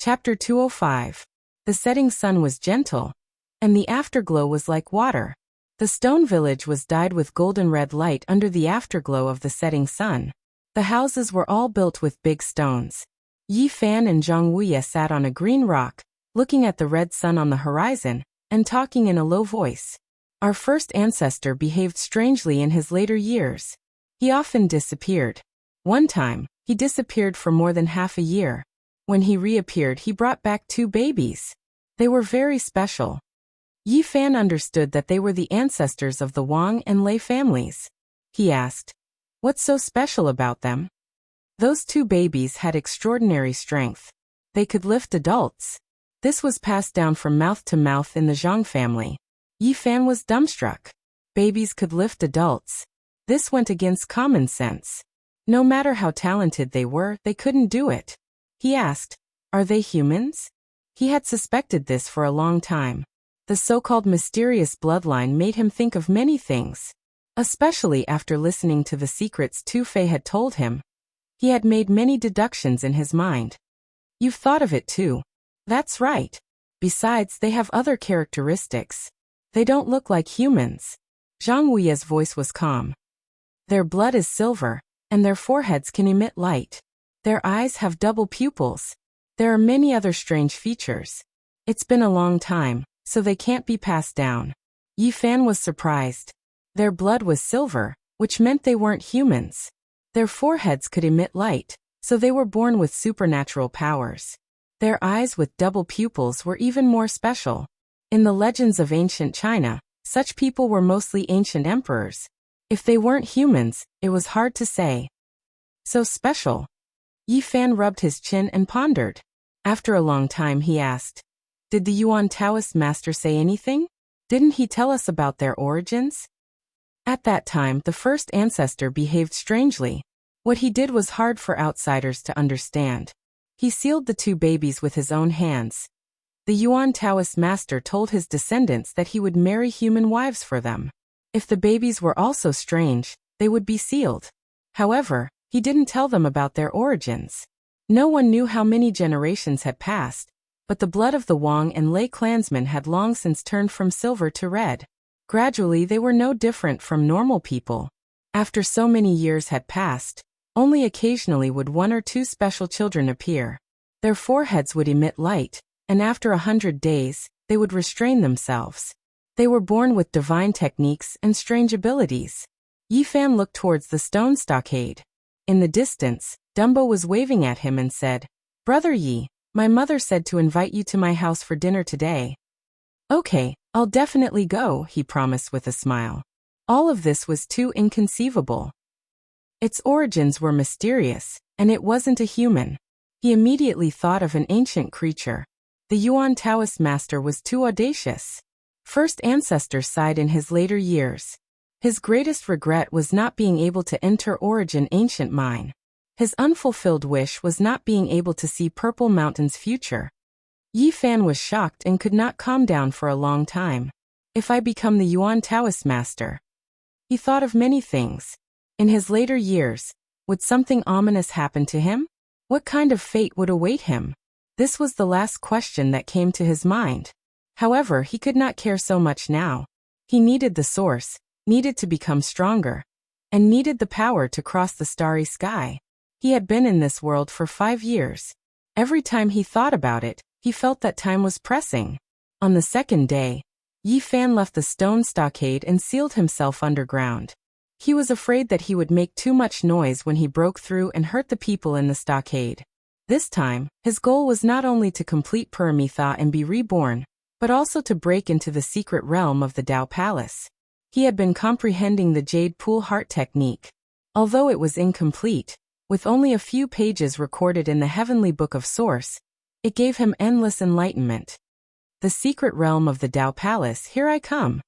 Chapter 205. The setting sun was gentle, and the afterglow was like water. The stone village was dyed with golden red light under the afterglow of the setting sun. The houses were all built with big stones. Yi Fan and Zhang Wuye sat on a green rock, looking at the red sun on the horizon, and talking in a low voice. Our first ancestor behaved strangely in his later years. He often disappeared. One time, he disappeared for more than half a year. When he reappeared, he brought back 2 babies. They were very special. Yi Fan understood that they were the ancestors of the Wang and Lei families. He asked, "What's so special about them?" Those 2 babies had extraordinary strength. They could lift adults. This was passed down from mouth to mouth in the Zhang family. Yi Fan was dumbstruck. Babies could lift adults. This went against common sense. No matter how talented they were, they couldn't do it. He asked, "Are they humans?" He had suspected this for a long time. The so-called mysterious bloodline made him think of many things. Especially after listening to the secrets Tu Fei had told him. He had made many deductions in his mind. "You've thought of it too." "That's right. Besides, they have other characteristics. They don't look like humans." Zhang Wuye's voice was calm. "Their blood is silver, and their foreheads can emit light. Their eyes have double pupils. There are many other strange features. It's been a long time, so they can't be passed down." Yi Fan was surprised. Their blood was silver, which meant they weren't humans. Their foreheads could emit light, so they were born with supernatural powers. Their eyes with double pupils were even more special. In the legends of ancient China, such people were mostly ancient emperors. If they weren't humans, it was hard to say. So special. Yi Fan rubbed his chin and pondered. After a long time he asked, "Did the Yuan Taoist master say anything? Didn't he tell us about their origins?" At that time, the first ancestor behaved strangely. What he did was hard for outsiders to understand. He sealed the 2 babies with his own hands. The Yuan Taoist master told his descendants that he would marry human wives for them. If the babies were also strange, they would be sealed. However, he didn't tell them about their origins. No one knew how many generations had passed, but the blood of the Wang and Lei clansmen had long since turned from silver to red. Gradually they were no different from normal people. After so many years had passed, only occasionally would 1 or 2 special children appear. Their foreheads would emit light, and after 100 days, they would restrain themselves. They were born with divine techniques and strange abilities. Yi Fan looked towards the stone stockade. In the distance, Dumbo was waving at him and said, "Brother Yi, my mother said to invite you to my house for dinner today." "Okay, I'll definitely go," he promised with a smile. All of this was too inconceivable. Its origins were mysterious, and it wasn't a human. He immediately thought of an ancient creature. The Yuan Taoist master was too audacious. First ancestor sighed in his later years. His greatest regret was not being able to enter Origin Ancient Mine. His unfulfilled wish was not being able to see Purple Mountain's future. Yi Fan was shocked and could not calm down for a long time. If I become the Yuan Taoist master? He thought of many things. In his later years, would something ominous happen to him? What kind of fate would await him? This was the last question that came to his mind. However, he could not care so much now. He needed the source, needed to become stronger, and needed the power to cross the starry sky. He had been in this world for 5 years. Every time he thought about it, he felt that time was pressing. On the second day, Yi Fan left the stone stockade and sealed himself underground. He was afraid that he would make too much noise when he broke through and hurt the people in the stockade. This time, his goal was not only to complete Paramitha and be reborn, but also to break into the secret realm of the Tao Palace. He had been comprehending the Jade Pool Heart technique. Although it was incomplete, with only a few pages recorded in the Heavenly Book of Source, it gave him endless enlightenment. The secret realm of the Tao Palace, here I come.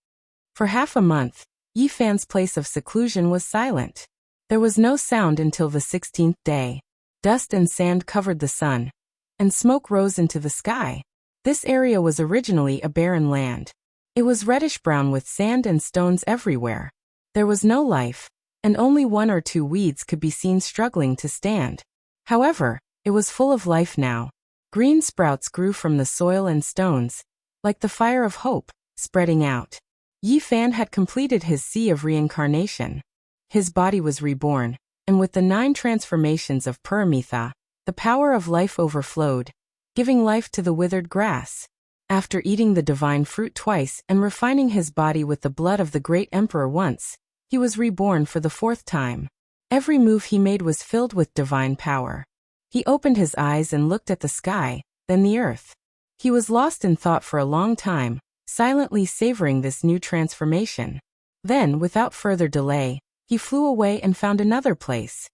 For half a month, Yi Fan's place of seclusion was silent. There was no sound until the 16th day. Dust and sand covered the sun, and smoke rose into the sky. This area was originally a barren land. It was reddish-brown with sand and stones everywhere. There was no life, and only 1 or 2 weeds could be seen struggling to stand. However, it was full of life now. Green sprouts grew from the soil and stones, like the fire of hope, spreading out. Yi Fan had completed his sea of reincarnation. His body was reborn, and with the 9 transformations of Paramitha, the power of life overflowed, giving life to the withered grass. After eating the divine fruit twice and refining his body with the blood of the great emperor once, he was reborn for the 4th time. Every move he made was filled with divine power. He opened his eyes and looked at the sky, then the earth. He was lost in thought for a long time, silently savoring this new transformation. Then, without further delay, he flew away and found another place.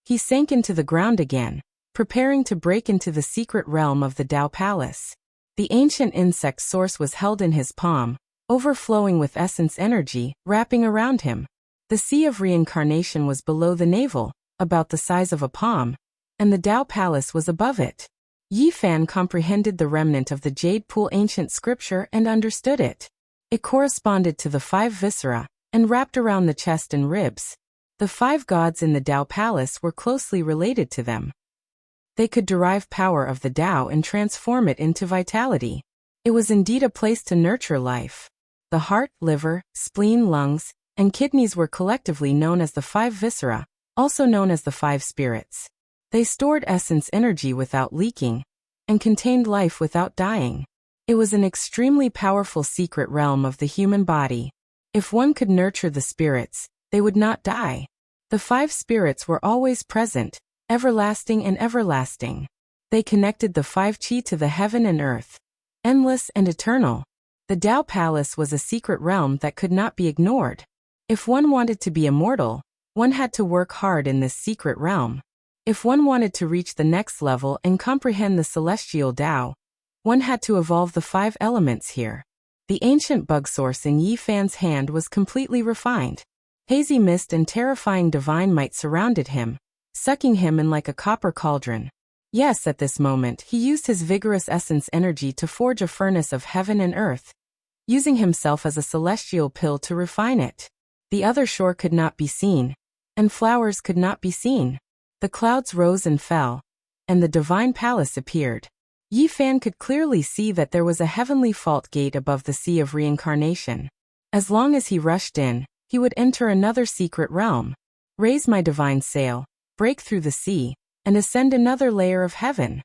He sank into the ground again, preparing to break into the secret realm of the Tao Palace. The ancient insect source was held in his palm, overflowing with essence energy, wrapping around him. The sea of reincarnation was below the navel, about the size of a palm, and the Tao Palace was above it. Yi Fan comprehended the remnant of the Jade Pool ancient scripture and understood it. It corresponded to the 5 viscera, and wrapped around the chest and ribs. The 5 gods in the Tao Palace were closely related to them. They could derive power of the Tao and transform it into vitality. It was indeed a place to nurture life. The heart, liver, spleen, lungs, and kidneys were collectively known as the 5 viscera, also known as the 5 spirits. They stored essence energy without leaking, and contained life without dying. It was an extremely powerful secret realm of the human body. If one could nurture the spirits, they would not die. The 5 spirits were always present, everlasting and everlasting. They connected the 5 chi to the heaven and earth, endless and eternal. The Tao Palace was a secret realm that could not be ignored. If one wanted to be immortal, one had to work hard in this secret realm. If one wanted to reach the next level and comprehend the celestial Tao, one had to evolve the 5 elements here. The ancient bug source in Yi Fan's hand was completely refined. Hazy mist and terrifying divine might surrounded him, sucking him in like a copper cauldron. Yes, at this moment he used his vigorous essence energy to forge a furnace of heaven and earth, using himself as a celestial pill to refine it. The other shore could not be seen, and flowers could not be seen. The clouds rose and fell, and the divine palace appeared. Yi Fan could clearly see that there was a heavenly fault gate above the sea of reincarnation. As long as he rushed in, he would enter another secret realm, raise my divine sail, break through the sea, and ascend another layer of heaven.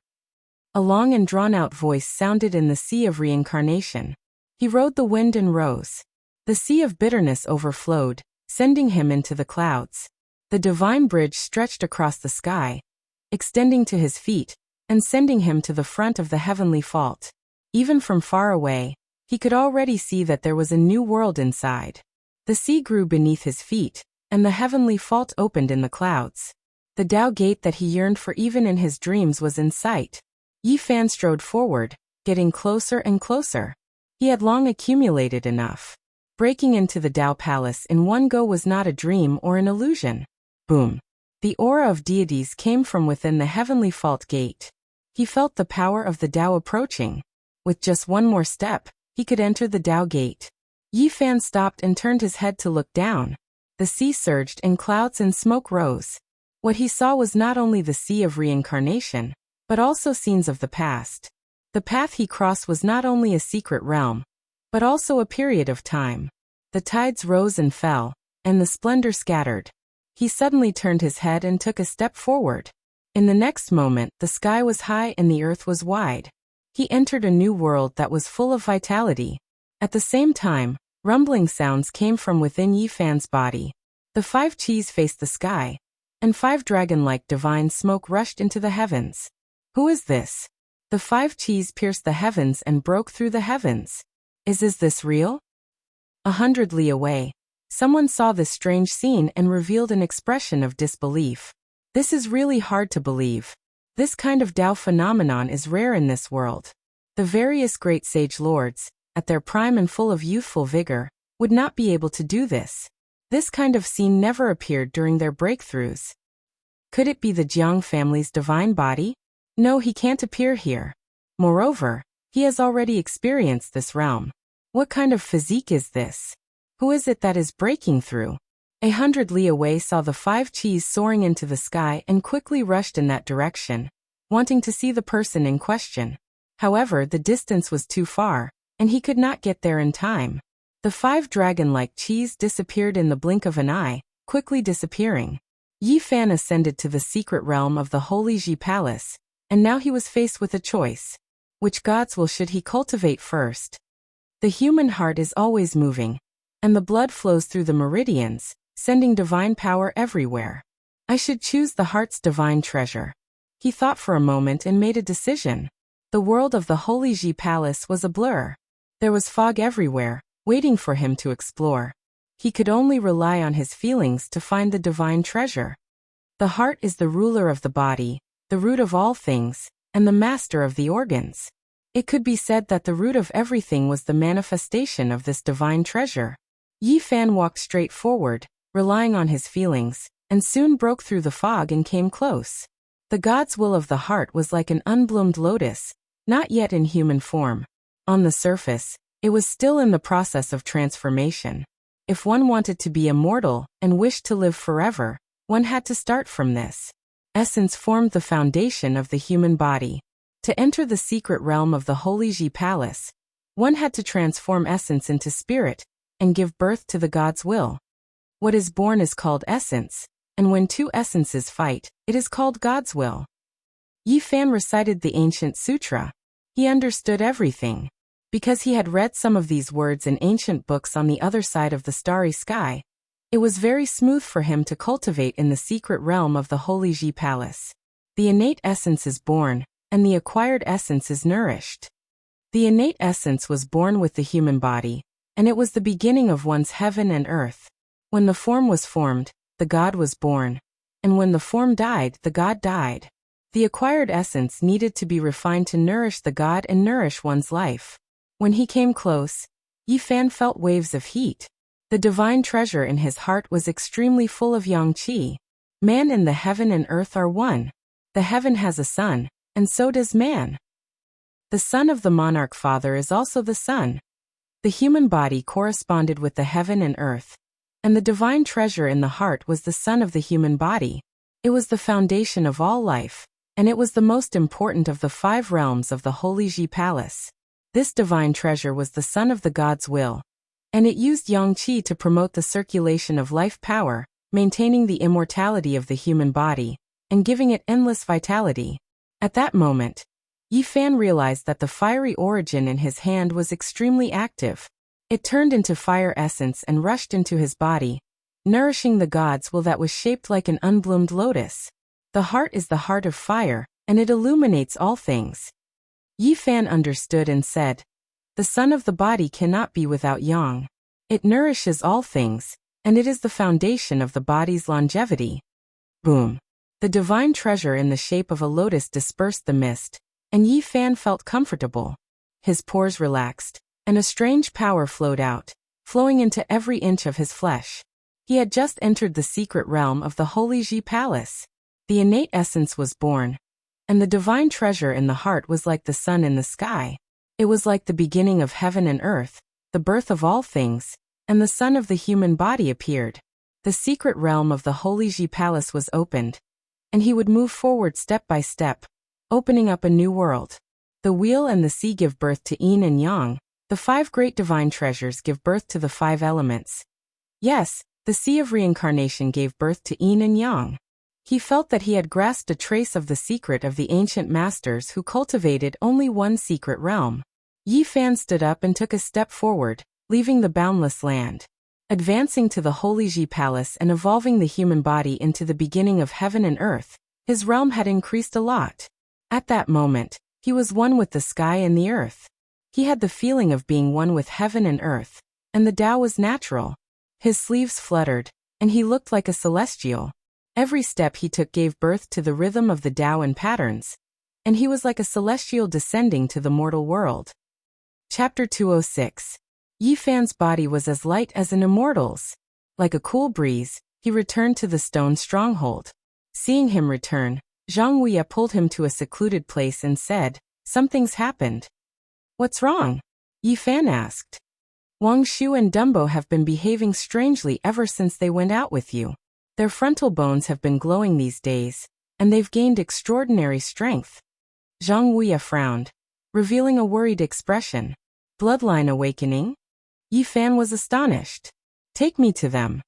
A long and drawn-out voice sounded in the sea of reincarnation. He rode the wind and rose. The sea of bitterness overflowed, sending him into the clouds. The divine bridge stretched across the sky, extending to his feet, and sending him to the front of the heavenly fault. Even from far away, he could already see that there was a new world inside. The sea grew beneath his feet, and the heavenly fault opened in the clouds. The Tao gate that he yearned for even in his dreams was in sight. Yi Fan strode forward, getting closer and closer. He had long accumulated enough. Breaking into the Tao Palace in one go was not a dream or an illusion. Boom. The aura of deities came from within the heavenly fault gate. He felt the power of the Tao approaching. With just one more step, he could enter the Tao gate. Yi Fan stopped and turned his head to look down. The sea surged and clouds and smoke rose. What he saw was not only the sea of reincarnation, but also scenes of the past. The path he crossed was not only a secret realm, but also a period of time. The tides rose and fell, and the splendor scattered. He suddenly turned his head and took a step forward. In the next moment, the sky was high and the earth was wide. He entered a new world that was full of vitality. At the same time, rumbling sounds came from within Yi Fan's body. The 5 chis faced the sky, and 5 dragon-like divine smoke rushed into the heavens. Who is this? The 5 chis pierced the heavens and broke through the heavens. Is this real? 100 li away, someone saw this strange scene and revealed an expression of disbelief. This is really hard to believe. This kind of Tao phenomenon is rare in this world. The various great sage lords, at their prime and full of youthful vigor, would not be able to do this. This kind of scene never appeared during their breakthroughs. Could it be the Jiang family's divine body? No, he can't appear here. Moreover, he has already experienced this realm. What kind of physique is this? Who is it that is breaking through? 100 li away saw the 5 chis soaring into the sky and quickly rushed in that direction. wanting to see the person in question. However, the distance was too far, and he could not get there in time. The 5 dragon-like cheese disappeared in the blink of an eye, quickly disappearing. Yi Fan ascended to the secret realm of the Holy Ji Palace, and now he was faced with a choice. Which God's will should he cultivate first? The human heart is always moving, and the blood flows through the meridians, sending divine power everywhere. I should choose the heart's divine treasure. He thought for a moment and made a decision. The world of the Holy Ji Palace was a blur. There was fog everywhere, waiting for him to explore. He could only rely on his feelings to find the divine treasure. The heart is the ruler of the body, the root of all things, and the master of the organs. It could be said that the root of everything was the manifestation of this divine treasure. Yi Fan walked straight forward, relying on his feelings, and soon broke through the fog and came close. The God's will of the heart was like an unbloomed lotus, not yet in human form. On the surface, it was still in the process of transformation. If one wanted to be immortal and wished to live forever, one had to start from this. Essence formed the foundation of the human body. To enter the secret realm of the Holy Ji Palace, one had to transform essence into spirit and give birth to the God's will. What is born is called essence, and when 2 essences fight, it is called God's will. Yi Fan recited the ancient sutra. He understood everything. Because he had read some of these words in ancient books on the other side of the starry sky, it was very smooth for him to cultivate in the secret realm of the Holy Ji Palace. The innate essence is born, and the acquired essence is nourished. The innate essence was born with the human body, and it was the beginning of one's heaven and earth. When the form was formed, the God was born, and when the form died, the God died. The acquired essence needed to be refined to nourish the God and nourish one's life. When he came close, Yi Fan felt waves of heat. The divine treasure in his heart was extremely full of yang qi. Man and the heaven and earth are one. The heaven has a sun, and so does man. The son of the monarch father is also the sun. The human body corresponded with the heaven and earth, and the divine treasure in the heart was the sun of the human body. It was the foundation of all life, and it was the most important of the 5 realms of the Holy Ji Palace. This divine treasure was the sun of the God's will, and it used yang qi to promote the circulation of life power, maintaining the immortality of the human body, and giving it endless vitality. At that moment, Yi Fan realized that the fiery origin in his hand was extremely active. It turned into fire essence and rushed into his body, nourishing the God's will that was shaped like an unbloomed lotus. The heart is the heart of fire, and it illuminates all things. Yi Fan understood and said, "The sun of the body cannot be without yang. It nourishes all things, and it is the foundation of the body's longevity." Boom! The divine treasure in the shape of a lotus dispersed the mist, and Yi Fan felt comfortable. His pores relaxed, and a strange power flowed out, flowing into every inch of his flesh. He had just entered the secret realm of the Holy Ji Palace. The innate essence was born, and the divine treasure in the heart was like the sun in the sky. It was like the beginning of heaven and earth, the birth of all things, and the sun of the human body appeared. The secret realm of the Holy Ji Palace was opened, and he would move forward step by step, opening up a new world. The wheel and the sea give birth to yin and yang. The 5 great divine treasures give birth to the 5 elements. Yes, the sea of reincarnation gave birth to yin and yang. He felt that he had grasped a trace of the secret of the ancient masters who cultivated only one secret realm. Yi Fan stood up and took a step forward, leaving the boundless land. Advancing to the Holy Ji Palace and evolving the human body into the beginning of heaven and earth, his realm had increased a lot. At that moment, he was one with the sky and the earth. He had the feeling of being one with heaven and earth, and the Tao was natural. His sleeves fluttered, and he looked like a celestial. Every step he took gave birth to the rhythm of the Tao and patterns, and he was like a celestial descending to the mortal world. Chapter 206. Yi Fan's body was as light as an immortal's. Like a cool breeze, he returned to the stone stronghold. Seeing him return, Zhang Wuya pulled him to a secluded place and said, "Something's happened." "What's wrong?" Yi Fan asked. "Wang Shu and Dumbo have been behaving strangely ever since they went out with you. Their frontal bones have been glowing these days, and they've gained extraordinary strength. Zhang Wuya frowned, revealing a worried expression. Bloodline awakening? Yi Fan was astonished. Take me to them.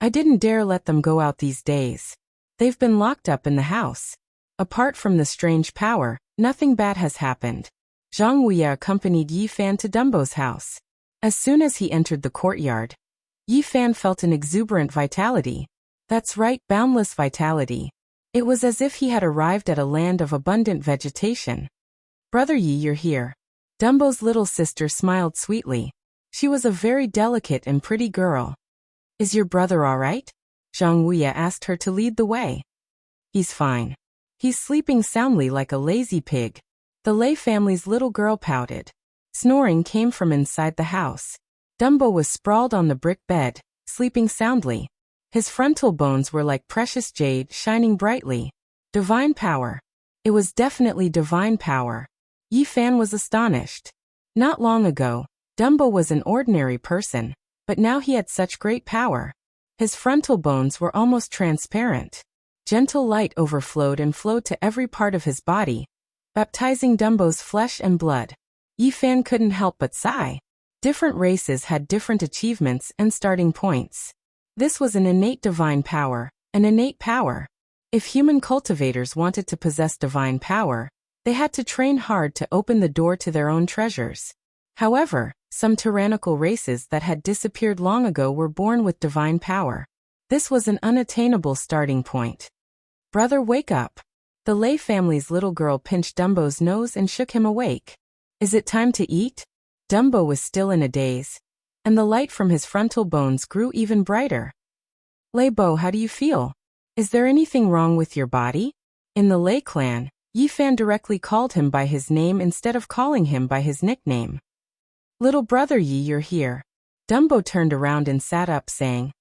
I didn't dare let them go out these days. They've been locked up in the house. Apart from the strange power, nothing bad has happened. Zhang Wuya accompanied Yi Fan to Dumbo's house. As soon as he entered the courtyard, Yi Fan felt an exuberant vitality. That's right, boundless vitality. It was as if he had arrived at a land of abundant vegetation. Brother Yi, you're here. Dumbo's little sister smiled sweetly. She was a very delicate and pretty girl. Is your brother all right? Zhang Wuya asked her to lead the way. He's fine. He's sleeping soundly like a lazy pig. The Lei family's little girl pouted. Snoring came from inside the house. Dumbo was sprawled on the brick bed, sleeping soundly. His frontal bones were like precious jade shining brightly. Divine power. It was definitely divine power. Yi Fan was astonished. Not long ago, Dumbo was an ordinary person, but now he had such great power. His frontal bones were almost transparent. Gentle light overflowed and flowed to every part of his body, baptizing Dumbo's flesh and blood. Yi Fan couldn't help but sigh. Different races had different achievements and starting points. This was an innate divine power, an innate power. If human cultivators wanted to possess divine power, they had to train hard to open the door to their own treasures. However, some tyrannical races that had disappeared long ago were born with divine power. This was an unattainable starting point. Brother, wake up. The Lei family's little girl pinched Dumbo's nose and shook him awake. Is it time to eat? Dumbo was still in a daze, and the light from his frontal bones grew even brighter. Lei Bo, how do you feel? Is there anything wrong with your body? In the Lei clan, Yi Fan directly called him by his name instead of calling him by his nickname. Little brother Yi, you're here. Dumbo turned around and sat up, saying,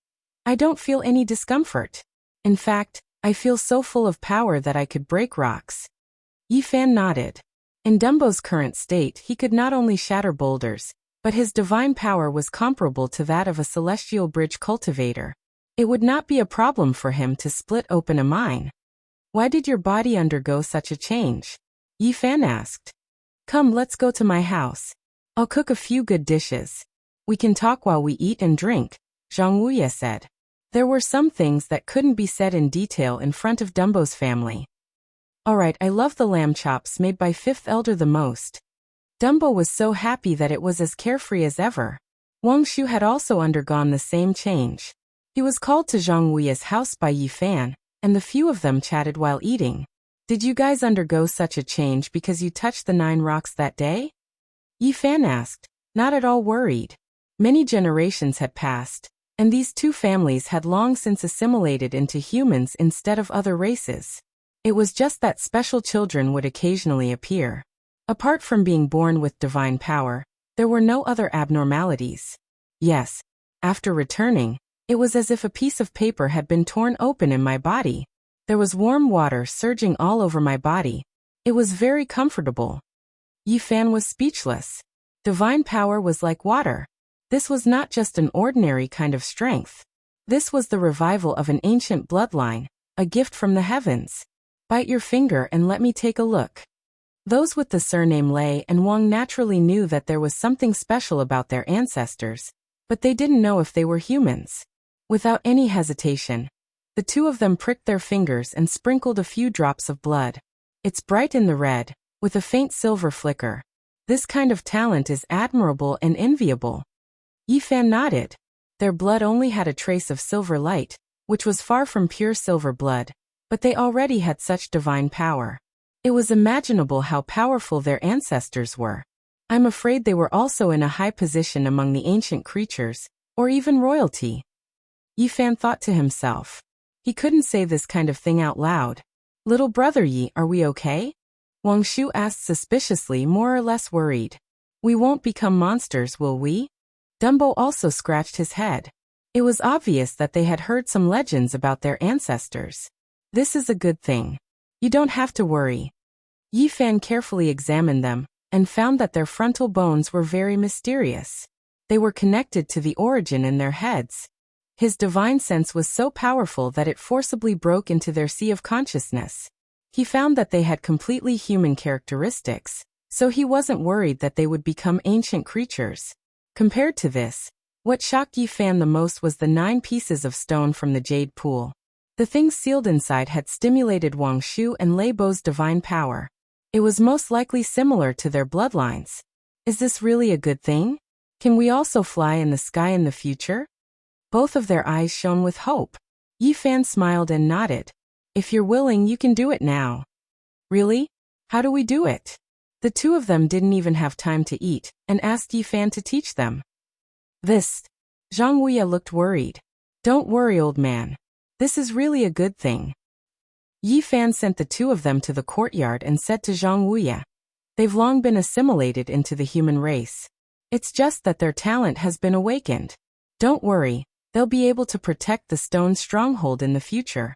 I don't feel any discomfort. In fact, I feel so full of power that I could break rocks. Yi Fan nodded. In Dumbo's current state, he could not only shatter boulders, but his divine power was comparable to that of a celestial bridge cultivator. It would not be a problem for him to split open a mine. Why did your body undergo such a change? Yi Fan asked. Come, let's go to my house. I'll cook a few good dishes. We can talk while we eat and drink, Zhang Wuya said. There were some things that couldn't be said in detail in front of Dumbo's family. Alright, I love the lamb chops made by Fifth Elder the most. Dumbo was so happy that it was as carefree as ever. Wang Shu had also undergone the same change. He was called to Zhang Wuya's house by Yi Fan, and the few of them chatted while eating. Did you guys undergo such a change because you touched the 9 rocks that day? Yi Fan asked, not at all worried. Many generations had passed, and these two families had long since assimilated into humans instead of other races. It was just that special children would occasionally appear. Apart from being born with divine power, there were no other abnormalities. Yes, after returning, it was as if a piece of paper had been torn open in my body. There was warm water surging all over my body. It was very comfortable. Yi Fan was speechless. Divine power was like water. This was not just an ordinary kind of strength. This was the revival of an ancient bloodline, a gift from the heavens. Bite your finger and let me take a look. Those with the surname Lei and Wang naturally knew that there was something special about their ancestors, but they didn't know if they were humans. Without any hesitation, the two of them pricked their fingers and sprinkled a few drops of blood. It's bright in the red, with a faint silver flicker. This kind of talent is admirable and enviable. Yi Fan nodded. Their blood only had a trace of silver light, which was far from pure silver blood, but they already had such divine power. It was imaginable how powerful their ancestors were. I'm afraid they were also in a high position among the ancient creatures, or even royalty. Yi Fan thought to himself. He couldn't say this kind of thing out loud. Little brother Yi, are we okay? Wang Shu asked suspiciously, more or less worried. We won't become monsters, will we? Dumbo also scratched his head. It was obvious that they had heard some legends about their ancestors. This is a good thing. You don't have to worry. Yi Fan carefully examined them, and found that their frontal bones were very mysterious. They were connected to the origin in their heads. His divine sense was so powerful that it forcibly broke into their sea of consciousness. He found that they had completely human characteristics, so he wasn't worried that they would become ancient creatures. Compared to this, what shocked Yi Fan the most was the 9 pieces of stone from the jade pool. The things sealed inside had stimulated Wang Shu and Lei Bo's divine power. It was most likely similar to their bloodlines. Is this really a good thing? Can we also fly in the sky in the future? Both of their eyes shone with hope. Yi Fan smiled and nodded. If you're willing, you can do it now. Really? How do we do it? The two of them didn't even have time to eat, and asked Yi Fan to teach them. This. Zhang Wuya looked worried. Don't worry, old man. This is really a good thing. Yi Fan sent the two of them to the courtyard and said to Zhang Wuya, they've long been assimilated into the human race. It's just that their talent has been awakened. Don't worry, they'll be able to protect the stone stronghold in the future.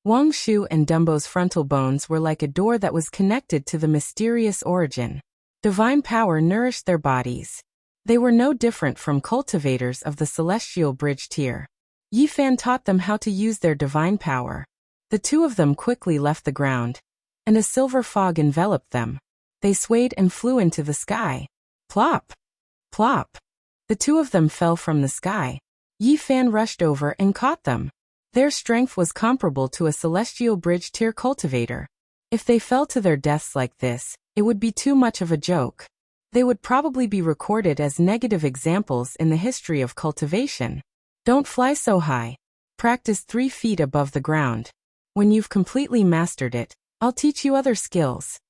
Wang Shu and Dumbo's frontal bones were like a door that was connected to the mysterious origin. Divine power nourished their bodies. They were no different from cultivators of the celestial bridge tier. Yi Fan taught them how to use their divine power. The two of them quickly left the ground, and a silver fog enveloped them. They swayed and flew into the sky. Plop! Plop! The two of them fell from the sky. Yi Fan rushed over and caught them. Their strength was comparable to a celestial bridge tier cultivator. If they fell to their deaths like this, it would be too much of a joke. They would probably be recorded as negative examples in the history of cultivation. Don't fly so high. Practice 3 feet above the ground. When you've completely mastered it, I'll teach you other skills.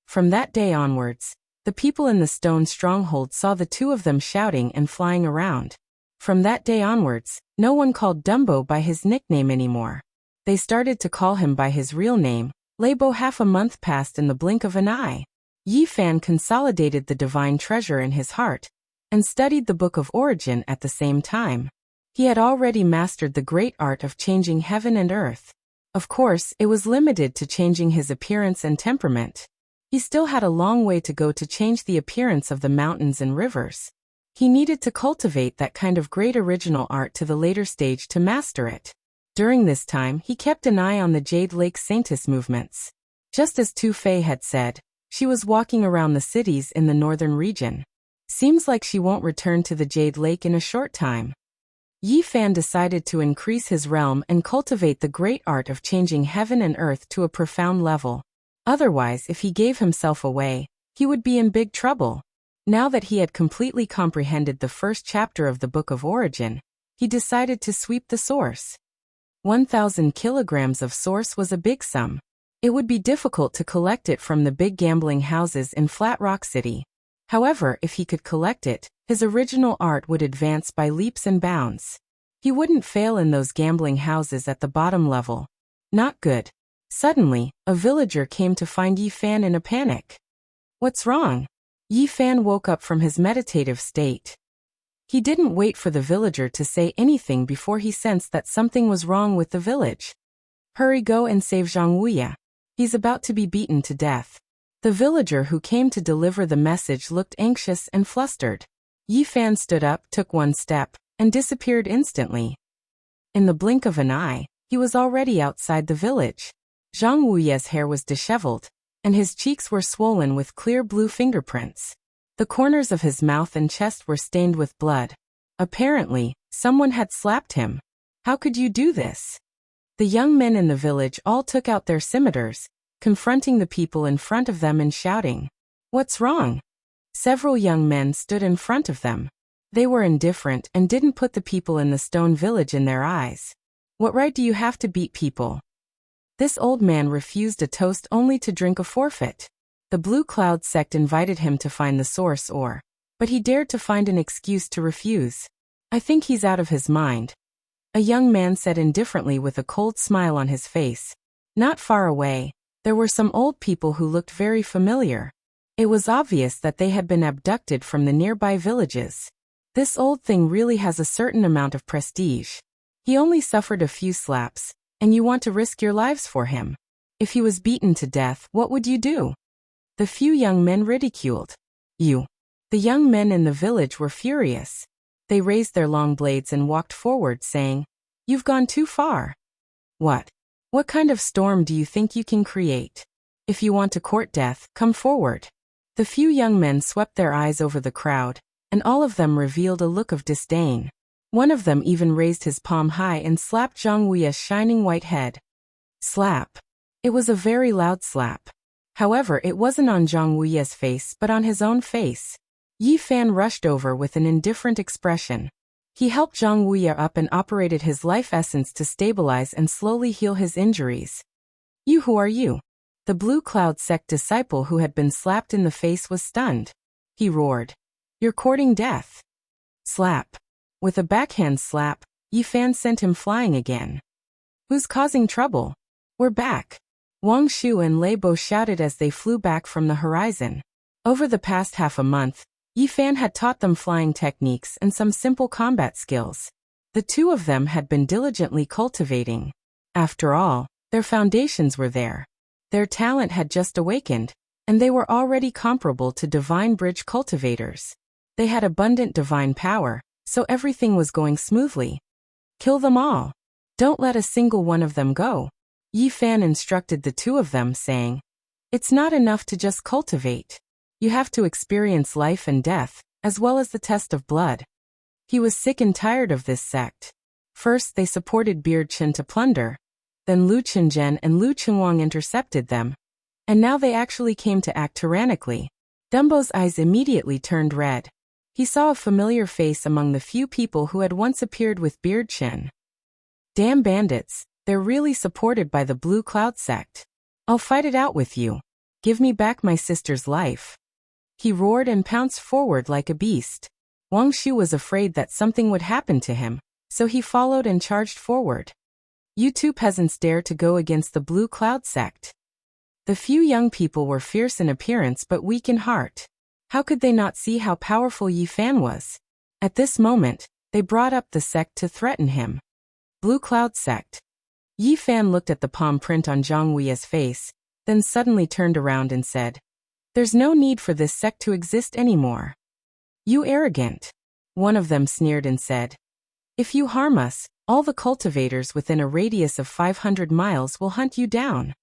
From that day onwards, the people in the stone stronghold saw the two of them shouting and flying around. From that day onwards, no one called Dumbo by his nickname anymore. They started to call him by his real name. Lei Bo. Half a month passed in the blink of an eye. Yi Fan consolidated the divine treasure in his heart, and studied the Book of Origin at the same time. He had already mastered the great art of changing heaven and earth. Of course, it was limited to changing his appearance and temperament. He still had a long way to go to change the appearance of the mountains and rivers. He needed to cultivate that kind of great original art to the later stage to master it. During this time, he kept an eye on the Jade Lake Saintess movements. Just as Tu Fei had said, she was walking around the cities in the northern region. Seems like she won't return to the Jade Lake in a short time. Yi Fan decided to increase his realm and cultivate the great art of changing heaven and earth to a profound level. Otherwise, if he gave himself away, he would be in big trouble. Now that he had completely comprehended the first chapter of the Book of Origin, he decided to sweep the source. 1,000 kilograms of source was a big sum. It would be difficult to collect it from the big gambling houses in Flat Rock City. However, if he could collect it, his original art would advance by leaps and bounds. He wouldn't fail in those gambling houses at the bottom level. Not good. Suddenly, a villager came to find Yi Fan in a panic. What's wrong? Yi Fan woke up from his meditative state. He didn't wait for the villager to say anything before he sensed that something was wrong with the village. Hurry, go and save Zhang Wuya. He's about to be beaten to death. The villager who came to deliver the message looked anxious and flustered. Yi Fan stood up, took one step, and disappeared instantly. In the blink of an eye, he was already outside the village. Zhang Wuya's hair was disheveled, and his cheeks were swollen with clear blue fingerprints. The corners of his mouth and chest were stained with blood. Apparently, someone had slapped him. How could you do this? The young men in the village all took out their scimitars, confronting the people in front of them and shouting, "What's wrong?" Several young men stood in front of them. They were indifferent and didn't put the people in the stone village in their eyes. What right do you have to beat people? This old man refused a toast only to drink a forfeit. The Blue Cloud sect invited him to find the source ore, but he dared to find an excuse to refuse. I think he's out of his mind. A young man said indifferently with a cold smile on his face. Not far away, there were some old people who looked very familiar. It was obvious that they had been abducted from the nearby villages. This old thing really has a certain amount of prestige. He only suffered a few slaps, and you want to risk your lives for him. If he was beaten to death, what would you do? The few young men ridiculed. You. The young men in the village were furious. They raised their long blades and walked forward, saying, "You've gone too far." "What? What kind of storm do you think you can create? If you want to court death, come forward." The few young men swept their eyes over the crowd, and all of them revealed a look of disdain. One of them even raised his palm high and slapped Zhang Wuya's shining white head. Slap. It was a very loud slap. However, it wasn't on Zhang Wuya's face but on his own face. Yi Fan rushed over with an indifferent expression. He helped Zhang Wuya up and operated his life essence to stabilize and slowly heal his injuries. "You, who are you?" The Blue Cloud sect disciple who had been slapped in the face was stunned. He roared, "You're courting death." Slap. With a backhand slap, Yi Fan sent him flying again. "Who's causing trouble? We're back." Wang Shu and Lei Bo shouted as they flew back from the horizon. Over the past half a month, Yi Fan had taught them flying techniques and some simple combat skills. The two of them had been diligently cultivating. After all, their foundations were there. Their talent had just awakened, and they were already comparable to divine bridge cultivators. They had abundant divine power, so everything was going smoothly. "Kill them all. Don't let a single one of them go." Yi Fan instructed the two of them, saying, "It's not enough to just cultivate. You have to experience life and death, as well as the test of blood." He was sick and tired of this sect. First they supported Beard Chen to plunder, then Lu Qinzhen and Lu Qinwang intercepted them, and now they actually came to act tyrannically. Dumbo's eyes immediately turned red. He saw a familiar face among the few people who had once appeared with Beard Chen. "Damn bandits, they're really supported by the Blue Cloud sect. I'll fight it out with you. Give me back my sister's life." He roared and pounced forward like a beast. Wang Shu was afraid that something would happen to him, so he followed and charged forward. "You two peasants dare to go against the Blue Cloud sect." The few young people were fierce in appearance but weak in heart. How could they not see how powerful Yi Fan was? At this moment, they brought up the sect to threaten him. Blue Cloud sect. Yi Fan looked at the palm print on Zhang Wuya's face, then suddenly turned around and said, "There's no need for this sect to exist anymore." "You arrogant." One of them sneered and said, "If you harm us, all the cultivators within a radius of 500 miles will hunt you down."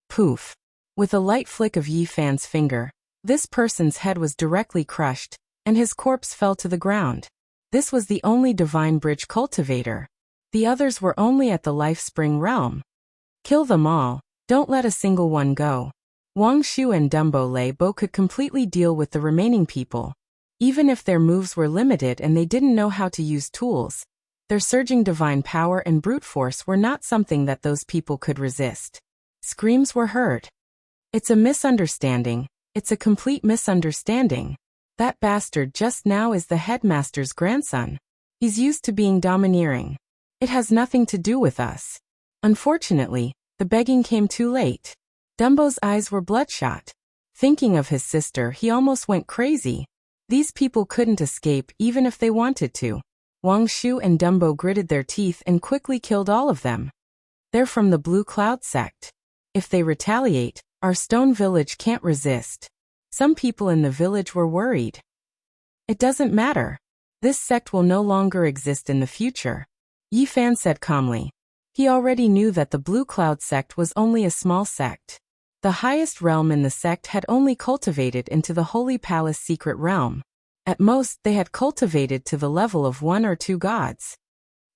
Poof. With a light flick of Yi Fan's finger, this person's head was directly crushed, and his corpse fell to the ground. This was the only divine bridge cultivator. The others were only at the life spring realm. "Kill them all. Don't let a single one go." Wang Shu and Dumbo Lei Bo could completely deal with the remaining people. Even if their moves were limited and they didn't know how to use tools, their surging divine power and brute force were not something that those people could resist. Screams were heard. "It's a misunderstanding. It's a complete misunderstanding. That bastard just now is the headmaster's grandson. He's used to being domineering. It has nothing to do with us." Unfortunately, the begging came too late. Dumbo's eyes were bloodshot. Thinking of his sister, he almost went crazy. These people couldn't escape even if they wanted to. Wang Shu and Dumbo gritted their teeth and quickly killed all of them. "They're from the Blue Cloud sect. If they retaliate, our stone village can't resist." Some people in the village were worried. "It doesn't matter. This sect will no longer exist in the future," Yi Fan said calmly. He already knew that the Blue Cloud sect was only a small sect. The highest realm in the sect had only cultivated into the Holy Palace secret realm. At most, they had cultivated to the level of 1 or 2 gods.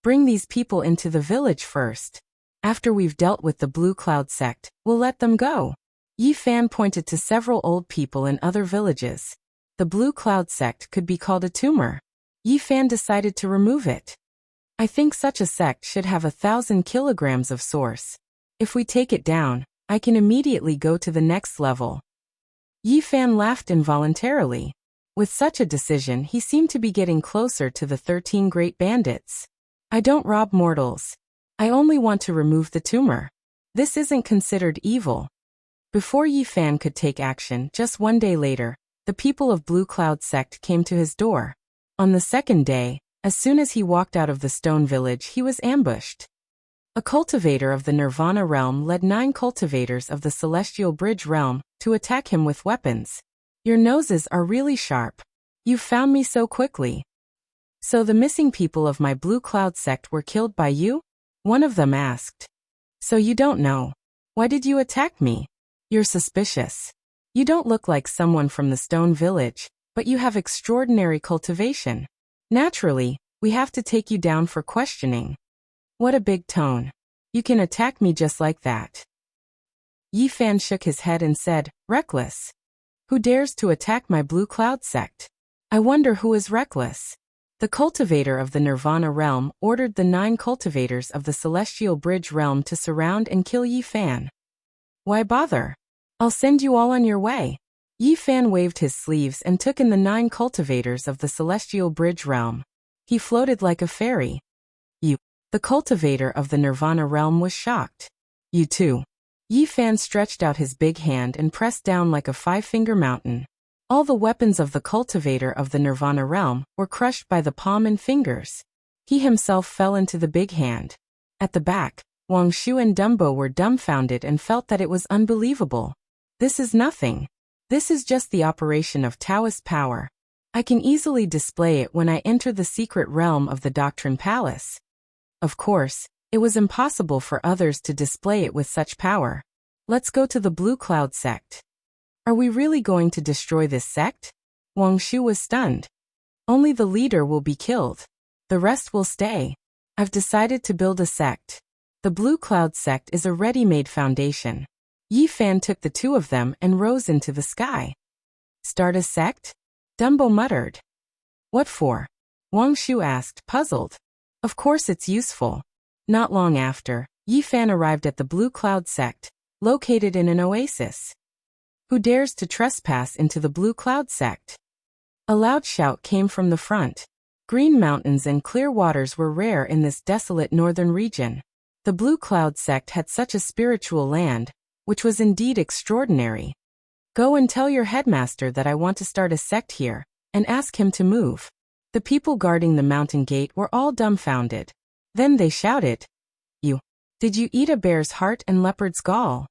"Bring these people into the village first. After we've dealt with the Blue Cloud sect, we'll let them go." Yi Fan pointed to several old people in other villages. The Blue Cloud sect could be called a tumor. Yi Fan decided to remove it. "I think such a sect should have 1,000 kilograms of source. If we take it down, I can immediately go to the next level." Yi Fan laughed involuntarily. With such a decision, he seemed to be getting closer to the 13 great bandits. "I don't rob mortals. I only want to remove the tumor. This isn't considered evil." Before Yi Fan could take action, just one day later, the people of Blue Cloud sect came to his door. On the second day, as soon as he walked out of the stone village, he was ambushed. A cultivator of the Nirvana realm led 9 cultivators of the Celestial Bridge realm to attack him with weapons. "Your noses are really sharp. You found me so quickly." So the missing people of my Blue Cloud sect were killed by you? One of them asked. So you don't know. Why did you attack me? You're suspicious. You don't look like someone from the Stone Village, but you have extraordinary cultivation. Naturally, we have to take you down for questioning. What a big tone. You can attack me just like that. Yi Fan shook his head and said, reckless. Who dares to attack my Blue Cloud sect? I wonder who is reckless. The cultivator of the Nirvana realm ordered the 9 cultivators of the Celestial Bridge realm to surround and kill Yi Fan. Why bother? I'll send you all on your way. Yi Fan waved his sleeves and took in the 9 cultivators of the Celestial Bridge realm. He floated like a fairy. You. The cultivator of the Nirvana realm was shocked. You too. Yi Fan stretched out his big hand and pressed down like a 5-finger mountain. All the weapons of the cultivator of the Nirvana realm were crushed by the palm and fingers. He himself fell into the big hand. At the back, Wang Shu and Dumbo were dumbfounded and felt that it was unbelievable. This is nothing. This is just the operation of Taoist power. I can easily display it when I enter the secret realm of the Doctrine Palace. Of course, it was impossible for others to display it with such power. Let's go to the Blue Cloud sect. Are we really going to destroy this sect? Wang Shu was stunned. Only the leader will be killed. The rest will stay. I've decided to build a sect. The Blue Cloud sect is a ready-made foundation. Yi Fan took the 2 of them and rose into the sky. Start a sect? Dumbo muttered. What for? Wang Shu asked, puzzled. Of course it's useful. Not long after, Yi Fan arrived at the Blue Cloud sect, located in an oasis. Who dares to trespass into the Blue Cloud sect? A loud shout came from the front. Green mountains and clear waters were rare in this desolate northern region. The Blue Cloud sect had such a spiritual land, which was indeed extraordinary. Go and tell your headmaster that I want to start a sect here, and ask him to move. The people guarding the mountain gate were all dumbfounded. Then they shouted, Did you eat a bear's heart and leopard's gall?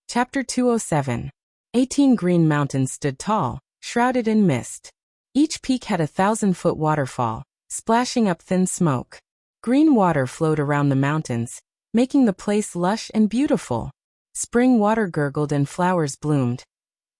Chapter 207. 18 green mountains stood tall, shrouded in mist. Each peak had a 1,000-foot waterfall, splashing up thin smoke. Green water flowed around the mountains, making the place lush and beautiful. Spring water gurgled and flowers bloomed,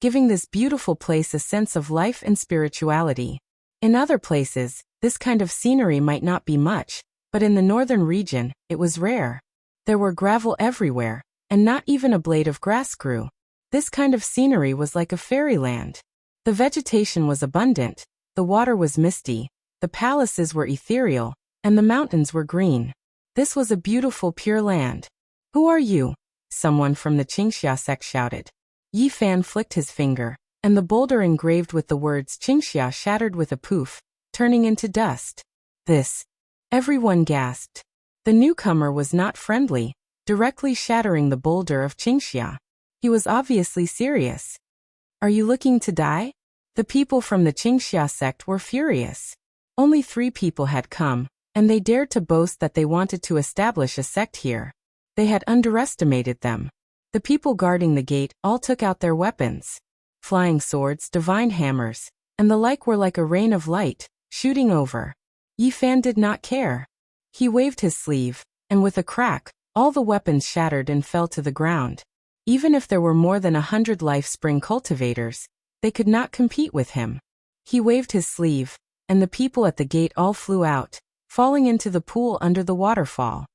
giving this beautiful place a sense of life and spirituality. In other places, this kind of scenery might not be much, but in the northern region, it was rare. There were gravel everywhere, and not even a blade of grass grew. This kind of scenery was like a fairyland. The vegetation was abundant, the water was misty, the palaces were ethereal, and the mountains were green. This was a beautiful pure land. Who are you? Someone from the Qingxia sect shouted. Yi Fan flicked his finger, and the boulder engraved with the words Qingxia shattered with a poof, turning into dust. This. Everyone gasped. The newcomer was not friendly, directly shattering the boulder of Qingxia. He was obviously serious. Are you looking to die? The people from the Qingxia sect were furious. Only 3 people had come, and they dared to boast that they wanted to establish a sect here. They had underestimated them. The people guarding the gate all took out their weapons. Flying swords, divine hammers, and the like were like a rain of light, shooting over. Yi Fan did not care. He waved his sleeve, and with a crack, all the weapons shattered and fell to the ground. Even if there were more than 100 Life Spring cultivators, they could not compete with him. He waved his sleeve, and the people at the gate all flew out, falling into the pool under the waterfall.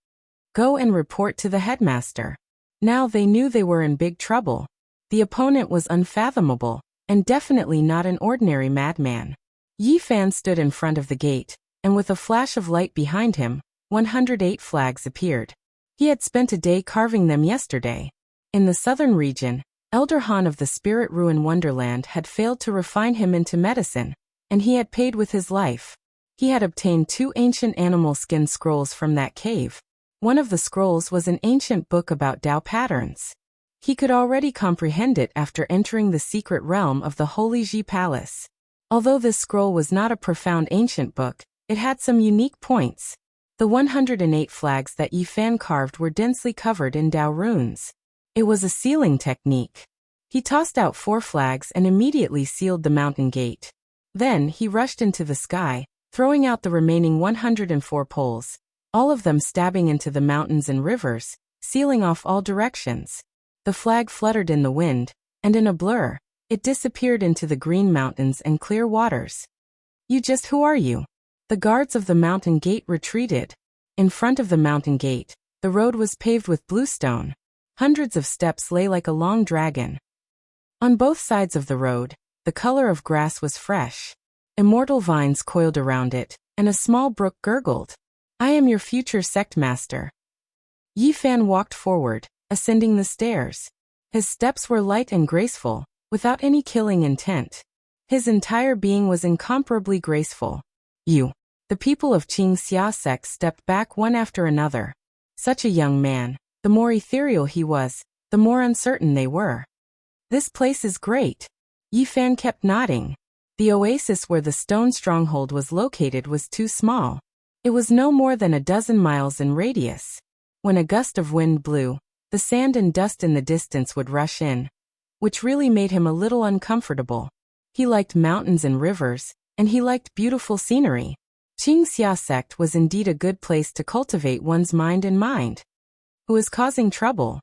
Go and report to the headmaster. Now they knew they were in big trouble. The opponent was unfathomable, and definitely not an ordinary madman. Yi Fan stood in front of the gate, and with a flash of light behind him, 108 flags appeared. He had spent a day carving them yesterday. In the southern region, Elder Han of the Spirit Ruin Wonderland had failed to refine him into medicine, and he had paid with his life. He had obtained 2 ancient animal skin scrolls from that cave. One of the scrolls was an ancient book about Tao patterns. He could already comprehend it after entering the secret realm of the Holy Ji Palace. Although this scroll was not a profound ancient book, it had some unique points. The 108 flags that Yi Fan carved were densely covered in Tao runes. It was a sealing technique. He tossed out 4 flags and immediately sealed the mountain gate. Then he rushed into the sky, throwing out the remaining 104 poles, all of them stabbing into the mountains and rivers, sealing off all directions. The flag fluttered in the wind, and in a blur, it disappeared into the green mountains and clear waters. Who are you? The guards of the mountain gate retreated. In front of the mountain gate, the road was paved with bluestone. Hundreds of steps lay like a long dragon. On both sides of the road, the color of grass was fresh. Immortal vines coiled around it, and a small brook gurgled. I am your future sect master. Yi Fan walked forward, ascending the stairs. His steps were light and graceful, without any killing intent. His entire being was incomparably graceful. The people of Qingxia sect stepped back one after another. Such a young man, the more ethereal he was, the more uncertain they were. This place is great. Yi Fan kept nodding. The oasis where the stone stronghold was located was too small. It was no more than a dozen miles in radius. When a gust of wind blew, the sand and dust in the distance would rush in, which really made him a little uncomfortable. He liked mountains and rivers, and he liked beautiful scenery. Qingxia sect was indeed a good place to cultivate one's mind. Who is causing trouble?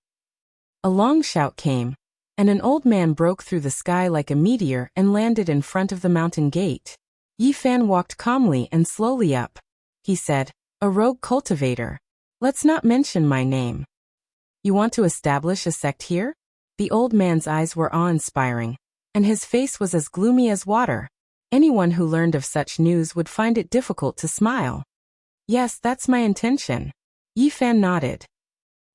A long shout came, and an old man broke through the sky like a meteor and landed in front of the mountain gate. Yi Fan walked calmly and slowly up. He said, "A rogue cultivator. Let's not mention my name. You want to establish a sect here?" The old man's eyes were awe-inspiring, and his face was as gloomy as water. Anyone who learned of such news would find it difficult to smile. "Yes, that's my intention." Yi Fan nodded.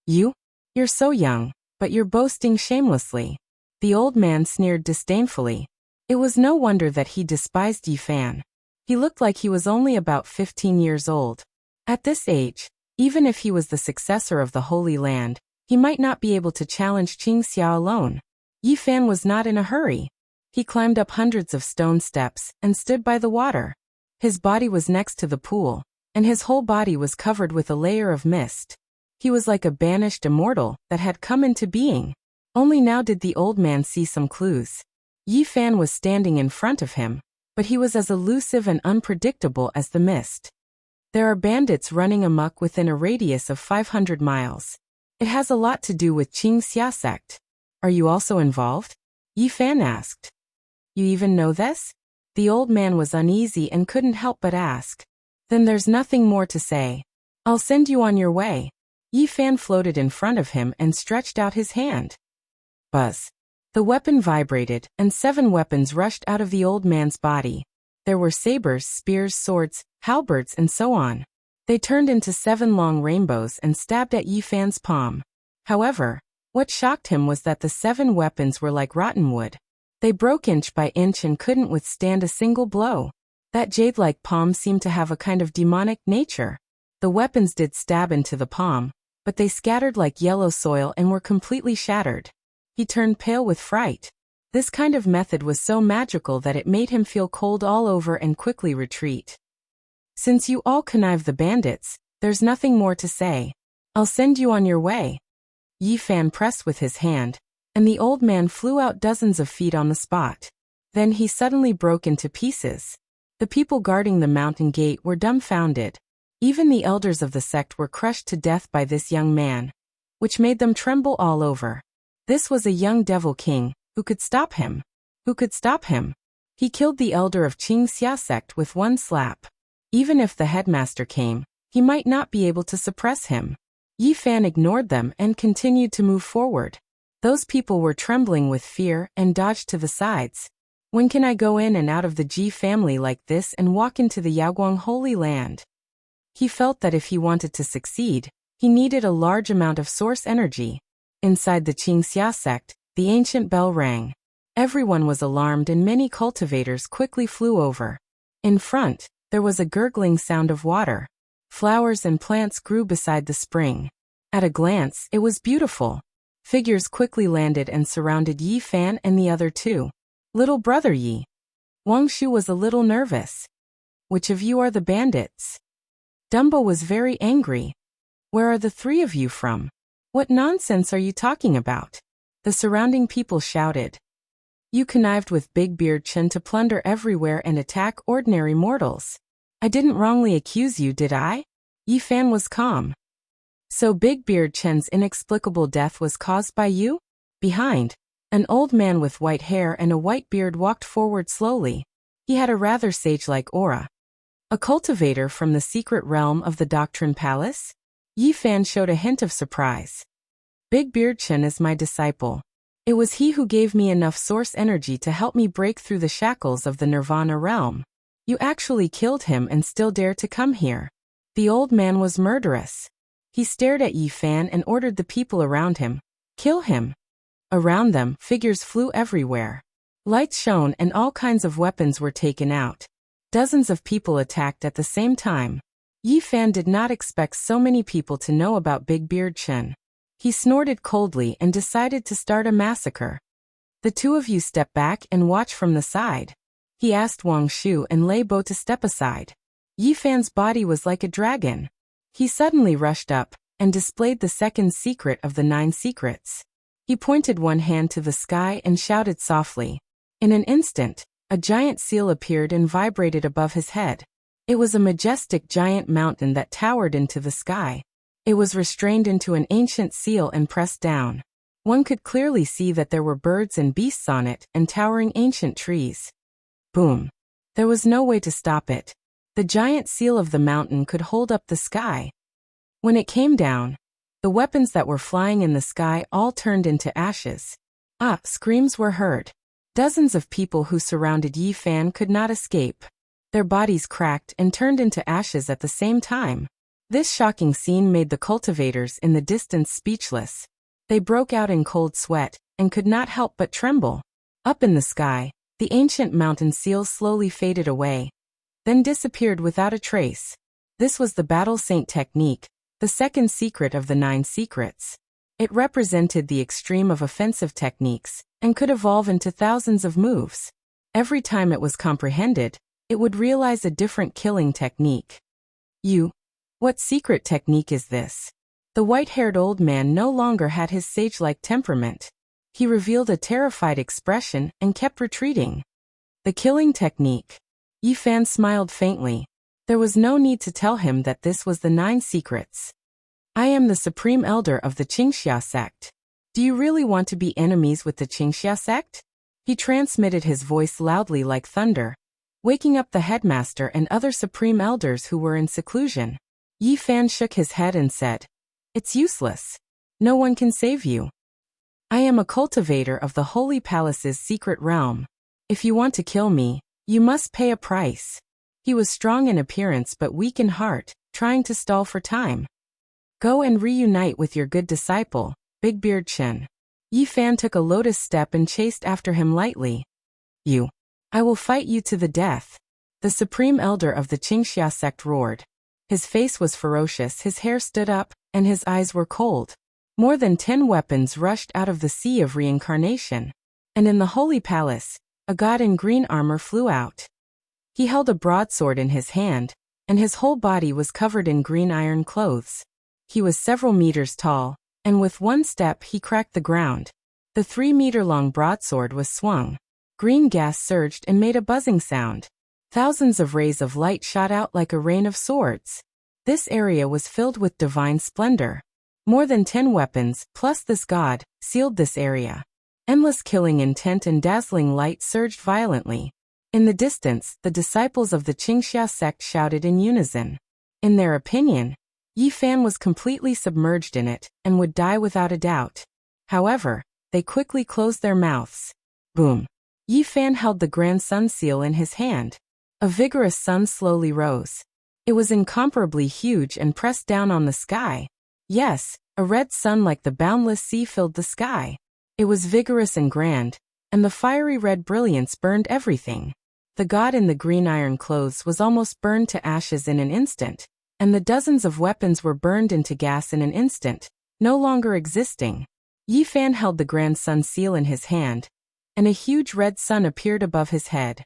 You're so young, but you're boasting shamelessly." The old man sneered disdainfully. It was no wonder that he despised Yi Fan. He looked like he was only about 15 years old. At this age, even if he was the successor of the Holy Land, he might not be able to challenge Qingxia alone. Yi Fan was not in a hurry. He climbed up hundreds of stone steps and stood by the water. His body was next to the pool, and his whole body was covered with a layer of mist. He was like a banished immortal that had come into being. Only now did the old man see some clues. Yi Fan was standing in front of him, but he was as elusive and unpredictable as the mist. There are bandits running amok within a radius of 500 miles. It has a lot to do with Qingxia sect. Are you also involved? Yi Fan asked. You even know this? The old man was uneasy and couldn't help but ask. Then there's nothing more to say. I'll send you on your way. Yi Fan floated in front of him and stretched out his hand. Buzz. The weapon vibrated, and 7 weapons rushed out of the old man's body. There were sabers, spears, swords, halberds, and so on. They turned into 7 long rainbows and stabbed at Yi Fan's palm. However, what shocked him was that the 7 weapons were like rotten wood. They broke inch by inch and couldn't withstand a single blow. That jade-like palm seemed to have a kind of demonic nature. The weapons did stab into the palm, but they scattered like yellow soil and were completely shattered. He turned pale with fright. This kind of method was so magical that it made him feel cold all over and quickly retreat. Since you all connive the bandits, there's nothing more to say. I'll send you on your way. Yi Fan pressed with his hand, and the old man flew out dozens of feet on the spot. Then he suddenly broke into pieces. The people guarding the mountain gate were dumbfounded. Even the elders of the sect were crushed to death by this young man, which made them tremble all over. This was a young devil king. Who could stop him? Who could stop him? He killed the elder of Qingxia sect with one slap. Even if the headmaster came, he might not be able to suppress him. Yi Fan ignored them and continued to move forward. Those people were trembling with fear and dodged to the sides. When can I go in and out of the Ji family like this and walk into the Yaoguang Holy Land? He felt that if he wanted to succeed, he needed a large amount of source energy. Inside the Qingxia sect, the ancient bell rang. Everyone was alarmed and many cultivators quickly flew over. In front, there was a gurgling sound of water. Flowers and plants grew beside the spring. At a glance, it was beautiful. Figures quickly landed and surrounded Yi Fan and the other 2. Little brother Yi. Wang Shu was a little nervous. Which of you are the bandits? Dumbo was very angry. Where are the 3 of you from? What nonsense are you talking about? The surrounding people shouted. You connived with Big Beard Chen to plunder everywhere and attack ordinary mortals. I didn't wrongly accuse you, did I? Yi Fan was calm. So Big Beard Chen's inexplicable death was caused by you? Behind, an old man with white hair and a white beard walked forward slowly. He had a rather sage-like aura. A cultivator from the secret realm of the Doctrine Palace? Yi Fan showed a hint of surprise. Big Beard Chen is my disciple. It was he who gave me enough source energy to help me break through the shackles of the Nirvana realm. You actually killed him and still dare to come here. The old man was murderous. He stared at Yi Fan and ordered the people around him, kill him. Around them, figures flew everywhere. Lights shone and all kinds of weapons were taken out. Dozens of people attacked at the same time. Yi Fan did not expect so many people to know about Big Beard Chen. He snorted coldly and decided to start a massacre. The two of you step back and watch from the side. He asked Wang Shu and Lei Bo to step aside. Yi Fan's body was like a dragon. He suddenly rushed up and displayed the second secret of the 9 secrets. He pointed one hand to the sky and shouted softly. In an instant, a giant seal appeared and vibrated above his head. It was a majestic giant mountain that towered into the sky. It was restrained into an ancient seal and pressed down. One could clearly see that there were birds and beasts on it and towering ancient trees. Boom. There was no way to stop it. The giant seal of the mountain could hold up the sky. When it came down, the weapons that were flying in the sky all turned into ashes. Screams were heard. Dozens of people who surrounded Yi Fan could not escape. Their bodies cracked and turned into ashes at the same time. This shocking scene made the cultivators in the distance speechless. They broke out in cold sweat and could not help but tremble. Up in the sky, the ancient mountain seal slowly faded away, then disappeared without a trace. This was the Battle Saint technique, the second secret of the 9 secrets. It represented the extreme of offensive techniques and could evolve into thousands of moves. Every time it was comprehended, it would realize a different killing technique. What secret technique is this? The white-haired old man no longer had his sage-like temperament. He revealed a terrified expression and kept retreating. The killing technique. Yi Fan smiled faintly. There was no need to tell him that this was the 9 secrets. I am the supreme elder of the Qingxia sect. Do you really want to be enemies with the Qingxia sect? He transmitted his voice loudly like thunder, waking up the headmaster and other supreme elders who were in seclusion. Yi Fan shook his head and said, "It's useless. No one can save you. I am a cultivator of the Holy Palace's secret realm. If you want to kill me, you must pay a price." He was strong in appearance but weak in heart, trying to stall for time. Go and reunite with your good disciple, Big Beard Chen. Yi Fan took a lotus step and chased after him lightly. I will fight you to the death. The supreme elder of the Qingxia sect roared. His face was ferocious, his hair stood up, and his eyes were cold. More than 10 weapons rushed out of the sea of reincarnation. And in the Holy Palace, a god in green armor flew out. He held a broadsword in his hand, and his whole body was covered in green iron clothes. He was several meters tall, and with one step he cracked the ground. The 3-meter-long broadsword was swung. Green gas surged and made a buzzing sound. Thousands of rays of light shot out like a rain of swords. This area was filled with divine splendor. More than 10 weapons, plus this god, sealed this area. Endless killing intent and dazzling light surged violently. In the distance, the disciples of the Qingxia sect shouted in unison. In their opinion, Yi Fan was completely submerged in it and would die without a doubt. However, they quickly closed their mouths. Boom. Yi Fan held the Grand Sun seal in his hand. A vigorous sun slowly rose. It was incomparably huge and pressed down on the sky. Yes, a red sun like the boundless sea filled the sky. It was vigorous and grand, and the fiery red brilliance burned everything. The god in the green iron clothes was almost burned to ashes in an instant, and the dozens of weapons were burned into gas in an instant, no longer existing. Yi Fan held the Grand Sun seal in his hand, and a huge red sun appeared above his head.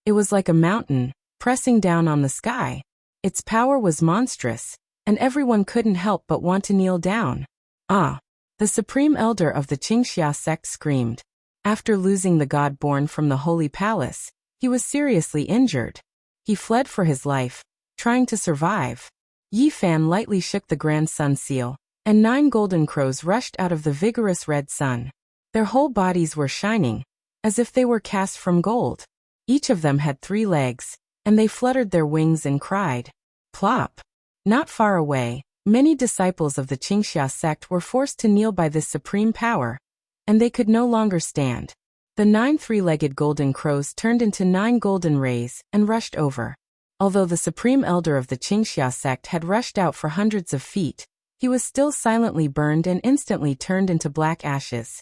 It was like a mountain, pressing down on the sky. Its power was monstrous, and everyone couldn't help but want to kneel down. The supreme elder of the Qingxia sect screamed. After losing the god born from the Holy Palace, he was seriously injured. He fled for his life, trying to survive. Yi Fan lightly shook the Grand Sun seal, and 9 golden crows rushed out of the vigorous red sun. Their whole bodies were shining, as if they were cast from gold. Each of them had 3 legs, and they fluttered their wings and cried. Plop! Not far away, many disciples of the Qingxia sect were forced to kneel by this supreme power, and they could no longer stand. The 9 3-legged golden crows turned into 9 golden rays and rushed over. Although the supreme elder of the Qingxia sect had rushed out for hundreds of feet, he was still silently burned and instantly turned into black ashes.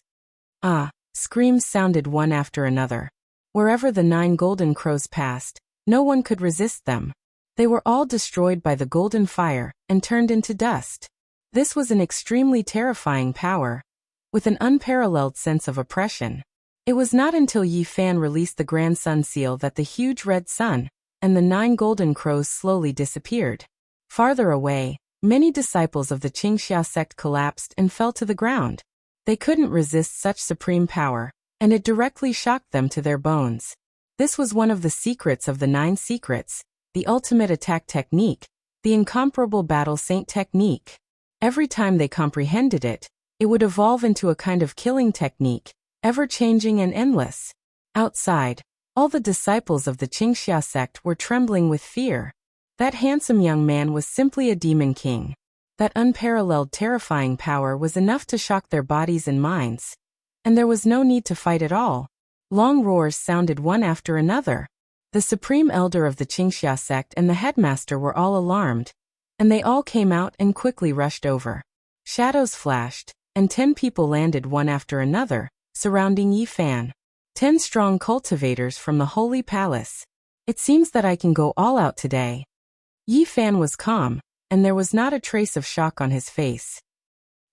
Ah! Screams sounded one after another. Wherever the 9 golden crows passed, no one could resist them. They were all destroyed by the golden fire and turned into dust. This was an extremely terrifying power, with an unparalleled sense of oppression. It was not until Yi Fan released the Grand Sun seal that the huge red sun and the 9 golden crows slowly disappeared. Farther away, many disciples of the Qingxia sect collapsed and fell to the ground. They couldn't resist such supreme power, and it directly shocked them to their bones. This was one of the secrets of the 9 secrets, the ultimate attack technique, the incomparable battle saint technique. Every time they comprehended it, it would evolve into a kind of killing technique, ever-changing and endless. Outside, all the disciples of the Qingxia sect were trembling with fear. That handsome young man was simply a demon king. That unparalleled terrifying power was enough to shock their bodies and minds. And there was no need to fight at all. Long roars sounded one after another. The supreme elder of the Qingxia sect and the headmaster were all alarmed, and they all came out and quickly rushed over. Shadows flashed, and 10 people landed one after another, surrounding Yi Fan. 10 strong cultivators from the Holy Palace. It seems that I can go all out today. Yi Fan was calm, and there was not a trace of shock on his face.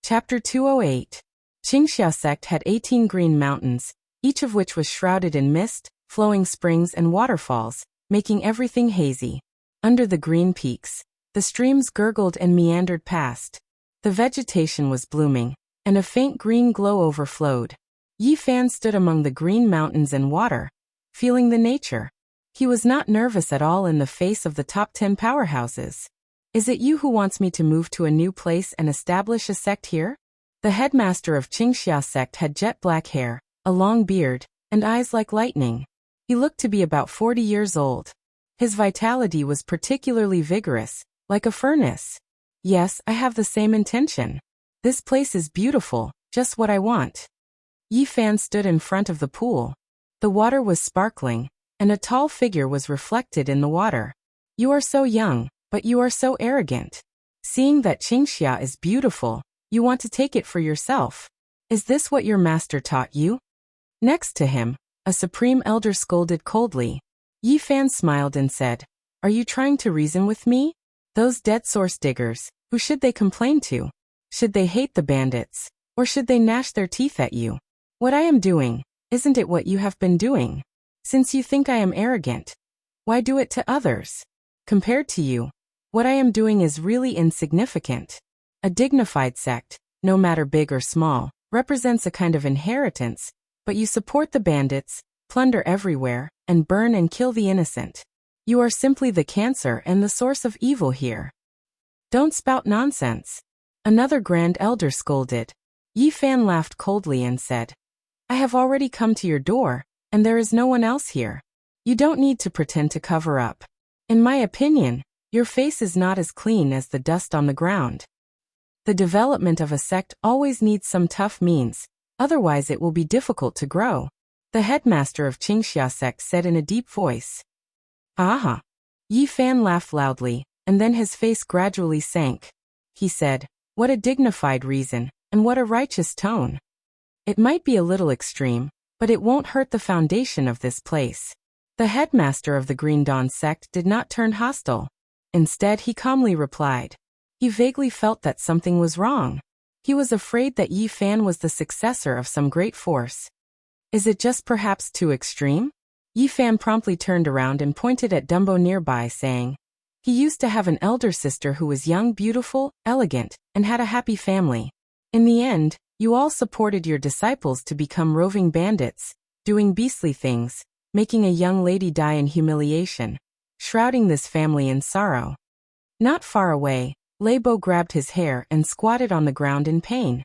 Chapter 208. Qingxia sect had 18 green mountains, each of which was shrouded in mist, flowing springs and waterfalls, making everything hazy. Under the green peaks, the streams gurgled and meandered past. The vegetation was blooming, and a faint green glow overflowed. Yi Fan stood among the green mountains and water, feeling the nature. He was not nervous at all in the face of the top 10 powerhouses. Is it you who wants me to move to a new place and establish a sect here? The headmaster of Qingxia sect had jet black hair, a long beard, and eyes like lightning. He looked to be about 40 years old. His vitality was particularly vigorous, like a furnace. Yes, I have the same intention. This place is beautiful, just what I want. Yi Fan stood in front of the pool. The water was sparkling, and a tall figure was reflected in the water. You are so young, but you are so arrogant. Seeing that Qingxia is beautiful, you want to take it for yourself. Is this what your master taught you? Next to him, a supreme elder scolded coldly. Yi Fan smiled and said, Are you trying to reason with me? Those dead source diggers, who should they complain to? Should they hate the bandits, or should they gnash their teeth at you? What I am doing, isn't it what you have been doing? Since you think I am arrogant, why do it to others? Compared to you, what I am doing is really insignificant. A dignified sect, no matter big or small, represents a kind of inheritance, but you support the bandits, plunder everywhere, and burn and kill the innocent. You are simply the cancer and the source of evil here. Don't spout nonsense. Another grand elder scolded. Yi Fan laughed coldly and said, I have already come to your door, and there is no one else here. You don't need to pretend to cover up. In my opinion, your face is not as clean as the dust on the ground. The development of a sect always needs some tough means, otherwise it will be difficult to grow. The headmaster of Qingxia sect said in a deep voice. Aha! Yi Fan laughed loudly, and then his face gradually sank. He said, What a dignified reason, and what a righteous tone. It might be a little extreme, but it won't hurt the foundation of this place. The headmaster of the Green Dawn sect did not turn hostile. Instead, he calmly replied. He vaguely felt that something was wrong. He was afraid that Yi Fan was the successor of some great force. Is it just perhaps too extreme? Yi Fan promptly turned around and pointed at Dumbo nearby, saying, He used to have an elder sister who was young, beautiful, elegant, and had a happy family. In the end, you all supported your disciples to become roving bandits, doing beastly things, making a young lady die in humiliation. shrouding this family in sorrow. Not far away, Lebo grabbed his hair and squatted on the ground in pain.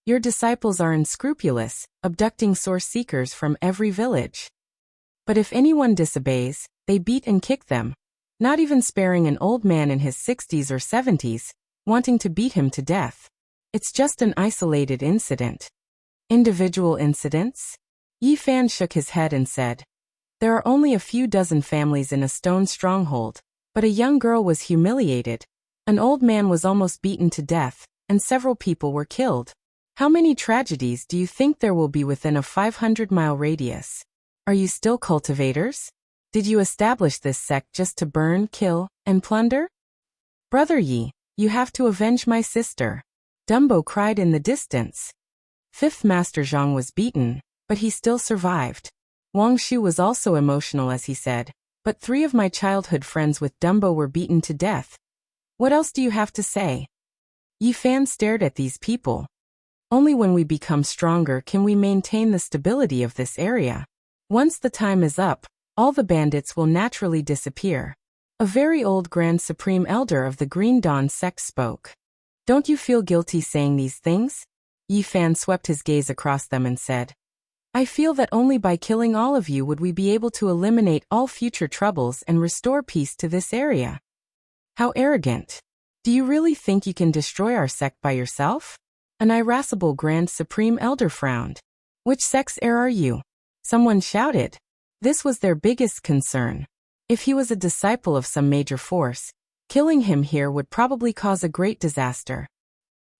Your disciples are unscrupulous, abducting source seekers from every village. But if anyone disobeys, they beat and kick them, not even sparing an old man in his 60s or 70s, wanting to beat him to death. It's just an isolated incident. Individual incidents? Yi Fan shook his head and said, there are only a few dozen families in a stone stronghold, but a young girl was humiliated, an old man was almost beaten to death, and several people were killed. How many tragedies do you think there will be within a 500-mile radius? Are you still cultivators? Did you establish this sect just to burn, kill, and plunder? Brother Yi, you have to avenge my sister. Dumbo cried in the distance. Fifth Master Zhang was beaten, but he still survived. Wang Shu was also emotional as he said, but 3 of my childhood friends with Dumbo were beaten to death. What else do you have to say? Yi Fan stared at these people. Only when we become stronger can we maintain the stability of this area. Once the time is up, all the bandits will naturally disappear. A very old Grand Supreme Elder of the Green Dawn sect spoke. Don't you feel guilty saying these things? Yi Fan swept his gaze across them and said, I feel that only by killing all of you would we be able to eliminate all future troubles and restore peace to this area. How arrogant. Do you really think you can destroy our sect by yourself? An irascible Grand Supreme Elder frowned. Which sect's heir are you? Someone shouted. This was their biggest concern. If he was a disciple of some major force, killing him here would probably cause a great disaster.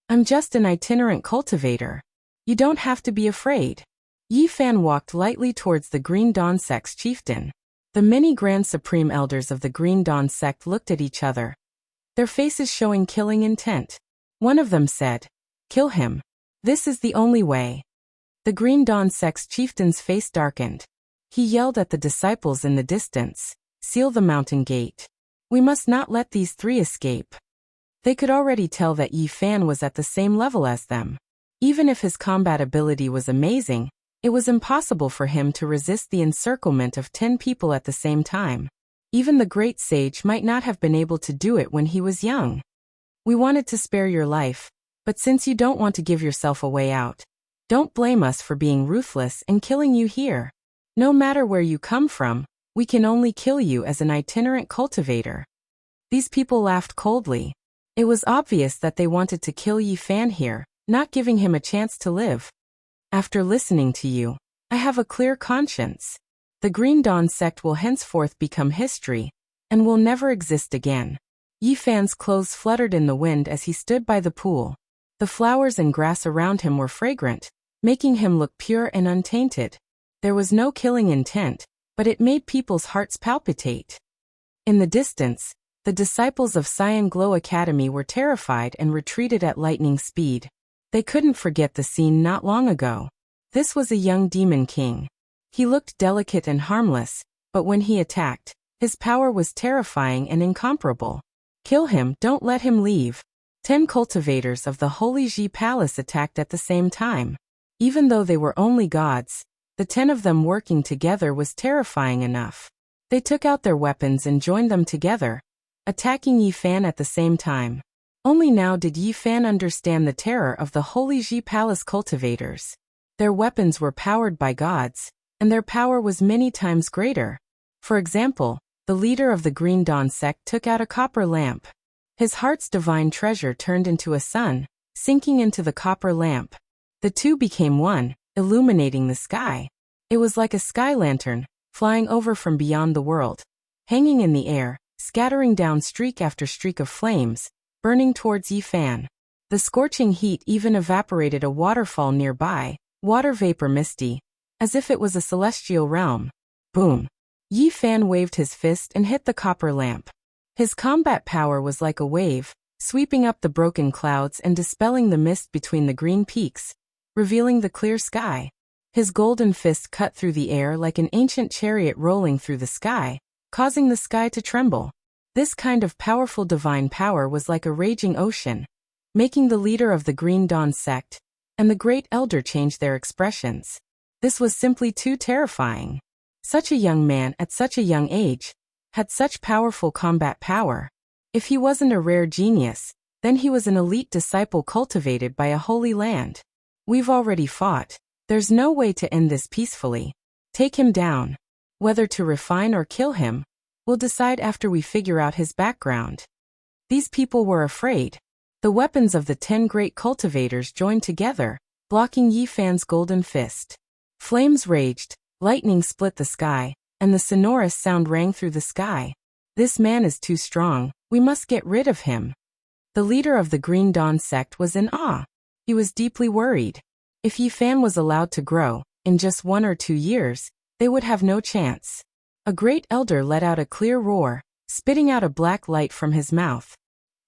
I'm just an itinerant cultivator. You don't have to be afraid. Yi Fan walked lightly towards the Green Dawn sect's chieftain. The many Grand Supreme Elders of the Green Dawn sect looked at each other, their faces showing killing intent. One of them said, kill him. This is the only way. The Green Dawn sect's chieftain's face darkened. He yelled at the disciples in the distance, seal the mountain gate. We must not let these 3 escape. They could already tell that Yi Fan was at the same level as them. Even if his combat ability was amazing, it was impossible for him to resist the encirclement of 10 people at the same time. Even the great sage might not have been able to do it when he was young. We wanted to spare your life, but since you don't want to give yourself a way out, don't blame us for being ruthless and killing you here. No matter where you come from, we can only kill you as an itinerant cultivator. These people laughed coldly. It was obvious that they wanted to kill Yi Fan here, not giving him a chance to live. After listening to you, I have a clear conscience. The Green Dawn sect will henceforth become history, and will never exist again. Yi Fan's clothes fluttered in the wind as he stood by the pool. The flowers and grass around him were fragrant, making him look pure and untainted. There was no killing intent, but it made people's hearts palpitate. In the distance, the disciples of Cyan Glow Academy were terrified and retreated at lightning speed. They couldn't forget the scene not long ago. This was a young demon king. He looked delicate and harmless, but when he attacked, his power was terrifying and incomparable. Kill him, don't let him leave. 10 cultivators of the Holy Ji Palace attacked at the same time. Even though they were only gods, the 10 of them working together was terrifying enough. They took out their weapons and joined them together, attacking Yi Fan at the same time. Only now did Yi Fan understand the terror of the Holy Ji Palace cultivators. Their weapons were powered by gods, and their power was many times greater. For example, the leader of the Green Dawn sect took out a copper lamp. His heart's divine treasure turned into a sun, sinking into the copper lamp. The two became one, illuminating the sky. It was like a sky lantern, flying over from beyond the world, hanging in the air, scattering down streak after streak of flames, burning towards Yi Fan. The scorching heat even evaporated a waterfall nearby, water vapor misty, as if it was a celestial realm. Boom! Yi Fan waved his fist and hit the copper lamp. His combat power was like a wave, sweeping up the broken clouds and dispelling the mist between the green peaks, revealing the clear sky. His golden fist cut through the air like an ancient chariot rolling through the sky, causing the sky to tremble. This kind of powerful divine power was like a raging ocean, making the leader of the Green Dawn sect and the great elder change their expressions. This was simply too terrifying. Such a young man at such a young age, had such powerful combat power. If he wasn't a rare genius, then he was an elite disciple cultivated by a holy land. We've already fought. There's no way to end this peacefully. Take him down. Whether to refine or kill him, we'll decide after we figure out his background. These people were afraid. The weapons of the 10 great cultivators joined together, blocking Yi Fan's golden fist. Flames raged, lightning split the sky, and the sonorous sound rang through the sky. This man is too strong, we must get rid of him. The leader of the Green Dawn sect was in awe. He was deeply worried. If Yi Fan was allowed to grow, in just 1 or 2 years, they would have no chance. A great elder let out a clear roar, spitting out a black light from his mouth.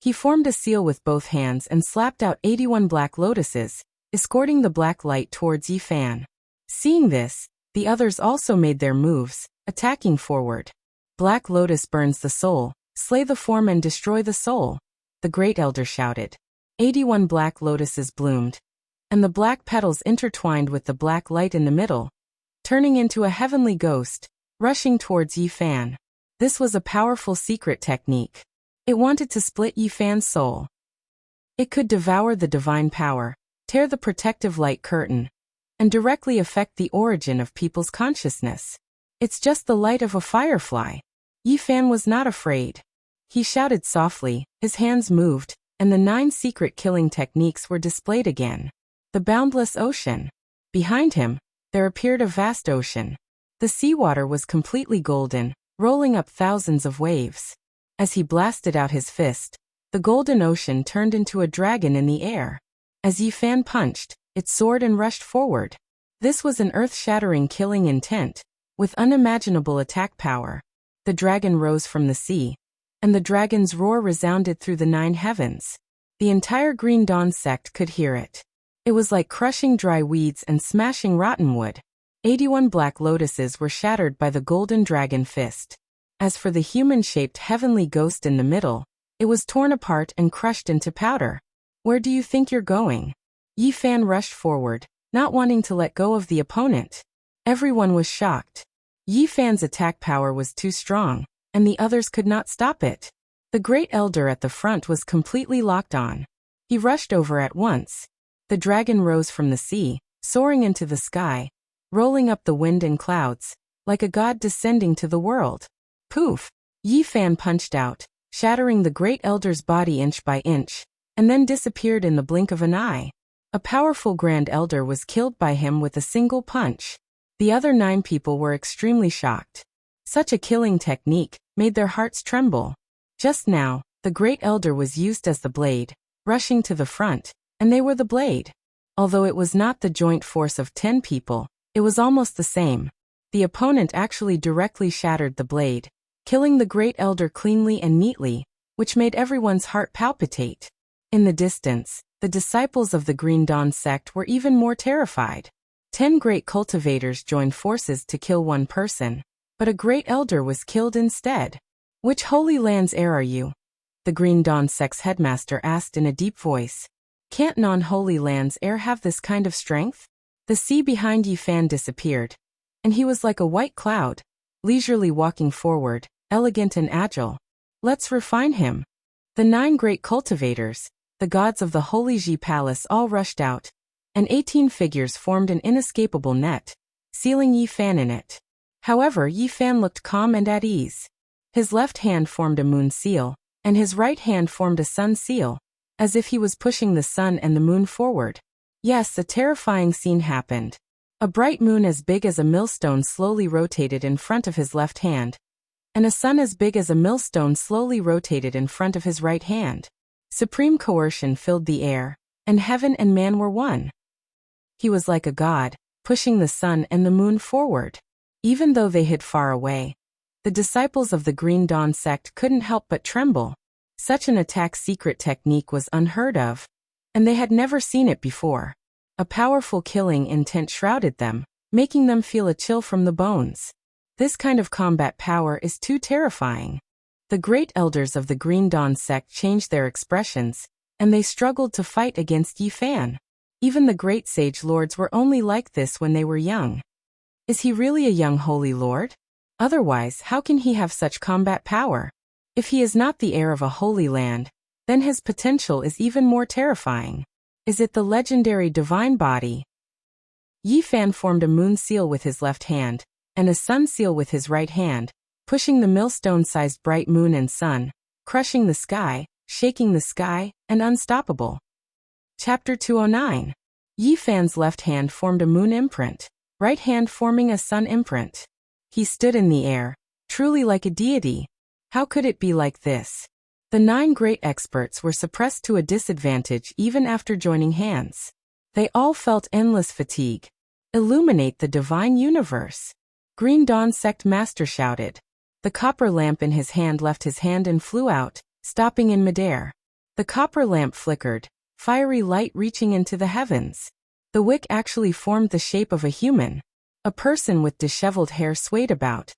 He formed a seal with both hands and slapped out 81 black lotuses, escorting the black light towards Yi Fan. Seeing this, the others also made their moves, attacking forward. Black lotus burns the soul, slay the form and destroy the soul, the great elder shouted. 81 black lotuses bloomed, and the black petals intertwined with the black light in the middle, turning into a heavenly ghost, rushing towards Yi Fan. This was a powerful secret technique. It wanted to split Yi Fan's soul. It could devour the divine power, tear the protective light curtain, and directly affect the origin of people's consciousness. It's just the light of a firefly. Yi Fan was not afraid. He shouted softly, his hands moved, and the 9 secret killing techniques were displayed again. The boundless ocean. Behind him, there appeared a vast ocean. The seawater was completely golden, rolling up thousands of waves. As he blasted out his fist, the golden ocean turned into a dragon in the air. As Yi Fan punched, it soared and rushed forward. This was an earth-shattering killing intent, with unimaginable attack power. The dragon rose from the sea, and the dragon's roar resounded through the 9 heavens. The entire Green Dawn sect could hear it. It was like crushing dry weeds and smashing rotten wood. 81 black lotuses were shattered by the golden dragon fist. As for the human-shaped heavenly ghost in the middle, it was torn apart and crushed into powder. Where do you think you're going? Yi Fan rushed forward, not wanting to let go of the opponent. Everyone was shocked. Yi Fan's attack power was too strong, and the others could not stop it. The great elder at the front was completely locked on. He rushed over at once. The dragon rose from the sea, soaring into the sky, rolling up the wind and clouds, like a god descending to the world. Poof! Yi Fan punched out, shattering the great elder's body inch by inch, and then disappeared in the blink of an eye. A powerful grand elder was killed by him with a single punch. The other 9 people were extremely shocked. Such a killing technique made their hearts tremble. Just now, the great elder was used as the blade, rushing to the front, and they were the blade. Although it was not the joint force of 10 people, it was almost the same. The opponent actually directly shattered the blade, killing the great elder cleanly and neatly, which made everyone's heart palpitate. In the distance, the disciples of the Green Dawn sect were even more terrified. 10 great cultivators joined forces to kill one person, but a great elder was killed instead. Which Holy Land's heir are you? The Green Dawn sect's headmaster asked in a deep voice. Can't non-Holy Land's heir have this kind of strength? The sea behind Yi Fan disappeared, and he was like a white cloud, leisurely walking forward, elegant and agile. Let's refine him. The 9 great cultivators, the gods of the Holy Ji Palace, all rushed out, and 18 figures formed an inescapable net, sealing Yi Fan in it. However, Yi Fan looked calm and at ease. His left hand formed a moon seal, and his right hand formed a sun seal, as if he was pushing the sun and the moon forward. Yes, a terrifying scene happened. A bright moon as big as a millstone slowly rotated in front of his left hand, and a sun as big as a millstone slowly rotated in front of his right hand. Supreme coercion filled the air, and heaven and man were one. He was like a god, pushing the sun and the moon forward. Even though they hid far away, the disciples of the Green Dawn sect couldn't help but tremble. Such an attack secret technique was unheard of, and they had never seen it before. A powerful killing intent shrouded them, making them feel a chill from the bones. This kind of combat power is too terrifying. The great elders of the Green Dawn sect changed their expressions, and they struggled to fight against Yi Fan. Even the great sage lords were only like this when they were young. Is he really a young holy lord? Otherwise, how can he have such combat power? If he is not the heir of a holy land, then his potential is even more terrifying. Is it the legendary divine body? Yi Fan formed a moon seal with his left hand, and a sun seal with his right hand, pushing the millstone-sized bright moon and sun, crushing the sky, shaking the sky, and unstoppable. Chapter 209. Yi Fan's left hand formed a moon imprint, right hand forming a sun imprint. He stood in the air, truly like a deity. How could it be like this? The 9 great experts were suppressed to a disadvantage even after joining hands. They all felt endless fatigue. Illuminate the divine universe. Green Dawn Sect Master shouted. The copper lamp in his hand left his hand and flew out, stopping in midair. The copper lamp flickered, fiery light reaching into the heavens. The wick actually formed the shape of a human. A person with disheveled hair swayed about,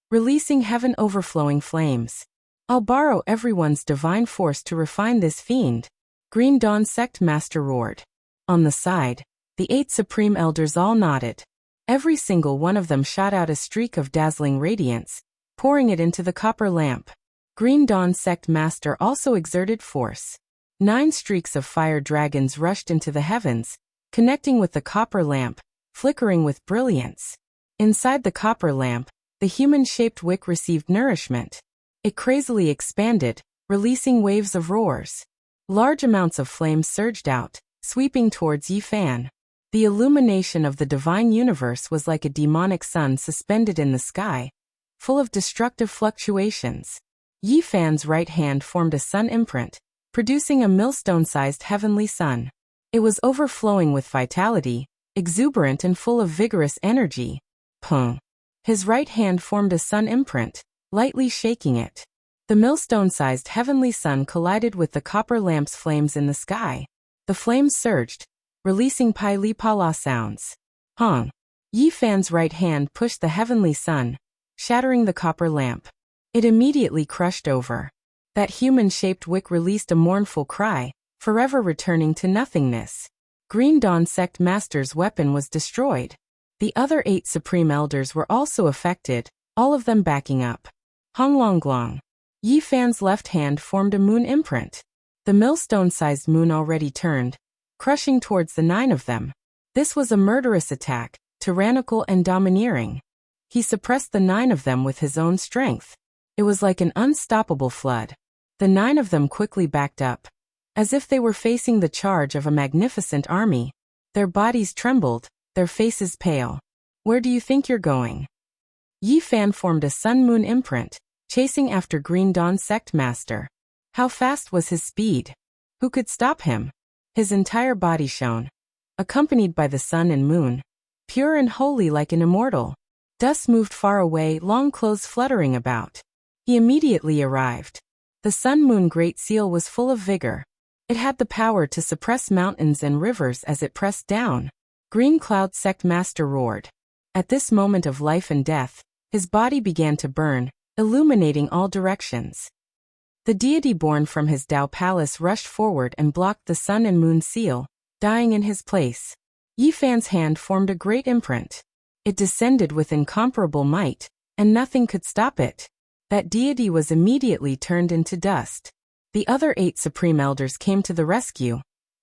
releasing heaven overflowing flames. I'll borrow everyone's divine force to refine this fiend. Green Dawn Sect Master roared. On the side, the 8 Supreme Elders all nodded. Every single one of them shot out a streak of dazzling radiance, pouring it into the copper lamp. Green Dawn Sect Master also exerted force. 9 streaks of fire dragons rushed into the heavens, connecting with the copper lamp, flickering with brilliance. Inside the copper lamp, the human-shaped wick received nourishment. It crazily expanded, releasing waves of roars. Large amounts of flame surged out, sweeping towards Yi Fan. The illumination of the divine universe was like a demonic sun suspended in the sky, full of destructive fluctuations. Yi Fan's right hand formed a sun imprint, producing a millstone-sized heavenly sun. It was overflowing with vitality, exuberant and full of vigorous energy. Pum. His right hand formed a sun imprint, lightly shaking it. The millstone-sized heavenly sun collided with the copper lamp's flames in the sky. The flames surged, releasing pili-pala sounds. Hong. Yi Fan's right hand pushed the heavenly sun, shattering the copper lamp. It immediately crushed over. That human-shaped wick released a mournful cry, forever returning to nothingness. Green Dawn Sect Master's weapon was destroyed. The other 8 Supreme Elders were also affected, all of them backing up. Honglonglong. Yi Fan's left hand formed a moon imprint. The millstone-sized moon already turned, crushing towards the 9 of them. This was a murderous attack, tyrannical and domineering. He suppressed the 9 of them with his own strength. It was like an unstoppable flood. The 9 of them quickly backed up, as if they were facing the charge of a magnificent army. Their bodies trembled, their faces pale. Where do you think you're going? Yi Fan formed a sun-moon imprint, chasing after Green Dawn Sect Master. How fast was his speed? Who could stop him? His entire body shone, accompanied by the sun and moon, pure and holy like an immortal. Dust moved far away, long clothes fluttering about. He immediately arrived. The sun-moon great seal was full of vigor. It had the power to suppress mountains and rivers as it pressed down. Green Cloud Sect Master roared. At this moment of life and death, his body began to burn, illuminating all directions. The deity born from his Tao palace rushed forward and blocked the sun and moon seal, dying in his place. Yi Fan's hand formed a great imprint. It descended with incomparable might, and nothing could stop it. That deity was immediately turned into dust. The other 8 Supreme Elders came to the rescue,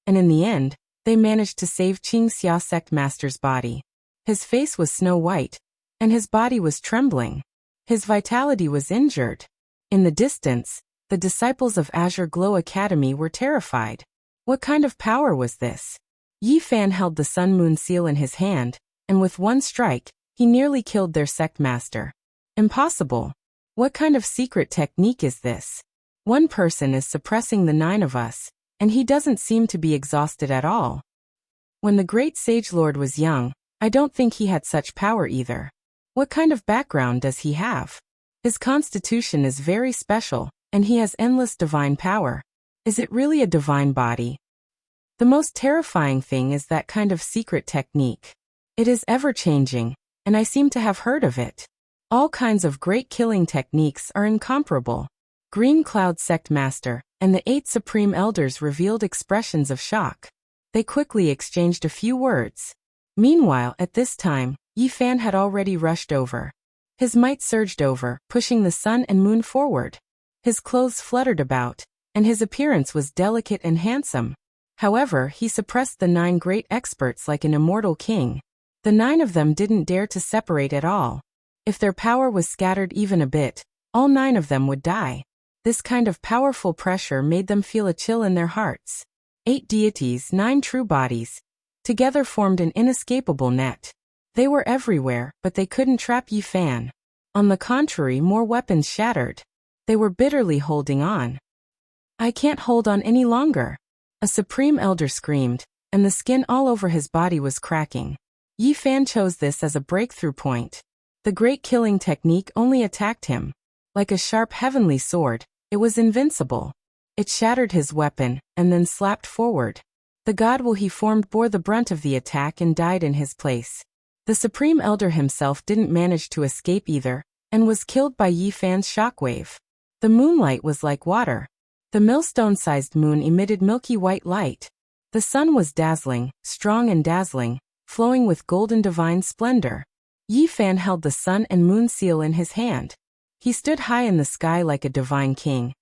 and in the end, they managed to save Qingxia Sect Master's body. His face was snow white, and his body was trembling. His vitality was injured. In the distance, the disciples of Azure Glow Academy were terrified. What kind of power was this? Yi Fan held the sun-moon seal in his hand, and with one strike, he nearly killed their sect master. Impossible. What kind of secret technique is this? One person is suppressing the 9 of us, and he doesn't seem to be exhausted at all. When the great Sage Lord was young, I don't think he had such power either. What kind of background does he have? His constitution is very special, and he has endless divine power. Is it really a divine body? The most terrifying thing is that kind of secret technique. It is ever-changing, and I seem to have heard of it. All kinds of great killing techniques are incomparable. Green Cloud Sect Master and the 8 Supreme Elders revealed expressions of shock. They quickly exchanged a few words. Meanwhile, at this time, Yi Fan had already rushed over. His might surged over, pushing the sun and moon forward. His clothes fluttered about, and his appearance was delicate and handsome. However, he suppressed the 9 great experts like an immortal king. The 9 of them didn't dare to separate at all. If their power was scattered even a bit, all 9 of them would die. This kind of powerful pressure made them feel a chill in their hearts. 8 deities, 9 true bodies, together formed an inescapable net. They were everywhere, but they couldn't trap Yi Fan. On the contrary, more weapons shattered. They were bitterly holding on. I can't hold on any longer. A supreme elder screamed, and the skin all over his body was cracking. Yi Fan chose this as a breakthrough point. The great killing technique only attacked him. Like a sharp heavenly sword, it was invincible. It shattered his weapon, and then slapped forward. The god will he formed bore the brunt of the attack and died in his place. The supreme elder himself didn't manage to escape either, and was killed by Yi Fan's shockwave. The moonlight was like water. The millstone-sized moon emitted milky white light. The sun was dazzling, strong and dazzling, flowing with golden divine splendor. Yi Fan held the sun and moon seal in his hand. He stood high in the sky like a divine king,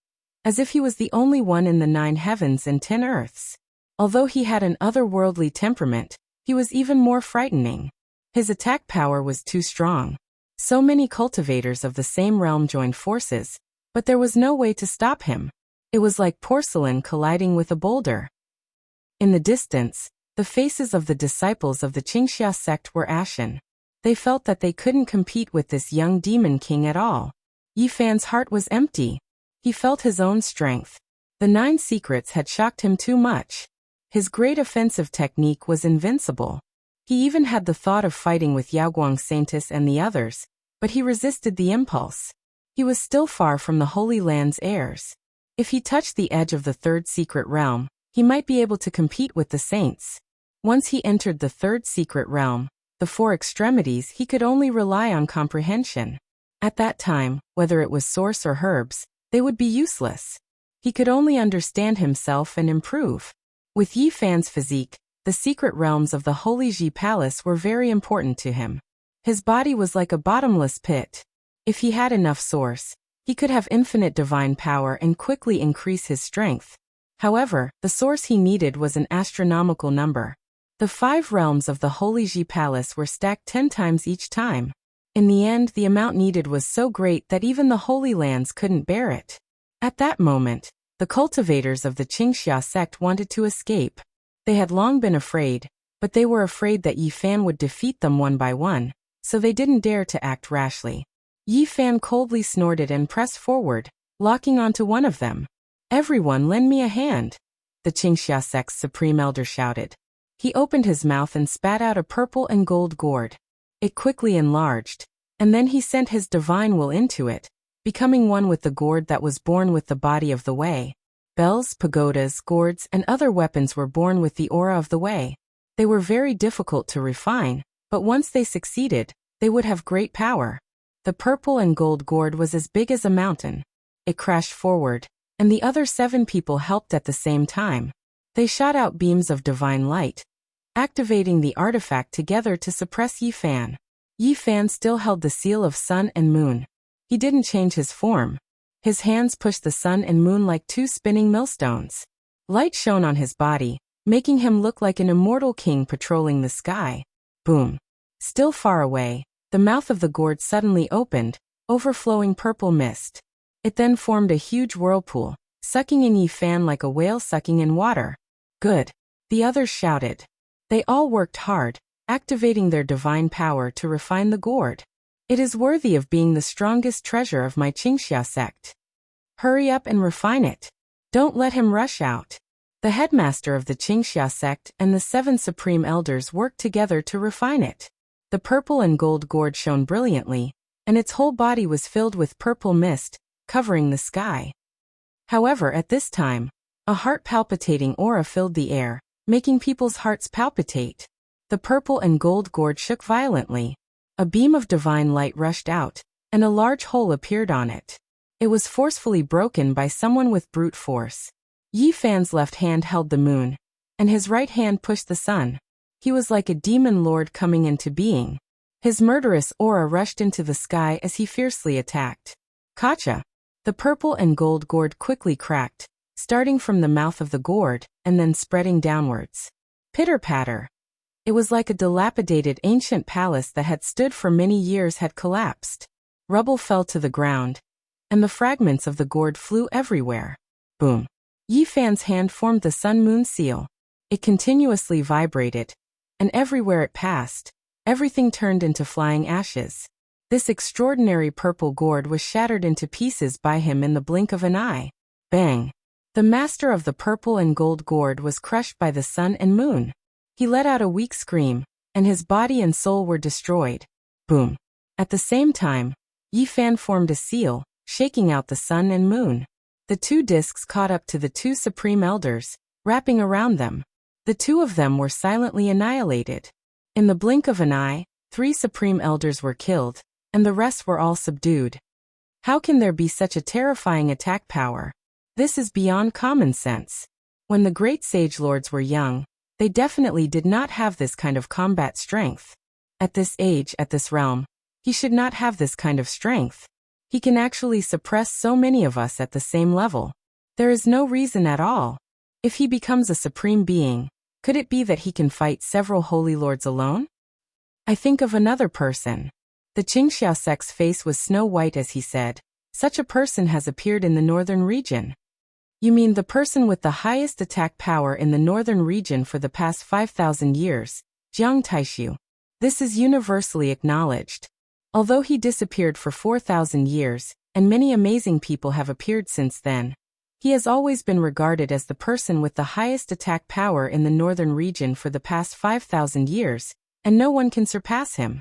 as if he was the only one in the 9 heavens and 10 earths. Although he had an otherworldly temperament, he was even more frightening. His attack power was too strong. So many cultivators of the same realm joined forces, but there was no way to stop him. It was like porcelain colliding with a boulder. In the distance, the faces of the disciples of the Qingxia sect were ashen. They felt that they couldn't compete with this young demon king at all. Yi Fan's heart was empty. He felt his own strength. The 9 secrets had shocked him too much. His great offensive technique was invincible. He even had the thought of fighting with Yaoguang Saintis and the others, but he resisted the impulse. He was still far from the Holy Land's heirs. If he touched the edge of the 3rd secret realm, he might be able to compete with the saints. Once he entered the 3rd secret realm, the 4 extremities, he could only rely on comprehension. At that time, whether it was source or herbs, they would be useless. He could only understand himself and improve. With Yi Fan's physique, the secret realms of the Holy Ji Palace were very important to him. His body was like a bottomless pit. If he had enough source, he could have infinite divine power and quickly increase his strength. However, the source he needed was an astronomical number. The 5 realms of the Holy Ji Palace were stacked 10 times each time. In the end, the amount needed was so great that even the Holy Lands couldn't bear it. At that moment, the cultivators of the Qingxia sect wanted to escape. They had long been afraid, but they were afraid that Yi Fan would defeat them one by one, so they didn't dare to act rashly. Yi Fan coldly snorted and pressed forward, locking onto one of them. "Everyone lend me a hand," the Qingxia sect's supreme elder shouted. He opened his mouth and spat out a purple and gold gourd. It quickly enlarged, and then he sent his divine will into it, becoming one with the gourd that was born with the body of the way. Bells, pagodas, gourds, and other weapons were born with the aura of the way. They were very difficult to refine, but once they succeeded, they would have great power. The purple and gold gourd was as big as a mountain. It crashed forward, and the other 7 people helped at the same time. They shot out beams of divine light, activating the artifact together to suppress Yi Fan. Yi Fan still held the seal of sun and moon. He didn't change his form. His hands pushed the sun and moon like 2 spinning millstones. Light shone on his body, making him look like an immortal king patrolling the sky. Boom. Still far away, the mouth of the gourd suddenly opened, overflowing purple mist. It then formed a huge whirlpool, sucking in Yi Fan like a whale sucking in water. "Good," the others shouted. They all worked hard, activating their divine power to refine the gourd. "It is worthy of being the strongest treasure of my Qingxia sect. Hurry up and refine it. Don't let him rush out." The headmaster of the Qingxia sect and the 7 supreme elders worked together to refine it. The purple and gold gourd shone brilliantly, and its whole body was filled with purple mist, covering the sky. However, at this time, a heart-palpitating aura filled the air, making people's hearts palpitate. The purple and gold gourd shook violently. A beam of divine light rushed out, and a large hole appeared on it. It was forcefully broken by someone with brute force. Yi Fan's left hand held the moon, and his right hand pushed the sun. He was like a demon lord coming into being. His murderous aura rushed into the sky as he fiercely attacked. Gotcha! The purple and gold gourd quickly cracked, starting from the mouth of the gourd, and then spreading downwards. Pitter-patter. It was like a dilapidated ancient palace that had stood for many years had collapsed. Rubble fell to the ground, and the fragments of the gourd flew everywhere. Boom. Yi Fan's hand formed the sun-moon seal. It continuously vibrated, and everywhere it passed, everything turned into flying ashes. This extraordinary purple gourd was shattered into pieces by him in the blink of an eye. Bang! The master of the purple and gold gourd was crushed by the sun and moon. He let out a weak scream, and his body and soul were destroyed. Boom! At the same time, Yi Fan formed a seal, shaking out the sun and moon. The two discs caught up to the two supreme elders, wrapping around them. The two of them were silently annihilated. In the blink of an eye, 3 supreme elders were killed, and the rest were all subdued. How can there be such a terrifying attack power? This is beyond common sense. When the great sage lords were young, they definitely did not have this kind of combat strength. At this age, at this realm, he should not have this kind of strength. He can actually suppress so many of us at the same level. There is no reason at all. If he becomes a supreme being, could it be that he can fight several holy lords alone? I think of another person. The Qingxiao sect's face was snow white as he said, "Such a person has appeared in the northern region." You mean the person with the highest attack power in the northern region for the past 5,000 years, Jiang Taishu. This is universally acknowledged. Although he disappeared for 4,000 years, and many amazing people have appeared since then, he has always been regarded as the person with the highest attack power in the northern region for the past 5,000 years, and no one can surpass him.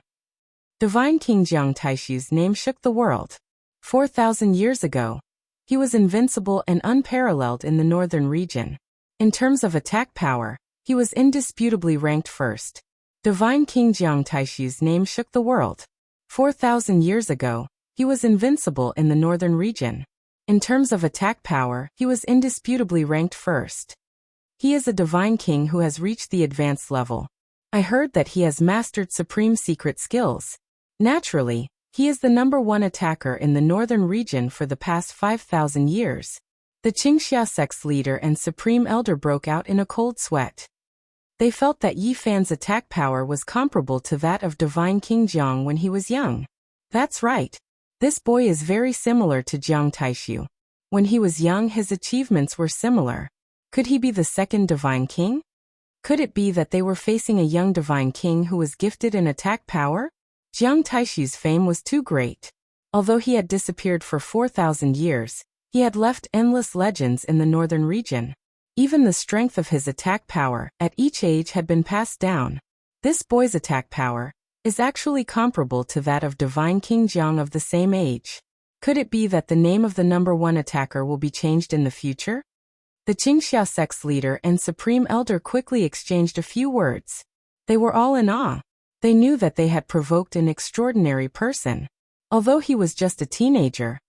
Divine King Jiang Taishu's name shook the world. 4,000 years ago, he was invincible and unparalleled in the northern region. In terms of attack power, he was indisputably ranked first. Divine King Jiang Taishu's name shook the world. 4,000 years ago, he was invincible in the northern region. In terms of attack power, he was indisputably ranked first. He is a divine king who has reached the advanced level. I heard that he has mastered supreme secret skills. Naturally, he is the #1 attacker in the northern region for the past 5,000 years. The Qingxia sect's leader and supreme elder broke out in a cold sweat. They felt that Yi Fan's attack power was comparable to that of Divine King Jiang when he was young. That's right. This boy is very similar to Jiang Taishu. When he was young, his achievements were similar. Could he be the second Divine King? Could it be that they were facing a young Divine King who was gifted in attack power? Jiang Taishu's fame was too great. Although he had disappeared for 4,000 years, he had left endless legends in the northern region. Even the strength of his attack power at each age had been passed down. This boy's attack power is actually comparable to that of Divine King Jiang of the same age. Could it be that the name of the #1 attacker will be changed in the future? The Qingxia sect's leader and supreme elder quickly exchanged a few words. They were all in awe. They knew that they had provoked an extraordinary person. Although he was just a teenager,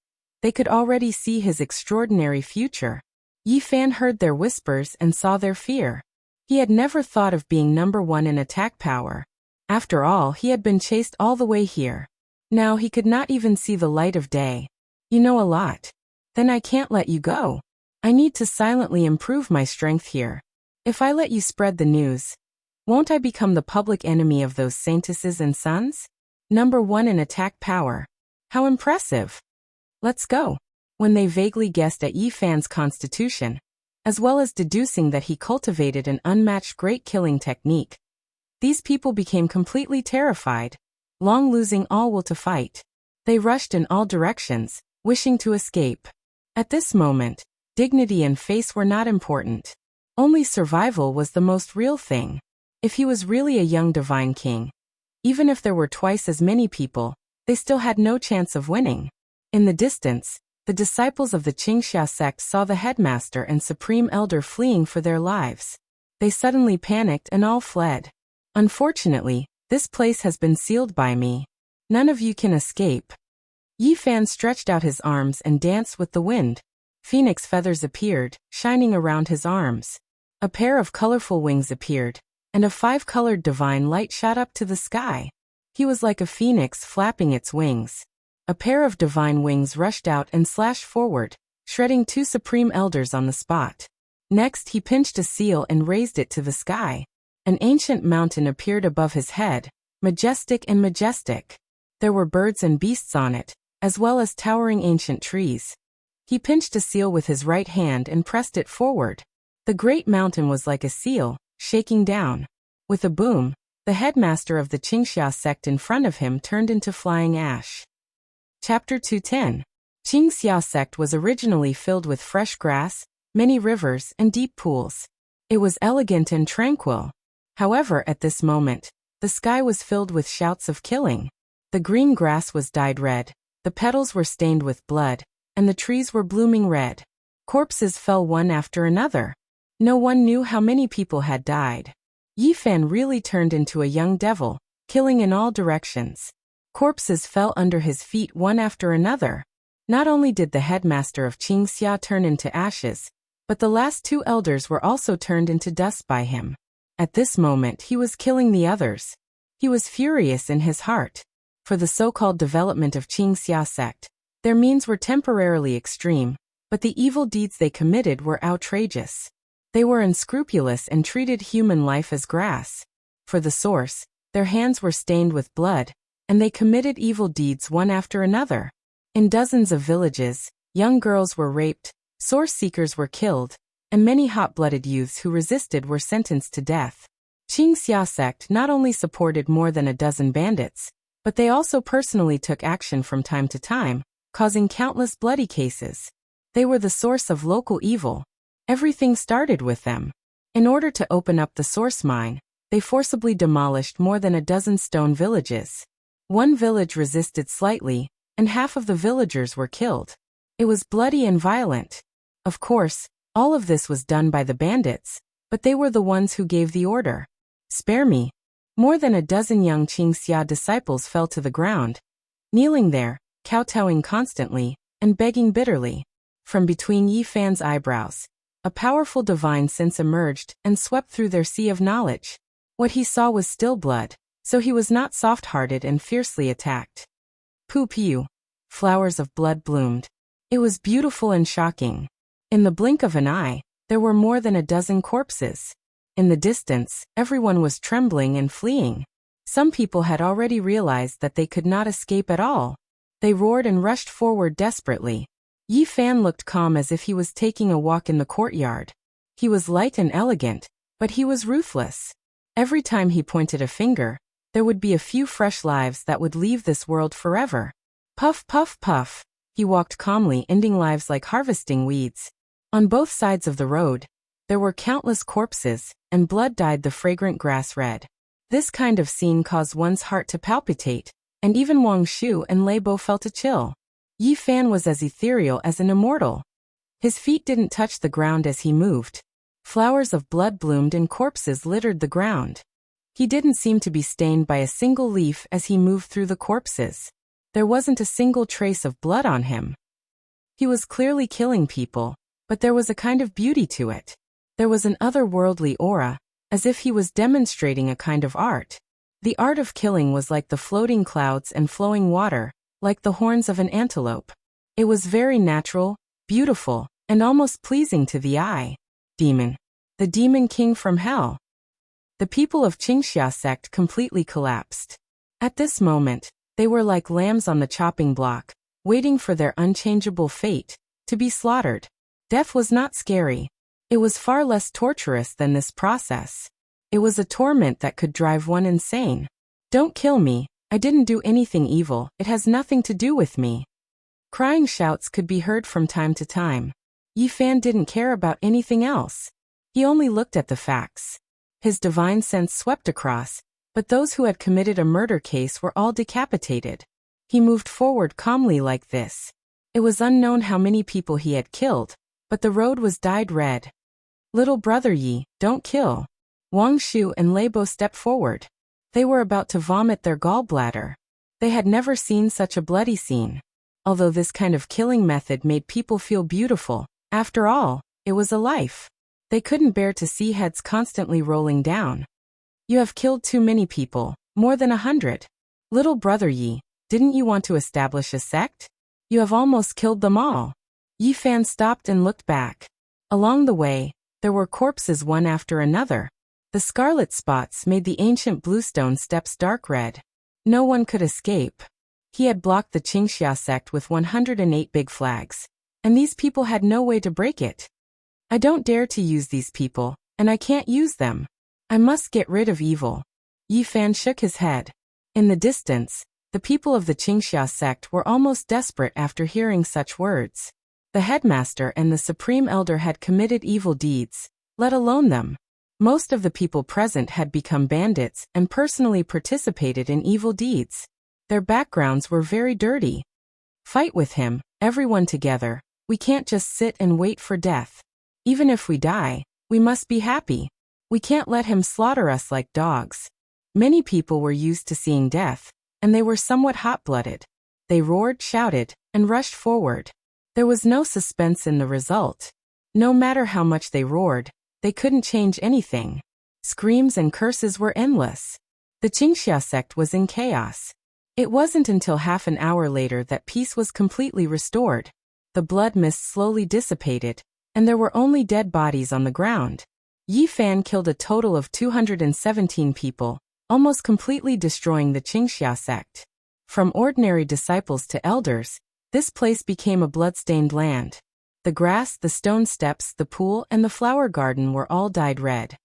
they could already see his extraordinary future. Yi Fan heard their whispers and saw their fear. He had never thought of being #1 in attack power. After all, he had been chased all the way here. Now he could not even see the light of day. You know a lot. Then I can't let you go. I need to silently improve my strength here. If I let you spread the news, won't I become the public enemy of those saintesses and sons? #1 in attack power. How impressive. Let's go. When they vaguely guessed at Yi Fan's constitution, as well as deducing that he cultivated an unmatched great killing technique, these people became completely terrified, long losing all will to fight. They rushed in all directions, wishing to escape. At this moment, dignity and face were not important. Only survival was the most real thing. If he was really a young divine king, even if there were twice as many people, they still had no chance of winning. In the distance, the disciples of the Qingxia sect saw the headmaster and supreme elder fleeing for their lives. They suddenly panicked and all fled. Unfortunately, this place has been sealed by me. None of you can escape. Yi Fan stretched out his arms and danced with the wind. Phoenix feathers appeared, shining around his arms. A pair of colorful wings appeared, and a 5-colored divine light shot up to the sky. He was like a phoenix flapping its wings. A pair of divine wings rushed out and slashed forward, shredding 2 supreme elders on the spot. Next he pinched a seal and raised it to the sky. An ancient mountain appeared above his head, majestic and majestic. There were birds and beasts on it, as well as towering ancient trees. He pinched a seal with his right hand and pressed it forward. The great mountain was like a seal, shaking down. With a boom, the headmaster of the Qingxia sect in front of him turned into flying ash. Chapter 210. Qingxia sect was originally filled with fresh grass, many rivers, and deep pools. It was elegant and tranquil. However, at this moment, the sky was filled with shouts of killing. The green grass was dyed red, the petals were stained with blood, and the trees were blooming red. Corpses fell one after another. No one knew how many people had died. Yi Fan really turned into a young devil, killing in all directions. Corpses fell under his feet one after another. Not only did the headmaster of Qingxia turn into ashes, but the last 2 elders were also turned into dust by him. At this moment he was killing the others. He was furious in his heart. For the so-called development of Qingxia sect, their means were temporarily extreme, but the evil deeds they committed were outrageous. They were unscrupulous and treated human life as grass. For the source, their hands were stained with blood, and they committed evil deeds one after another. In dozens of villages, young girls were raped, source seekers were killed, and many hot-blooded youths who resisted were sentenced to death. Qingxia sect not only supported more than a dozen bandits, but they also personally took action from time to time, causing countless bloody cases. They were the source of local evil. Everything started with them. In order to open up the source mine, they forcibly demolished more than a dozen stone villages. One village resisted slightly, and half of the villagers were killed. It was bloody and violent. Of course, all of this was done by the bandits, but they were the ones who gave the order. Spare me. More than a dozen young Qingxia disciples fell to the ground, kneeling there, kowtowing constantly, and begging bitterly. From between Yi Fan's eyebrows, a powerful divine sense emerged and swept through their sea of knowledge. What he saw was still blood, so he was not soft-hearted and fiercely attacked. Pu-piu. Flowers of blood bloomed. It was beautiful and shocking. In the blink of an eye, there were more than a dozen corpses. In the distance, everyone was trembling and fleeing. Some people had already realized that they could not escape at all. They roared and rushed forward desperately. Yi Fan looked calm as if he was taking a walk in the courtyard. He was light and elegant, but he was ruthless. Every time he pointed a finger, there would be a few fresh lives that would leave this world forever. Puff, puff, puff. He walked calmly, ending lives like harvesting weeds. On both sides of the road, there were countless corpses, and blood dyed the fragrant grass red. This kind of scene caused one's heart to palpitate, and even Wang Shu and Lei Bo felt a chill. Yi Fan was as ethereal as an immortal. His feet didn't touch the ground as he moved. Flowers of blood bloomed and corpses littered the ground. He didn't seem to be stained by a single leaf as he moved through the corpses. There wasn't a single trace of blood on him. He was clearly killing people, but there was a kind of beauty to it. There was an otherworldly aura, as if he was demonstrating a kind of art. The art of killing was like the floating clouds and flowing water, like the horns of an antelope. It was very natural, beautiful, and almost pleasing to the eye. Demon. The demon king from hell. The people of Qingxia sect completely collapsed. At this moment, they were like lambs on the chopping block, waiting for their unchangeable fate, to be slaughtered. Death was not scary. It was far less torturous than this process. It was a torment that could drive one insane. Don't kill me, I didn't do anything evil, it has nothing to do with me. Crying shouts could be heard from time to time. Yi Fan didn't care about anything else. He only looked at the facts. His divine sense swept across, but those who had committed a murder case were all decapitated. He moved forward calmly like this. It was unknown how many people he had killed, but the road was dyed red. Little brother Yi, don't kill. Wang Shu and Lei Bo stepped forward. They were about to vomit their gallbladder. They had never seen such a bloody scene. Although this kind of killing method made people feel beautiful, after all, it was a life. They couldn't bear to see heads constantly rolling down. You have killed too many people, more than 100. Little brother Yi, didn't you want to establish a sect? You have almost killed them all. Yi Fan stopped and looked back. Along the way, there were corpses one after another. The scarlet spots made the ancient bluestone steps dark red. No one could escape. He had blocked the Qingxia sect with 108 big flags. And these people had no way to break it. I don't dare to use these people, and I can't use them. I must get rid of evil. Yi Fan shook his head. In the distance, the people of the Qingxia sect were almost desperate after hearing such words. The headmaster and the supreme elder had committed evil deeds, let alone them. Most of the people present had become bandits and personally participated in evil deeds. Their backgrounds were very dirty. Fight with him, everyone together. We can't just sit and wait for death. Even if we die, we must be happy. We can't let him slaughter us like dogs. Many people were used to seeing death, and they were somewhat hot-blooded. They roared, shouted, and rushed forward. There was no suspense in the result. No matter how much they roared, they couldn't change anything. Screams and curses were endless. The Qingxia sect was in chaos. It wasn't until half an hour later that peace was completely restored. The blood mist slowly dissipated, and there were only dead bodies on the ground. Yi Fan killed a total of 217 people, almost completely destroying the Qingxia sect. From ordinary disciples to elders, this place became a blood-stained land. The grass, the stone steps, the pool, and the flower garden were all dyed red.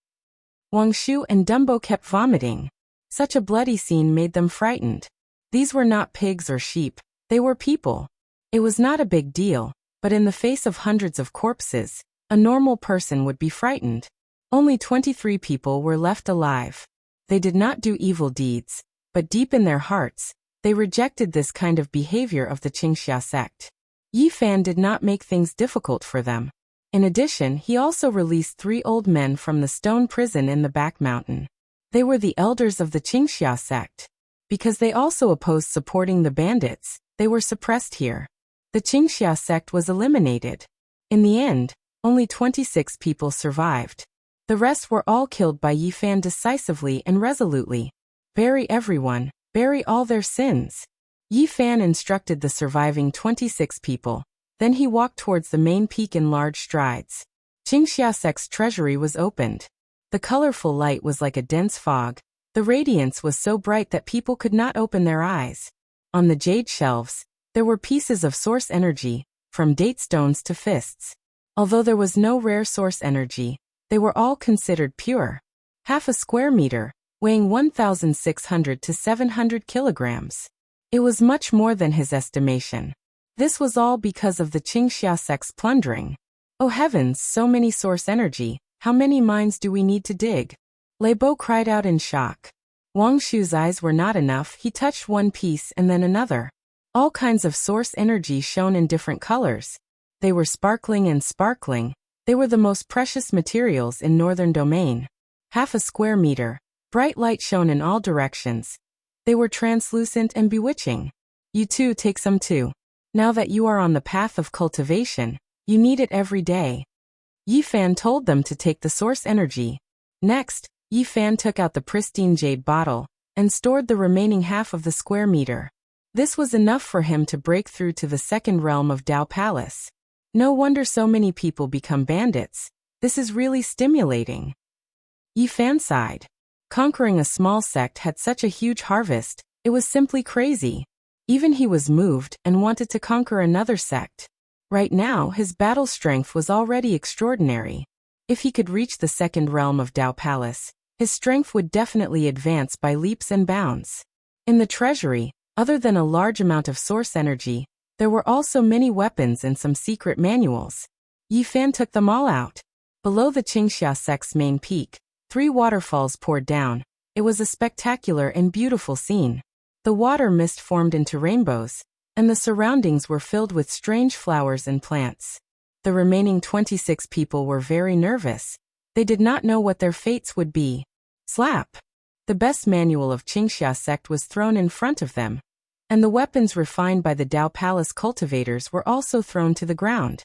Wang Shu and Dumbo kept vomiting. Such a bloody scene made them frightened. These were not pigs or sheep, they were people. It was not a big deal, but in the face of hundreds of corpses, a normal person would be frightened. Only 23 people were left alive. They did not do evil deeds, but deep in their hearts, they rejected this kind of behavior of the Qingxia sect. Yi Fan did not make things difficult for them. In addition, he also released 3 old men from the stone prison in the back mountain. They were the elders of the Qingxia sect. Because they also opposed supporting the bandits, they were suppressed here. The Qingxia sect was eliminated. In the end, only 26 people survived. The rest were all killed by Yi Fan decisively and resolutely. Bury everyone, bury all their sins. Yi Fan instructed the surviving 26 people. Then he walked towards the main peak in large strides. Qingxia sect's treasury was opened. The colorful light was like a dense fog. The radiance was so bright that people could not open their eyes. On the jade shelves, there were pieces of source energy, from date stones to fists. Although there was no rare source energy, they were all considered pure. Half a square meter, weighing 1,600 to 700 kilograms. It was much more than his estimation. This was all because of the Qingxia sect's plundering. Oh heavens, so many source energy, how many mines do we need to dig? Leibo cried out in shock. Wang Shu's eyes were not enough, he touched one piece and then another. All kinds of source energy shone in different colors. They were sparkling and sparkling. They were the most precious materials in Northern Domain. Half a square meter. Bright light shone in all directions. They were translucent and bewitching. You too take some too. Now that you are on the path of cultivation, you need it every day. Yi Fan told them to take the source energy. Next, Yi Fan took out the pristine jade bottle and stored the remaining half of the square meter. This was enough for him to break through to the second realm of Dao Palace. No wonder so many people become bandits. This is really stimulating. Yi Fan sighed. Conquering a small sect had such a huge harvest, it was simply crazy. Even he was moved and wanted to conquer another sect. Right now, his battle strength was already extraordinary. If he could reach the second realm of Dao Palace, his strength would definitely advance by leaps and bounds. In the treasury, other than a large amount of source energy, there were also many weapons and some secret manuals. Yi Fan took them all out. Below the Qingxia sect's main peak, 3 waterfalls poured down. It was a spectacular and beautiful scene. The water mist formed into rainbows, and the surroundings were filled with strange flowers and plants. The remaining 26 people were very nervous. They did not know what their fates would be. Slap! The best manual of Qingxia sect was thrown in front of them. And the weapons refined by the Dao Palace cultivators were also thrown to the ground.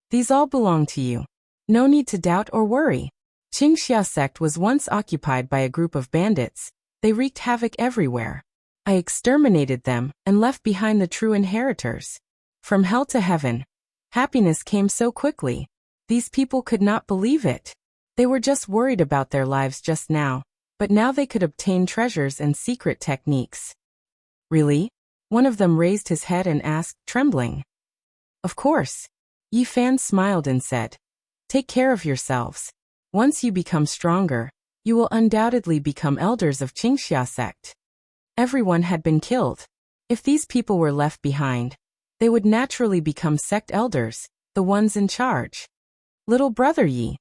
These all belong to you. No need to doubt or worry. Qingxia sect was once occupied by a group of bandits. They wreaked havoc everywhere. I exterminated them and left behind the true inheritors. From hell to heaven. Happiness came so quickly. These people could not believe it. They were just worried about their lives just now, but now they could obtain treasures and secret techniques. Really? One of them raised his head and asked, trembling. Of course. Yi Fan smiled and said, take care of yourselves. Once you become stronger, you will undoubtedly become elders of Qingxia sect. Everyone had been killed. If these people were left behind, they would naturally become sect elders, the ones in charge. Little brother Yi.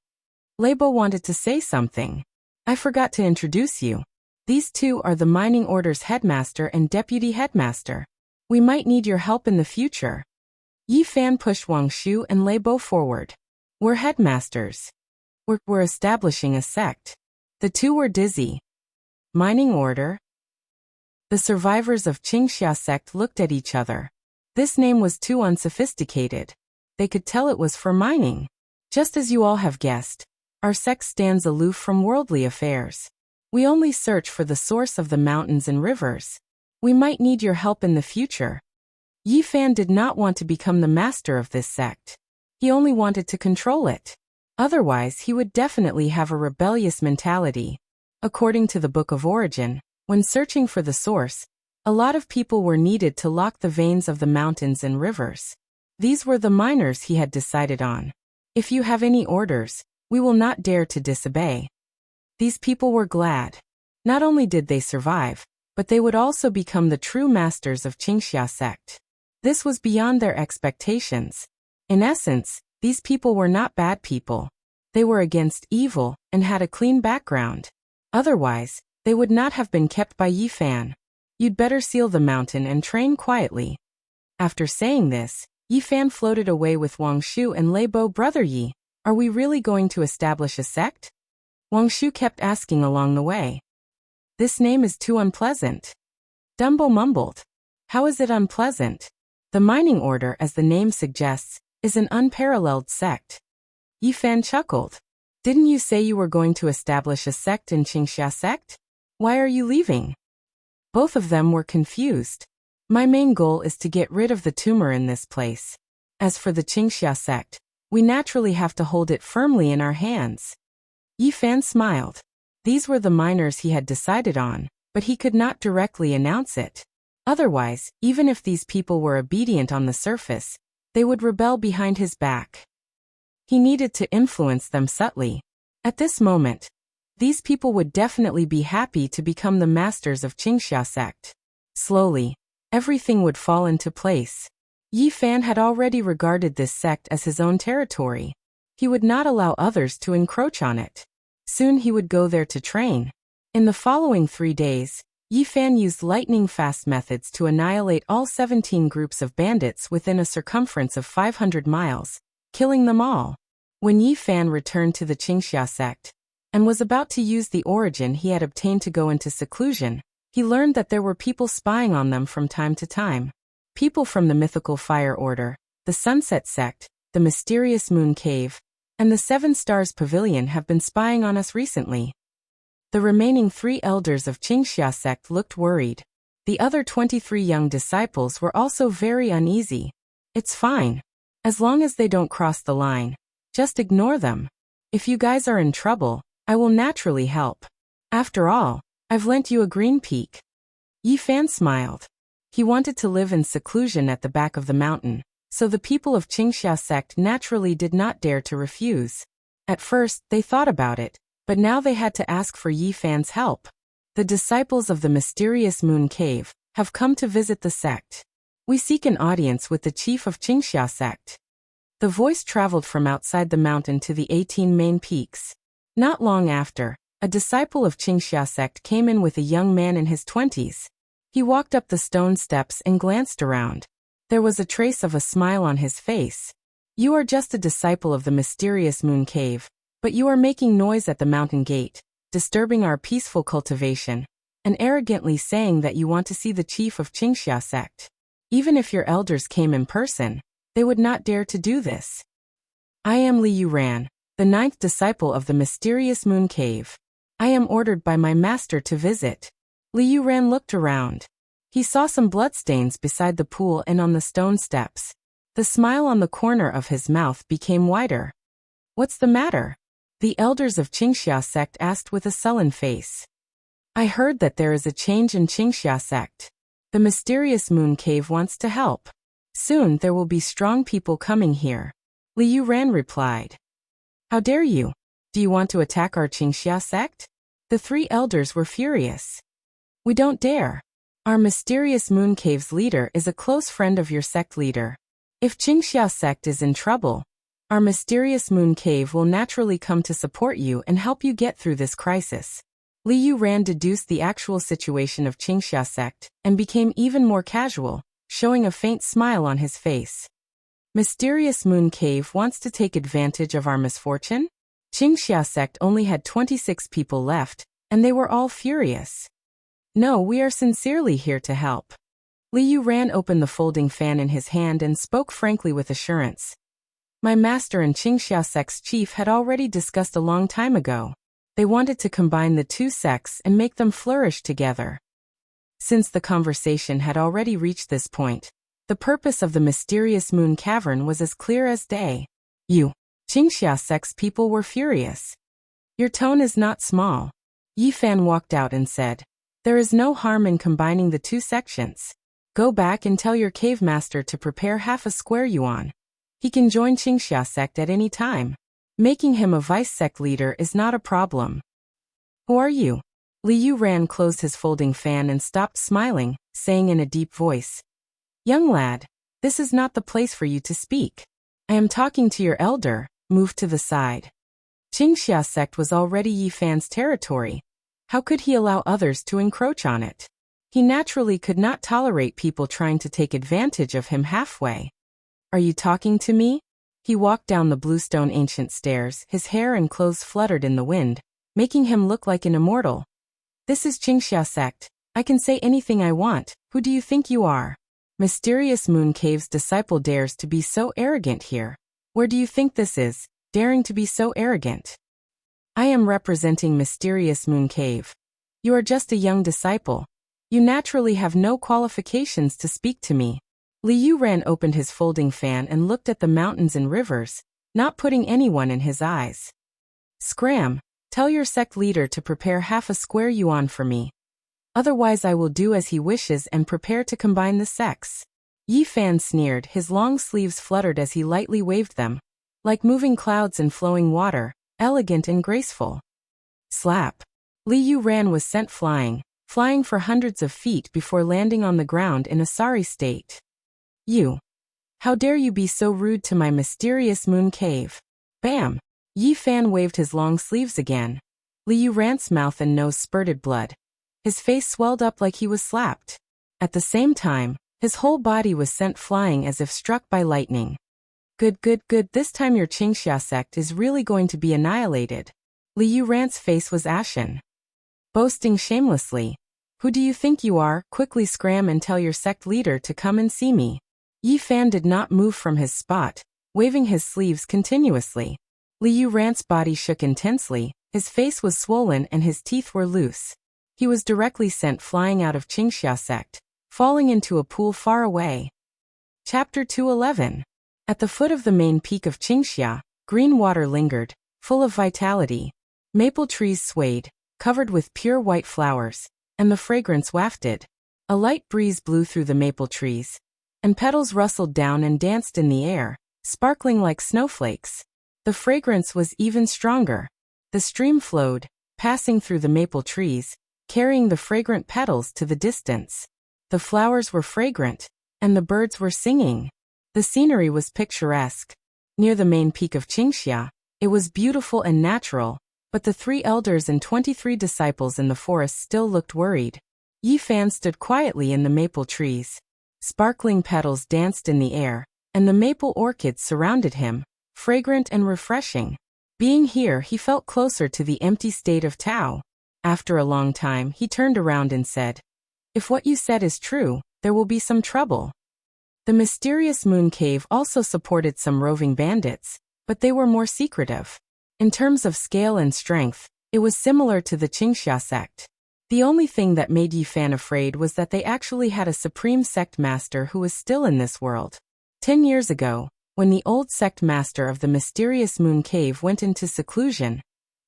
Leibo wanted to say something. I forgot to introduce you. These two are the mining order's headmaster and deputy headmaster. We might need your help in the future. Yi Fan pushed Wang Shu and Leibo forward. We're headmasters. We're establishing a sect. The two were dizzy. Mining order? The survivors of Qingxia sect looked at each other. This name was too unsophisticated. They could tell it was for mining. Just as you all have guessed, our sect stands aloof from worldly affairs. We only search for the source of the mountains and rivers. We might need your help in the future. Yi Fan did not want to become the master of this sect. He only wanted to control it. Otherwise, he would definitely have a rebellious mentality. According to the Book of Origin, when searching for the source, a lot of people were needed to lock the veins of the mountains and rivers. These were the miners he had decided on. If you have any orders, we will not dare to disobey. These people were glad. Not only did they survive, but they would also become the true masters of Qingxia sect. This was beyond their expectations. In essence, these people were not bad people. They were against evil and had a clean background. Otherwise, they would not have been kept by Yi Fan. You'd better seal the mountain and train quietly. After saying this, Yi Fan floated away with Wang Shu and Leibo. Brother Yi, are we really going to establish a sect? Wang Shu kept asking along the way. This name is too unpleasant. Dumbo mumbled. How is it unpleasant? The mining order, as the name suggests, is an unparalleled sect. Yi Fan chuckled. Didn't you say you were going to establish a sect in Qingxia sect? Why are you leaving? Both of them were confused. My main goal is to get rid of the tumor in this place. As for the Qingxia sect, we naturally have to hold it firmly in our hands. Yi Fan smiled. These were the miners he had decided on, but he could not directly announce it. Otherwise, even if these people were obedient on the surface, they would rebel behind his back. He needed to influence them subtly. At this moment, these people would definitely be happy to become the masters of Qingxia sect. Slowly, everything would fall into place. Yi Fan had already regarded this sect as his own territory. He would not allow others to encroach on it. Soon he would go there to train. In the following 3 days, Yi Fan used lightning-fast methods to annihilate all 17 groups of bandits within a circumference of 500 miles, killing them all. When Yi Fan returned to the Qingxia sect, and was about to use the origin he had obtained to go into seclusion, he learned that there were people spying on them from time to time. People from the mythical Fire Order, the Sunset Sect, the mysterious Moon Cave, and the Seven Stars Pavilion have been spying on us recently. The remaining 3 elders of Qingxia sect looked worried. The other 23 young disciples were also very uneasy. It's fine. As long as they don't cross the line, just ignore them. If you guys are in trouble, I will naturally help. After all, I've lent you a green peak. Yi Fan smiled. He wanted to live in seclusion at the back of the mountain, so the people of Qingxia sect naturally did not dare to refuse. At first, they thought about it, but now they had to ask for Yi Fan's help. The disciples of the mysterious Moon Cave have come to visit the sect. We seek an audience with the chief of Qingxia sect. The voice traveled from outside the mountain to the 18 main peaks. Not long after, a disciple of Qingxia sect came in with a young man in his 20s. He walked up the stone steps and glanced around. There was a trace of a smile on his face. You are just a disciple of the mysterious Moon Cave, but you are making noise at the mountain gate, disturbing our peaceful cultivation, and arrogantly saying that you want to see the chief of Qingxia sect. Even if your elders came in person, they would not dare to do this. I am Liu Ran, the 9th disciple of the mysterious Moon Cave. I am ordered by my master to visit. Liu Ran looked around. He saw some bloodstains beside the pool and on the stone steps. The smile on the corner of his mouth became wider. "What's the matter?" the elders of Qingxia sect asked with a sullen face. "I heard that there is a change in Qingxia sect. The mysterious moon cave wants to help. Soon there will be strong people coming here." Liu Ran replied. "How dare you? Do you want to attack our Qingxia sect?" The three elders were furious. "We don't dare. Our mysterious moon cave's leader is a close friend of your sect leader. If Qingxia sect is in trouble, our mysterious moon cave will naturally come to support you and help you get through this crisis." Liu Ran deduced the actual situation of Qingxia sect and became even more casual, showing a faint smile on his face. "Mysterious moon cave wants to take advantage of our misfortune?" Qingxia sect only had 26 people left, and they were all furious. "No, we are sincerely here to help." Liu Ran opened the folding fan in his hand and spoke frankly with assurance. "My master and Qingxia sect's chief had already discussed a long time ago. They wanted to combine the two sects and make them flourish together." Since the conversation had already reached this point, the purpose of the mysterious moon cavern was as clear as day. "You, Qingxia sect's people were furious. Your tone is not small." Yi Fan walked out and said, "There is no harm in combining the two sections. Go back and tell your cave master to prepare half a square yuan. He can join Qingxia sect at any time. Making him a vice sect leader is not a problem." "Who are you?" Liu Ran closed his folding fan and stopped smiling, saying in a deep voice, "Young lad, this is not the place for you to speak. I am talking to your elder. Move to the side." Qingxia sect was already Yi Fan's territory. How could he allow others to encroach on it? He naturally could not tolerate people trying to take advantage of him halfway. "Are you talking to me?" He walked down the bluestone ancient stairs, his hair and clothes fluttered in the wind, making him look like an immortal. "This is Qingxia sect. I can say anything I want. Who do you think you are?" Mysterious Moon Cave's disciple dares to be so arrogant here. "Where do you think this is, daring to be so arrogant?" "I am representing Mysterious Moon Cave. You are just a young disciple. You naturally have no qualifications to speak to me." Liu Ran opened his folding fan and looked at the mountains and rivers, not putting anyone in his eyes. "Scram, tell your sect leader to prepare half a square yuan for me. Otherwise I will do as he wishes and prepare to combine the sects." Yi Fan sneered, his long sleeves fluttered as he lightly waved them, like moving clouds in flowing water, elegant and graceful. Slap. Liu Ran was sent flying for hundreds of feet before landing on the ground in a sorry state. "You! How dare you be so rude to my mysterious moon cave?" Bam! Yi Fan waved his long sleeves again. Liu Ran's mouth and nose spurted blood. His face swelled up like he was slapped. At the same time, his whole body was sent flying as if struck by lightning. Good, this time your Qingxia sect is really going to be annihilated." Liu Ran's face was ashen. Boasting shamelessly. "Who do you think you are? Quickly scram and tell your sect leader to come and see me." Yi Fan did not move from his spot, waving his sleeves continuously. Liu Ran's body shook intensely, his face was swollen and his teeth were loose. He was directly sent flying out of Qingxia sect, falling into a pool far away. Chapter 211. At the foot of the main peak of Qingxia, green water lingered, full of vitality. Maple trees swayed, covered with pure white flowers, and the fragrance wafted. A light breeze blew through the maple trees, and petals rustled down and danced in the air, sparkling like snowflakes. The fragrance was even stronger. The stream flowed, passing through the maple trees, carrying the fragrant petals to the distance. The flowers were fragrant, and the birds were singing. The scenery was picturesque. Near the main peak of Qingxia, it was beautiful and natural, but the 3 elders and 23 disciples in the forest still looked worried. Yi Fan stood quietly in the maple trees. Sparkling petals danced in the air, and the maple orchids surrounded him, fragrant and refreshing. Being here, he felt closer to the empty state of Tao. After a long time, he turned around and said, "If what you said is true, there will be some trouble." The mysterious moon cave also supported some roving bandits, but they were more secretive. In terms of scale and strength, it was similar to the Qingxia sect. The only thing that made Yi Fan afraid was that they actually had a supreme sect master who was still in this world. 10 years ago, when the old sect master of the mysterious moon cave went into seclusion,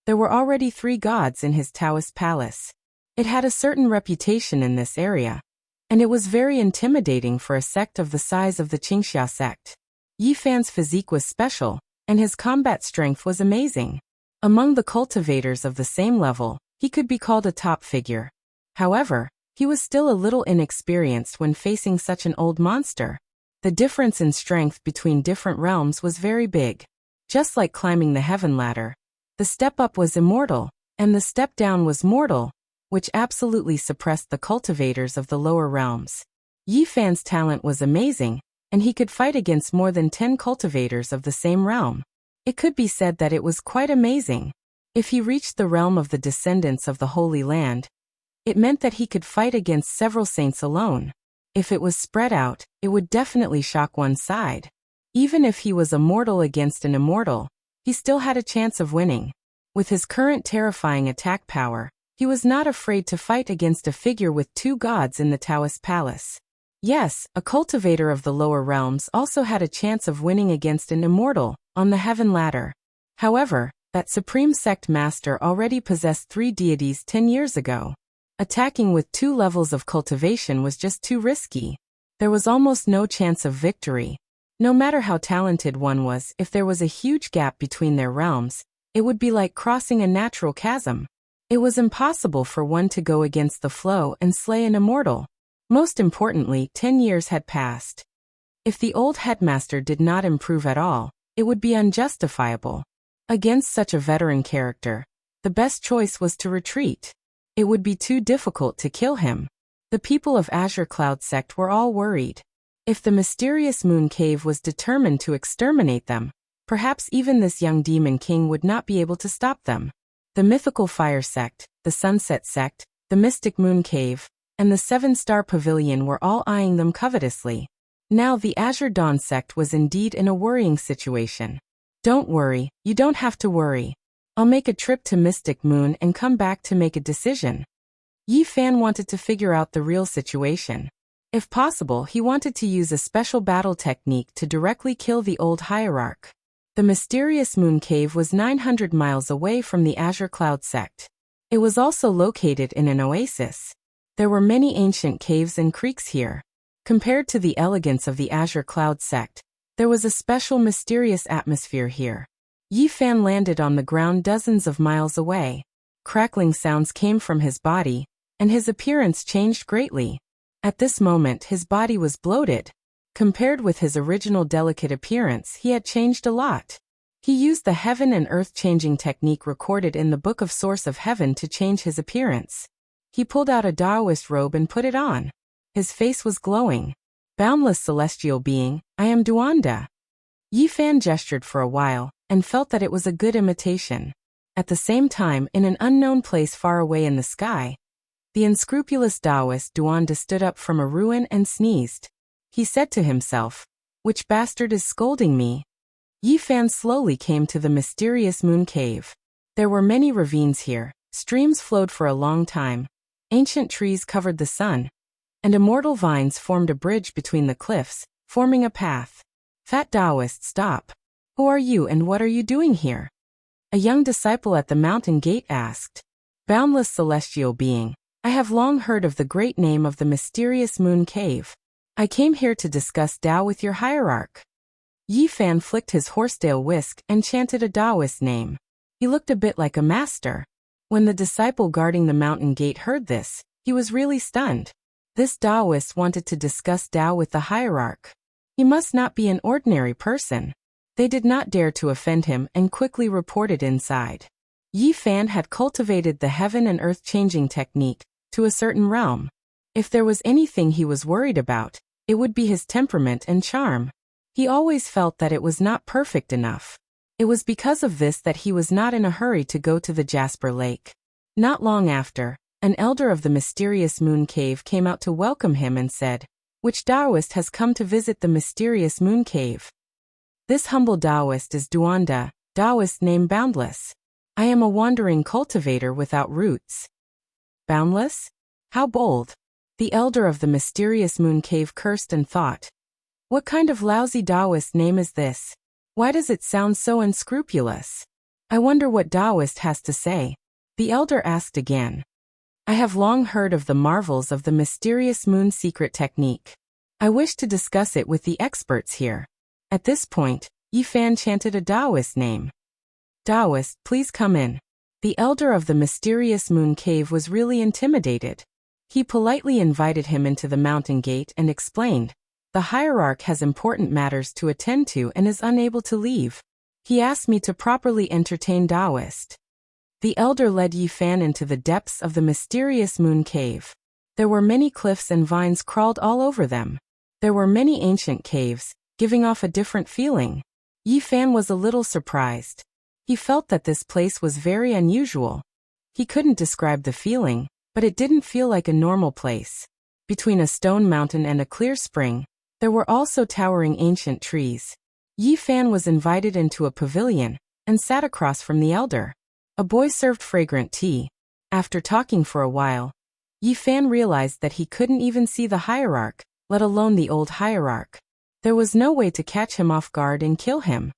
there were already 3 gods in his Taoist palace. It had a certain reputation in this area, and it was very intimidating for a sect of the size of the Qingxia sect. Yi Fan's physique was special, and his combat strength was amazing. Among the cultivators of the same level, he could be called a top figure. However, he was still a little inexperienced when facing such an old monster. The difference in strength between different realms was very big. Just like climbing the heaven ladder, the step up was immortal, and the step down was mortal, which absolutely suppressed the cultivators of the lower realms. Yi Fan's talent was amazing, and he could fight against more than 10 cultivators of the same realm. It could be said that it was quite amazing. If he reached the realm of the descendants of the Holy Land, it meant that he could fight against several saints alone. If it was spread out, it would definitely shock one side. Even if he was a mortal against an immortal, he still had a chance of winning. With his current terrifying attack power, he was not afraid to fight against a figure with 2 gods in the Taoist palace. Yes, a cultivator of the lower realms also had a chance of winning against an immortal on the heaven ladder. However, that supreme sect master already possessed 3 deities 10 years ago. Attacking with 2 levels of cultivation was just too risky. There was almost no chance of victory. No matter how talented one was, if there was a huge gap between their realms, it would be like crossing a natural chasm. It was impossible for one to go against the flow and slay an immortal. Most importantly, 10 years had passed. If the old headmaster did not improve at all, it would be unjustifiable. Against such a veteran character, the best choice was to retreat. It would be too difficult to kill him. The people of Azure Cloud sect were all worried. If the mysterious moon cave was determined to exterminate them, perhaps even this young demon king would not be able to stop them. The mythical fire sect, the sunset sect, the mystic moon cave, and the 7-star pavilion were all eyeing them covetously. Now the Azure Dawn sect was indeed in a worrying situation. Don't worry, you don't have to worry. I'll make a trip to Mystic Moon and come back to make a decision. Yi Fan wanted to figure out the real situation. If possible, he wanted to use a special battle technique to directly kill the old hierarch. The mysterious moon cave was 900 miles away from the Azure Cloud sect. It was also located in an oasis. There were many ancient caves and creeks here. Compared to the elegance of the Azure Cloud sect, there was a special mysterious atmosphere here. Yi Fan landed on the ground dozens of miles away. Crackling sounds came from his body, and his appearance changed greatly. At this moment his body was bloated. Compared with his original delicate appearance, he had changed a lot. He used the heaven and earth changing technique recorded in the Book of Source of Heaven to change his appearance. He pulled out a Taoist robe and put it on. His face was glowing. Boundless celestial being, I am Duanda. Yi Fan gestured for a while, and felt that it was a good imitation. At the same time, in an unknown place far away in the sky, the unscrupulous Taoist Duanda stood up from a ruin and sneezed. He said to himself, "Which bastard is scolding me?" Yi Fan slowly came to the mysterious moon cave. There were many ravines here, streams flowed for a long time, ancient trees covered the sun, and immortal vines formed a bridge between the cliffs, forming a path. Fat Taoist, stop. Who are you and what are you doing here? A young disciple at the mountain gate asked. Boundless celestial being, I have long heard of the great name of the mysterious moon cave. I came here to discuss Tao with your hierarch. Yi Fan flicked his horsetail whisk and chanted a Taoist name. He looked a bit like a master. When the disciple guarding the mountain gate heard this, he was really stunned. This Taoist wanted to discuss Tao with the hierarch. He must not be an ordinary person. They did not dare to offend him and quickly reported inside. Yi Fan had cultivated the heaven and earth changing technique to a certain realm. If there was anything he was worried about, it would be his temperament and charm. He always felt that it was not perfect enough. It was because of this that he was not in a hurry to go to the Jasper Lake. Not long after, an elder of the mysterious moon cave came out to welcome him and said, "Which Taoist has come to visit the mysterious moon cave?" This humble Taoist is Duanda, Taoist name Boundless. I am a wandering cultivator without roots. Boundless? How bold! The elder of the mysterious moon cave cursed and thought. What kind of lousy Taoist name is this? Why does it sound so unscrupulous? I wonder what Taoist has to say. The elder asked again. I have long heard of the marvels of the mysterious moon secret technique. I wish to discuss it with the experts here. At this point, Yi Fan chanted a Taoist name. Taoist, please come in. The elder of the mysterious moon cave was really intimidated. He politely invited him into the mountain gate and explained, the hierarch has important matters to attend to and is unable to leave. He asked me to properly entertain Taoist. The elder led Yi Fan into the depths of the mysterious moon cave. There were many cliffs and vines crawled all over them. There were many ancient caves, giving off a different feeling. Yi Fan was a little surprised. He felt that this place was very unusual. He couldn't describe the feeling, but it didn't feel like a normal place. Between a stone mountain and a clear spring, there were also towering ancient trees. Yi Fan was invited into a pavilion and sat across from the elder. A boy served fragrant tea. After talking for a while, Yi Fan realized that he couldn't even see the hierarch, let alone the old hierarch. There was no way to catch him off guard and kill him.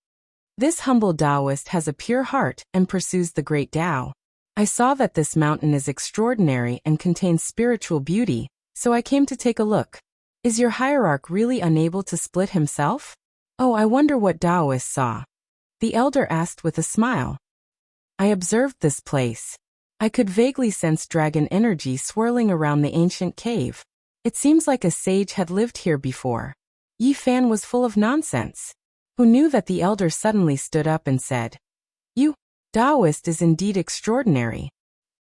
This humble Taoist has a pure heart and pursues the great Tao. I saw that this mountain is extraordinary and contains spiritual beauty, so I came to take a look. Is your hierarch really unable to split himself? Oh, I wonder what Taoist saw. The elder asked with a smile. I observed this place. I could vaguely sense dragon energy swirling around the ancient cave. It seems like a sage had lived here before. Yi Fan was full of nonsense. Who knew that the elder suddenly stood up and said, You, Taoist is indeed extraordinary.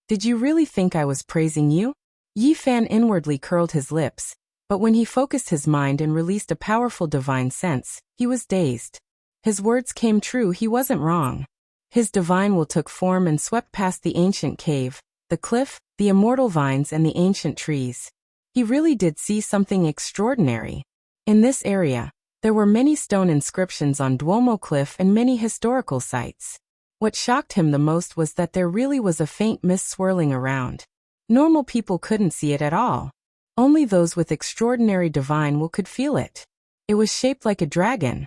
Did you really think I was praising you? Yi Fan inwardly curled his lips, but when he focused his mind and released a powerful divine sense, he was dazed. His words came true, he wasn't wrong. His divine will took form and swept past the ancient cave, the cliff, the immortal vines and the ancient trees. He really did see something extraordinary. In this area, there were many stone inscriptions on Duomo Cliff and many historical sites. What shocked him the most was that there really was a faint mist swirling around. Normal people couldn't see it at all. Only those with extraordinary divine will could feel it. It was shaped like a dragon.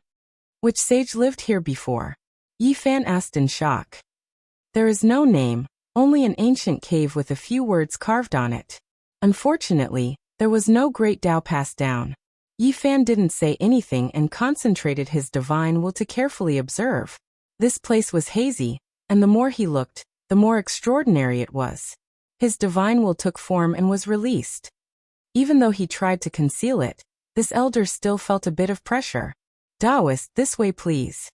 Which sage lived here before? Yi Fan asked in shock. There is no name, only an ancient cave with a few words carved on it. Unfortunately, there was no great Tao passed down. Yi Fan didn't say anything and concentrated his divine will to carefully observe. This place was hazy, and the more he looked, the more extraordinary it was. His divine will took form and was released. Even though he tried to conceal it, this elder still felt a bit of pressure. Taoist, this way please.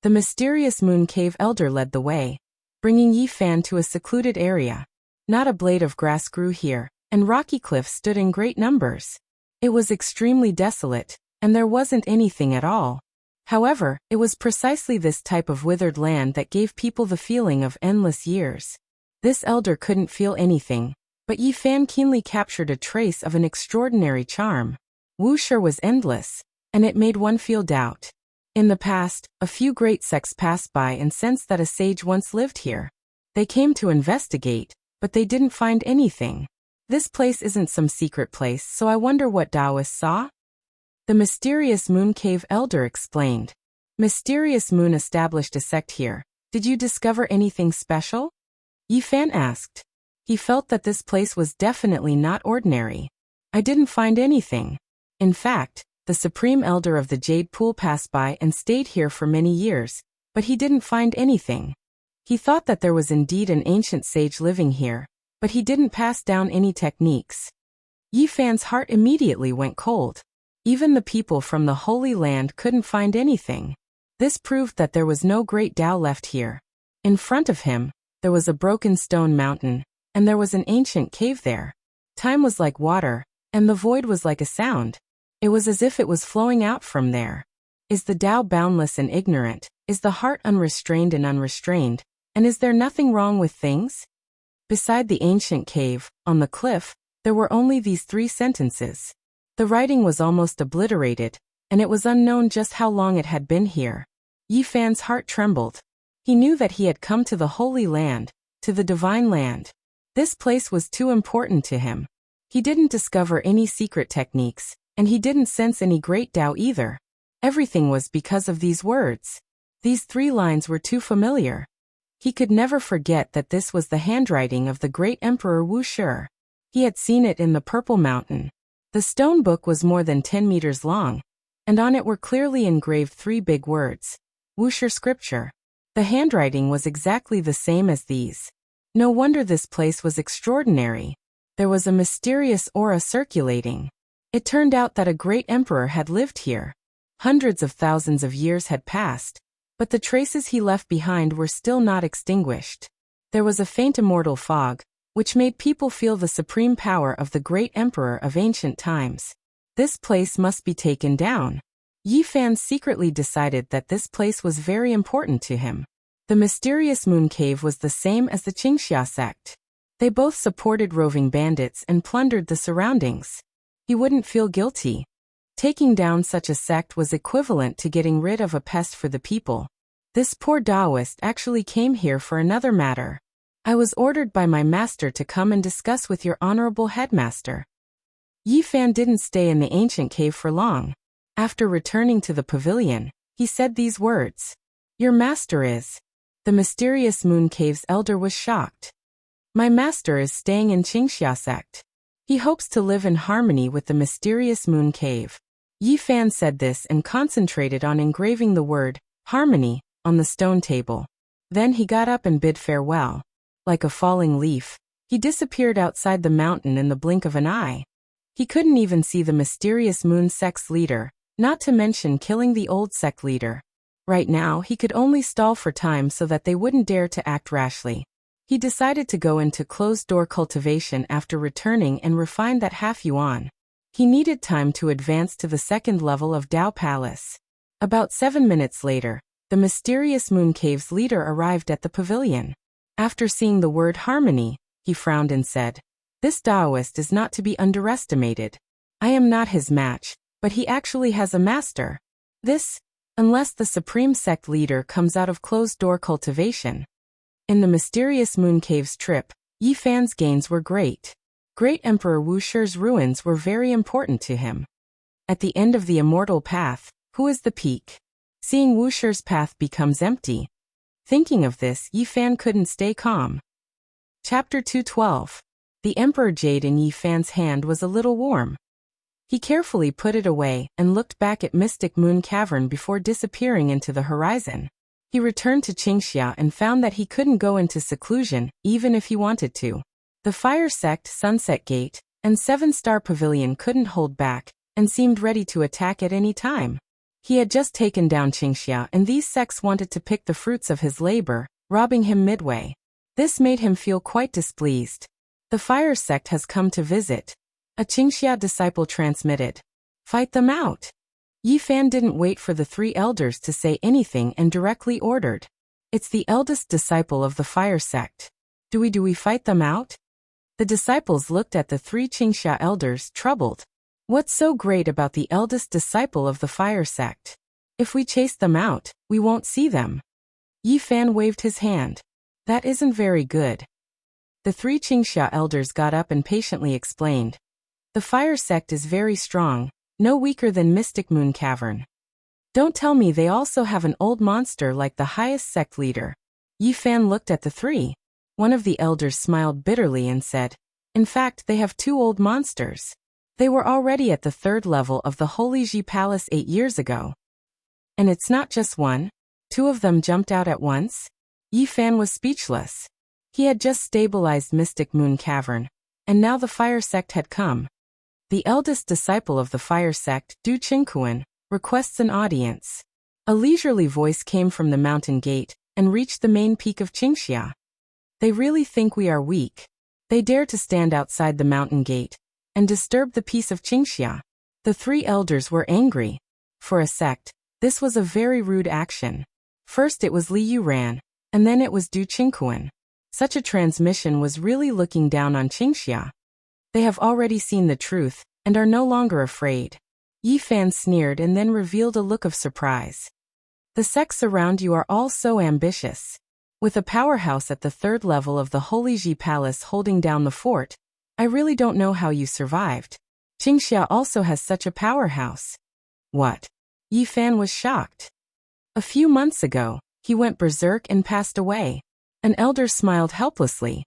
The mysterious moon cave elder led the way, bringing Yi Fan to a secluded area. Not a blade of grass grew here, and rocky cliffs stood in great numbers. It was extremely desolate, and there wasn't anything at all. However, it was precisely this type of withered land that gave people the feeling of endless years. This elder couldn't feel anything, but Yi Fan keenly captured a trace of an extraordinary charm. Wuxia was endless, and it made one feel doubt. In the past, a few great sects passed by and sensed that a sage once lived here. They came to investigate, but they didn't find anything. This place isn't some secret place, so I wonder what Taoist saw? The mysterious moon cave elder explained. Mysterious moon established a sect here. Did you discover anything special? Yi Fan asked. He felt that this place was definitely not ordinary. I didn't find anything. In fact, the supreme elder of the Jade Pool passed by and stayed here for many years, but he didn't find anything. He thought that there was indeed an ancient sage living here, but he didn't pass down any techniques. Yi Fan's heart immediately went cold. Even the people from the Holy Land couldn't find anything. This proved that there was no great Tao left here. In front of him, there was a broken stone mountain, and there was an ancient cave there. Time was like water, and the void was like a sound. It was as if it was flowing out from there. Is the Tao boundless and ignorant? Is the heart unrestrained and unrestrained? And is there nothing wrong with things? Beside the ancient cave, on the cliff, there were only these 3 sentences. The writing was almost obliterated, and it was unknown just how long it had been here. Yi Fan's heart trembled. He knew that he had come to the Holy Land, to the Divine Land. This place was too important to him. He didn't discover any secret techniques, and he didn't sense any great Tao either. Everything was because of these words. These 3 lines were too familiar. He could never forget that this was the handwriting of the great Emperor Wu Shi. He had seen it in the Purple Mountain. The stone book was more than 10 meters long, and on it were clearly engraved 3 big words. Wu Shi scripture. The handwriting was exactly the same as these. No wonder this place was extraordinary. There was a mysterious aura circulating. It turned out that a great emperor had lived here. Hundreds of thousands of years had passed, but the traces he left behind were still not extinguished. There was a faint immortal fog, which made people feel the supreme power of the great emperor of ancient times. This place must be taken down. Yi Fan secretly decided that this place was very important to him. The mysterious moon cave was the same as the Qingxia sect. They both supported roving bandits and plundered the surroundings. He wouldn't feel guilty. Taking down such a sect was equivalent to getting rid of a pest for the people. This poor Taoist actually came here for another matter. I was ordered by my master to come and discuss with your honorable headmaster. Yi Fan didn't stay in the ancient cave for long. After returning to the pavilion, he said these words. Your master is. The mysterious moon cave's elder was shocked. My master is staying in Qingxia sect. He hopes to live in harmony with the mysterious moon cave. Yi Fan said this and concentrated on engraving the word, harmony, on the stone table. Then he got up and bid farewell. Like a falling leaf, he disappeared outside the mountain in the blink of an eye. He couldn't even see the mysterious moon sect's leader, not to mention killing the old sect leader. Right now he could only stall for time so that they wouldn't dare to act rashly. He decided to go into closed-door cultivation after returning and refine that half-yuan. He needed time to advance to the 2nd level of Dao Palace. About 7 minutes later, the mysterious moon cave's leader arrived at the pavilion. After seeing the word harmony, he frowned and said, This Taoist is not to be underestimated. I am not his match, but he actually has a master. Unless the supreme sect leader comes out of closed-door cultivation. In the mysterious moon cave's trip, Yi Fan's gains were great. Great Emperor Wu Shi's ruins were very important to him. At the end of the immortal path, who is the peak? Seeing Wu Shi's path becomes empty. Thinking of this, Yi Fan couldn't stay calm. Chapter 212. The Emperor Jade in Yi Fan's hand was a little warm. He carefully put it away and looked back at Mystic Moon Cavern before disappearing into the horizon. He returned to Qingxia and found that he couldn't go into seclusion, even if he wanted to. The Fire Sect, Sunset Gate, and 7-Star Pavilion couldn't hold back, and seemed ready to attack at any time. He had just taken down Qingxia and these sects wanted to pick the fruits of his labor, robbing him midway. This made him feel quite displeased. The Fire Sect has come to visit. A Qingxia disciple transmitted. Fight them out. Yi Fan didn't wait for the 3 elders to say anything and directly ordered. It's the eldest disciple of the Fire Sect. Do we fight them out? The disciples looked at the 3 Qingxia elders, troubled. What's so great about the eldest disciple of the Fire Sect? If we chase them out, we won't see them. Yi Fan waved his hand. That isn't very good. The 3 Qingxia elders got up and patiently explained. The Fire Sect is very strong, no weaker than Mystic Moon Cavern. Don't tell me they also have an old monster like the highest sect leader. Yi Fan looked at the 3. One of the elders smiled bitterly and said, In fact, they have 2 old monsters. They were already at the 3rd level of the Holy Ji Palace 8 years ago. And it's not just 1. 2 of them jumped out at once. Yi Fan was speechless. He had just stabilized Mystic Moon Cavern, and now the Fire Sect had come. The eldest disciple of the Fire Sect, Du Qingkuan, requests an audience. A leisurely voice came from the mountain gate and reached the main peak of Qingxia. They really think we are weak. They dare to stand outside the mountain gate and disturb the peace of Qingxia. The 3 elders were angry. For a sect, this was a very rude action. First it was Li Yuran, and then it was Du Qingkuan. Such a transmission was really looking down on Qingxia. They have already seen the truth, and are no longer afraid. Yi Fan sneered and then revealed a look of surprise. The sects around you are all so ambitious. With a powerhouse at the third level of the Holy Ji Palace holding down the fort, I really don't know how you survived. Qingxia also has such a powerhouse. What? Yi Fan was shocked. A few months ago, he went berserk and passed away. An elder smiled helplessly.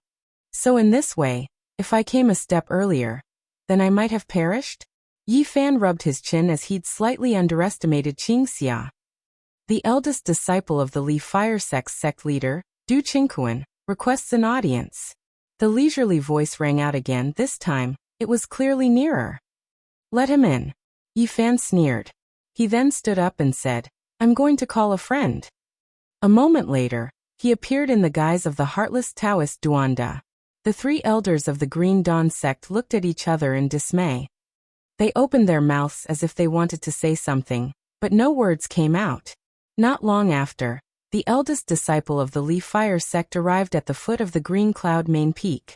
So in this way, if I came a step earlier, then I might have perished? Yi Fan rubbed his chin as he'd slightly underestimated Qingxia. The eldest disciple of the Li Fire Sect's sect leader, Du Qingquan, requests an audience. The leisurely voice rang out again. This time, it was clearly nearer. Let him in. Yi Fan sneered. He then stood up and said, I'm going to call a friend. A moment later, he appeared in the guise of the heartless Taoist Duanda. The three elders of the Green Dawn sect looked at each other in dismay. They opened their mouths as if they wanted to say something, but no words came out. Not long after, the eldest disciple of the Li Fire sect arrived at the foot of the Green Cloud main peak.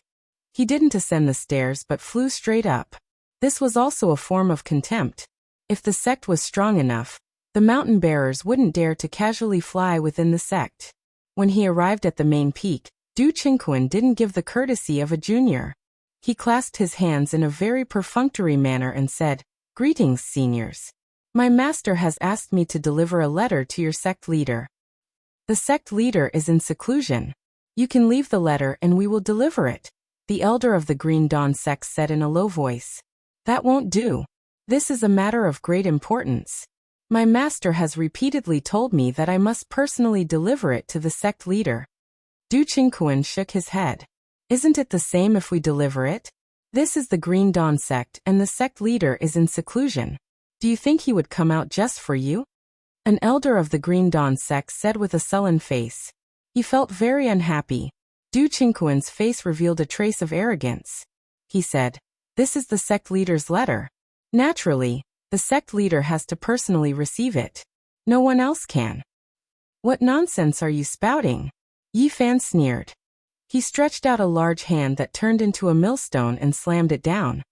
He didn't ascend the stairs but flew straight up. This was also a form of contempt. If the sect was strong enough, the mountain bearers wouldn't dare to casually fly within the sect. When he arrived at the main peak, Du Qingquan didn't give the courtesy of a junior. He clasped his hands in a very perfunctory manner and said, Greetings, seniors. My master has asked me to deliver a letter to your sect leader. The sect leader is in seclusion. You can leave the letter and we will deliver it, the elder of the Green Dawn sect said in a low voice. That won't do. This is a matter of great importance. My master has repeatedly told me that I must personally deliver it to the sect leader. Du Qingquan shook his head. Isn't it the same if we deliver it? This is the Green Dawn sect and the sect leader is in seclusion. Do you think he would come out just for you? An elder of the Green Dawn sect said with a sullen face. He felt very unhappy. Du Qingquan's face revealed a trace of arrogance. He said, This is the sect leader's letter. Naturally, the sect leader has to personally receive it. No one else can. What nonsense are you spouting? Yi Fan sneered. He stretched out a large hand that turned into a millstone and slammed it down.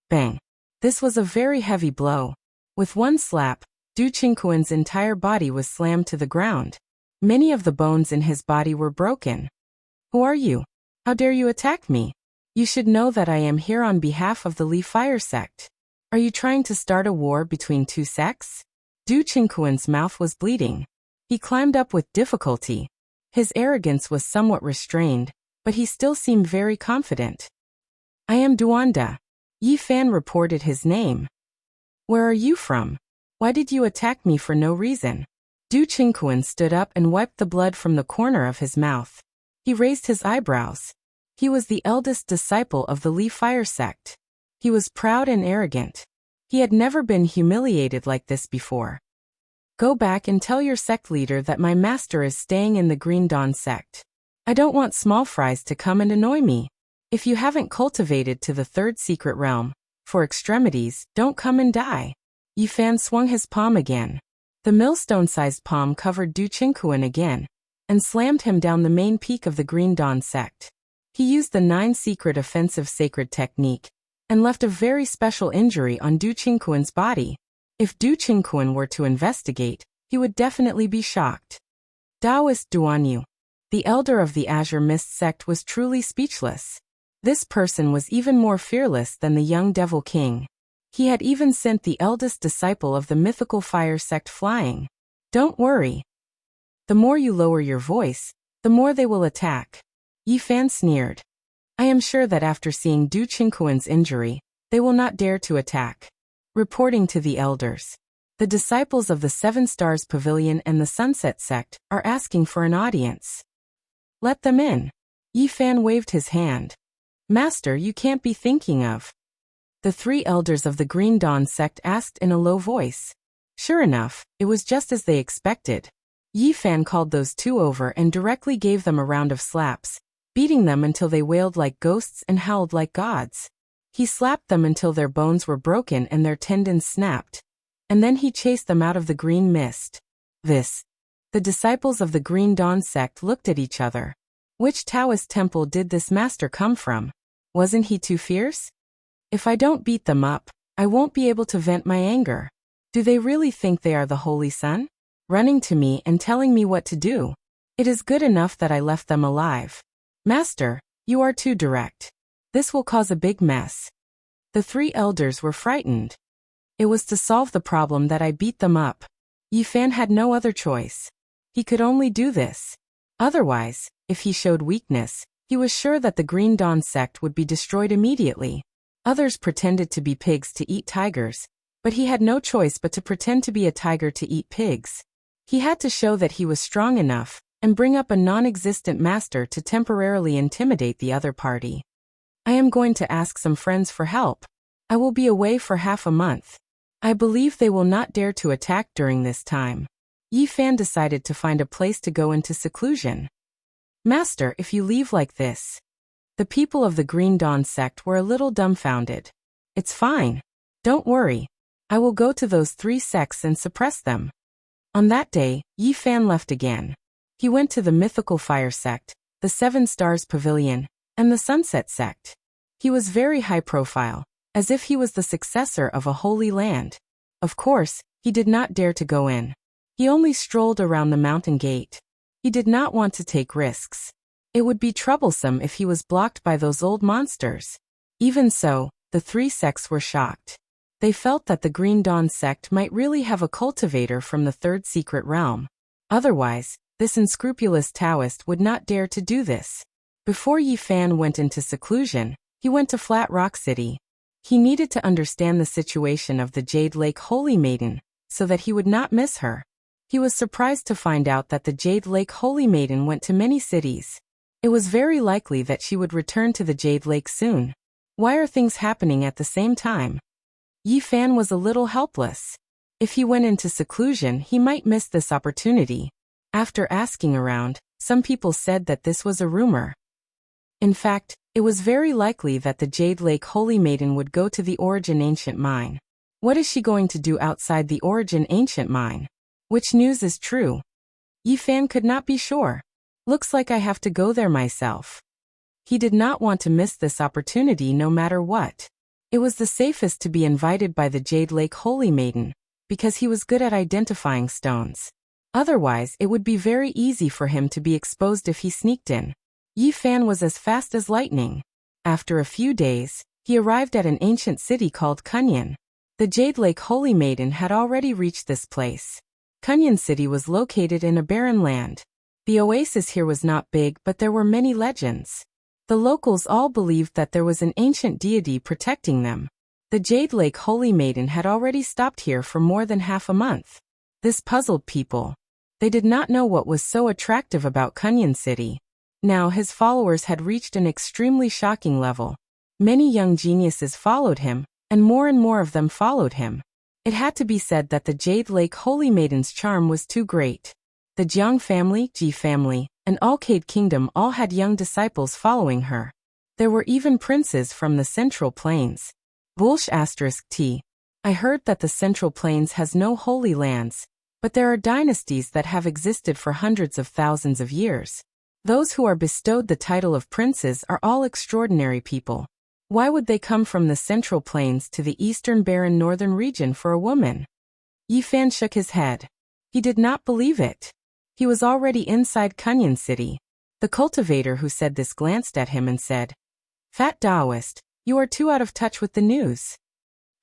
Bang! This was a very heavy blow. With one slap, Du Qingquan's entire body was slammed to the ground. Many of the bones in his body were broken. Who are you? How dare you attack me? You should know that I am here on behalf of the Li Fire sect. Are you trying to start a war between two sects? Du Qingquan's mouth was bleeding. He climbed up with difficulty. His arrogance was somewhat restrained, but he still seemed very confident. I am Duanda. Yi Fan reported his name. Where are you from? Why did you attack me for no reason? Du Qingquan stood up and wiped the blood from the corner of his mouth. He raised his eyebrows. He was the eldest disciple of the Li Fire sect. He was proud and arrogant. He had never been humiliated like this before. Go back and tell your sect leader that my master is staying in the Green Dawn sect. I don't want small fries to come and annoy me. If you haven't cultivated to the third secret realm, for extremities, don't come and die. Yi Fan swung his palm again. The millstone-sized palm covered Du Qingquan again, and slammed him down the main peak of the Green Dawn sect. He used the 9 secret offensive sacred technique, and left a very special injury on Du Qingquan's body. If Du Qingquan were to investigate, he would definitely be shocked. Taoist Duanyu, the elder of the Azure Mist sect, was truly speechless. This person was even more fearless than the young Devil King. He had even sent the eldest disciple of the mythical fire sect flying. Don't worry. The more you lower your voice, the more they will attack. Yi Fan sneered. I am sure that after seeing Du Qingquan's injury, they will not dare to attack. Reporting to the elders. The disciples of the Seven Stars Pavilion and the Sunset sect are asking for an audience. Let them in. Yi Fan waved his hand. Master, you can't be thinking of. The 3 elders of the Green Dawn sect asked in a low voice. Sure enough, it was just as they expected. Yi Fan called those 2 over and directly gave them a round of slaps, beating them until they wailed like ghosts and howled like gods. He slapped them until their bones were broken and their tendons snapped, and then he chased them out of the green mist. The disciples of the Green Dawn sect looked at each other. Which Taoist temple did this master come from? Wasn't he too fierce? If I don't beat them up, I won't be able to vent my anger. Do they really think they are the Holy Sun? Running to me and telling me what to do. It is good enough that I left them alive. Master, you are too direct. This will cause a big mess. The 3 elders were frightened. It was to solve the problem that I beat them up. Yi Fan had no other choice. He could only do this. Otherwise, if he showed weakness, he was sure that the Green Dawn sect would be destroyed immediately. Others pretended to be pigs to eat tigers, but he had no choice but to pretend to be a tiger to eat pigs. He had to show that he was strong enough, and bring up a non-existent master to temporarily intimidate the other party. I am going to ask some friends for help. I will be away for half a month. I believe they will not dare to attack during this time. Yi Fan decided to find a place to go into seclusion. Master, if you leave like this. The people of the Green Dawn sect were a little dumbfounded. It's fine. Don't worry. I will go to those 3 sects and suppress them. On that day, Yi Fan left again. He went to the mythical fire sect, the 7 Stars Pavilion, and the Sunset sect. He was very high profile, as if he was the successor of a holy land. Of course, he did not dare to go in. He only strolled around the mountain gate. He did not want to take risks. It would be troublesome if he was blocked by those old monsters. Even so, the 3 sects were shocked. They felt that the Green Dawn sect might really have a cultivator from the 3rd secret realm. Otherwise, this unscrupulous Taoist would not dare to do this. Before Yi Fan went into seclusion, he went to Flat Rock City. He needed to understand the situation of the Jade Lake Holy Maiden, so that he would not miss her. He was surprised to find out that the Jade Lake Holy Maiden went to many cities. It was very likely that she would return to the Jade Lake soon. Why are things happening at the same time? Yi Fan was a little helpless. If he went into seclusion, he might miss this opportunity. After asking around, some people said that this was a rumor. In fact, it was very likely that the Jade Lake Holy Maiden would go to the Origin Ancient Mine. What is she going to do outside the Origin Ancient Mine? Which news is true? Yi Fan could not be sure. Looks like I have to go there myself. He did not want to miss this opportunity no matter what. It was the safest to be invited by the Jade Lake Holy Maiden, because he was good at identifying stones. Otherwise, it would be very easy for him to be exposed if he sneaked in. Yi Fan was as fast as lightning. After a few days, he arrived at an ancient city called Kunyan. The Jade Lake Holy Maiden had already reached this place. Kunyan City was located in a barren land. The oasis here was not big, but there were many legends. The locals all believed that there was an ancient deity protecting them. The Jade Lake Holy Maiden had already stopped here for more than half a month. This puzzled people. They did not know what was so attractive about Kunyan City. Now his followers had reached an extremely shocking level. Many young geniuses followed him, and more of them followed him. It had to be said that the Jade Lake Holy Maiden's charm was too great. The Jiang family, Ji family, and Alcade Kingdom all had young disciples following her. There were even princes from the Central Plains. *T. I heard that the Central Plains has no holy lands, but there are dynasties that have existed for hundreds of thousands of years. Those who are bestowed the title of princes are all extraordinary people. Why would they come from the Central Plains to the Eastern Barren Northern region for a woman? Yi Fan shook his head. He did not believe it. He was already inside Kunyan City. The cultivator who said this glanced at him and said, "Fat Taoist, you are too out of touch with the news."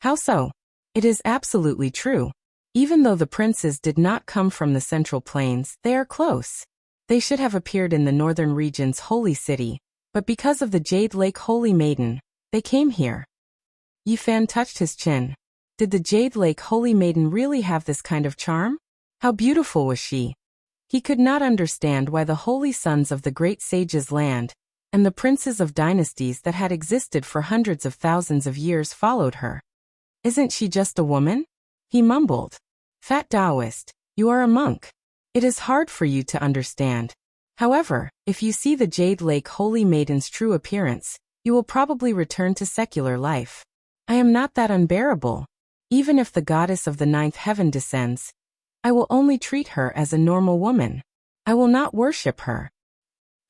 How so? It is absolutely true. Even though the princes did not come from the Central Plains, they are close. They should have appeared in the northern region's holy city, but because of the Jade Lake Holy Maiden, they came here. Yi Fan touched his chin. Did the Jade Lake Holy Maiden really have this kind of charm? How beautiful was she? He could not understand why the holy sons of the great sages' land, and the princes of dynasties that had existed for hundreds of thousands of years followed her. Isn't she just a woman? He mumbled. Fat Taoist, you are a monk. It is hard for you to understand. However, if you see the Jade Lake Holy Maiden's true appearance, you will probably return to secular life. I am not that unbearable. Even if the goddess of the ninth heaven descends, I will only treat her as a normal woman. I will not worship her.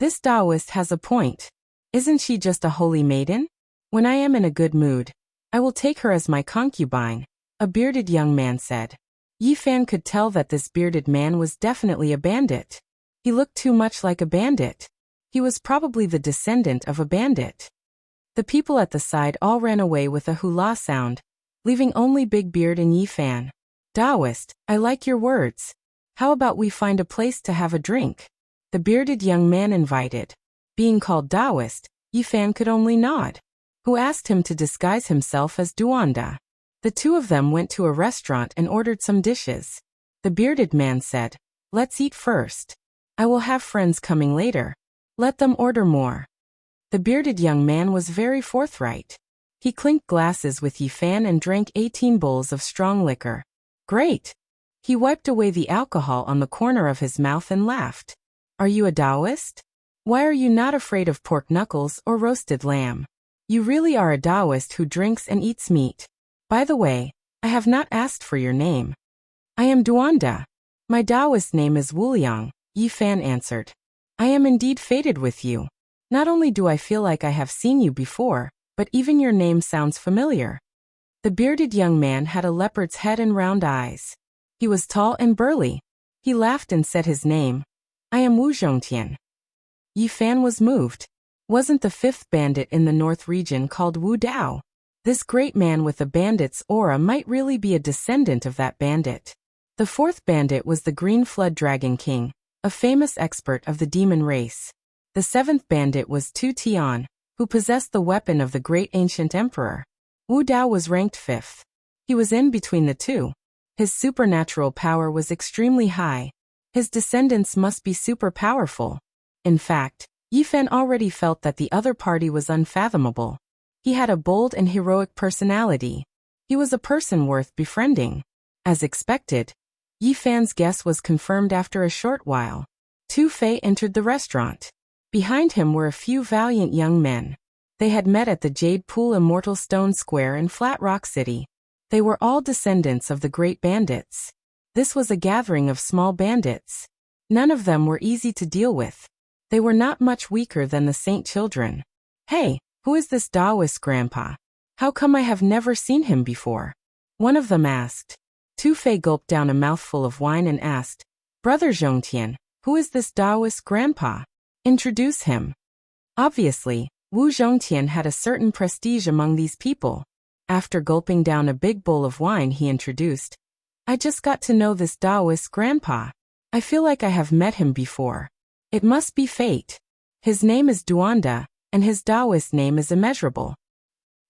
This Taoist has a point. Isn't she just a holy maiden? When I am in a good mood, I will take her as my concubine, a bearded young man said. Yi Fan could tell that this bearded man was definitely a bandit. He looked too much like a bandit. He was probably the descendant of a bandit. The people at the side all ran away with a hula sound, leaving only Big Beard and Yi Fan. Taoist, I like your words. How about we find a place to have a drink? The bearded young man invited. Being called Taoist, Yi Fan could only nod. Who asked him to disguise himself as Duanda. The two of them went to a restaurant and ordered some dishes. The bearded man said, "Let's eat first. I will have friends coming later. Let them order more." The bearded young man was very forthright. He clinked glasses with Yi Fan and drank 18 bowls of strong liquor. Great! He wiped away the alcohol on the corner of his mouth and laughed. Are you a Taoist? Why are you not afraid of pork knuckles or roasted lamb? You really are a Taoist who drinks and eats meat. By the way, I have not asked for your name. I am Duanda. My Taoist name is Wuliang, Yi Fan answered. I am indeed fated with you. Not only do I feel like I have seen you before, but even your name sounds familiar. The bearded young man had a leopard's head and round eyes. He was tall and burly. He laughed and said his name. I am Wu Zhongtian. Yi Fan was moved. Wasn't the fifth bandit in the north region called Wu Dao? This great man with a bandit's aura might really be a descendant of that bandit. The fourth bandit was the Green Flood Dragon King, a famous expert of the demon race. The seventh bandit was Tu Tian, who possessed the weapon of the great ancient emperor. Wu Dao was ranked fifth. He was in between the two. His supernatural power was extremely high. His descendants must be super powerful. In fact, Yi Fan already felt that the other party was unfathomable. He had a bold and heroic personality. He was a person worth befriending. As expected, Yi Fan's guess was confirmed after a short while. Tu Fei entered the restaurant. Behind him were a few valiant young men. They had met at the Jade Pool Immortal Stone Square in Flat Rock City. They were all descendants of the great bandits. This was a gathering of small bandits. None of them were easy to deal with. They were not much weaker than the Saint children. Hey, who is this Taoist grandpa? How come I have never seen him before? One of them asked. Tu Fei gulped down a mouthful of wine and asked, Brother Zhongtian, who is this Taoist grandpa? Introduce him. Obviously, Wu Zhongtian had a certain prestige among these people. After gulping down a big bowl of wine, he introduced, I just got to know this Taoist grandpa. I feel like I have met him before. It must be fate. His name is Duanda, and his Taoist name is Immeasurable.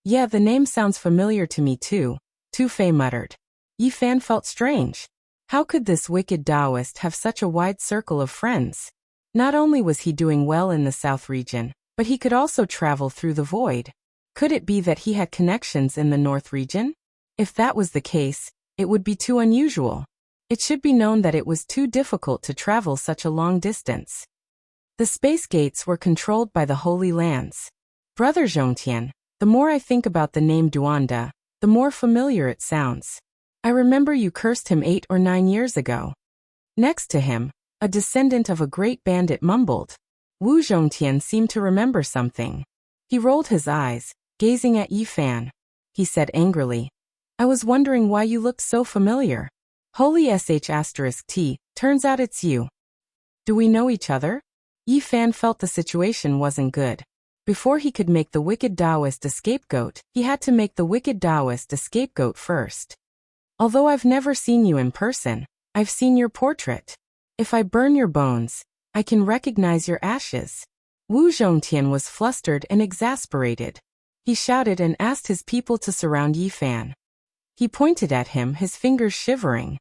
Yeah, the name sounds familiar to me too, Tu Fei muttered. Yi Fan felt strange. How could this wicked Taoist have such a wide circle of friends? Not only was he doing well in the South region, but he could also travel through the void. Could it be that he had connections in the North region? If that was the case, it would be too unusual. It should be known that it was too difficult to travel such a long distance. The space gates were controlled by the Holy Lands. Brother Zhongtian, the more I think about the name Duanda, the more familiar it sounds. I remember you cursed him 8 or 9 years ago. Next to him, a descendant of a great bandit mumbled. Wu Zhongtian seemed to remember something. He rolled his eyes, gazing at Yi Fan. He said angrily, I was wondering why you looked so familiar. Holy *T, turns out it's you. Do we know each other? Yi Fan felt the situation wasn't good. Before he could make the wicked Taoist a scapegoat, he had to make the wicked Taoist a scapegoat first. Although I've never seen you in person, I've seen your portrait. If I burn your bones, I can recognize your ashes. Wu Zhongtian was flustered and exasperated. He shouted and asked his people to surround Yi Fan. He pointed at him, his fingers shivering.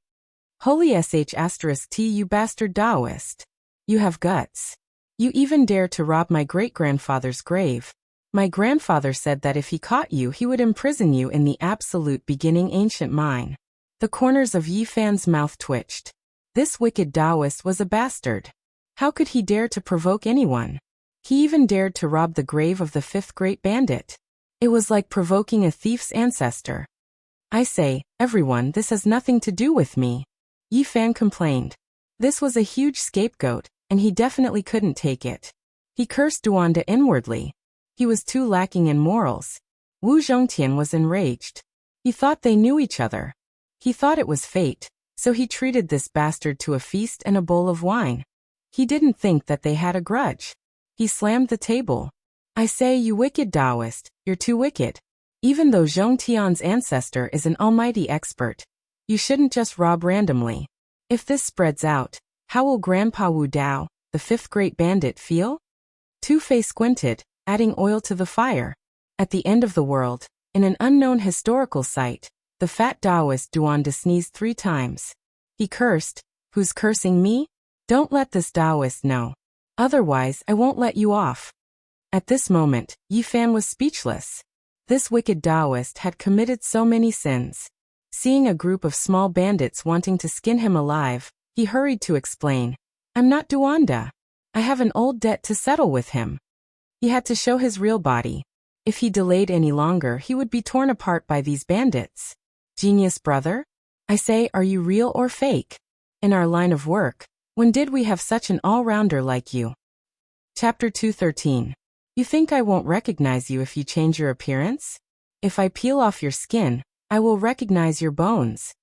Holy *T, you bastard Taoist. You have guts. You even dare to rob my great-grandfather's grave. My grandfather said that if he caught you, he would imprison you in the absolute beginning ancient mine. The corners of Yi Fan's mouth twitched. This wicked Taoist was a bastard. How could he dare to provoke anyone? He even dared to rob the grave of the fifth great bandit. It was like provoking a thief's ancestor. I say, everyone, this has nothing to do with me. Yi Fan complained. This was a huge scapegoat, and he definitely couldn't take it. He cursed Duanda inwardly. He was too lacking in morals. Wu Zhongtian was enraged. He thought they knew each other. He thought it was fate, so he treated this bastard to a feast and a bowl of wine. He didn't think that they had a grudge. He slammed the table. I say, you wicked Taoist, you're too wicked. Even though Zhong Tian's ancestor is an almighty expert, you shouldn't just rob randomly. If this spreads out, how will Grandpa Wu Dao, the fifth great bandit, feel? Tu Fei squinted, adding oil to the fire. At the end of the world, in an unknown historical site, the fat Taoist Duanda sneezed 3 times. He cursed. Who's cursing me? Don't let this Taoist know. Otherwise, I won't let you off. At this moment, Yi Fan was speechless. This wicked Taoist had committed so many sins. Seeing a group of small bandits wanting to skin him alive, he hurried to explain. I'm not Duanda. I have an old debt to settle with him. He had to show his real body. If he delayed any longer, he would be torn apart by these bandits. Genius brother? I say, are you real or fake? In our line of work, when did we have such an all-rounder like you? Chapter 213. You think I won't recognize you if you change your appearance? If I peel off your skin, I will recognize your bones.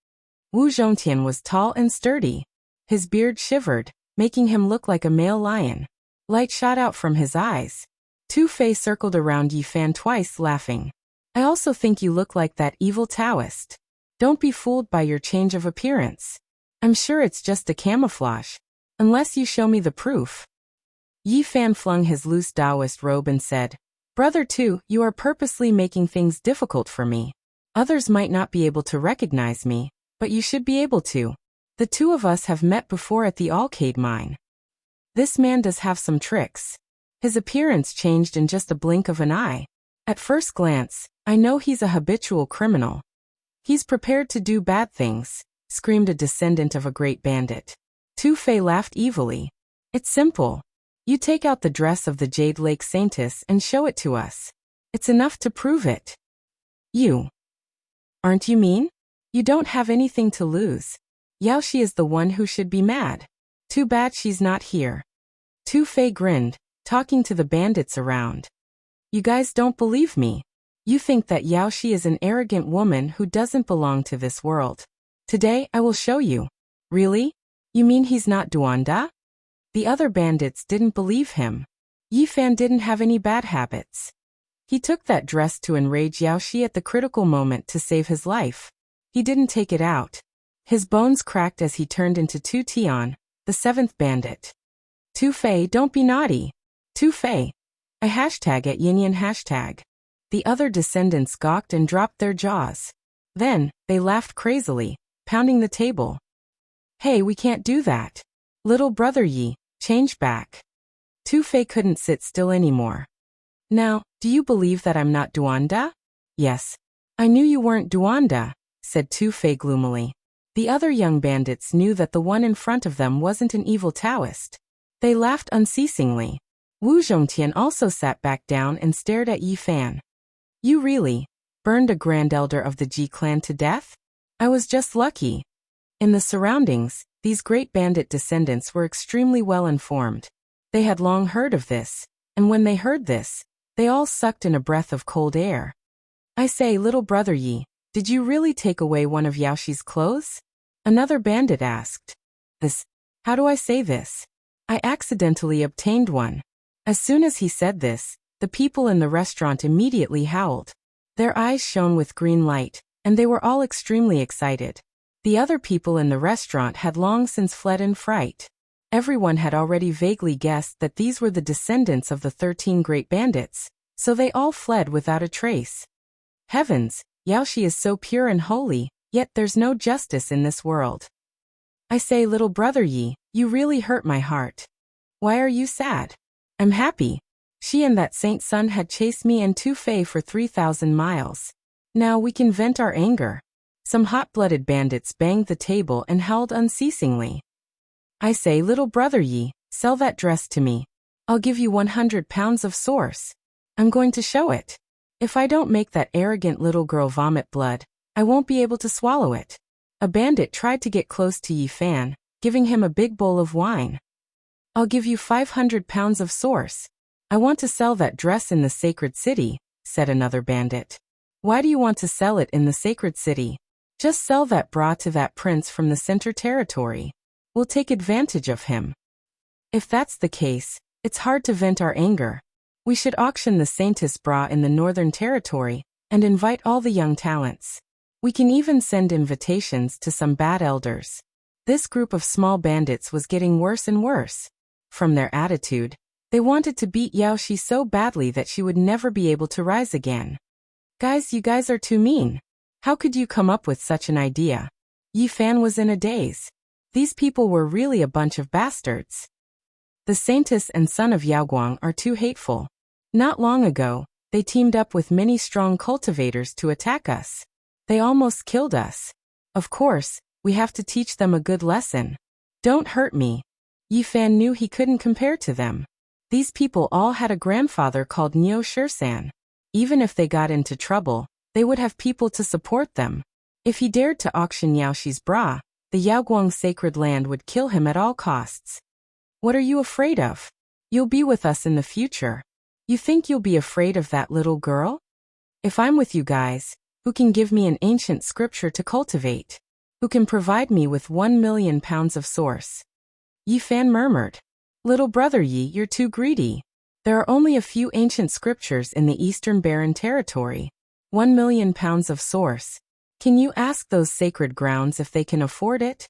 Wu Zhongtian was tall and sturdy. His beard shivered, making him look like a male lion. Light shot out from his eyes. Tu Fei circled around Yi Fan twice, laughing. I also think you look like that evil Taoist. Don't be fooled by your change of appearance. I'm sure it's just a camouflage. Unless you show me the proof. Yi Fan flung his loose Taoist robe and said, Brother Tu, you are purposely making things difficult for me. Others might not be able to recognize me, but you should be able to. The two of us have met before at the Alcade mine. This man does have some tricks. His appearance changed in just a blink of an eye. At first glance, I know he's a habitual criminal. He's prepared to do bad things, screamed a descendant of a great bandit. Tu Fei laughed evilly. It's simple. You take out the dress of the Jade Lake Saintess and show it to us. It's enough to prove it. You. Aren't you mean? You don't have anything to lose. Yaoshi is the one who should be mad. Too bad she's not here. Tu Fei grinned, talking to the bandits around. You guys don't believe me. You think that Yaoshi is an arrogant woman who doesn't belong to this world. Today, I will show you. Really? You mean he's not Duanda? The other bandits didn't believe him. Yi Fan didn't have any bad habits. He took that dress to enrage Yaoshi at the critical moment to save his life. He didn't take it out. His bones cracked as he turned into Tu Tian, the 7th bandit. Tu Fei, don't be naughty. Tu Fei. I hashtag at Yin hashtag. The other descendants gawked and dropped their jaws. Then, they laughed crazily, pounding the table. Hey, we can't do that. Little brother Yi, change back. Tu Fei couldn't sit still anymore. Now, do you believe that I'm not Duanda? Yes. I knew you weren't Duanda, said Tu Fei gloomily. The other young bandits knew that the one in front of them wasn't an evil Taoist. They laughed unceasingly. Wu Zhongtian also sat back down and stared at Yi Fan. You really burned a grand elder of the Ji clan to death? I was just lucky. In the surroundings, these great bandit descendants were extremely well informed. They had long heard of this, and when they heard this, they all sucked in a breath of cold air. I say, little brother Yi, did you really take away one of Yaoshi's clothes? Another bandit asked. How do I say this? I accidentally obtained one. As soon as he said this, the people in the restaurant immediately howled. Their eyes shone with green light, and they were all extremely excited. The other people in the restaurant had long since fled in fright. Everyone had already vaguely guessed that these were the descendants of the 13 great bandits, so they all fled without a trace. Heavens, Yaoshi is so pure and holy, yet there's no justice in this world. I say, little brother Yi, you really hurt my heart. Why are you sad? I'm happy. She and that Saint Sun had chased me and Tu Fei for 3,000 miles. Now we can vent our anger. Some hot-blooded bandits banged the table and howled unceasingly. I say, little brother Yi, sell that dress to me. I'll give you 100 pounds of source. I'm going to show it. If I don't make that arrogant little girl vomit blood, I won't be able to swallow it. A bandit tried to get close to Yi Fan, giving him a big bowl of wine. I'll give you 500 pounds of source. I want to sell that dress in the sacred city, said another bandit. Why do you want to sell it in the sacred city? Just sell that bra to that prince from the center territory. We'll take advantage of him. If that's the case, it's hard to vent our anger. We should auction the Saintess Bra in the Northern Territory and invite all the young talents. We can even send invitations to some bad elders. This group of small bandits was getting worse and worse. From their attitude, they wanted to beat Yaoshi so badly that she would never be able to rise again. Guys, you guys are too mean. How could you come up with such an idea? Yi Fan was in a daze. These people were really a bunch of bastards. The Saintess and son of Yaoguang are too hateful. Not long ago, they teamed up with many strong cultivators to attack us. They almost killed us. Of course, we have to teach them a good lesson. Don't hurt me. Yi Fan knew he couldn't compare to them. These people all had a grandfather called Niu Shisan. Even if they got into trouble, they would have people to support them. If he dared to auction Yaoshi's bra, the Yaoguang sacred land would kill him at all costs. What are you afraid of? You'll be with us in the future. You think you'll be afraid of that little girl? If I'm with you guys, who can give me an ancient scripture to cultivate? Who can provide me with 1 million pounds of source? Yi Fan murmured. Little brother Yi, you're too greedy. There are only a few ancient scriptures in the Eastern Barren Territory. 1 million pounds of source. Can you ask those sacred grounds if they can afford it?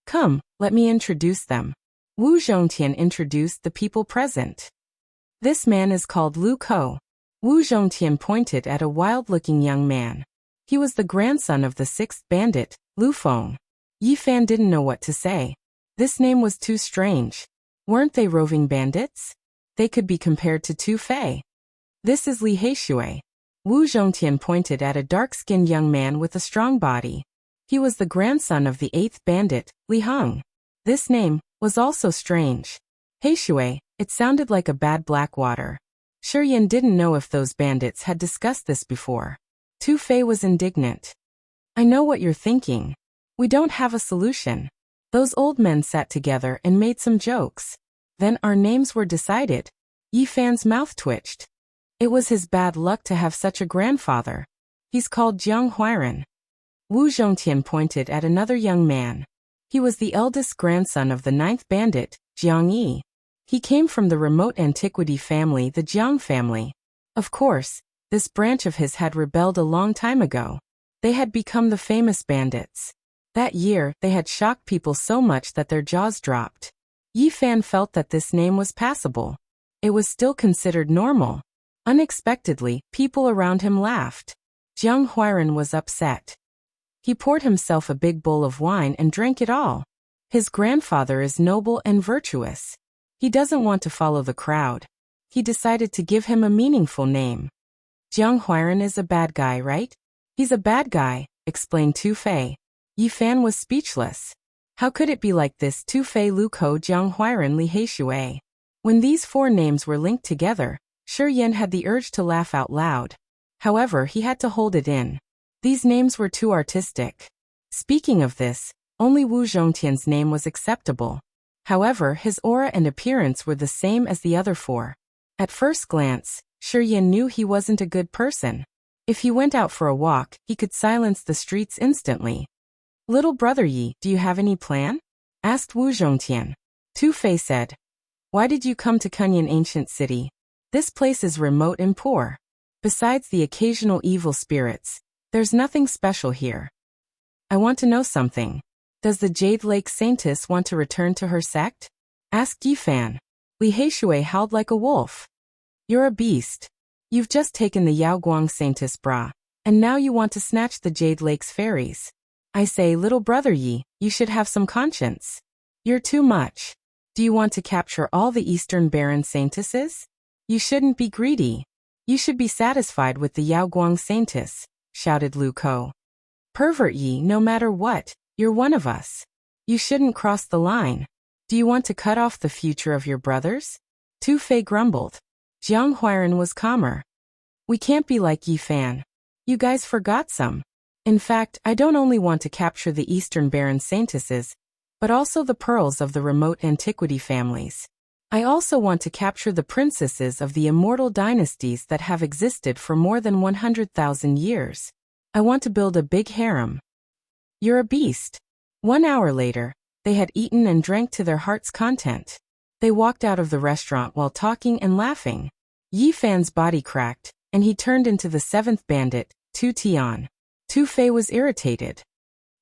Come, let me introduce them. Wu Zhongtian introduced the people present. This man is called Lu Ko. Wu Zhongtian pointed at a wild-looking young man. He was the grandson of the sixth bandit, Lu Feng. Yi Fan didn't know what to say. This name was too strange. Weren't they roving bandits? They could be compared to Tu Fei. This is Li Heishui. Wu Zhongtian pointed at a dark-skinned young man with a strong body. He was the grandson of the eighth bandit, Li Heng. This name was also strange. Heishui, it sounded like a bad Blackwater. Shiyan didn't know if those bandits had discussed this before. Tu Fei was indignant. I know what you're thinking. We don't have a solution. Those old men sat together and made some jokes. Then our names were decided. Yi Fan's mouth twitched. It was his bad luck to have such a grandfather. He's called Jiang Huairan. Wu Zhongtian pointed at another young man. He was the eldest grandson of the ninth bandit, Jiang Yi. He came from the remote antiquity family, the Jiang family. Of course, this branch of his had rebelled a long time ago. They had become the famous bandits. That year, they had shocked people so much that their jaws dropped. Yi Fan felt that this name was passable. It was still considered normal. Unexpectedly, people around him laughed. Jiang Huairan was upset. He poured himself a big bowl of wine and drank it all. His grandfather is noble and virtuous. He doesn't want to follow the crowd. He decided to give him a meaningful name. Jiang Huairan is a bad guy, right? He's a bad guy, explained Tu Fei. Yi Fan was speechless. How could it be like this? Tu Fei, Lu Ko, Jiang Huairan, Li Heishui. When these four names were linked together, Shiyan had the urge to laugh out loud. However, he had to hold it in. These names were too artistic. Speaking of this, only Wu Zhongtian's name was acceptable. However, his aura and appearance were the same as the other four. At first glance, Shiyan knew he wasn't a good person. If he went out for a walk, he could silence the streets instantly. Little brother Yi, do you have any plan? Asked Wu Zhongtian. Tu Fei said. Why did you come to Kunyan Ancient City? This place is remote and poor. Besides the occasional evil spirits, there's nothing special here. I want to know something. Does the Jade Lake Saintess want to return to her sect? Asked Yi Fan. Li Heishui howled like a wolf. You're a beast. You've just taken the Yaoguang Saintess bra, and now you want to snatch the Jade Lake's fairies. I say, little brother Yi, you should have some conscience. You're too much. Do you want to capture all the Eastern Barren Saintesses? You shouldn't be greedy. You should be satisfied with the Yaoguang Saintess, shouted Lu Ko. Pervert Yi, no matter what, you're one of us. You shouldn't cross the line. Do you want to cut off the future of your brothers? Tu Fei grumbled. Jiang Huairan was calmer. We can't be like Yi Fan. You guys forgot some. In fact, I don't only want to capture the Eastern Barren Saintesses, but also the pearls of the remote antiquity families. I also want to capture the princesses of the immortal dynasties that have existed for more than 100,000 years. I want to build a big harem. You're a beast. 1 hour later, they had eaten and drank to their heart's content. They walked out of the restaurant while talking and laughing. Yi Fan's body cracked, and he turned into the seventh bandit, Tu Tian. Tu Fei was irritated.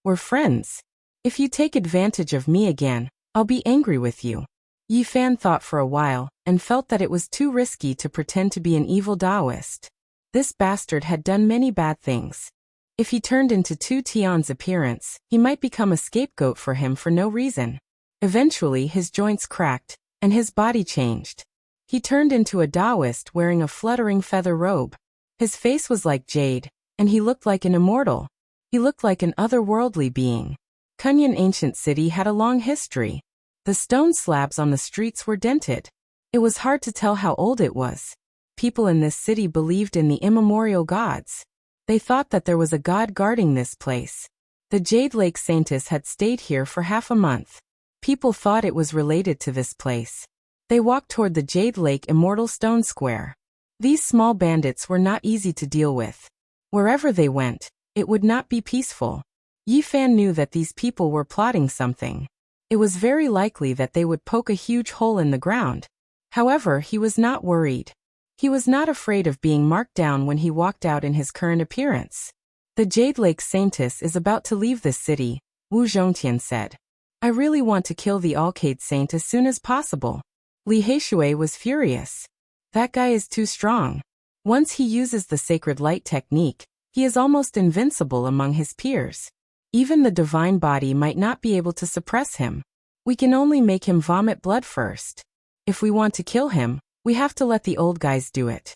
We're friends. If you take advantage of me again, I'll be angry with you. Yi Fan thought for a while, and felt that it was too risky to pretend to be an evil Taoist. This bastard had done many bad things. If he turned into Tu Tian's appearance, he might become a scapegoat for him for no reason. Eventually his joints cracked, and his body changed. He turned into a Taoist wearing a fluttering feather robe. His face was like jade, and he looked like an immortal. He looked like an otherworldly being. Kunyan ancient city had a long history. The stone slabs on the streets were dented. It was hard to tell how old it was. People in this city believed in the immemorial gods. They thought that there was a god guarding this place. The Jade Lake Saintess had stayed here for half a month. People thought it was related to this place. They walked toward the Jade Lake Immortal Stone Square. These small bandits were not easy to deal with. Wherever they went, it would not be peaceful. Yi Fan knew that these people were plotting something. It was very likely that they would poke a huge hole in the ground. However, he was not worried. He was not afraid of being marked down when he walked out in his current appearance. The Jade Lake Saintess is about to leave this city, Wu Zhongtian said. I really want to kill the Cloaked Saint as soon as possible. Li Heishui was furious. That guy is too strong. Once he uses the sacred light technique, he is almost invincible among his peers. Even the divine body might not be able to suppress him. We can only make him vomit blood first. If we want to kill him, we have to let the old guys do it.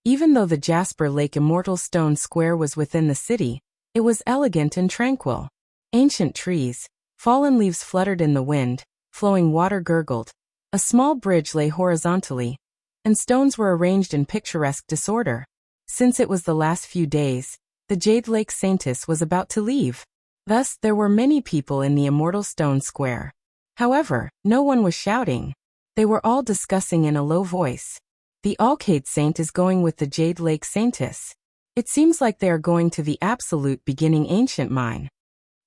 Even though the Jasper Lake Immortal Stone Square was within the city, it was elegant and tranquil. Ancient trees, fallen leaves fluttered in the wind, flowing water gurgled. A small bridge lay horizontally, and stones were arranged in picturesque disorder. Since it was the last few days, the Jade Lake Saintess was about to leave. Thus, there were many people in the Immortal Stone Square. However, no one was shouting. They were all discussing in a low voice. The Cloaked Saint is going with the Jade Lake Saintess. It seems like they are going to the absolute beginning ancient mine.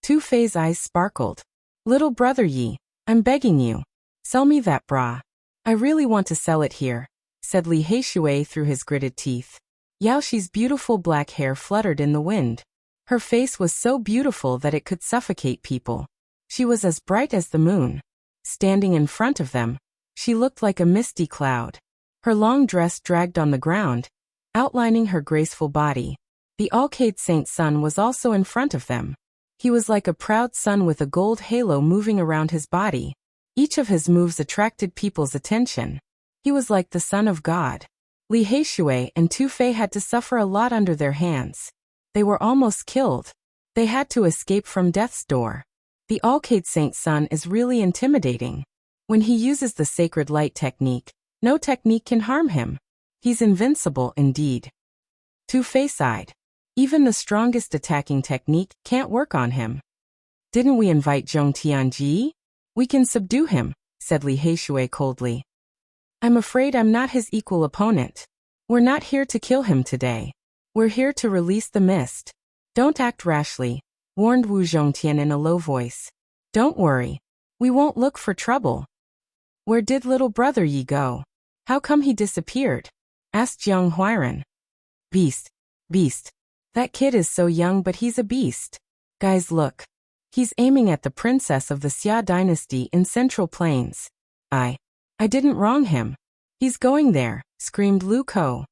Tu Fei's eyes sparkled. Little brother Yi, I'm begging you. Sell me that bra. I really want to sell it here, said Li Heishui through his gritted teeth. Yaoxi's beautiful black hair fluttered in the wind. Her face was so beautiful that it could suffocate people. She was as bright as the moon. Standing in front of them, she looked like a misty cloud. Her long dress dragged on the ground, outlining her graceful body. The Cloaked Saint's son was also in front of them. He was like a proud sun with a gold halo moving around his body. Each of his moves attracted people's attention. He was like the son of God. Li Heishui and Tu Fei had to suffer a lot under their hands. They were almost killed. They had to escape from death's door. The Cloaked Saint's son is really intimidating. When he uses the sacred light technique, no technique can harm him. He's invincible indeed. Tu Fei sighed. Even the strongest attacking technique can't work on him. Didn't we invite Zhong Tianji? We can subdue him, said Li Heishui coldly. I'm afraid I'm not his equal opponent. We're not here to kill him today. We're here to release the mist. Don't act rashly, warned Wu Zhongtian in a low voice. Don't worry. We won't look for trouble. Where did little brother Yi go? How come he disappeared? Asked Jiang Huairan. Beast. That kid is so young but he's a beast. Guys look. He's aiming at the princess of the Xia dynasty in Central Plains. I didn't wrong him. He's going there, screamed Lu Ko.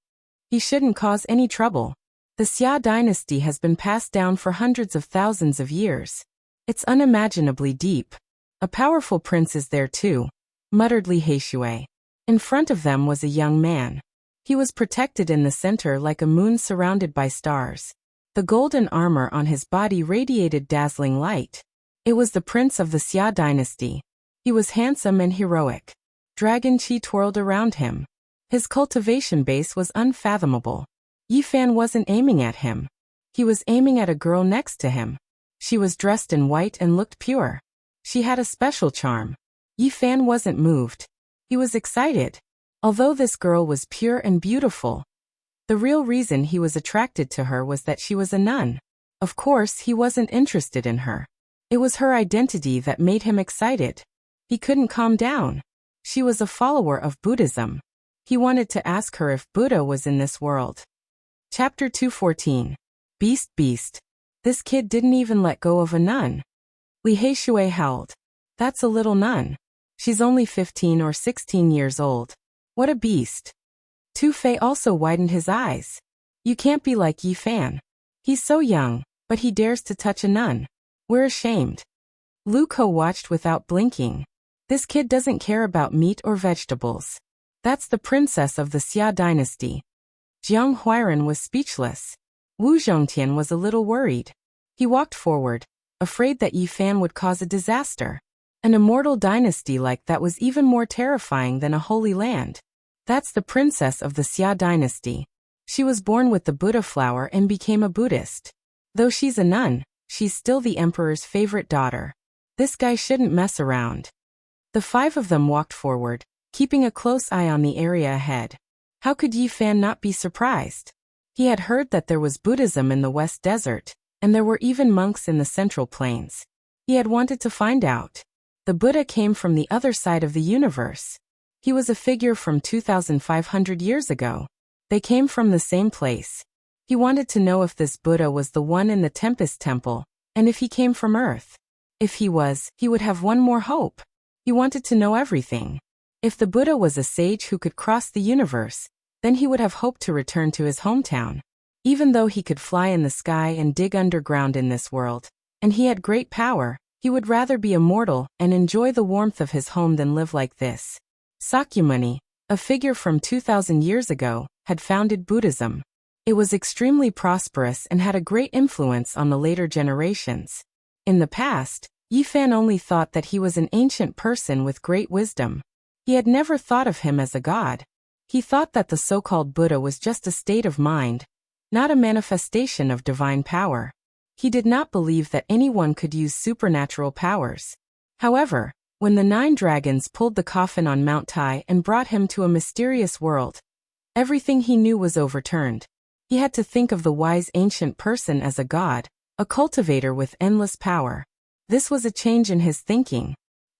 He shouldn't cause any trouble. The Xia dynasty has been passed down for hundreds of thousands of years. It's unimaginably deep. A powerful prince is there too, muttered Li Heishui. In front of them was a young man. He was protected in the center like a moon surrounded by stars. The golden armor on his body radiated dazzling light. It was the prince of the Xia dynasty. He was handsome and heroic. Dragon Qi twirled around him. His cultivation base was unfathomable. Yi Fan wasn't aiming at him. He was aiming at a girl next to him. She was dressed in white and looked pure. She had a special charm. Yi Fan wasn't moved. He was excited. Although this girl was pure and beautiful, the real reason he was attracted to her was that she was a nun. Of course, he wasn't interested in her. It was her identity that made him excited. He couldn't calm down. She was a follower of Buddhism. He wanted to ask her if Buddha was in this world. Chapter 214. Beast. This kid didn't even let go of a nun. Li Heishui howled. That's a little nun. She's only 15 or 16 years old. What a beast. Tu Fei also widened his eyes. You can't be like Yi Fan. He's so young, but he dares to touch a nun. We're ashamed. Lu Ko watched without blinking. This kid doesn't care about meat or vegetables. That's the princess of the Xia dynasty. Jiang Huairan was speechless. Wu Zhongtian was a little worried. He walked forward, afraid that Yi Fan would cause a disaster. An immortal dynasty like that was even more terrifying than a holy land. That's the princess of the Xia dynasty. She was born with the Buddha flower and became a Buddhist. Though she's a nun, she's still the emperor's favorite daughter. This guy shouldn't mess around. The five of them walked forward, keeping a close eye on the area ahead. How could Yi Fan not be surprised? He had heard that there was Buddhism in the West Desert, and there were even monks in the Central Plains. He had wanted to find out. The Buddha came from the other side of the universe. He was a figure from 2,500 years ago. They came from the same place. He wanted to know if this Buddha was the one in the Tempest Temple, and if he came from Earth. If he was, he would have one more hope. He wanted to know everything. If the Buddha was a sage who could cross the universe, then he would have hoped to return to his hometown. Even though he could fly in the sky and dig underground in this world, and he had great power, he would rather be immortal and enjoy the warmth of his home than live like this. Sakyamuni, a figure from 2,000 years ago, had founded Buddhism. It was extremely prosperous and had a great influence on the later generations. In the past, Yi Fan only thought that he was an ancient person with great wisdom. He had never thought of him as a god. He thought that the so-called Buddha was just a state of mind, not a manifestation of divine power. He did not believe that anyone could use supernatural powers. However, when the 9 dragons pulled the coffin on Mount Tai and brought him to a mysterious world, everything he knew was overturned. He had to think of the wise ancient person as a god, a cultivator with endless power. This was a change in his thinking.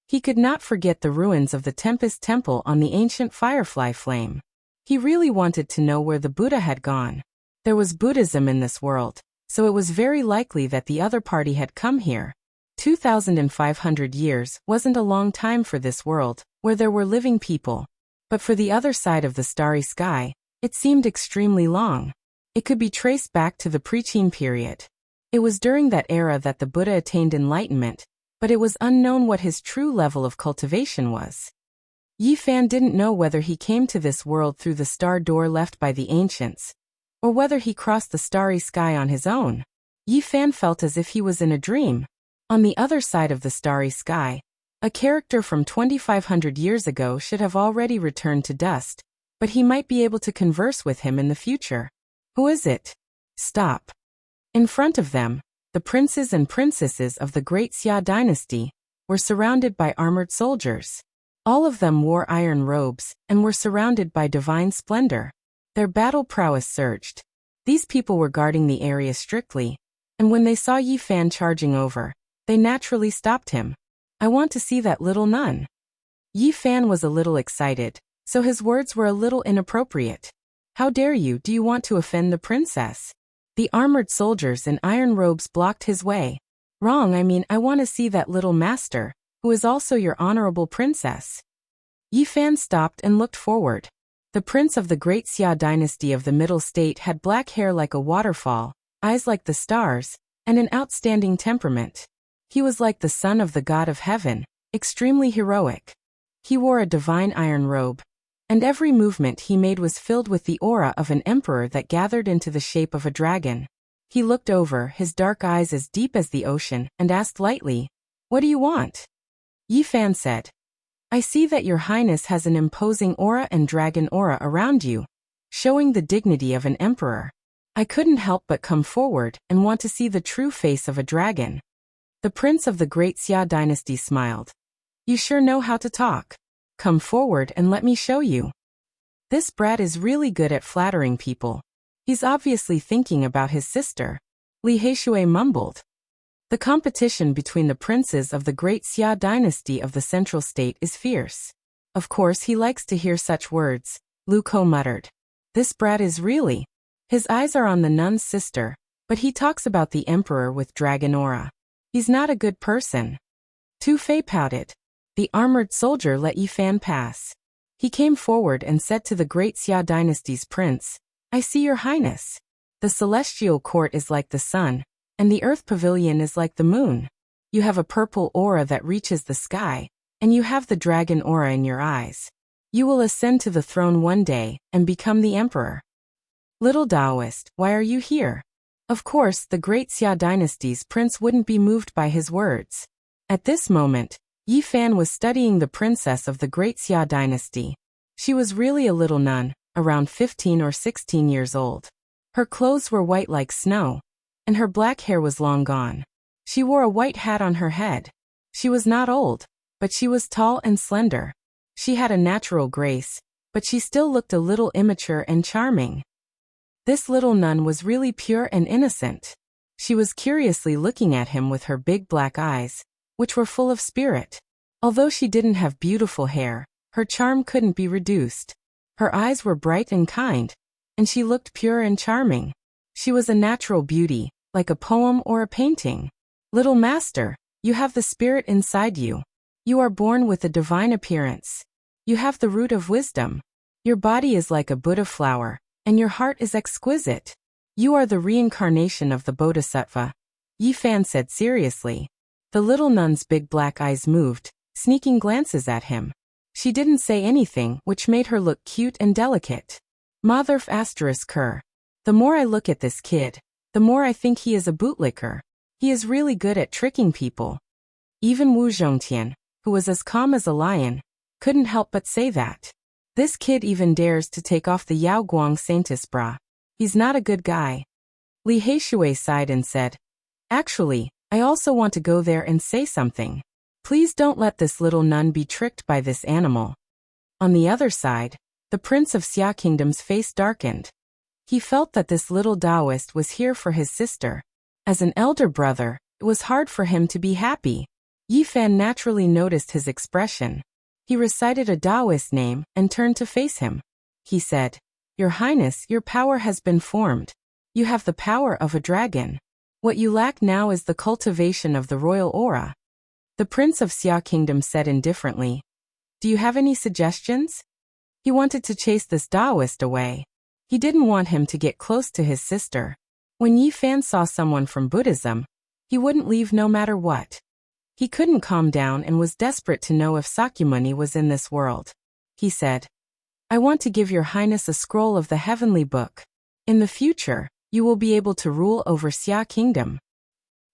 He could not forget the ruins of the Tempest Temple on the ancient Firefly Flame. He really wanted to know where the Buddha had gone. There was Buddhism in this world, so it was very likely that the other party had come here. 2,500 years wasn't a long time for this world, where there were living people. But for the other side of the starry sky, it seemed extremely long. It could be traced back to the pre-Qin period. It was during that era that the Buddha attained enlightenment, but it was unknown what his true level of cultivation was. Yi Fan didn't know whether he came to this world through the star door left by the ancients, or whether he crossed the starry sky on his own. Yi Fan felt as if he was in a dream. On the other side of the starry sky, a character from 2,500 years ago should have already returned to dust, but he might be able to converse with him in the future. Who is it? Stop. In front of them, the princes and princesses of the great Xia dynasty were surrounded by armored soldiers. All of them wore iron robes and were surrounded by divine splendor. Their battle prowess surged. These people were guarding the area strictly, and when they saw Yi Fan charging over, they naturally stopped him. I want to see that little nun. Yi Fan was a little excited, so his words were a little inappropriate. How dare you? Do you want to offend the princess? The armored soldiers in iron robes blocked his way. Wrong, I want to see that little master, who is also your honorable princess. Yi Fan stopped and looked forward. The prince of the great Xia dynasty of the Middle State had black hair like a waterfall, eyes like the stars, and an outstanding temperament. He was like the son of the god of heaven, extremely heroic. He wore a divine iron robe, and every movement he made was filled with the aura of an emperor that gathered into the shape of a dragon. He looked over, his dark eyes as deep as the ocean, and asked lightly, "What do you want?" Yi Fan said, "I see that your highness has an imposing aura and dragon aura around you, showing the dignity of an emperor. I couldn't help but come forward and want to see the true face of a dragon." The prince of the great Xia dynasty smiled. "You sure know how to talk. Come forward and let me show you." This brat is really good at flattering people. He's obviously thinking about his sister. Li Heishui mumbled. The competition between the princes of the great Xia dynasty of the Central State is fierce. Of course he likes to hear such words, Lu Ko muttered. This brat is really. His eyes are on the nun's sister, but he talks about the emperor with dragon aura. He's not a good person. Tu Fei pouted. The armored soldier let Yi Fan pass. He came forward and said to the great Xia dynasty's prince, I see your highness. The celestial court is like the sun, and the earth pavilion is like the moon. You have a purple aura that reaches the sky, and you have the dragon aura in your eyes. You will ascend to the throne one day and become the emperor. Little Taoist, why are you here? Of course, the great Xia dynasty's prince wouldn't be moved by his words. At this moment, Yi Fan was studying the princess of the great Xia dynasty. She was really a little nun, around 15 or 16 years old. Her clothes were white like snow, and her black hair was long gone. She wore a white hat on her head. She was not old, but she was tall and slender. She had a natural grace, but she still looked a little immature and charming. This little nun was really pure and innocent. She was curiously looking at him with her big black eyes, which were full of spirit. Although she didn't have beautiful hair, her charm couldn't be reduced. Her eyes were bright and kind, and she looked pure and charming. She was a natural beauty, like a poem or a painting. Little master, you have the spirit inside you. You are born with a divine appearance. You have the root of wisdom. Your body is like a Buddha flower, and your heart is exquisite. You are the reincarnation of the Bodhisattva, Yi Fan said seriously. The little nun's big black eyes moved, sneaking glances at him. She didn't say anything, which made her look cute and delicate. Motherf asterisk her. The more I look at this kid, the more I think he is a bootlicker. He is really good at tricking people. Even Wu Zhongtian, who was as calm as a lion, couldn't help but say that. This kid even dares to take off the Yao Guang Saintis bra. He's not a good guy. Li Heishui sighed and said, Actually, I also want to go there and say something. Please don't let this little nun be tricked by this animal. On the other side, the prince of Xia Kingdom's face darkened. He felt that this little Taoist was here for his sister. As an elder brother, it was hard for him to be happy. Yi Fan naturally noticed his expression. He recited a Taoist name and turned to face him. He said, Your Highness, your power has been formed. You have the power of a dragon. What you lack now is the cultivation of the royal aura. The Prince of Xia Kingdom said indifferently, Do you have any suggestions? He wanted to chase this Taoist away. He didn't want him to get close to his sister. When Yi Fan saw someone from Buddhism, he wouldn't leave no matter what. He couldn't calm down and was desperate to know if Sakyamuni was in this world. He said, I want to give your highness a scroll of the heavenly book. In the future, you will be able to rule over Xia Kingdom.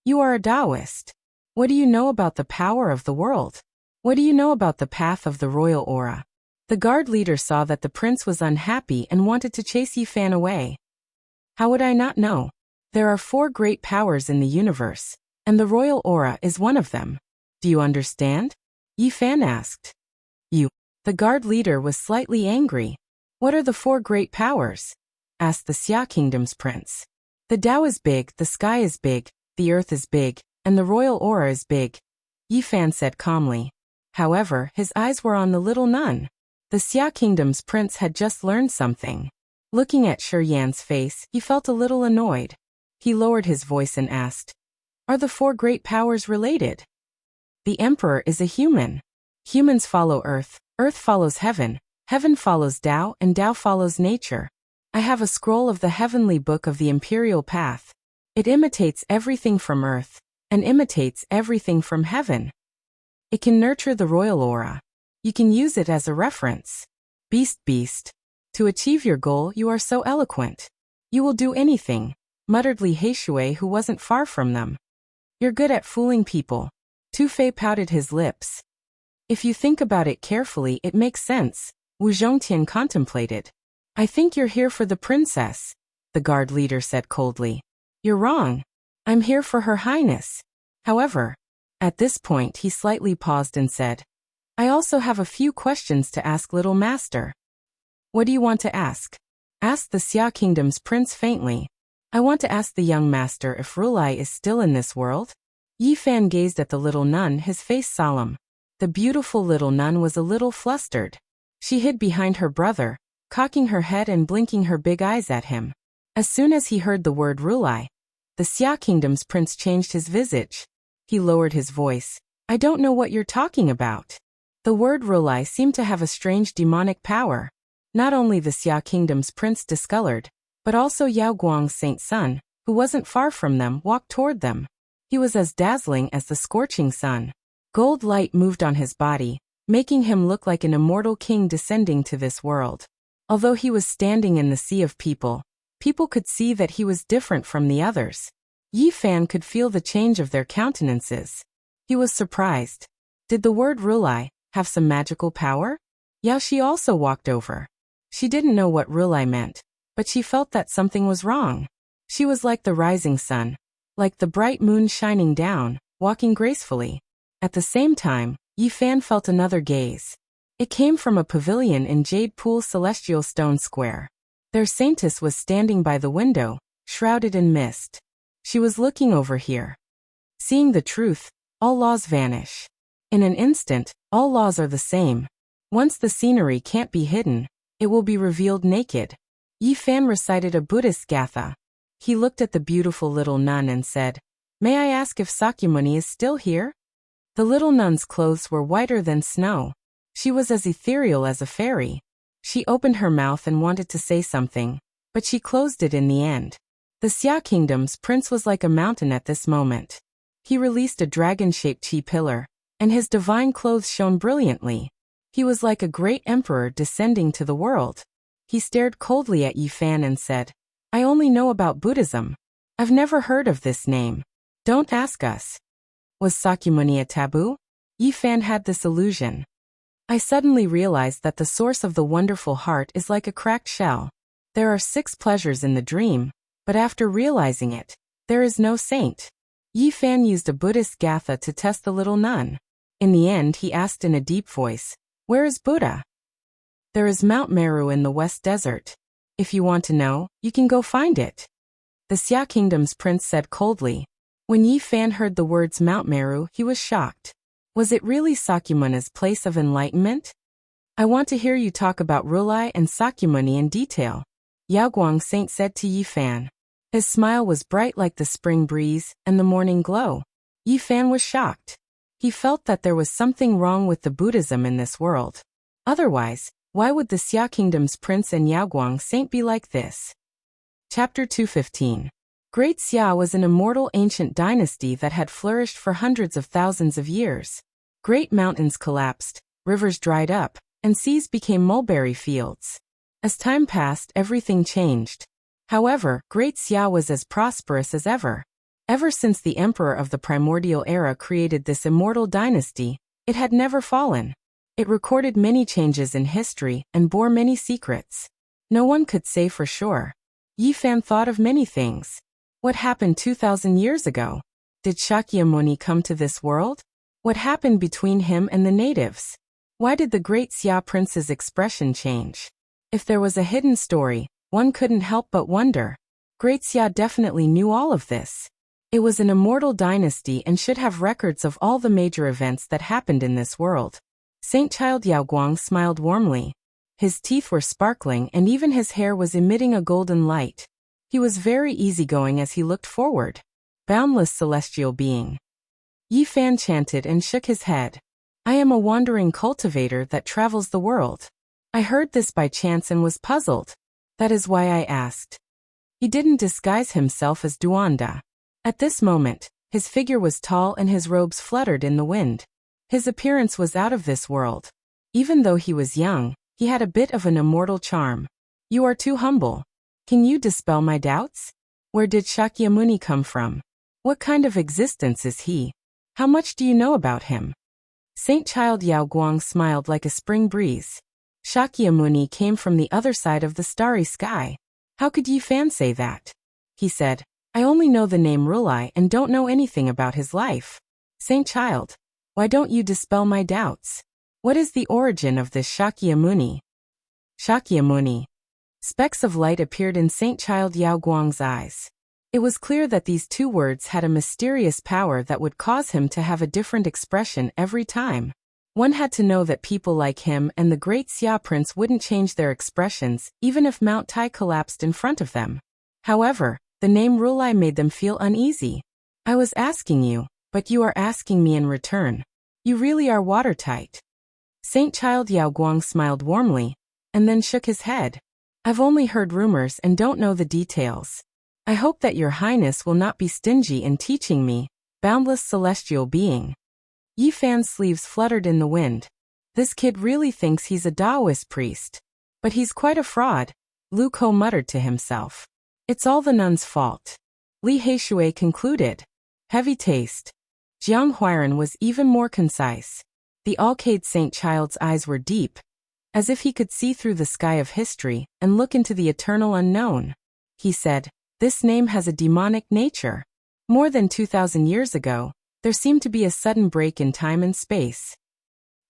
You are a Taoist. What do you know about the power of the world? What do you know about the path of the royal aura? The guard leader saw that the prince was unhappy and wanted to chase Yi Fan away. How would I not know? There are 4 great powers in the universe, and the royal aura is one of them. Do you understand? Yi Fan asked. The guard leader was slightly angry. What are the 4 great powers? Asked the Xia Kingdom's prince. The Tao is big, the sky is big, the earth is big, and the royal aura is big, Yi Fan said calmly. However, his eyes were on the little nun. The Xia Kingdom's prince had just learned something. Looking at Shi Yan's face, he felt a little annoyed. He lowered his voice and asked, Are the 4 great powers related? The emperor is a human. Humans follow earth, earth follows heaven, heaven follows Tao, and Tao follows nature. I have a scroll of the heavenly book of the imperial path. It imitates everything from earth, and imitates everything from heaven. It can nurture the royal aura. You can use it as a reference. Beast. To achieve your goal, you are so eloquent. You will do anything, muttered Li Heishui, who wasn't far from them. You're good at fooling people. Tu Fei pouted his lips. If you think about it carefully, it makes sense, Wu Zhongtian contemplated. I think you're here for the princess, the guard leader said coldly. You're wrong. I'm here for her highness. However, at this point he slightly paused and said, I also have a few questions to ask little master. What do you want to ask? Asked the Xia Kingdom's prince faintly. I want to ask the young master if Rulai is still in this world. Yi Fan gazed at the little nun, his face solemn. The beautiful little nun was a little flustered. She hid behind her brother, cocking her head and blinking her big eyes at him. As soon as he heard the word Rulai, the Xia Kingdom's prince changed his visage. He lowered his voice. I don't know what you're talking about. The word Rulai seemed to have a strange demonic power. Not only the Xia Kingdom's prince discolored, but also Yao Guang's saint son, who wasn't far from them, walked toward them. He was as dazzling as the scorching sun. Gold light moved on his body, making him look like an immortal king descending to this world. Although he was standing in the sea of people, people could see that he was different from the others. Yi Fan could feel the change of their countenances. He was surprised. Did the word Rulai have some magical power? Yao Shi also walked over. She didn't know what Rulai meant, but she felt that something was wrong. She was like the rising sun, like the bright moon shining down, walking gracefully. At the same time, Yi Fan felt another gaze. It came from a pavilion in Jade Pool Celestial Stone Square. Their saintess was standing by the window, shrouded in mist. She was looking over here. Seeing the truth, all laws vanish. In an instant, all laws are the same. Once the scenery can't be hidden, it will be revealed naked. Yi Fan recited a Buddhist gatha. He looked at the beautiful little nun and said, May I ask if Sakyamuni is still here? The little nun's clothes were whiter than snow. She was as ethereal as a fairy. She opened her mouth and wanted to say something, but she closed it in the end. The Xia Kingdom's prince was like a mountain at this moment. He released a dragon-shaped chi pillar, and his divine clothes shone brilliantly. He was like a great emperor descending to the world. He stared coldly at Yi Fan and said, I only know about Buddhism. I've never heard of this name. Don't ask us. Was Sakyamuni a taboo? Yi Fan had this illusion. I suddenly realized that the source of the wonderful heart is like a cracked shell. There are 6 pleasures in the dream, but after realizing it, there is no saint. Yi Fan used a Buddhist gatha to test the little nun. In the end, he asked in a deep voice, Where is Buddha? There is Mount Meru in the West Desert. If you want to know, you can go find it. The Xia Kingdom's prince said coldly. When Yi Fan heard the words Mount Meru, he was shocked. Was it really Sakyamuni's place of enlightenment? I want to hear you talk about Rulai and Sakyamuni in detail. Yao Guang Saint said to Yi Fan. His smile was bright like the spring breeze and the morning glow. Yi Fan was shocked. He felt that there was something wrong with the Buddhism in this world. Otherwise, why would the Xia Kingdom's prince and Yao Guang Saint be like this? Chapter 215. Great Xia was an immortal ancient dynasty that had flourished for hundreds of thousands of years. Great mountains collapsed, rivers dried up, and seas became mulberry fields. As time passed, everything changed. However, Great Xia was as prosperous as ever. Ever since the emperor of the primordial era created this immortal dynasty, it had never fallen. It recorded many changes in history and bore many secrets. No one could say for sure. Yi Fan thought of many things. What happened 2,000 years ago? Did Shakyamuni come to this world? What happened between him and the natives? Why did the great Xia prince's expression change? If there was a hidden story, one couldn't help but wonder. Great Xia definitely knew all of this. It was an immortal dynasty and should have records of all the major events that happened in this world. Saint Child Yao Guang smiled warmly. His teeth were sparkling and even his hair was emitting a golden light. He was very easygoing as he looked forward. Boundless celestial being. Yi Fan chanted and shook his head. I am a wandering cultivator that travels the world. I heard this by chance and was puzzled. That is why I asked. He didn't disguise himself as Duanda. At this moment, his figure was tall and his robes fluttered in the wind. His appearance was out of this world. Even though he was young, he had a bit of an immortal charm. You are too humble. Can you dispel my doubts? Where did Shakyamuni come from? What kind of existence is he? How much do you know about him? Saint Child Yao Guang smiled like a spring breeze. Shakyamuni came from the other side of the starry sky. How could Yi Fan say that? He said, I only know the name Rulai and don't know anything about his life. Saint Child, why don't you dispel my doubts? What is the origin of this Shakyamuni? Shakyamuni. Specks of light appeared in Saint Child Yao Guang's eyes. It was clear that these 2 words had a mysterious power that would cause him to have a different expression every time. One had to know that people like him and the great Xia prince wouldn't change their expressions, even if Mount Tai collapsed in front of them. However, the name Rulai made them feel uneasy. I was asking you, but you are asking me in return. You really are watertight. Saint Child Yao Guang smiled warmly, and then shook his head. I've only heard rumors and don't know the details. I hope that your highness will not be stingy in teaching me, boundless celestial being. Yi Fan's sleeves fluttered in the wind. This kid really thinks he's a Taoist priest. But he's quite a fraud, Lu Ko muttered to himself. It's all the nun's fault. Li Heishui concluded. Heavy taste. Jiang Huairan was even more concise. The Alcade Saint Child's eyes were deep, as if he could see through the sky of history and look into the eternal unknown. He said, this name has a demonic nature. More than 2,000 years ago, there seemed to be a sudden break in time and space.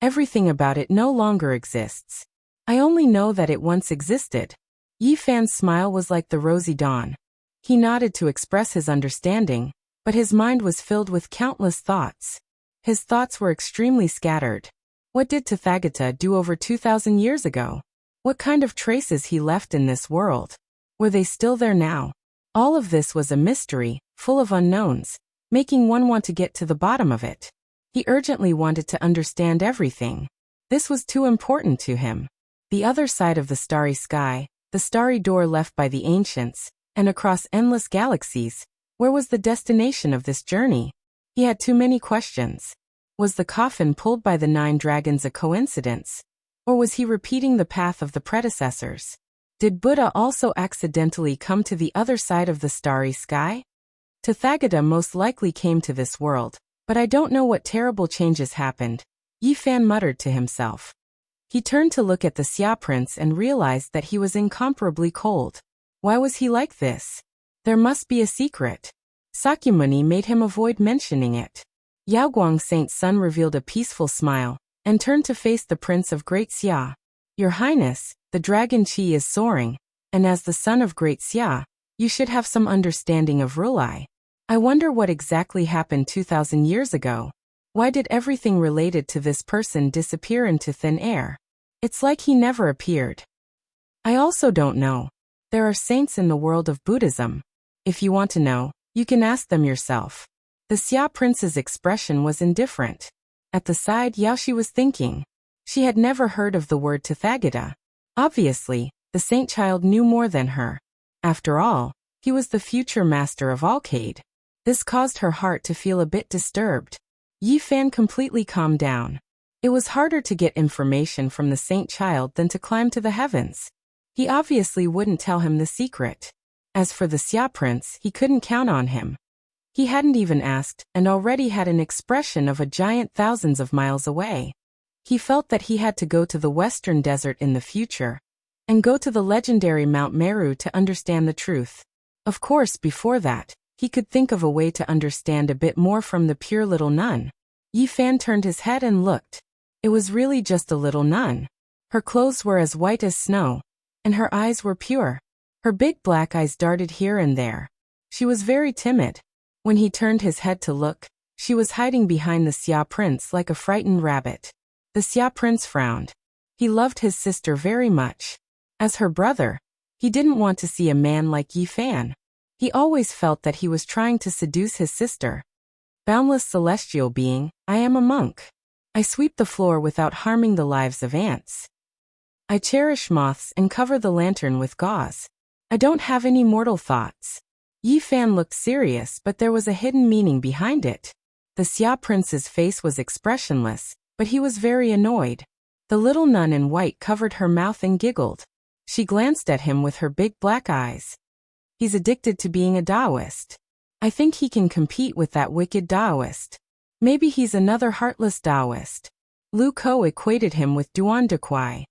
Everything about it no longer exists. I only know that it once existed. Yi Fan's smile was like the rosy dawn. He nodded to express his understanding, but his mind was filled with countless thoughts. His thoughts were extremely scattered. What did Tathagata do over 2,000 years ago? What kind of traces he left in this world? Were they still there now? All of this was a mystery, full of unknowns, making one want to get to the bottom of it. He urgently wanted to understand everything. This was too important to him. The other side of the starry sky, the starry door left by the ancients, and across endless galaxies, where was the destination of this journey? He had too many questions. Was the coffin pulled by the 9 dragons a coincidence? Or was he repeating the path of the predecessors? Did Buddha also accidentally come to the other side of the starry sky? Tathagata most likely came to this world, but I don't know what terrible changes happened, Yi Fan muttered to himself. He turned to look at the Xia prince and realized that he was incomparably cold. Why was he like this? There must be a secret. Sakyamuni made him avoid mentioning it. Yaoguang Saint Sun revealed a peaceful smile, and turned to face the Prince of Great Xia. Your Highness, the dragon Qi is soaring, and as the son of Great Xia, you should have some understanding of Rulai. I wonder what exactly happened 2,000 years ago. Why did everything related to this person disappear into thin air? It's like he never appeared. I also don't know. There are saints in the world of Buddhism. If you want to know, you can ask them yourself. The Xia prince's expression was indifferent. At the side Yaoshi was thinking. She had never heard of the word Tathagata. Obviously, the saint child knew more than her. After all, he was the future master of Alcade. This caused her heart to feel a bit disturbed. Yi Fan completely calmed down. It was harder to get information from the saint child than to climb to the heavens. He obviously wouldn't tell him the secret. As for the Xia prince, he couldn't count on him. He hadn't even asked, and already had an expression of a giant thousands of miles away. He felt that he had to go to the western desert in the future, and go to the legendary Mount Meru to understand the truth. Of course, before that, he could think of a way to understand a bit more from the pure little nun. Yi Fan turned his head and looked. It was really just a little nun. Her clothes were as white as snow, and her eyes were pure. Her big black eyes darted here and there. She was very timid. When he turned his head to look, she was hiding behind the Xia prince like a frightened rabbit. The Xia prince frowned. He loved his sister very much. As her brother, he didn't want to see a man like Yi Fan. He always felt that he was trying to seduce his sister. Boundless celestial being, I am a monk. I sweep the floor without harming the lives of ants. I cherish moths and cover the lantern with gauze. I don't have any mortal thoughts. Yi Fan looked serious, but there was a hidden meaning behind it. The Xia prince's face was expressionless, but he was very annoyed. The little nun in white covered her mouth and giggled. She glanced at him with her big black eyes. He's addicted to being a Taoist. I think he can compete with that wicked Taoist. Maybe he's another heartless Taoist. Lu Ko equated him with Duan de Kuai.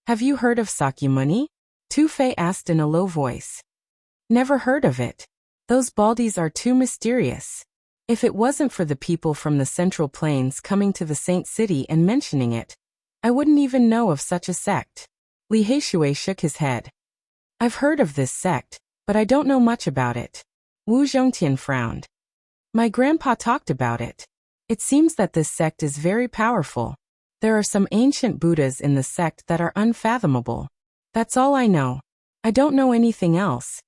Have you heard of Sakyamuni? Tu Fei asked in a low voice. Never heard of it. Those baldies are too mysterious. If it wasn't for the people from the Central Plains coming to the Saint City and mentioning it, I wouldn't even know of such a sect. Li Heishui shook his head. I've heard of this sect, but I don't know much about it. Wu Zhongtian frowned. My grandpa talked about it. It seems that this sect is very powerful. There are some ancient Buddhas in the sect that are unfathomable. That's all I know. I don't know anything else.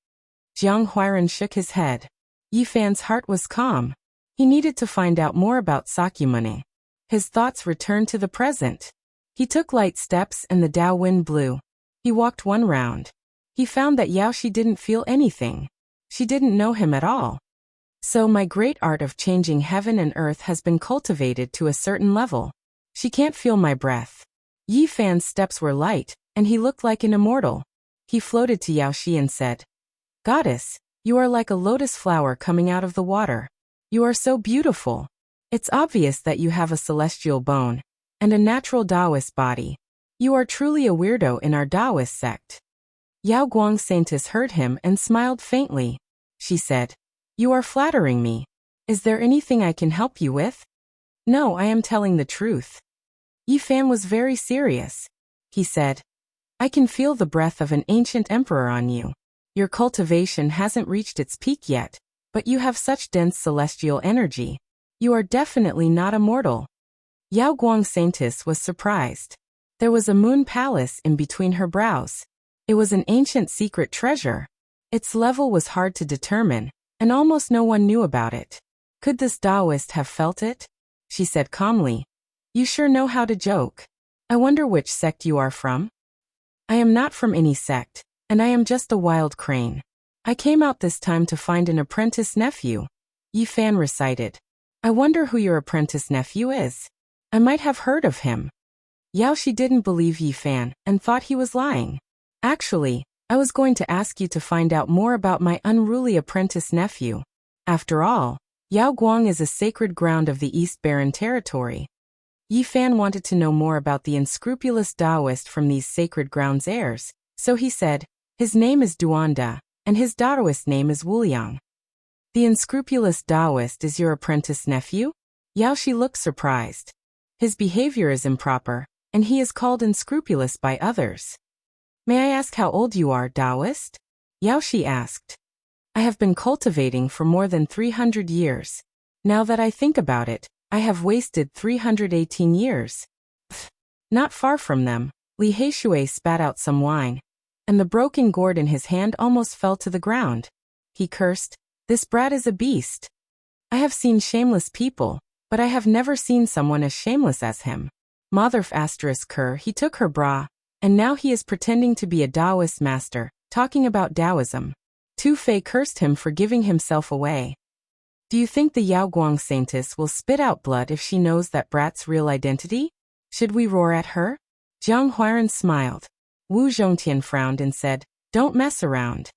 Jiang Huairan shook his head. Yi Fan's heart was calm. He needed to find out more about Sakyamuni. His thoughts returned to the present. He took light steps and the Tao wind blew. He walked one round. He found that Yaoshi didn't feel anything. She didn't know him at all. So my great art of changing heaven and earth has been cultivated to a certain level. She can't feel my breath. Yi Fan's steps were light, and he looked like an immortal. He floated to Yaoshi and said, "Goddess, you are like a lotus flower coming out of the water. You are so beautiful. It's obvious that you have a celestial bone and a natural Taoist body. You are truly a weirdo in our Taoist sect." Yao Guang Saintess heard him and smiled faintly. She said, "You are flattering me. Is there anything I can help you with?" "No, I am telling the truth." Yi Fan was very serious. He said, "I can feel the breath of an ancient emperor on you. Your cultivation hasn't reached its peak yet, but you have such dense celestial energy. You are definitely not a mortal." Yao Guang Saintess was surprised. There was a moon palace in between her brows. It was an ancient secret treasure. Its level was hard to determine, and almost no one knew about it. Could this Taoist have felt it? She said calmly, "You sure know how to joke. I wonder which sect you are from?" "I am not from any sect, and I am just a wild crane. I came out this time to find an apprentice nephew," Yi Fan recited. "I wonder who your apprentice nephew is. I might have heard of him." Yaoshi didn't believe Yi Fan and thought he was lying. "Actually, I was going to ask you to find out more about my unruly apprentice nephew. After all, Yao Guang is a sacred ground of the East Barren territory." Yi Fan wanted to know more about the unscrupulous Taoist from these sacred grounds heirs, so he said, "His name is Duanda, and his Taoist name is Wuliang." "The unscrupulous Taoist is your apprentice nephew?" Yaoshi looked surprised. "His behavior is improper, and he is called unscrupulous by others." "May I ask how old you are, Taoist?" Yaoshi asked. "I have been cultivating for more than 300 years. Now that I think about it, I have wasted 318 years. Pfft, not far from them." Li Heishui spat out some wine, and the broken gourd in his hand almost fell to the ground. He cursed, "This brat is a beast. I have seen shameless people, but I have never seen someone as shameless as him." Motherf asterisk her, he took her bra, and now he is pretending to be a Taoist master, talking about Taoism. Tu Fei cursed him for giving himself away. "Do you think the Yao Guang Saintess will spit out blood if she knows that brat's real identity? Should we roar at her?" Jiang Huairan smiled. Wu Zhongtian frowned and said, "Don't mess around.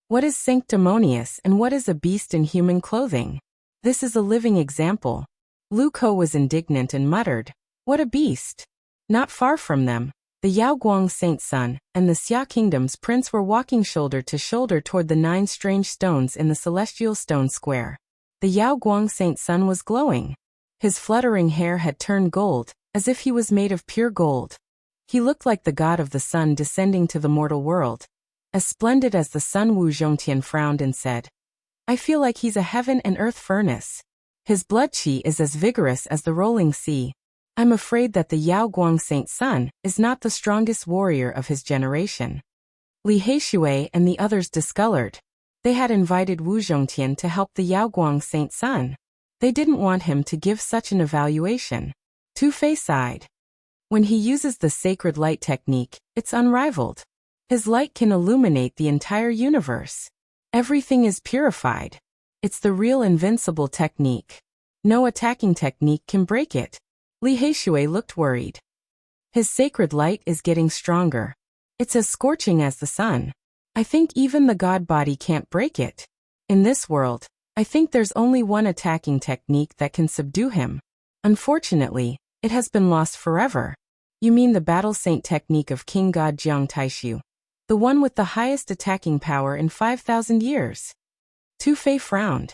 What is sanctimonious and what is a beast in human clothing? This is a living example." Lu Ko was indignant and muttered, "What a beast!" Not far from them, the Yao Guang Saint Sun and the Xia Kingdom's prince were walking shoulder to shoulder toward the 9 strange stones in the celestial stone square. The Yao Guang Saint Sun was glowing. His fluttering hair had turned gold, as if he was made of pure gold. He looked like the god of the sun descending to the mortal world. As splendid as the sun. Wu Zhongtian frowned and said, "I feel like he's a heaven and earth furnace. His blood qi is as vigorous as the rolling sea. I'm afraid that the Yao Guang Saint Sun is not the strongest warrior of his generation." Li Heishui and the others discolored. They had invited Wu Zhongtian to help the Yao Guang Saint Sun. They didn't want him to give such an evaluation. Tu Fei sighed. "When he uses the sacred light technique, it's unrivaled. His light can illuminate the entire universe. Everything is purified. It's the real invincible technique. No attacking technique can break it." Li Heishui looked worried. "His sacred light is getting stronger. It's as scorching as the sun. I think even the god body can't break it. In this world, I think there's only one attacking technique that can subdue him. Unfortunately, it has been lost forever." "You mean the battle saint technique of King God Jiang Taishu? The one with the highest attacking power in 5,000 years? Tu Fei frowned.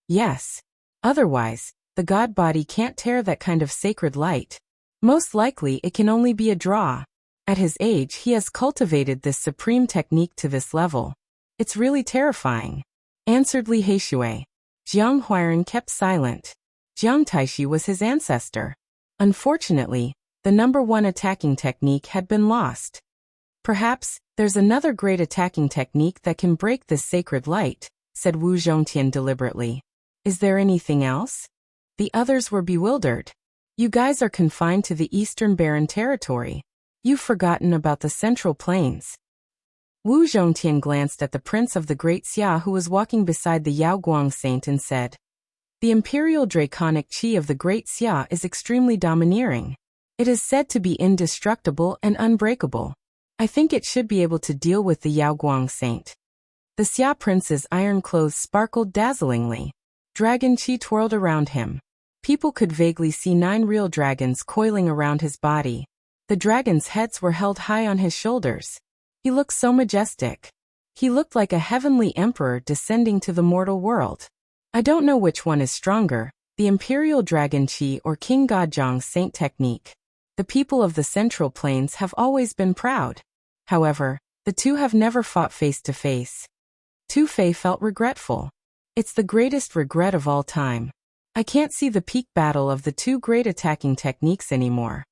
"Yes. Otherwise, the god body can't tear that kind of sacred light. Most likely it can only be a draw. At his age he has cultivated this supreme technique to this level. It's really terrifying," answered Li Heishui. Jiang Huairan kept silent. Jiang Taishi was his ancestor. Unfortunately, The number one attacking technique had been lost. Perhaps, there's another great attacking technique that can break this sacred light, said Wu Zhongtian deliberately. Is there anything else? The others were bewildered. You guys are confined to the Eastern Barren Territory. You've forgotten about the Central Plains. Wu Zhongtian glanced at the Prince of the Great Xia who was walking beside the Yaoguang Saint and said, The imperial draconic chi of the Great Xia is extremely domineering. It is said to be indestructible and unbreakable. I think it should be able to deal with the Yaoguang Saint. The Xia Prince's iron clothes sparkled dazzlingly. Dragon chi twirled around him. People could vaguely see 9 real dragons coiling around his body. The dragons' heads were held high on his shoulders. He looked so majestic. He looked like a heavenly emperor descending to the mortal world. I don't know which one is stronger, the Imperial Dragon Chi or King Gajong's Saint technique. The people of the Central Plains have always been proud. However, the two have never fought face to face. Tu Fei felt regretful. It's the greatest regret of all time. I can't see the peak battle of the two great attacking techniques anymore.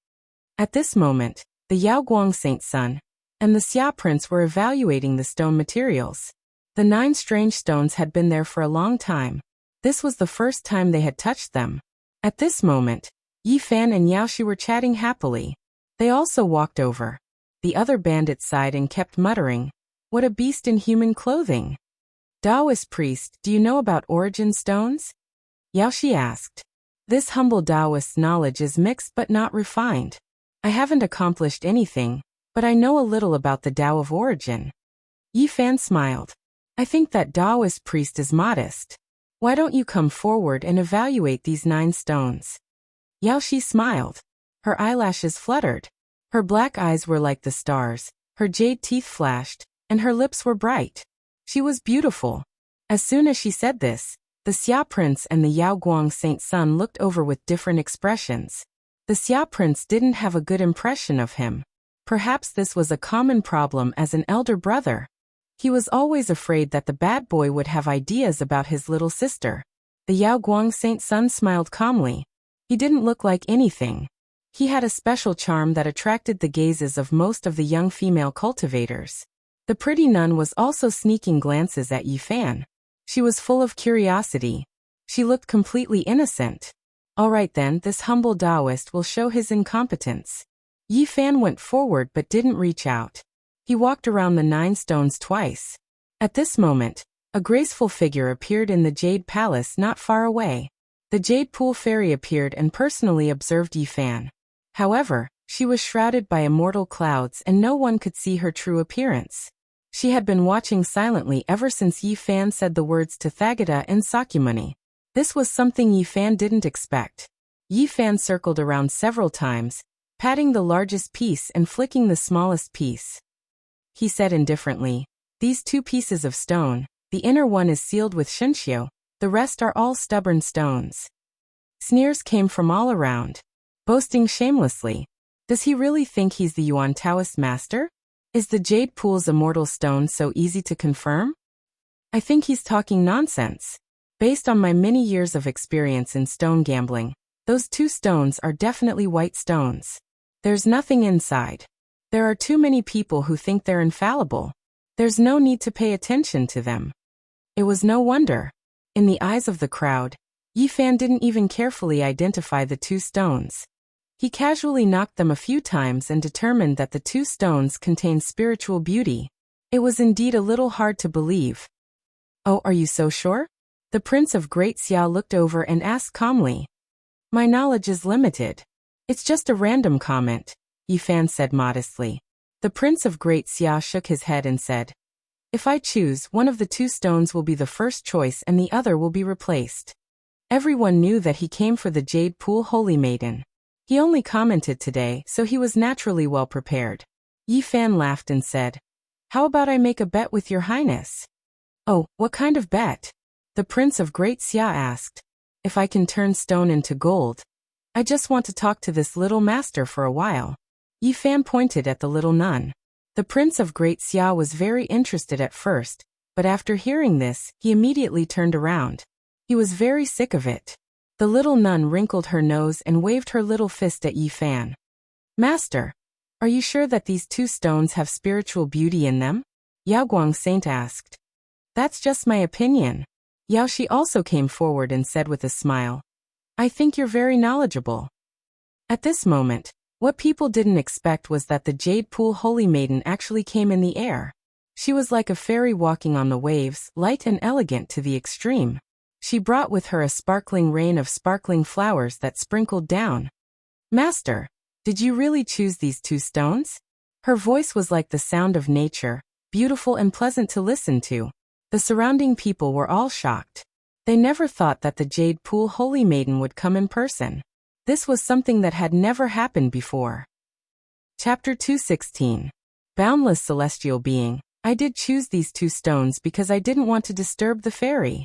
At this moment, the Yaoguang Saint's son and the Xia Prince were evaluating the stone materials. The 9 strange stones had been there for a long time. This was the first time they had touched them. At this moment, Yi Fan and Yao Shi were chatting happily. They also walked over. The other bandit sighed and kept muttering, What a beast in human clothing! Taoist priest, do you know about origin stones? Yao Shi asked. This humble Taoist's knowledge is mixed but not refined. I haven't accomplished anything, but I know a little about the Tao of origin. Yi Fan smiled. I think that Taoist priest is modest. Why don't you come forward and evaluate these 9 stones? Yao Shi smiled. Her eyelashes fluttered. Her black eyes were like the stars, her jade teeth flashed, and her lips were bright. She was beautiful. As soon as she said this, the Xia Prince and the Yaoguang Saint's son looked over with different expressions. The Xia Prince didn't have a good impression of him. Perhaps this was a common problem as an elder brother. He was always afraid that the bad boy would have ideas about his little sister. The Yaoguang Saint's son smiled calmly. He didn't look like anything. He had a special charm that attracted the gazes of most of the young female cultivators. The pretty nun was also sneaking glances at Yi Fan. She was full of curiosity. She looked completely innocent. All right then, this humble Taoist will show his incompetence. Yi Fan went forward but didn't reach out. He walked around the 9 stones twice. At this moment, a graceful figure appeared in the Jade Palace not far away. The Jade Pool Fairy appeared and personally observed Yi Fan. However, she was shrouded by immortal clouds and no one could see her true appearance. She had been watching silently ever since Yi Fan said the words Tathagata and Sakyamuni. This was something Yi Fan didn't expect. Yi Fan circled around several times, patting the largest piece and flicking the smallest piece. He said indifferently, These 2 pieces of stone, the inner one is sealed with Shenxiu, the rest are all stubborn stones. Sneers came from all around. Boasting shamelessly. Does he really think he's the Yuan Taoist master? Is the Jade Pool's immortal stone so easy to confirm? I think he's talking nonsense. Based on my many years of experience in stone gambling, those 2 stones are definitely white stones. There's nothing inside. There are too many people who think they're infallible. There's no need to pay attention to them. It was no wonder. In the eyes of the crowd, Yi Fan didn't even carefully identify the 2 stones. He casually knocked them a few times and determined that the 2 stones contained spiritual beauty. It was indeed a little hard to believe. Oh, are you so sure? The Prince of Great Xia looked over and asked calmly. My knowledge is limited. It's just a random comment, Yi Fan said modestly. The Prince of Great Xia shook his head and said, If I choose, one of the 2 stones will be the first choice and the other will be replaced. Everyone knew that he came for the Jade Pool Holy Maiden. He only commented today, so he was naturally well prepared. Yi Fan laughed and said, How about I make a bet with your highness? Oh, what kind of bet? The Prince of Great Xia asked. If I can turn stone into gold. I just want to talk to this little master for a while. Yi Fan pointed at the little nun. The Prince of Great Xia was very interested at first, but after hearing this, he immediately turned around. He was very sick of it. The little nun wrinkled her nose and waved her little fist at Yi Fan. Master, are you sure that these 2 stones have spiritual beauty in them? Yaoguang Saint asked. That's just my opinion. Yaoshi also came forward and said with a smile. I think you're very knowledgeable. At this moment, what people didn't expect was that the Jade Pool Holy Maiden actually came in the air. She was like a fairy walking on the waves, light and elegant to the extreme. She brought with her a sparkling rain of sparkling flowers that sprinkled down. Master, did you really choose these 2 stones? Her voice was like the sound of nature, beautiful and pleasant to listen to. The surrounding people were all shocked. They never thought that the Jade Pool Holy Maiden would come in person. This was something that had never happened before. Chapter 216. Boundless Celestial Being, I did choose these 2 stones because I didn't want to disturb the fairy.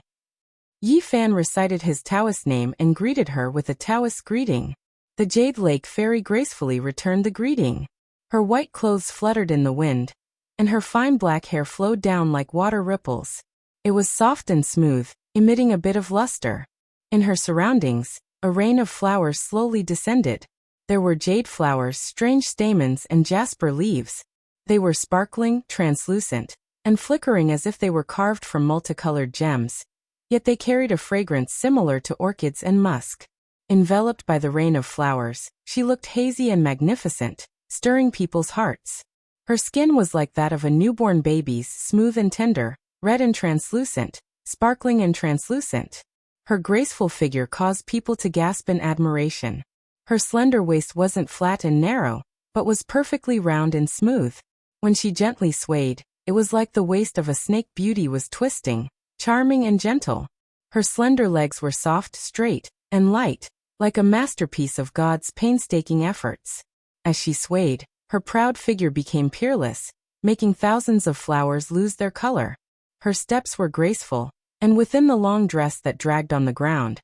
Yi Fan recited his Taoist name and greeted her with a Taoist greeting. The Jade Lake Fairy gracefully returned the greeting. Her white clothes fluttered in the wind, and her fine black hair flowed down like water ripples. It was soft and smooth, emitting a bit of luster. In her surroundings, a rain of flowers slowly descended. There were jade flowers, strange stamens, and jasper leaves. They were sparkling, translucent, and flickering as if they were carved from multicolored gems. Yet they carried a fragrance similar to orchids and musk. Enveloped by the rain of flowers, she looked hazy and magnificent, stirring people's hearts. Her skin was like that of a newborn baby's, smooth and tender, red and translucent, sparkling and translucent. Her graceful figure caused people to gasp in admiration. Her slender waist wasn't flat and narrow, but was perfectly round and smooth. When she gently swayed, it was like the waist of a snake. Beauty was twisting, charming and gentle. Her slender legs were soft, straight, and light, like a masterpiece of God's painstaking efforts. As she swayed, her proud figure became peerless, making thousands of flowers lose their color. Her steps were graceful, and within the long dress that dragged on the ground,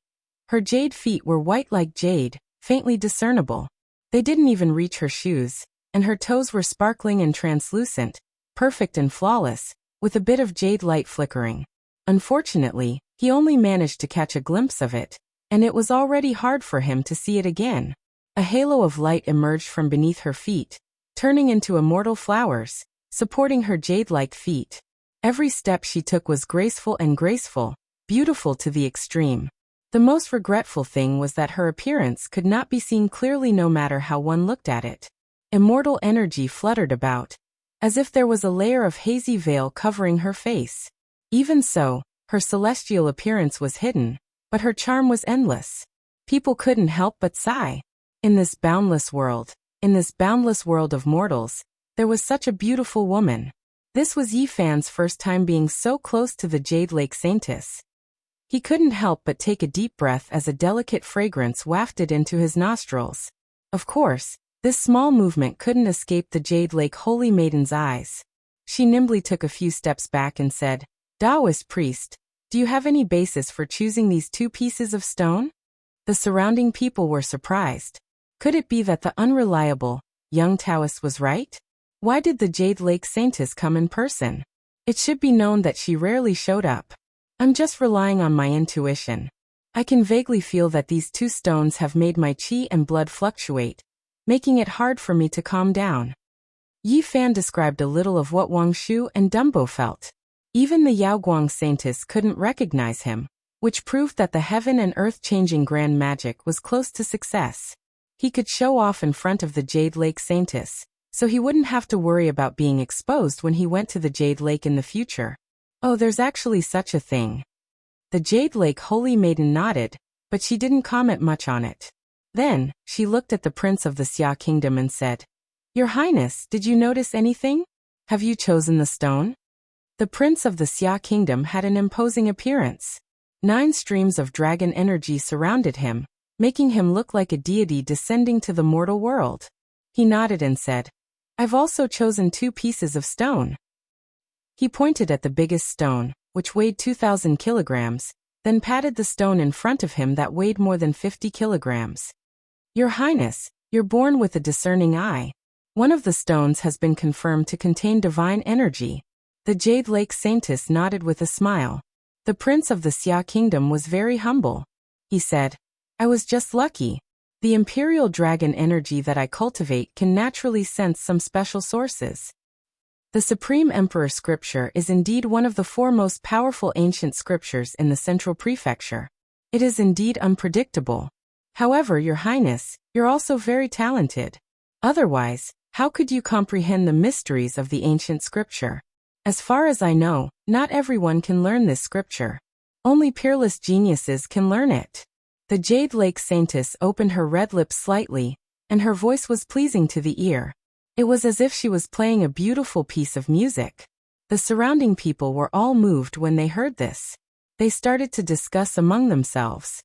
her jade feet were white like jade, faintly discernible. They didn't even reach her shoes, and her toes were sparkling and translucent, perfect and flawless, with a bit of jade light flickering. Unfortunately, he only managed to catch a glimpse of it, and it was already hard for him to see it again. A halo of light emerged from beneath her feet, turning into immortal flowers, supporting her jade-like feet. Every step she took was graceful and graceful, beautiful to the extreme. The most regretful thing was that her appearance could not be seen clearly no matter how one looked at it. Immortal energy fluttered about, as if there was a layer of hazy veil covering her face. Even so, her celestial appearance was hidden, but her charm was endless. People couldn't help but sigh. In this boundless world of mortals, there was such a beautiful woman. This was Yi Fan's first time being so close to the Jade Lake Saintess. He couldn't help but take a deep breath as a delicate fragrance wafted into his nostrils. Of course, this small movement couldn't escape the Jade Lake Holy Maiden's eyes. She nimbly took a few steps back and said, Taoist priest, do you have any basis for choosing these 2 pieces of stone? The surrounding people were surprised. Could it be that the unreliable, young Taoist was right? Why did the Jade Lake Saintess come in person? It should be known that she rarely showed up. I'm just relying on my intuition. I can vaguely feel that these 2 stones have made my qi and blood fluctuate, making it hard for me to calm down. Yi Fan described a little of what Wang Shu and Dumbo felt. Even the Yaoguang Saintess couldn't recognize him, which proved that the heaven and earth-changing grand magic was close to success. He could show off in front of the Jade Lake Saintess, so he wouldn't have to worry about being exposed when he went to the Jade Lake in the future. Oh, there's actually such a thing. The Jade Lake Holy Maiden nodded, but she didn't comment much on it. Then, she looked at the Prince of the Xia Kingdom and said, Your Highness, did you notice anything? Have you chosen the stone? The Prince of the Xia Kingdom had an imposing appearance. 9 streams of dragon energy surrounded him, making him look like a deity descending to the mortal world. He nodded and said, I've also chosen 2 pieces of stone. He pointed at the biggest stone, which weighed 2,000 kilograms, then patted the stone in front of him that weighed more than 50 kilograms. Your Highness, you're born with a discerning eye. One of the stones has been confirmed to contain divine energy. The Jade Lake Saintess nodded with a smile. The Prince of the Xia Kingdom was very humble. He said, I was just lucky. The imperial dragon energy that I cultivate can naturally sense some special sources. The Supreme Emperor scripture is indeed one of the four most powerful ancient scriptures in the Central Prefecture. It is indeed unpredictable. However, Your Highness, you're also very talented. Otherwise, how could you comprehend the mysteries of the ancient scripture? As far as I know, not everyone can learn this scripture. Only peerless geniuses can learn it. The Jade Lake Saintess opened her red lips slightly, and her voice was pleasing to the ear. It was as if she was playing a beautiful piece of music. The surrounding people were all moved when they heard this. They started to discuss among themselves.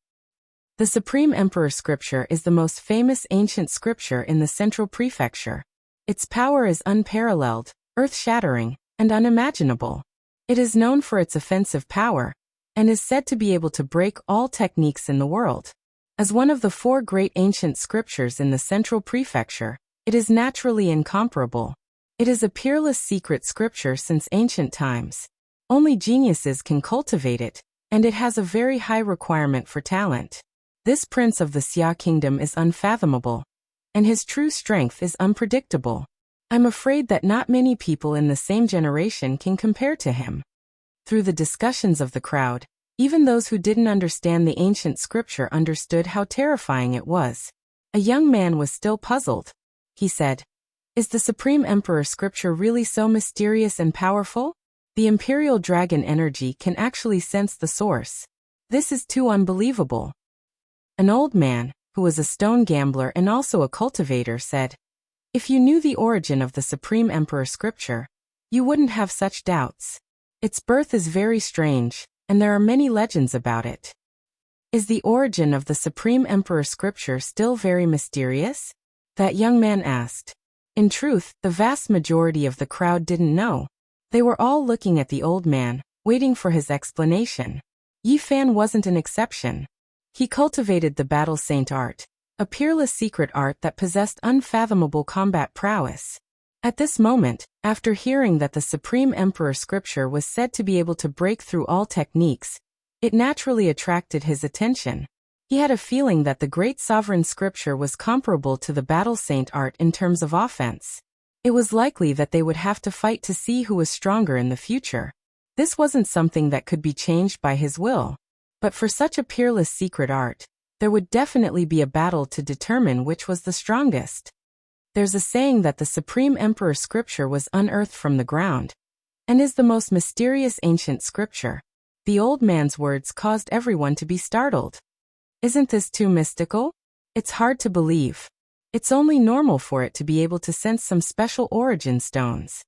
The Supreme Emperor scripture is the most famous ancient scripture in the Central Prefecture. Its power is unparalleled, earth-shattering, and unimaginable. It is known for its offensive power, and is said to be able to break all techniques in the world. As one of the four great ancient scriptures in the Central Prefecture, it is naturally incomparable. It is a peerless secret scripture since ancient times. Only geniuses can cultivate it, and it has a very high requirement for talent. This prince of the Xia kingdom is unfathomable, and his true strength is unpredictable. I'm afraid that not many people in the same generation can compare to him. Through the discussions of the crowd, even those who didn't understand the ancient scripture understood how terrifying it was. A young man was still puzzled. He said, "Is the Supreme Emperor scripture really so mysterious and powerful? The imperial dragon energy can actually sense the source. This is too unbelievable." An old man, who was a stone gambler and also a cultivator, said, "If you knew the origin of the Supreme Emperor scripture, you wouldn't have such doubts. Its birth is very strange, and there are many legends about it." Is the origin of the Supreme Emperor scripture still very mysterious? That young man asked. In truth, the vast majority of the crowd didn't know. They were all looking at the old man, waiting for his explanation. Yi Fan wasn't an exception. He cultivated the battle saint art, a peerless secret art that possessed unfathomable combat prowess. At this moment, after hearing that the Supreme Emperor scripture was said to be able to break through all techniques, it naturally attracted his attention. He had a feeling that the great sovereign scripture was comparable to the battle saint art in terms of offense. It was likely that they would have to fight to see who was stronger in the future. This wasn't something that could be changed by his will. But for such a peerless secret art, there would definitely be a battle to determine which was the strongest. There's a saying that the Supreme Emperor scripture was unearthed from the ground, and is the most mysterious ancient scripture. The old man's words caused everyone to be startled. Isn't this too mystical? It's hard to believe. It's only normal for it to be able to sense some special origin stones.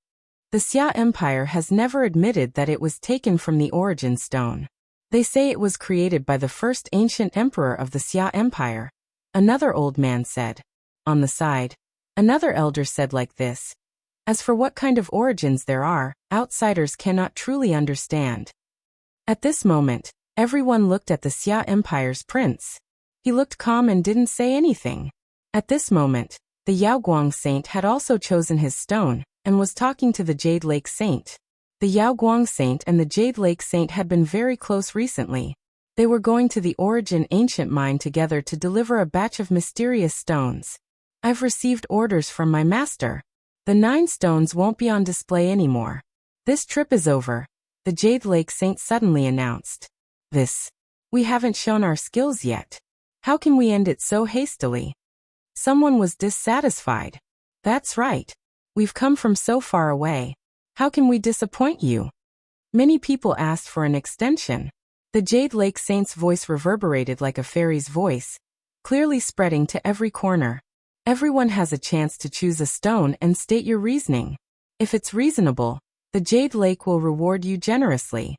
The Xia Empire has never admitted that it was taken from the origin stone. They say it was created by the first ancient emperor of the Xia Empire. Another old man said. On the side, another elder said like this. As for what kind of origins there are, outsiders cannot truly understand. At this moment, everyone looked at the Xia Empire's prince. He looked calm and didn't say anything. At this moment, the Yaoguang Saint had also chosen his stone, and was talking to the Jade Lake Saint. The Yaoguang Saint and the Jade Lake Saint had been very close recently. They were going to the Origin Ancient Mine together to deliver a batch of mysterious stones. I've received orders from my master. The 9 stones won't be on display anymore. This trip is over, the Jade Lake Saint suddenly announced. We haven't shown our skills yet. How can we end it so hastily? Someone was dissatisfied. That's right. We've come from so far away. How can we disappoint you? Many people asked for an extension. The Jade Lake Saint's voice reverberated like a fairy's voice, clearly spreading to every corner. Everyone has a chance to choose a stone and state your reasoning. If it's reasonable, the Jade Lake will reward you generously.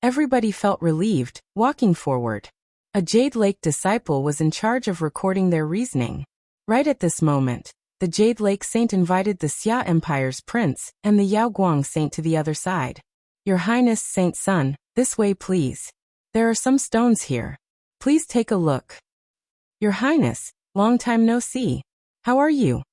Everybody felt relieved, walking forward. A Jade Lake disciple was in charge of recording their reasoning. Right at this moment, the Jade Lake Saint invited the Xia Empire's prince and the Yaoguang Saint to the other side. Your Highness Saint Sun, this way please. There are some stones here. Please take a look. Your Highness, long time no see. How are you?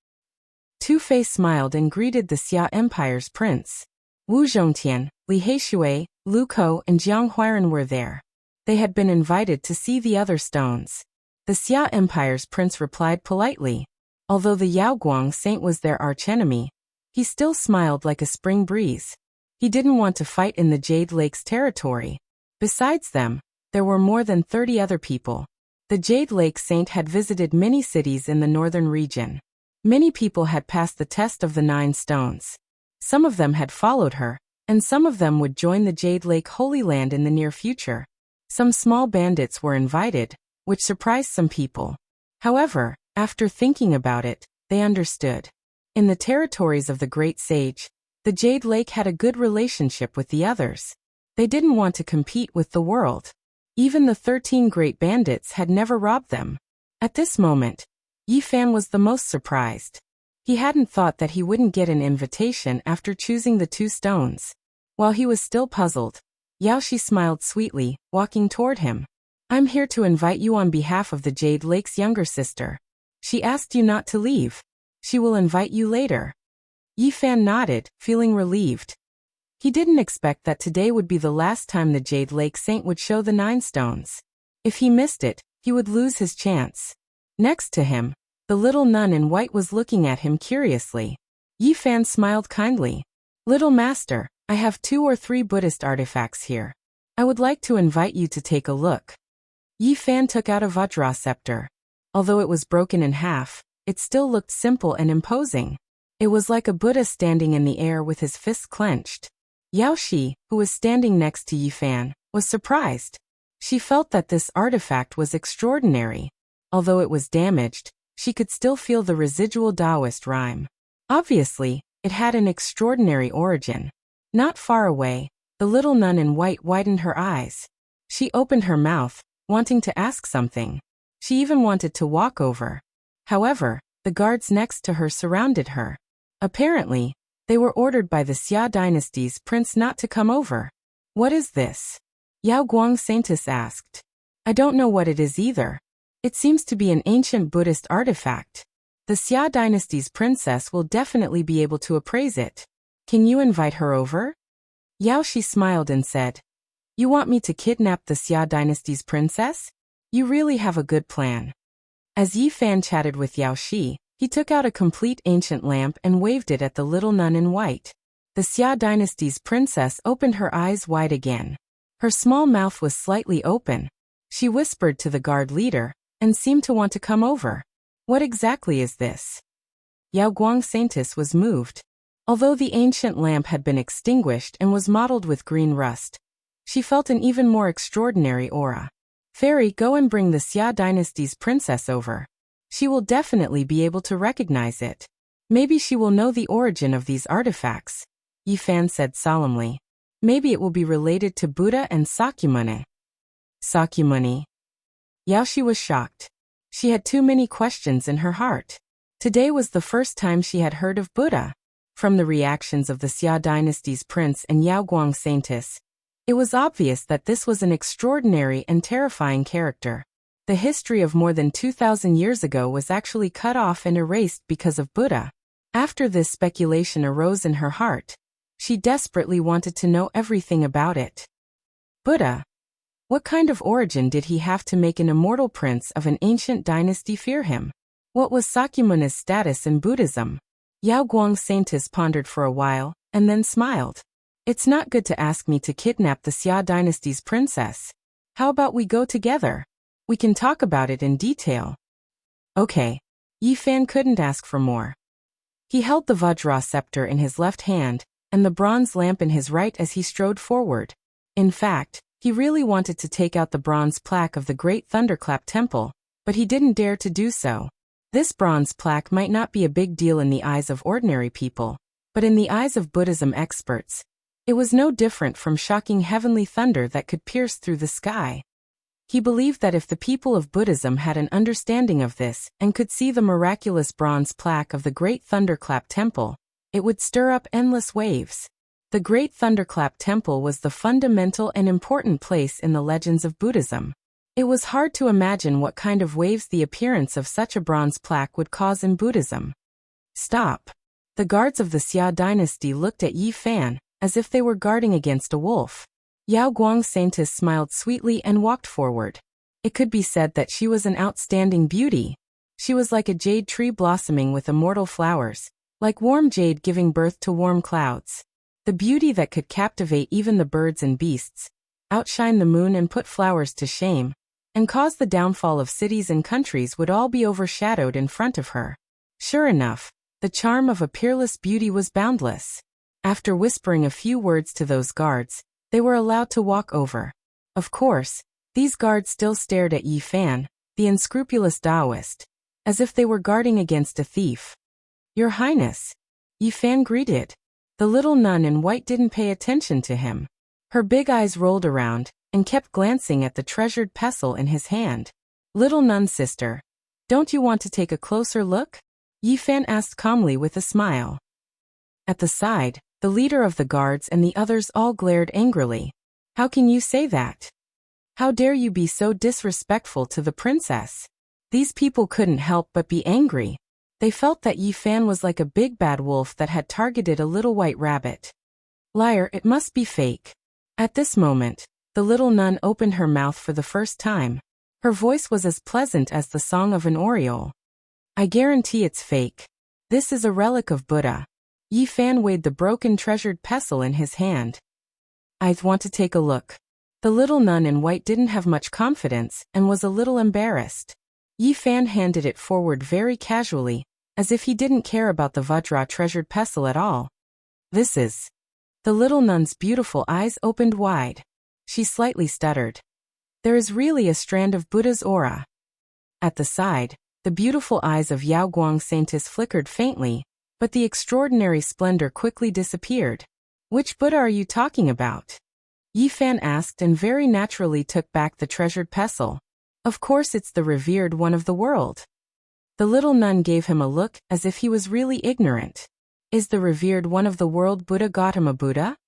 Two-Face smiled and greeted the Xia Empire's prince. Wu Zhongtian, Li Heishui, Lu Ko and Jiang Huiran were there. They had been invited to see the other stones. The Xia Empire's prince replied politely. Although the Yaoguang saint was their archenemy, he still smiled like a spring breeze. He didn't want to fight in the Jade Lake's territory. Besides them, there were more than 30 other people. The Jade Lake Saint had visited many cities in the northern region. Many people had passed the test of the 9 stones. Some of them had followed her, and some of them would join the Jade Lake Holy Land in the near future. Some small bandits were invited, which surprised some people. However, after thinking about it, they understood. In the territories of the Great Sage, the Jade Lake had a good relationship with the others. They didn't want to compete with the world. Even the 13 great bandits had never robbed them. At this moment, Yi Fan was the most surprised. He hadn't thought that he wouldn't get an invitation after choosing the 2 stones. While he was still puzzled, Yaoshi smiled sweetly, walking toward him. I'm here to invite you on behalf of the Jade Lake's younger sister. She asked you not to leave. She will invite you later. Yi Fan nodded, feeling relieved. He didn't expect that today would be the last time the Jade Lake Saint would show the 9 stones. If he missed it, he would lose his chance. Next to him, the little nun in white was looking at him curiously. Yi Fan smiled kindly. Little master, I have 2 or 3 Buddhist artifacts here. I would like to invite you to take a look. Yi Fan took out a Vajra scepter. Although it was broken in half, it still looked simple and imposing. It was like a Buddha standing in the air with his fists clenched. Yaoshi, who was standing next to Yi Fan, was surprised. She felt that this artifact was extraordinary. Although it was damaged, she could still feel the residual Taoist rhyme. Obviously, it had an extraordinary origin. Not far away, the little nun in white widened her eyes. She opened her mouth, wanting to ask something. She even wanted to walk over. However, the guards next to her surrounded her. Apparently, they were ordered by the Xia dynasty's prince not to come over. What is this? Yao Guang Saintess asked. I don't know what it is either. It seems to be an ancient Buddhist artifact. The Xia dynasty's princess will definitely be able to appraise it. Can you invite her over? Yaoshi smiled and said, You want me to kidnap the Xia dynasty's princess? You really have a good plan. As Yi Fan chatted with Yaoshi, he took out a complete ancient lamp and waved it at the little nun in white. The Xia dynasty's princess opened her eyes wide again. Her small mouth was slightly open. She whispered to the guard leader, and seemed to want to come over. What exactly is this? Yao Guang Saintess was moved. Although the ancient lamp had been extinguished and was mottled with green rust, she felt an even more extraordinary aura. Fairy, go and bring the Xia dynasty's princess over. She will definitely be able to recognize it. Maybe she will know the origin of these artifacts, Yi Fan said solemnly. Maybe it will be related to Buddha and Sakyamuni. Sakyamuni? Yaoshi was shocked. She had too many questions in her heart. Today was the first time she had heard of Buddha. From the reactions of the Xia dynasty's prince and Yao Guang Saintess, it was obvious that this was an extraordinary and terrifying character. The history of more than 2,000 years ago was actually cut off and erased because of Buddha. After this speculation arose in her heart, she desperately wanted to know everything about it. Buddha? What kind of origin did he have to make an immortal prince of an ancient dynasty fear him? What was Sakyamuni's status in Buddhism? Yao Guang Saintess pondered for a while, and then smiled. It's not good to ask me to kidnap the Xia dynasty's princess. How about we go together? We can talk about it in detail. Okay. Yi Fan couldn't ask for more. He held the Vajra scepter in his left hand, and the bronze lamp in his right as he strode forward. In fact, he really wanted to take out the bronze plaque of the Great Thunderclap Temple, but he didn't dare to do so. This bronze plaque might not be a big deal in the eyes of ordinary people, but in the eyes of Buddhism experts, it was no different from shocking heavenly thunder that could pierce through the sky. He believed that if the people of Buddhism had an understanding of this and could see the miraculous bronze plaque of the Great Thunderclap Temple, it would stir up endless waves. The Great Thunderclap Temple was the fundamental and important place in the legends of Buddhism. It was hard to imagine what kind of waves the appearance of such a bronze plaque would cause in Buddhism. Stop. The guards of the Xia dynasty looked at Yi Fan, as if they were guarding against a wolf. Yao Guang Saintess smiled sweetly and walked forward. It could be said that she was an outstanding beauty. She was like a jade tree blossoming with immortal flowers, like warm jade giving birth to warm clouds. The beauty that could captivate even the birds and beasts, outshine the moon and put flowers to shame, and cause the downfall of cities and countries would all be overshadowed in front of her. Sure enough, the charm of a peerless beauty was boundless. After whispering a few words to those guards, they were allowed to walk over. Of course, these guards still stared at Yi Fan, the unscrupulous Taoist, as if they were guarding against a thief. "Your Highness," Yi Fan greeted. The little nun in white didn't pay attention to him. Her big eyes rolled around, and kept glancing at the treasured pestle in his hand. "Little nun sister, don't you want to take a closer look?" Yi Fan asked calmly with a smile. At the side, the leader of the guards and the others all glared angrily. "How can you say that? How dare you be so disrespectful to the princess?" These people couldn't help but be angry. They felt that Yi Fan was like a big bad wolf that had targeted a little white rabbit. "Liar, it must be fake." At this moment, the little nun opened her mouth for the first time. Her voice was as pleasant as the song of an oriole. "I guarantee it's fake. This is a relic of Buddha." Yi Fan weighed the broken treasured pestle in his hand. "I want to take a look." The little nun in white didn't have much confidence and was a little embarrassed. Yi Fan handed it forward very casually, as if he didn't care about the Vajra treasured pestle at all. "This is..." The little nun's beautiful eyes opened wide. She slightly stuttered. "There is really a strand of Buddha's aura." At the side, the beautiful eyes of Yao Guang Saintess flickered faintly, but the extraordinary splendor quickly disappeared. "Which Buddha are you talking about?" Yi Fan asked and very naturally took back the treasured pestle. "Of course it's the revered one of the world." The little nun gave him a look as if he was really ignorant. "Is the revered one of the world Buddha Gautama Buddha?"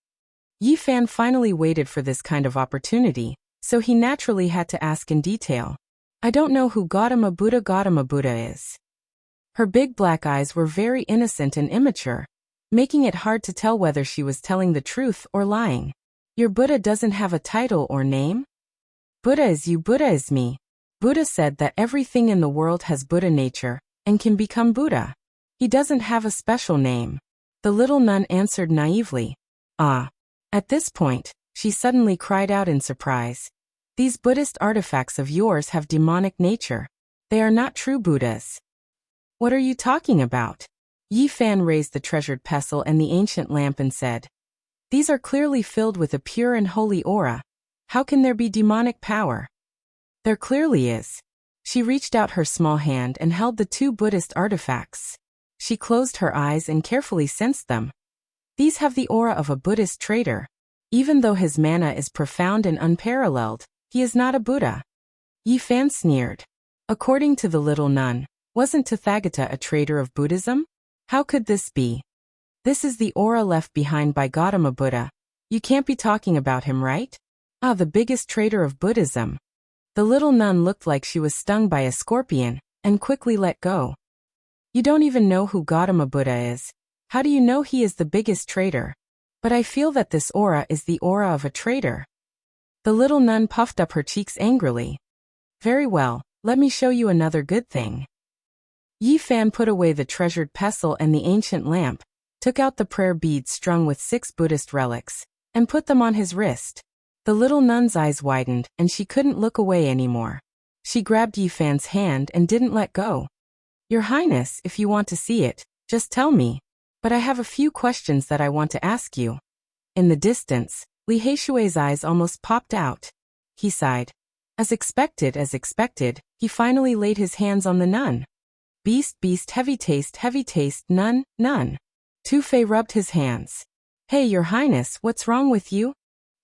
Yi Fan finally waited for this kind of opportunity, so he naturally had to ask in detail. "I don't know who Gautama Buddha is." Her big black eyes were very innocent and immature, making it hard to tell whether she was telling the truth or lying. "Your Buddha doesn't have a title or name?" "Buddha is you, Buddha is me. Buddha said that everything in the world has Buddha nature, and can become Buddha. He doesn't have a special name." The little nun answered naively. "Ah." At this point, she suddenly cried out in surprise. "These Buddhist artifacts of yours have demonic nature. They are not true Buddhas." "What are you talking about?" Yi Fan raised the treasured pestle and the ancient lamp and said, "These are clearly filled with a pure and holy aura. How can there be demonic power?" "There clearly is." She reached out her small hand and held the two Buddhist artifacts. She closed her eyes and carefully sensed them. "These have the aura of a Buddhist trader. Even though his mana is profound and unparalleled, he is not a Buddha." Yi Fan sneered. According to the little nun, wasn't Tathagata a trader of Buddhism? How could this be? "This is the aura left behind by Gautama Buddha. You can't be talking about him, right?" "Ah, the biggest trader of Buddhism." The little nun looked like she was stung by a scorpion, and quickly let go. "You don't even know who Gautama Buddha is. How do you know he is the biggest trader?" "But I feel that this aura is the aura of a trader." The little nun puffed up her cheeks angrily. "Very well, let me show you another good thing." Yi Fan put away the treasured pestle and the ancient lamp, took out the prayer beads strung with 6 Buddhist relics, and put them on his wrist. The little nun's eyes widened, and she couldn't look away anymore. She grabbed Yi Fan's hand and didn't let go. "Your Highness, if you want to see it, just tell me. But I have a few questions that I want to ask you." In the distance, Li Heishui's eyes almost popped out. He sighed. As expected, he finally laid his hands on the nun. Beast, heavy taste, nun. Tu Fei rubbed his hands. "Hey, Your Highness, what's wrong with you?"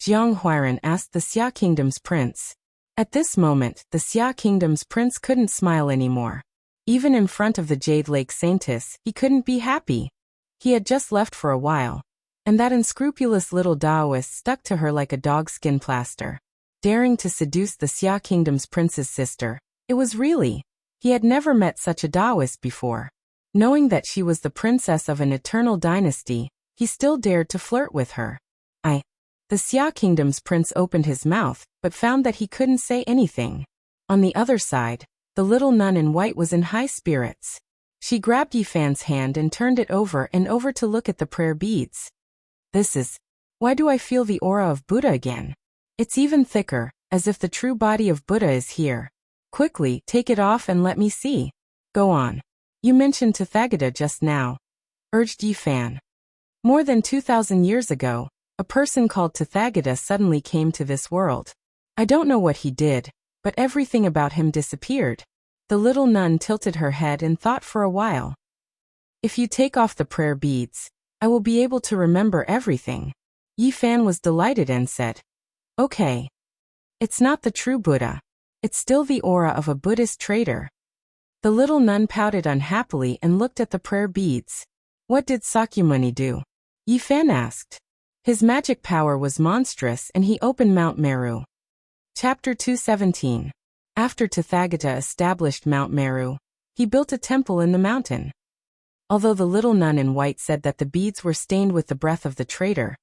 Jiang Huairan asked the Xia Kingdom's prince. At this moment, the Xia Kingdom's prince couldn't smile anymore. Even in front of the Jade Lake Saintess, he couldn't be happy. He had just left for a while, and that unscrupulous little Taoist stuck to her like a dogskin plaster, daring to seduce the Xia Kingdom's prince's sister. It was really... He had never met such a Taoist before. Knowing that she was the princess of an eternal dynasty, he still dared to flirt with her. The Xia Kingdom's prince opened his mouth, but found that he couldn't say anything. On the other side, the little nun in white was in high spirits. She grabbed Yifan's hand and turned it over and over to look at the prayer beads. Why do I feel the aura of Buddha again? It's even thicker, as if the true body of Buddha is here. Quickly, take it off and let me see. Go on. You mentioned Tathagata just now, urged Yifan. More than 2,000 years ago, a person called Tathagata suddenly came to this world. I don't know what he did, but everything about him disappeared. The little nun tilted her head and thought for a while. If you take off the prayer beads, I will be able to remember everything. Yifan was delighted and said, Okay. It's not the true Buddha. It's still the aura of a Buddhist trader. The little nun pouted unhappily and looked at the prayer beads. What did Sakyamuni do? Yifan asked. His magic power was monstrous and he opened Mount Meru. Chapter 217. After Tathagata established Mount Meru, he built a temple in the mountain. Although the little nun in white said that the beads were stained with the breath of the traitor,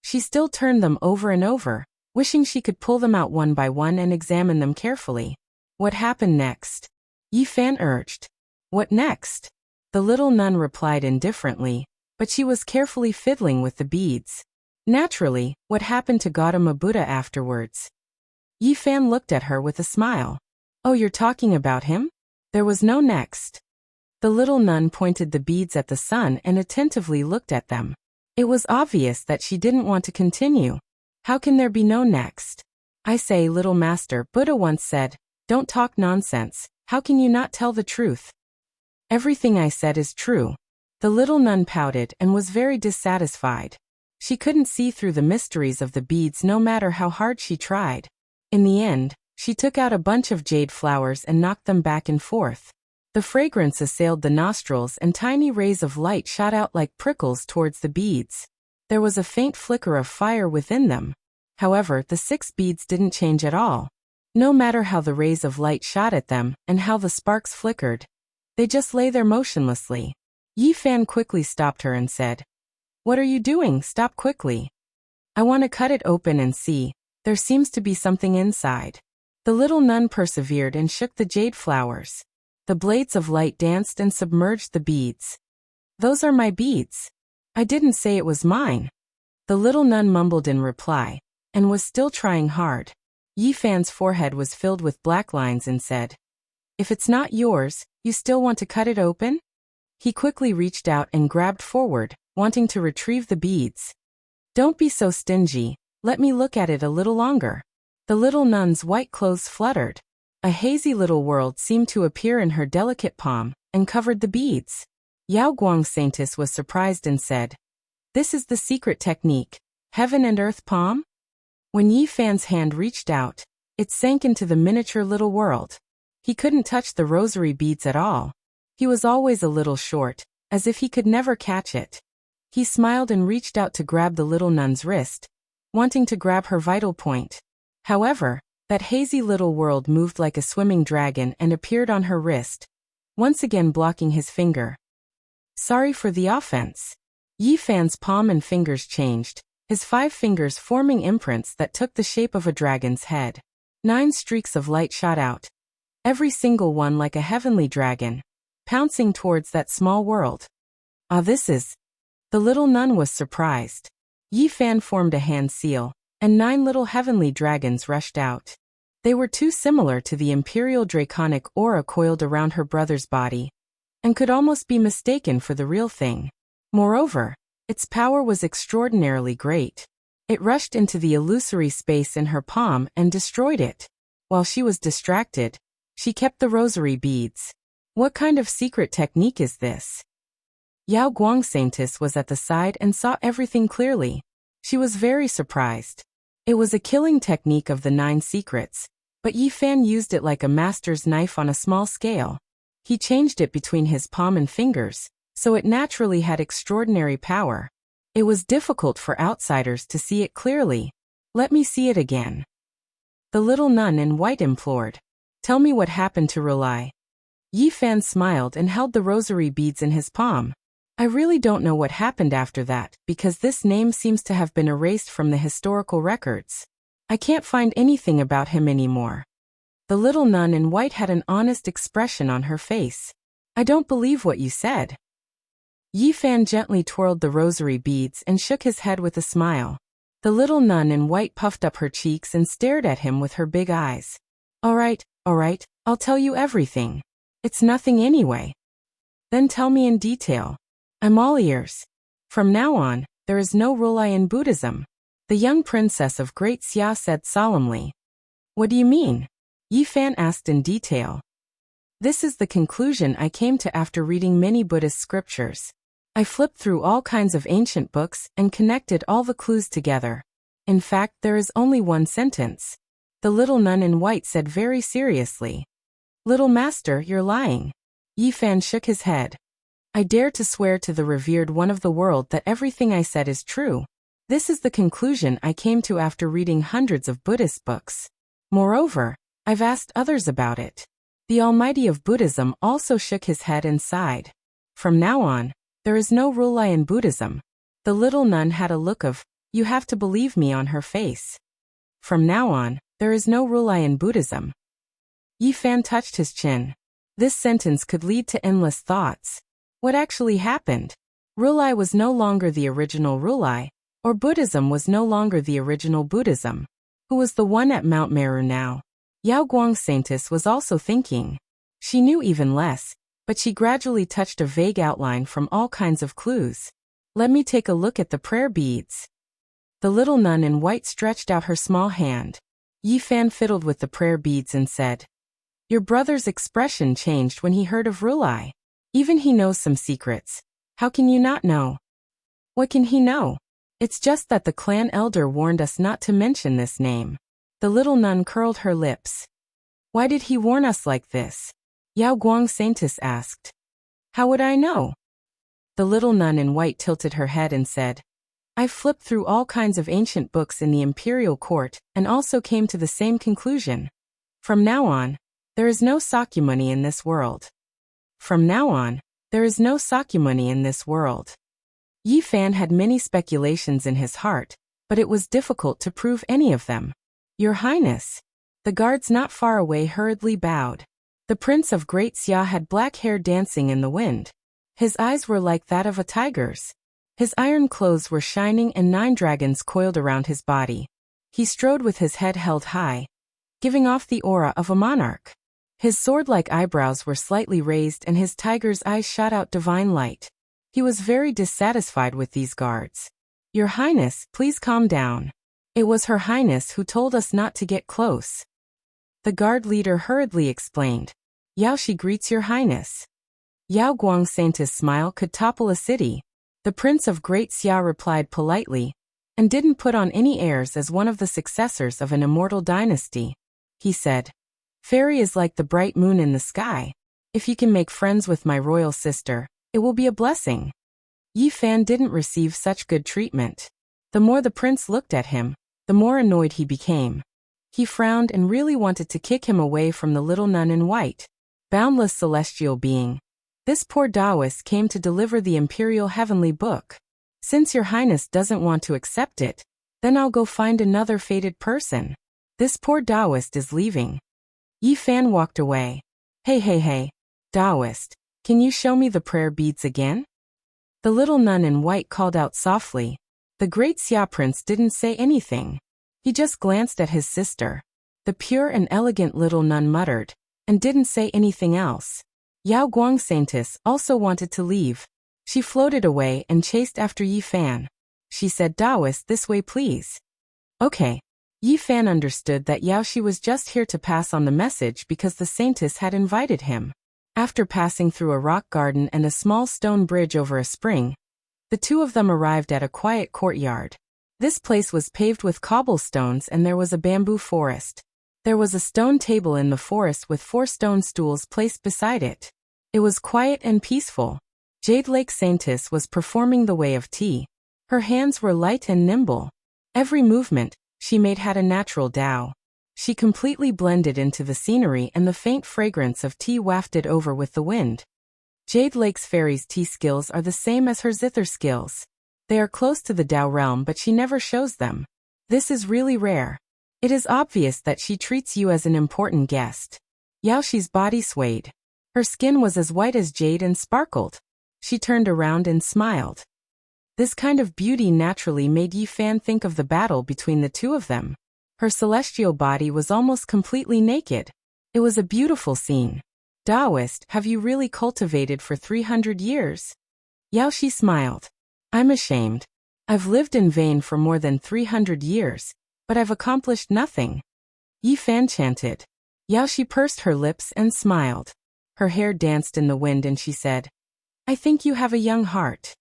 she still turned them over and over, wishing she could pull them out one by one and examine them carefully. What happened next? Yifan urged. What next? The little nun replied indifferently, but she was carefully fiddling with the beads. Naturally, what happened to Gautama Buddha afterwards? Yifan looked at her with a smile. Oh, you're talking about him? There was no next. The little nun pointed the beads at the sun and attentively looked at them. It was obvious that she didn't want to continue. How can there be no next? I say, little master, Buddha once said, don't talk nonsense. How can you not tell the truth? Everything I said is true. The little nun pouted and was very dissatisfied. She couldn't see through the mysteries of the beads no matter how hard she tried. In the end, she took out a bunch of jade flowers and knocked them back and forth. The fragrance assailed the nostrils and tiny rays of light shot out like prickles towards the beads. There was a faint flicker of fire within them. However, the 6 beads didn't change at all. No matter how the rays of light shot at them and how the sparks flickered, they just lay there motionlessly. Yifan quickly stopped her and said, What are you doing? Stop quickly. I want to cut it open and see. There seems to be something inside. The little nun persevered and shook the jade flowers. The blades of light danced and submerged the beads. Those are my beads. I didn't say it was mine. The little nun mumbled in reply, and was still trying hard. Yifan's forehead was filled with black lines and said, If it's not yours, you still want to cut it open? He quickly reached out and grabbed forward, wanting to retrieve the beads. Don't be so stingy, let me look at it a little longer. The little nun's white clothes fluttered. A hazy little world seemed to appear in her delicate palm, and covered the beads. Yao Guang Saintis was surprised and said, This is the secret technique, heaven and earth palm? When Yifan's hand reached out, it sank into the miniature little world. He couldn't touch the rosary beads at all. He was always a little short, as if he could never catch it. He smiled and reached out to grab the little nun's wrist, wanting to grab her vital point. However, that hazy little world moved like a swimming dragon and appeared on her wrist, once again blocking his finger. Sorry for the offense. Yifan's palm and fingers changed, his 5 fingers forming imprints that took the shape of a dragon's head. 9 streaks of light shot out, every single one like a heavenly dragon, pouncing towards that small world. The little nun was surprised. Yifan formed a hand seal, and 9 little heavenly dragons rushed out. They were too similar to the imperial draconic aura coiled around her brother's body, and could almost be mistaken for the real thing. Moreover, its power was extraordinarily great. It rushed into the illusory space in her palm and destroyed it. While she was distracted, she kept the rosary beads. What kind of secret technique is this? Yao Guang Saintis was at the side and saw everything clearly. She was very surprised. It was a killing technique of the 9 secrets, but Yifan used it like a master's knife on a small scale. He changed it between his palm and fingers, so it naturally had extraordinary power. It was difficult for outsiders to see it clearly. Let me see it again. The little nun in white implored. Tell me what happened to Rely. Yifan smiled and held the rosary beads in his palm. I really don't know what happened after that, because this name seems to have been erased from the historical records. I can't find anything about him anymore. The little nun in white had an honest expression on her face. I don't believe what you said. Yi Fan gently twirled the rosary beads and shook his head with a smile. The little nun in white puffed up her cheeks and stared at him with her big eyes. All right, I'll tell you everything. It's nothing anyway. Then tell me in detail. I'm all ears. From now on, there is no rulai in Buddhism, the young princess of Great Xia said solemnly. What do you mean? Yi Fan asked in detail. This is the conclusion I came to after reading many Buddhist scriptures. I flipped through all kinds of ancient books and connected all the clues together. In fact, there is only one sentence. The little nun in white said very seriously. Little master, you're lying. Yi Fan shook his head. I dare to swear to the revered one of the world that everything I said is true. This is the conclusion I came to after reading hundreds of Buddhist books. Moreover, I've asked others about it. The Almighty of Buddhism also shook his head and sighed. From now on, there is no rulai in Buddhism. The little nun had a look of, you have to believe me on her face. From now on, there is no rulai in Buddhism. Yi Fan touched his chin. This sentence could lead to endless thoughts. What actually happened? Rulai was no longer the original rulai, or Buddhism was no longer the original Buddhism. Who was the one at Mount Meru now? Yao Guang Saintess was also thinking. She knew even less, but she gradually touched a vague outline from all kinds of clues. Let me take a look at the prayer beads. The little nun in white stretched out her small hand. Yi Fan fiddled with the prayer beads and said, Your brother's expression changed when he heard of rulai. Even he knows some secrets. How can you not know? What can he know? It's just that the clan elder warned us not to mention this name. The little nun curled her lips. Why did he warn us like this? Yao Guang Saintess asked. How would I know? The little nun in white tilted her head and said, I've flipped through all kinds of ancient books in the imperial court and also came to the same conclusion. From now on, there is no Sakyamuni in this world. From now on, there is no Sakyamuni in this world. Yi Fan had many speculations in his heart, but it was difficult to prove any of them. Your Highness. The guards not far away hurriedly bowed. The Prince of Great Xia had black hair dancing in the wind. His eyes were like that of a tiger's. His iron clothes were shining and 9 dragons coiled around his body. He strode with his head held high, giving off the aura of a monarch. His sword-like eyebrows were slightly raised and his tiger's eyes shot out divine light. He was very dissatisfied with these guards. Your Highness, please calm down. It was Her Highness who told us not to get close. The guard leader hurriedly explained. Yao she greets Your Highness. Yao Guang Saintess' smile could topple a city. The Prince of Great Xia replied politely, and didn't put on any airs as one of the successors of an immortal dynasty. He said, Fairy is like the bright moon in the sky. If you can make friends with my royal sister, it will be a blessing. Yi Fan didn't receive such good treatment. The more the prince looked at him, the more annoyed he became. He frowned and really wanted to kick him away from the little nun in white. Boundless celestial being. This poor Taoist came to deliver the imperial heavenly book. Since Your Highness doesn't want to accept it, then I'll go find another fated person. This poor Taoist is leaving. Yi Fan walked away. Hey, Taoist, can you show me the prayer beads again? The little nun in white called out softly. The great Xia prince didn't say anything. He just glanced at his sister. The pure and elegant little nun muttered, and didn't say anything else. Yao Guang Saintess also wanted to leave. She floated away and chased after Yi Fan. She said, Taoist, this way please. Okay. Yi Fan understood that Yao Shi was just here to pass on the message because the saintess had invited him. After passing through a rock garden and a small stone bridge over a spring, the two of them arrived at a quiet courtyard. This place was paved with cobblestones and there was a bamboo forest. There was a stone table in the forest with 4 stone stools placed beside it. It was quiet and peaceful. Jade Lake Saintess was performing the way of tea. Her hands were light and nimble. Every movement she made had a natural Tao. She completely blended into the scenery and the faint fragrance of tea wafted over with the wind. Jade Lake's fairy's tea skills are the same as her zither skills. They are close to the Tao realm but she never shows them. This is really rare. It is obvious that she treats you as an important guest. Yao Shi's body swayed. Her skin was as white as jade and sparkled. She turned around and smiled. This kind of beauty naturally made Yi Fan think of the battle between the two of them. Her celestial body was almost completely naked. It was a beautiful scene. Taoist, have you really cultivated for 300 years? Yao Shi smiled. I'm ashamed. I've lived in vain for more than 300 years, but I've accomplished nothing. Yi Fan chanted. Yao Shi pursed her lips and smiled. Her hair danced in the wind and she said, I think you have a young heart.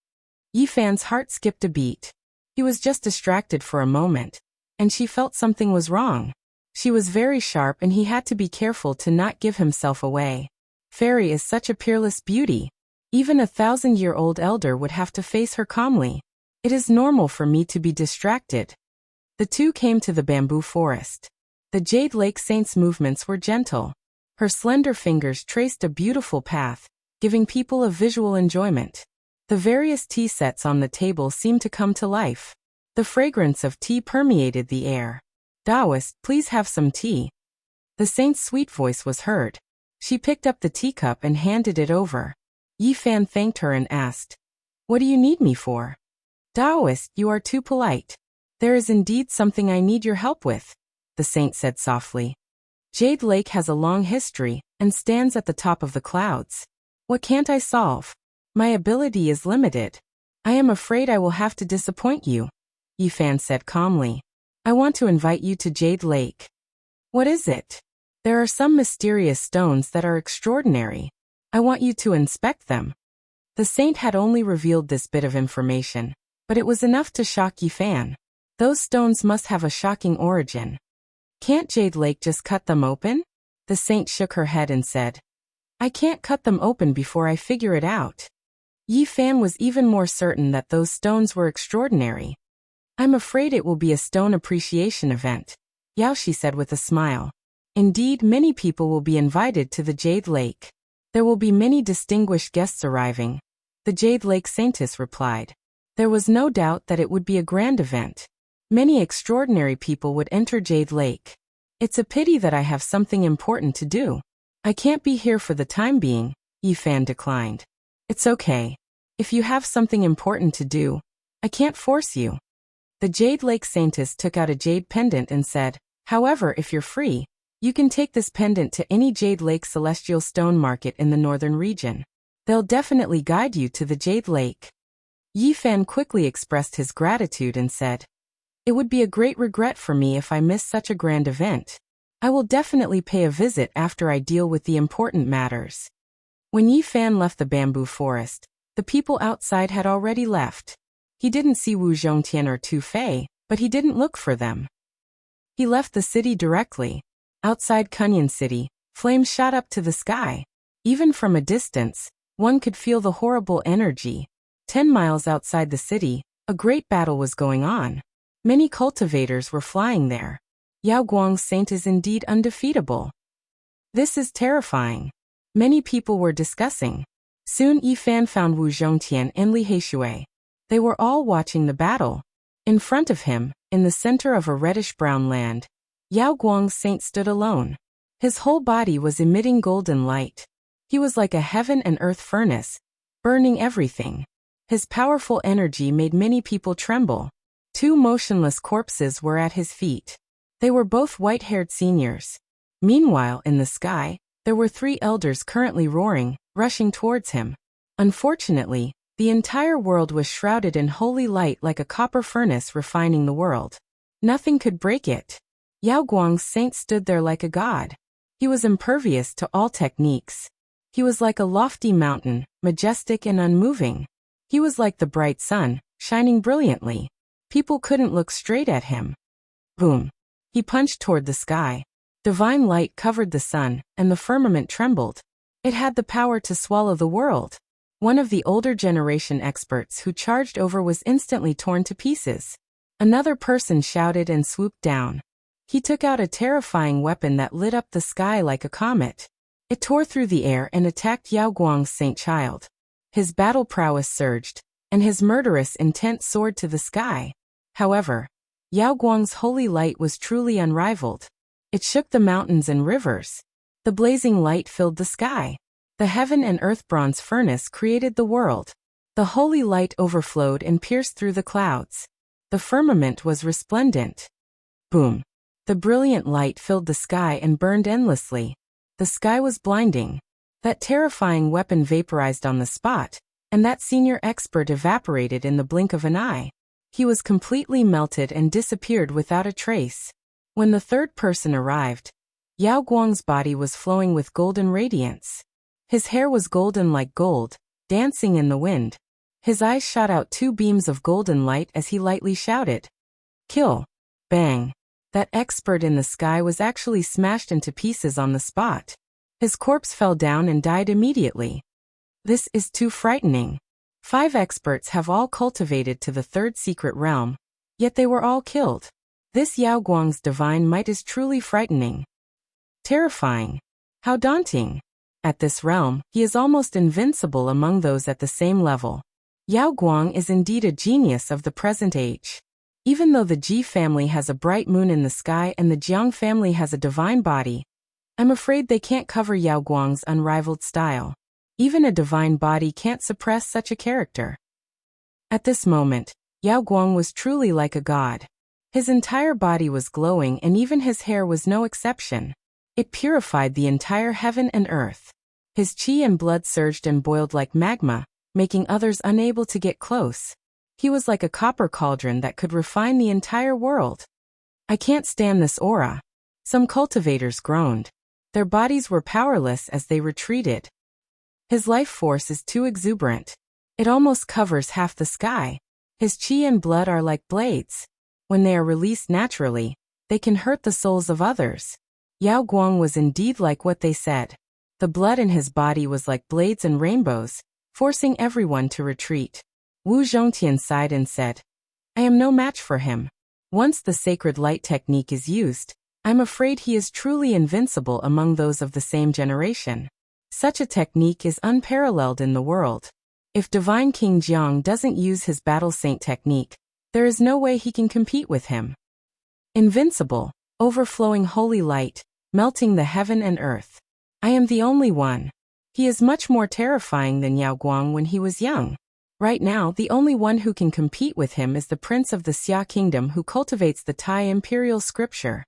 Yi Fan's heart skipped a beat. He was just distracted for a moment, and she felt something was wrong. She was very sharp and he had to be careful to not give himself away. Fairy is such a peerless beauty. Even a 1,000-year-old elder would have to face her calmly. It is normal for me to be distracted. The two came to the bamboo forest. The Jade Lake Saint's movements were gentle. Her slender fingers traced a beautiful path, giving people a visual enjoyment. The various tea sets on the table seemed to come to life. The fragrance of tea permeated the air. Taoist, please have some tea. The saint's sweet voice was heard. She picked up the teacup and handed it over. Yi Fan thanked her and asked, What do you need me for? Taoist, you are too polite. There is indeed something I need your help with, the saint said softly. Jade Lake has a long history and stands at the top of the clouds. What can't I solve? My ability is limited. I am afraid I will have to disappoint you, Yi Fan said calmly. I want to invite you to Jade Lake. What is it? There are some mysterious stones that are extraordinary. I want you to inspect them. The saint had only revealed this bit of information, but it was enough to shock Yi Fan. Those stones must have a shocking origin. Can't Jade Lake just cut them open? The saint shook her head and said, I can't cut them open before I figure it out. Yi Fan was even more certain that those stones were extraordinary. I'm afraid it will be a stone appreciation event, Yao Shi said with a smile. Indeed, many people will be invited to the Jade Lake. There will be many distinguished guests arriving, the Jade Lake Saintess replied. There was no doubt that it would be a grand event. Many extraordinary people would enter Jade Lake. It's a pity that I have something important to do. I can't be here for the time being, Yi Fan declined. It's okay. If you have something important to do, I can't force you. The Jade Lake Saintess took out a jade pendant and said, However, if you're free, you can take this pendant to any Jade Lake Celestial Stone Market in the northern region. They'll definitely guide you to the Jade Lake. Yi Fan quickly expressed his gratitude and said, It would be a great regret for me if I miss such a grand event. I will definitely pay a visit after I deal with the important matters. When Yi Fan left the bamboo forest, the people outside had already left. He didn't see Wu Zhongtian or Tu Fei, but he didn't look for them. He left the city directly. Outside Kunyan City, flames shot up to the sky. Even from a distance, one could feel the horrible energy. 10 miles outside the city, a great battle was going on. Many cultivators were flying there. Yao Guang's saint is indeed undefeatable. This is terrifying. Many people were discussing. Soon Yi Fan found Wu Zhongtian and Li Heishui. They were all watching the battle. In front of him, in the center of a reddish-brown land, Yao Guang's saint stood alone. His whole body was emitting golden light. He was like a heaven and earth furnace, burning everything. His powerful energy made many people tremble. 2 motionless corpses were at his feet. They were both white-haired seniors. Meanwhile, in the sky, there were 3 elders currently roaring, rushing towards him. Unfortunately, the entire world was shrouded in holy light like a copper furnace refining the world. Nothing could break it. Yao Guang's saint stood there like a god. He was impervious to all techniques. He was like a lofty mountain, majestic and unmoving. He was like the bright sun, shining brilliantly. People couldn't look straight at him. Boom. He punched toward the sky. Divine light covered the sun, and the firmament trembled. It had the power to swallow the world. One of the older generation experts who charged over was instantly torn to pieces. Another person shouted and swooped down. He took out a terrifying weapon that lit up the sky like a comet. It tore through the air and attacked Yao Guang's saint child. His battle prowess surged, and his murderous intent soared to the sky. However, Yao Guang's holy light was truly unrivaled. It shook the mountains and rivers. The blazing light filled the sky. The heaven and earth bronze furnace created the world. The holy light overflowed and pierced through the clouds. The firmament was resplendent. Boom! The brilliant light filled the sky and burned endlessly. The sky was blinding. That terrifying weapon vaporized on the spot, and that senior expert evaporated in the blink of an eye. He was completely melted and disappeared without a trace. When the third person arrived, Yao Guang's body was flowing with golden radiance. His hair was golden like gold, dancing in the wind. His eyes shot out two beams of golden light as he lightly shouted, "Kill!" Bang! That expert in the sky was actually smashed into pieces on the spot. His corpse fell down and died immediately. This is too frightening. 5 experts have all cultivated to the third secret realm, yet they were all killed. This Yao Guang's divine might is truly frightening. Terrifying. How daunting. At this realm, he is almost invincible among those at the same level. Yao Guang is indeed a genius of the present age. Even though the Ji family has a bright moon in the sky and the Jiang family has a divine body, I'm afraid they can't cover Yao Guang's unrivaled style. Even a divine body can't suppress such a character. At this moment, Yao Guang was truly like a god. His entire body was glowing and even his hair was no exception. It purified the entire heaven and earth. His qi and blood surged and boiled like magma, making others unable to get close. He was like a copper cauldron that could refine the entire world. I can't stand this aura. Some cultivators groaned. Their bodies were powerless as they retreated. His life force is too exuberant. It almost covers half the sky. His qi and blood are like blades. When they are released naturally, they can hurt the souls of others. Yao Guang was indeed like what they said. The blood in his body was like blades and rainbows, forcing everyone to retreat. Wu Zhongtian sighed and said, I am no match for him. Once the sacred light technique is used, I'm afraid he is truly invincible among those of the same generation. Such a technique is unparalleled in the world. If Divine King Jiang doesn't use his battle saint technique, there is no way he can compete with him. Invincible, overflowing holy light, melting the heaven and earth. I am the only one. He is much more terrifying than Yao Guang when he was young. Right now, the only one who can compete with him is the prince of the Xia kingdom who cultivates the Tai imperial scripture.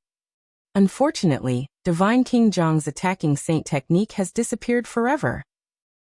Unfortunately, Divine King Jiang's attacking saint technique has disappeared forever.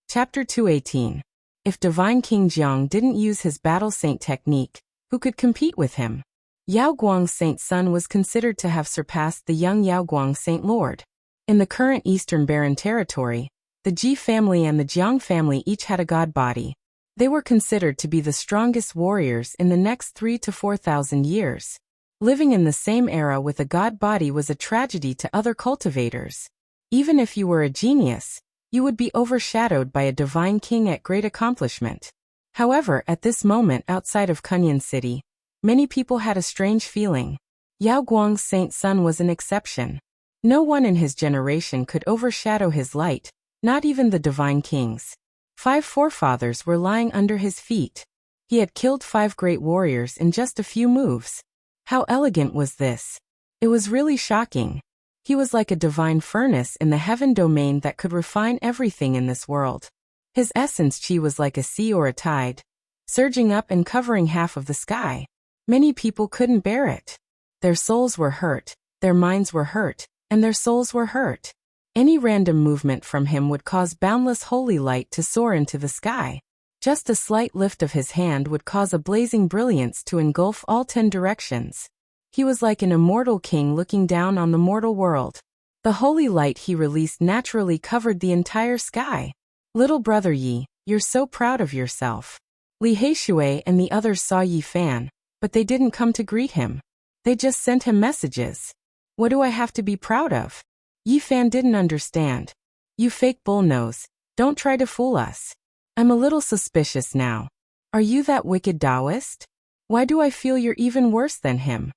Chapter 218. If Divine King Jiang didn't use his battle saint technique, who could compete with him? Yao Guang's saint son was considered to have surpassed the young Yao Guang saint lord. In the current Eastern Barren territory, the Ji family and the Jiang family each had a god body. They were considered to be the strongest warriors in the next 3,000 to 4,000 years. Living in the same era with a god body was a tragedy to other cultivators. Even if you were a genius, you would be overshadowed by a divine king at great accomplishment. However, at this moment outside of Kunyan City, many people had a strange feeling. Yao Guang's saint son was an exception. No one in his generation could overshadow his light, not even the divine kings. 5 forefathers were lying under his feet. He had killed 5 great warriors in just a few moves. How elegant was this? It was really shocking. He was like a divine furnace in the heaven domain that could refine everything in this world. His essence qi was like a sea or a tide, surging up and covering half of the sky. Many people couldn't bear it. Their souls were hurt, their minds were hurt, and their souls were hurt. Any random movement from him would cause boundless holy light to soar into the sky. Just a slight lift of his hand would cause a blazing brilliance to engulf all 10 directions. He was like an immortal king looking down on the mortal world. The holy light he released naturally covered the entire sky. Little brother Yi, you're so proud of yourself. Li Heishui and the others saw Yi Fan, but they didn't come to greet him. They just sent him messages. What do I have to be proud of? Yi Fan didn't understand. You fake bullnose, don't try to fool us. I'm a little suspicious now. Are you that wicked Taoist? Why do I feel you're even worse than him?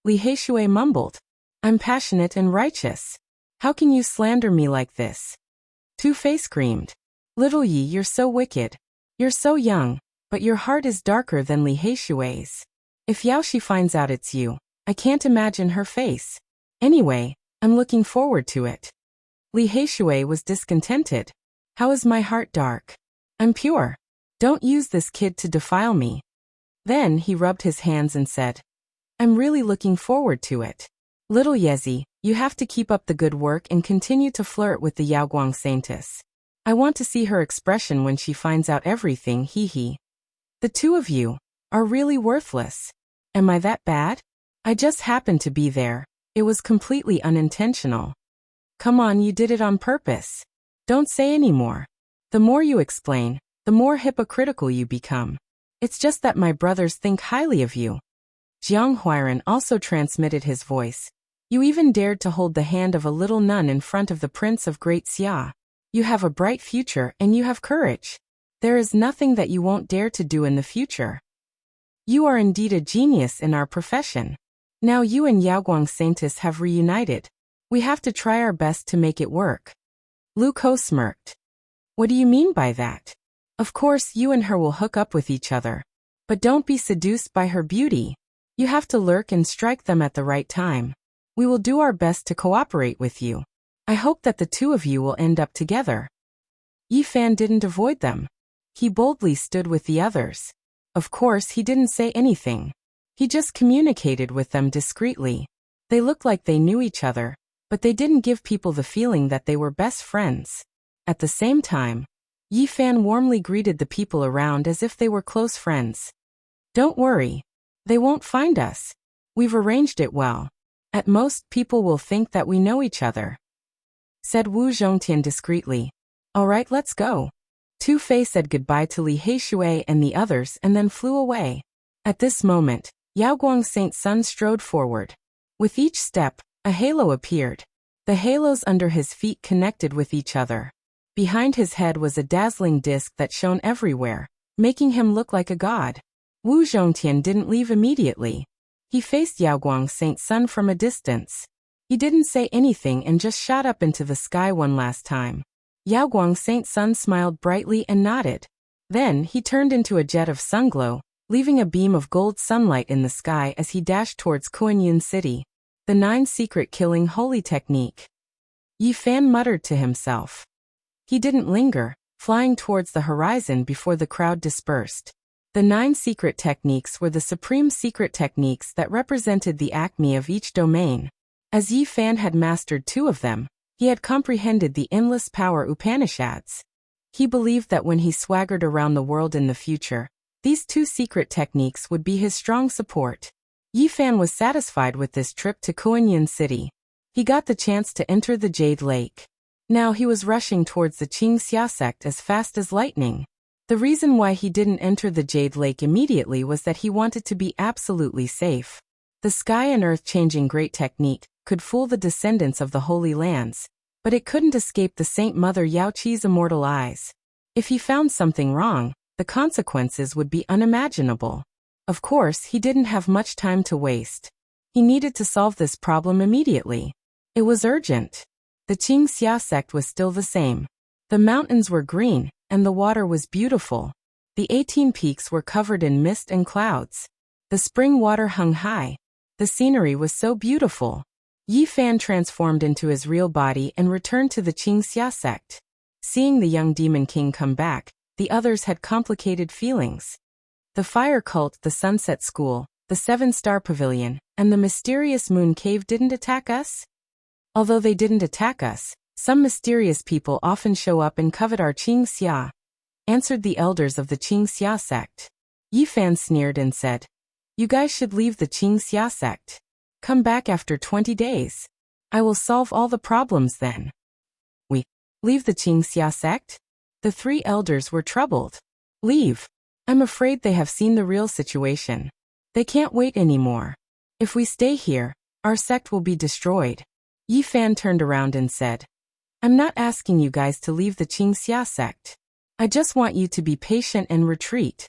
Li Heishui mumbled. I'm passionate and righteous. How can you slander me like this? Two-Face screamed. Little Yi, you're so wicked. You're so young, but your heart is darker than Li Heishui's. If Yaoshi finds out it's you, I can't imagine her face. Anyway, I'm looking forward to it. Li Heishui was discontented. How is my heart dark? I'm pure. Don't use this kid to defile me. Then he rubbed his hands and said, I'm really looking forward to it. Little Yezi, you have to keep up the good work and continue to flirt with the Yaoguang Saintess. I want to see her expression when she finds out everything, hee hee. The two of you are really worthless. Am I that bad? I just happened to be there. It was completely unintentional. Come on, you did it on purpose. Don't say any more. The more you explain, the more hypocritical you become. It's just that my brothers think highly of you. Jiang Huairan also transmitted his voice. You even dared to hold the hand of a little nun in front of the Prince of Great Xia. You have a bright future and you have courage. There is nothing that you won't dare to do in the future. You are indeed a genius in our profession. Now you and Yaoguang Saintess have reunited. We have to try our best to make it work. Lu Ko smirked. What do you mean by that? Of course you and her will hook up with each other. But don't be seduced by her beauty. You have to lurk and strike them at the right time. We will do our best to cooperate with you. I hope that the two of you will end up together. Yi Fan didn't avoid them. He boldly stood with the others. Of course he didn't say anything. He just communicated with them discreetly. They looked like they knew each other, but they didn't give people the feeling that they were best friends. At the same time, Yi Fan warmly greeted the people around as if they were close friends. Don't worry. They won't find us. We've arranged it well. At most, people will think that we know each other, said Wu Zhongtian discreetly. All right, let's go. Tu Fei said goodbye to Li Heishui and the others and then flew away. At this moment, Yaoguang Saint Sun strode forward. With each step, a halo appeared. The halos under his feet connected with each other. Behind his head was a dazzling disk that shone everywhere, making him look like a god. Wu Zhongtian didn't leave immediately. He faced Yaoguang Saint Sun from a distance. He didn't say anything and just shot up into the sky one last time. Yaoguang Saint Sun smiled brightly and nodded. Then he turned into a jet of sunglow, leaving a beam of gold sunlight in the sky as he dashed towards Kuanyun City. The 9 secret killing holy technique. Yi Fan muttered to himself. He didn't linger, flying towards the horizon before the crowd dispersed. The 9 secret techniques were the supreme secret techniques that represented the acme of each domain. As Yi Fan had mastered 2 of them, he had comprehended the endless power Upanishads. He believed that when he swaggered around the world in the future, these 2 secret techniques would be his strong support. Yi Fan was satisfied with this trip to Kuanyun City. He got the chance to enter the Jade Lake. Now he was rushing towards the Qingxia sect as fast as lightning. The reason why he didn't enter the Jade Lake immediately was that he wanted to be absolutely safe. The sky and earth changing great technique could fool the descendants of the Holy Lands, but it couldn't escape the Saint Mother Yaoqi's immortal eyes. If he found something wrong, the consequences would be unimaginable. Of course, he didn't have much time to waste. He needed to solve this problem immediately. It was urgent. The Qingxia sect was still the same. The mountains were green, and the water was beautiful. The 18 peaks were covered in mist and clouds. The spring water hung high. The scenery was so beautiful. Yi Fan transformed into his real body and returned to the Qingxia sect. Seeing the young demon king come back, the others had complicated feelings. The fire cult, the sunset school, the 7-star pavilion, and the mysterious moon cave didn't attack us? Although they didn't attack us, some mysterious people often show up and covet our Qingxia, answered the elders of the Qingxia sect. Yi Fan sneered and said, You guys should leave the Qingxia sect. Come back after 20 days. I will solve all the problems then. We leave the Qingxia sect? The 3 elders were troubled. Leave. I'm afraid they have seen the real situation. They can't wait anymore. If we stay here, our sect will be destroyed. Yi Fan turned around and said, I'm not asking you guys to leave the Qingxia sect. I just want you to be patient and retreat.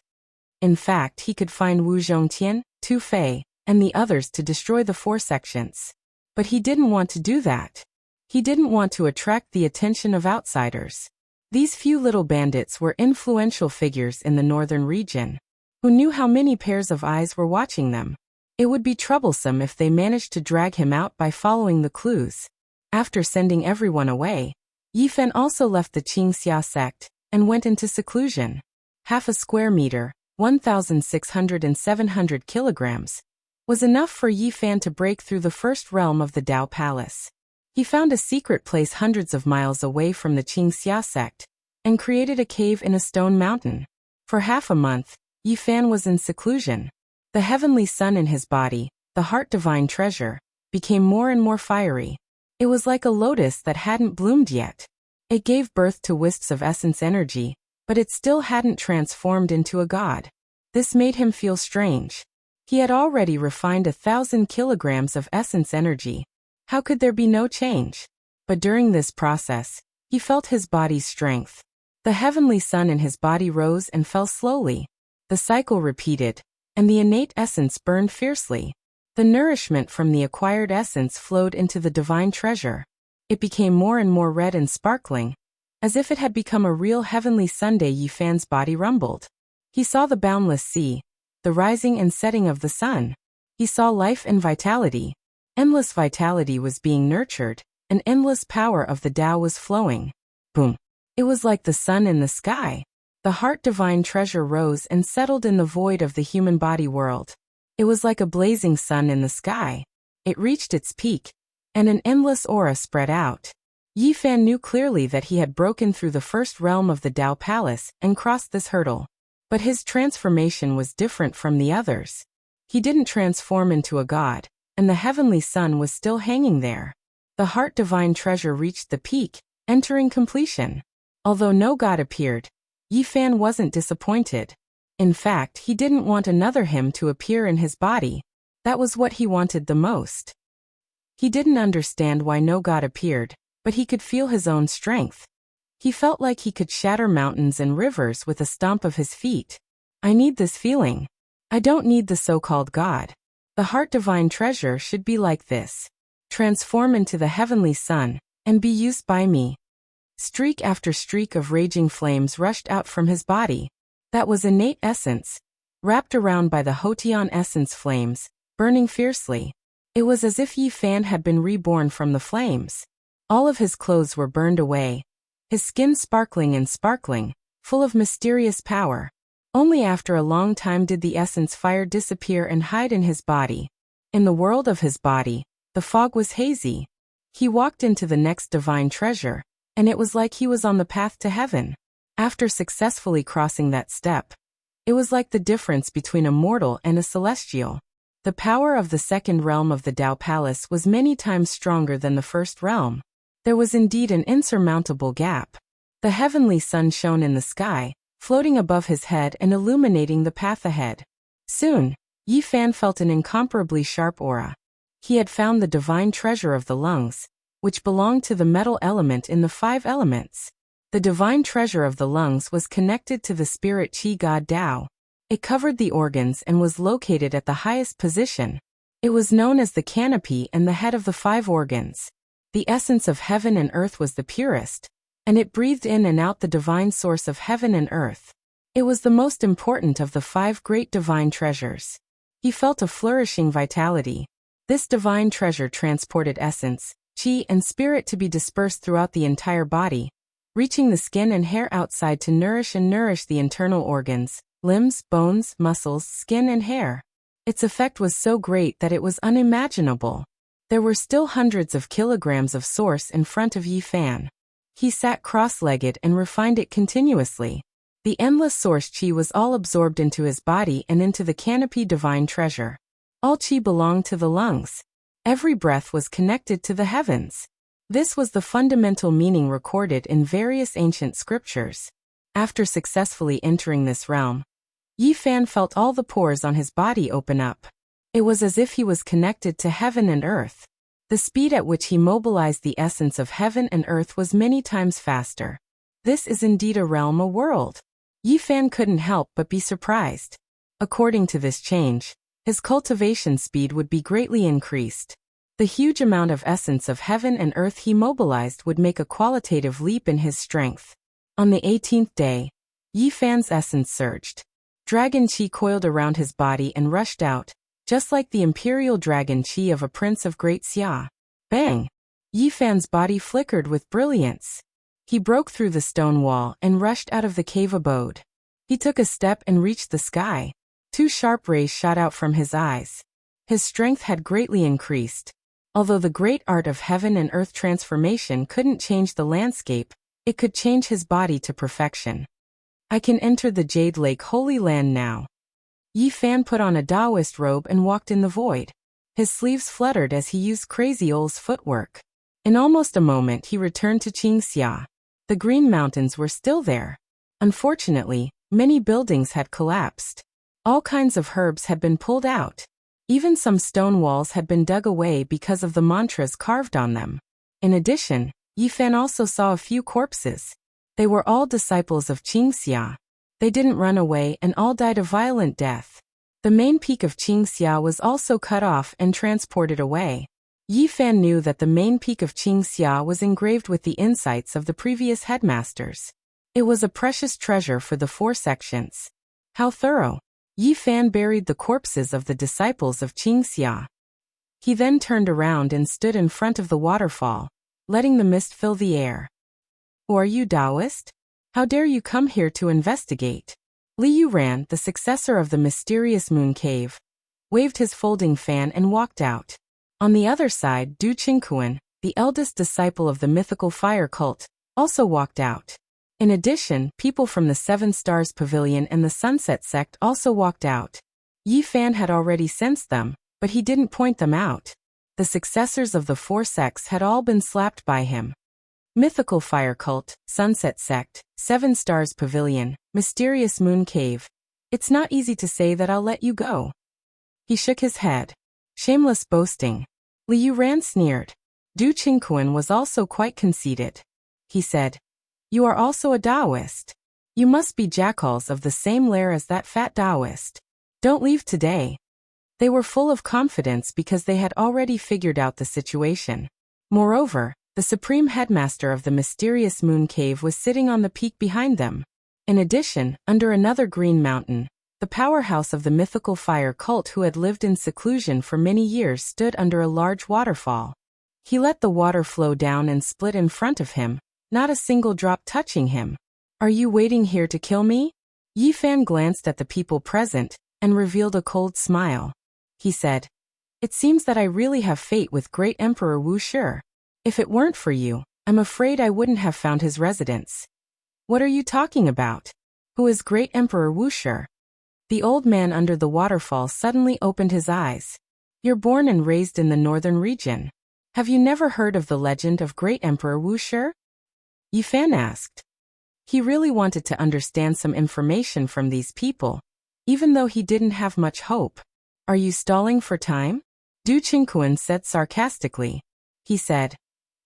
In fact, he could find Wu Zhongtian, Tu Fei, and the others to destroy the 4 sections. But he didn't want to do that. He didn't want to attract the attention of outsiders. These few little bandits were influential figures in the northern region. Who knew how many pairs of eyes were watching them? It would be troublesome if they managed to drag him out by following the clues. After sending everyone away, Yi Fan also left the Qingxia sect and went into seclusion. Half a square meter, 1,600 and 700 kilograms, was enough for Yi Fan to break through the first realm of the Tao Palace. He found a secret place hundreds of miles away from the Qingxia sect and created a cave in a stone mountain. For half a month, Yi Fan was in seclusion. The heavenly sun in his body, the heart divine treasure, became more and more fiery. It was like a lotus that hadn't bloomed yet. It gave birth to wisps of essence energy, but it still hadn't transformed into a god. This made him feel strange. He had already refined 1,000 kilograms of essence energy. How could there be no change? But during this process, he felt his body's strength. The heavenly sun in his body rose and fell slowly. The cycle repeated, and the innate essence burned fiercely. The nourishment from the acquired essence flowed into the divine treasure. It became more and more red and sparkling, as if it had become a real heavenly Sunday. Yi Fan's body rumbled. He saw the boundless sea, the rising and setting of the sun. He saw life and vitality. Endless vitality was being nurtured, and endless power of the Tao was flowing. Boom! It was like the sun in the sky. The heart divine treasure rose and settled in the void of the human body world. It was like a blazing sun in the sky. It reached its peak, and an endless aura spread out. Yi Fan knew clearly that he had broken through the first realm of the Tao Palace and crossed this hurdle. But his transformation was different from the others. He didn't transform into a god, and the heavenly sun was still hanging there. The heart divine treasure reached the peak, entering completion. Although no god appeared, Yi Fan wasn't disappointed. In fact, he didn't want another him to appear in his body. That was what he wanted the most. He didn't understand why no god appeared, but he could feel his own strength. He felt like he could shatter mountains and rivers with a stomp of his feet. I need this feeling. I don't need the so-called god. The heart divine treasure should be like this. Transform into the heavenly sun, and be used by me. Streak after streak of raging flames rushed out from his body. That was innate essence, wrapped around by the Hotian essence flames, burning fiercely. It was as if Yi Fan had been reborn from the flames. All of his clothes were burned away, his skin sparkling and sparkling, full of mysterious power. Only after a long time did the essence fire disappear and hide in his body. In the world of his body, the fog was hazy. He walked into the next divine treasure, and it was like he was on the path to heaven. After successfully crossing that step, it was like the difference between a mortal and a celestial. The power of the second realm of the Tao Palace was many times stronger than the first realm. There was indeed an insurmountable gap. The heavenly sun shone in the sky, floating above his head and illuminating the path ahead. Soon, Yi Fan felt an incomparably sharp aura. He had found the divine treasure of the lungs, which belonged to the metal element in the 5 elements. The divine treasure of the lungs was connected to the spirit Qi God Tao. It covered the organs and was located at the highest position. It was known as the canopy and the head of the 5 organs. The essence of heaven and earth was the purest, and it breathed in and out the divine source of heaven and earth. It was the most important of the 5 great divine treasures. He felt a flourishing vitality. This divine treasure transported essence, qi and spirit to be dispersed throughout the entire body, reaching the skin and hair outside to nourish the internal organs, limbs, bones, muscles, skin and hair. Its effect was so great that it was unimaginable. There were still hundreds of kilograms of source in front of Yi Fan. He sat cross-legged and refined it continuously. The endless source qi was all absorbed into his body and into the canopy divine treasure. All qi belonged to the lungs. Every breath was connected to the heavens. This was the fundamental meaning recorded in various ancient scriptures. After successfully entering this realm, Yi Fan felt all the pores on his body open up. It was as if he was connected to heaven and earth. The speed at which he mobilized the essence of heaven and earth was many times faster. This is indeed a realm, a world. Yi Fan couldn't help but be surprised. According to this change, his cultivation speed would be greatly increased. The huge amount of essence of heaven and earth he mobilized would make a qualitative leap in his strength. On the 18th day, Yi Fan's essence surged. Dragon qi coiled around his body and rushed out, just like the imperial dragon qi of a prince of Great Xia. Bang! Yi Fan's body flickered with brilliance. He broke through the stone wall and rushed out of the cave abode. He took a step and reached the sky. 2 sharp rays shot out from his eyes. His strength had greatly increased. Although the great art of heaven and earth transformation couldn't change the landscape, it could change his body to perfection. I can enter the Jade Lake Holy Land now. Yi Fan put on a Taoist robe and walked in the void. His sleeves fluttered as he used Crazy Ole's footwork. In almost a moment he returned to Qingxia. The Green Mountains were still there. Unfortunately, many buildings had collapsed. All kinds of herbs had been pulled out. Even some stone walls had been dug away because of the mantras carved on them. In addition, Yi Fan also saw a few corpses. They were all disciples of Qingxia. They didn't run away and all died a violent death. The main peak of Qingxia was also cut off and transported away. Yi Fan knew that the main peak of Qingxia was engraved with the insights of the previous headmasters. It was a precious treasure for the 4 sections. How thorough! Yi Fan buried the corpses of the disciples of Qingxia. He then turned around and stood in front of the waterfall, letting the mist fill the air. Who are you, Taoist? How dare you come here to investigate? Li Yuran, the successor of the mysterious moon cave, waved his folding fan and walked out. On the other side, Du Qingquan, the eldest disciple of the mythical fire cult, also walked out. In addition, people from the 7 Stars Pavilion and the Sunset Sect also walked out. Yi Fan had already sensed them, but he didn't point them out. The successors of the 4 sects had all been slapped by him. Mythical Fire Cult, Sunset Sect, 7 Stars Pavilion, Mysterious Moon Cave. It's not easy to say that I'll let you go. He shook his head. Shameless boasting. Li Yuran sneered. Du Qingquan was also quite conceited. He said, You are also a Taoist. You must be jackals of the same lair as that fat Taoist. Don't leave today. They were full of confidence because they had already figured out the situation. Moreover, the supreme headmaster of the mysterious moon cave was sitting on the peak behind them. In addition, under another green mountain, the powerhouse of the mythical fire cult who had lived in seclusion for many years stood under a large waterfall. He let the water flow down and split in front of him, not a single drop touching him. Are you waiting here to kill me? Yi Fan glanced at the people present and revealed a cold smile. He said, It seems that I really have fate with great Emperor Wu Shi. If it weren't for you, I'm afraid I wouldn't have found his residence. What are you talking about? Who is great Emperor Wu Shi? The old man under the waterfall suddenly opened his eyes. You're born and raised in the northern region. Have you never heard of the legend of great Emperor Wu Shi? Yi Fan asked. He really wanted to understand some information from these people, even though he didn't have much hope. Are you stalling for time? Du Qingquan said sarcastically. He said,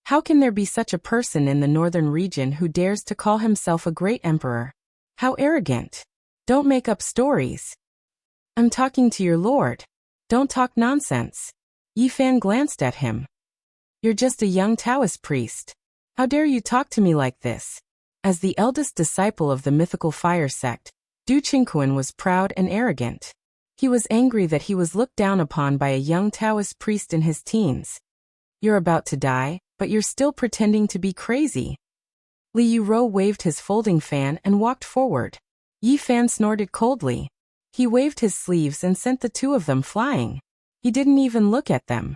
How can there be such a person in the northern region who dares to call himself a great emperor? How arrogant. Don't make up stories. I'm talking to your lord. Don't talk nonsense. Yi Fan glanced at him. You're just a young Taoist priest. How dare you talk to me like this? As the eldest disciple of the mythical fire sect, Du Qingquan was proud and arrogant. He was angry that he was looked down upon by a young Taoist priest in his teens. You're about to die, but you're still pretending to be crazy. Li Yuro waved his folding fan and walked forward. Yi Fan snorted coldly. He waved his sleeves and sent the 2 of them flying. He didn't even look at them.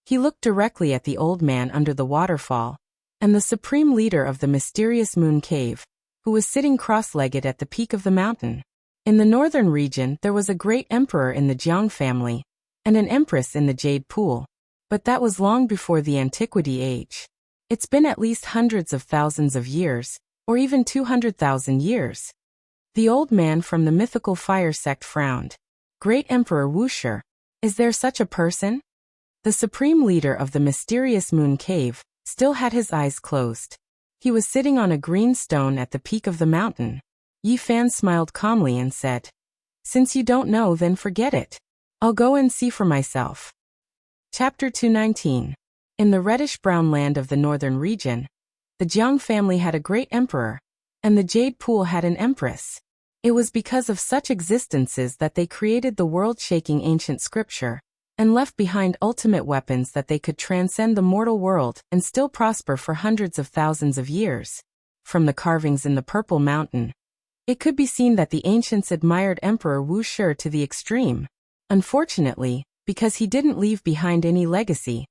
He looked directly at the old man under the waterfall, and the supreme leader of the mysterious moon cave, who was sitting cross-legged at the peak of the mountain. In the northern region there was a great emperor in the Jiang family, and an empress in the Jade Pool. But that was long before the Antiquity Age. It's been at least hundreds of thousands of years, or even 200,000 years. The old man from the mythical fire sect frowned. Great Emperor Wu Shi, is there such a person? The supreme leader of the mysterious moon cave still had his eyes closed. He was sitting on a green stone at the peak of the mountain. Yi Fan smiled calmly and said, Since you don't know, then forget it. I'll go and see for myself. Chapter 219. In the reddish-brown land of the northern region, the Jiang family had a great emperor, and the Jade Pool had an empress. It was because of such existences that they created the world-shaking ancient scripture, and left behind ultimate weapons that they could transcend the mortal world and still prosper for hundreds of thousands of years. From the carvings in the Purple Mountain, it could be seen that the ancients admired Emperor Wu Shi to the extreme. Unfortunately, because he didn't leave behind any legacy,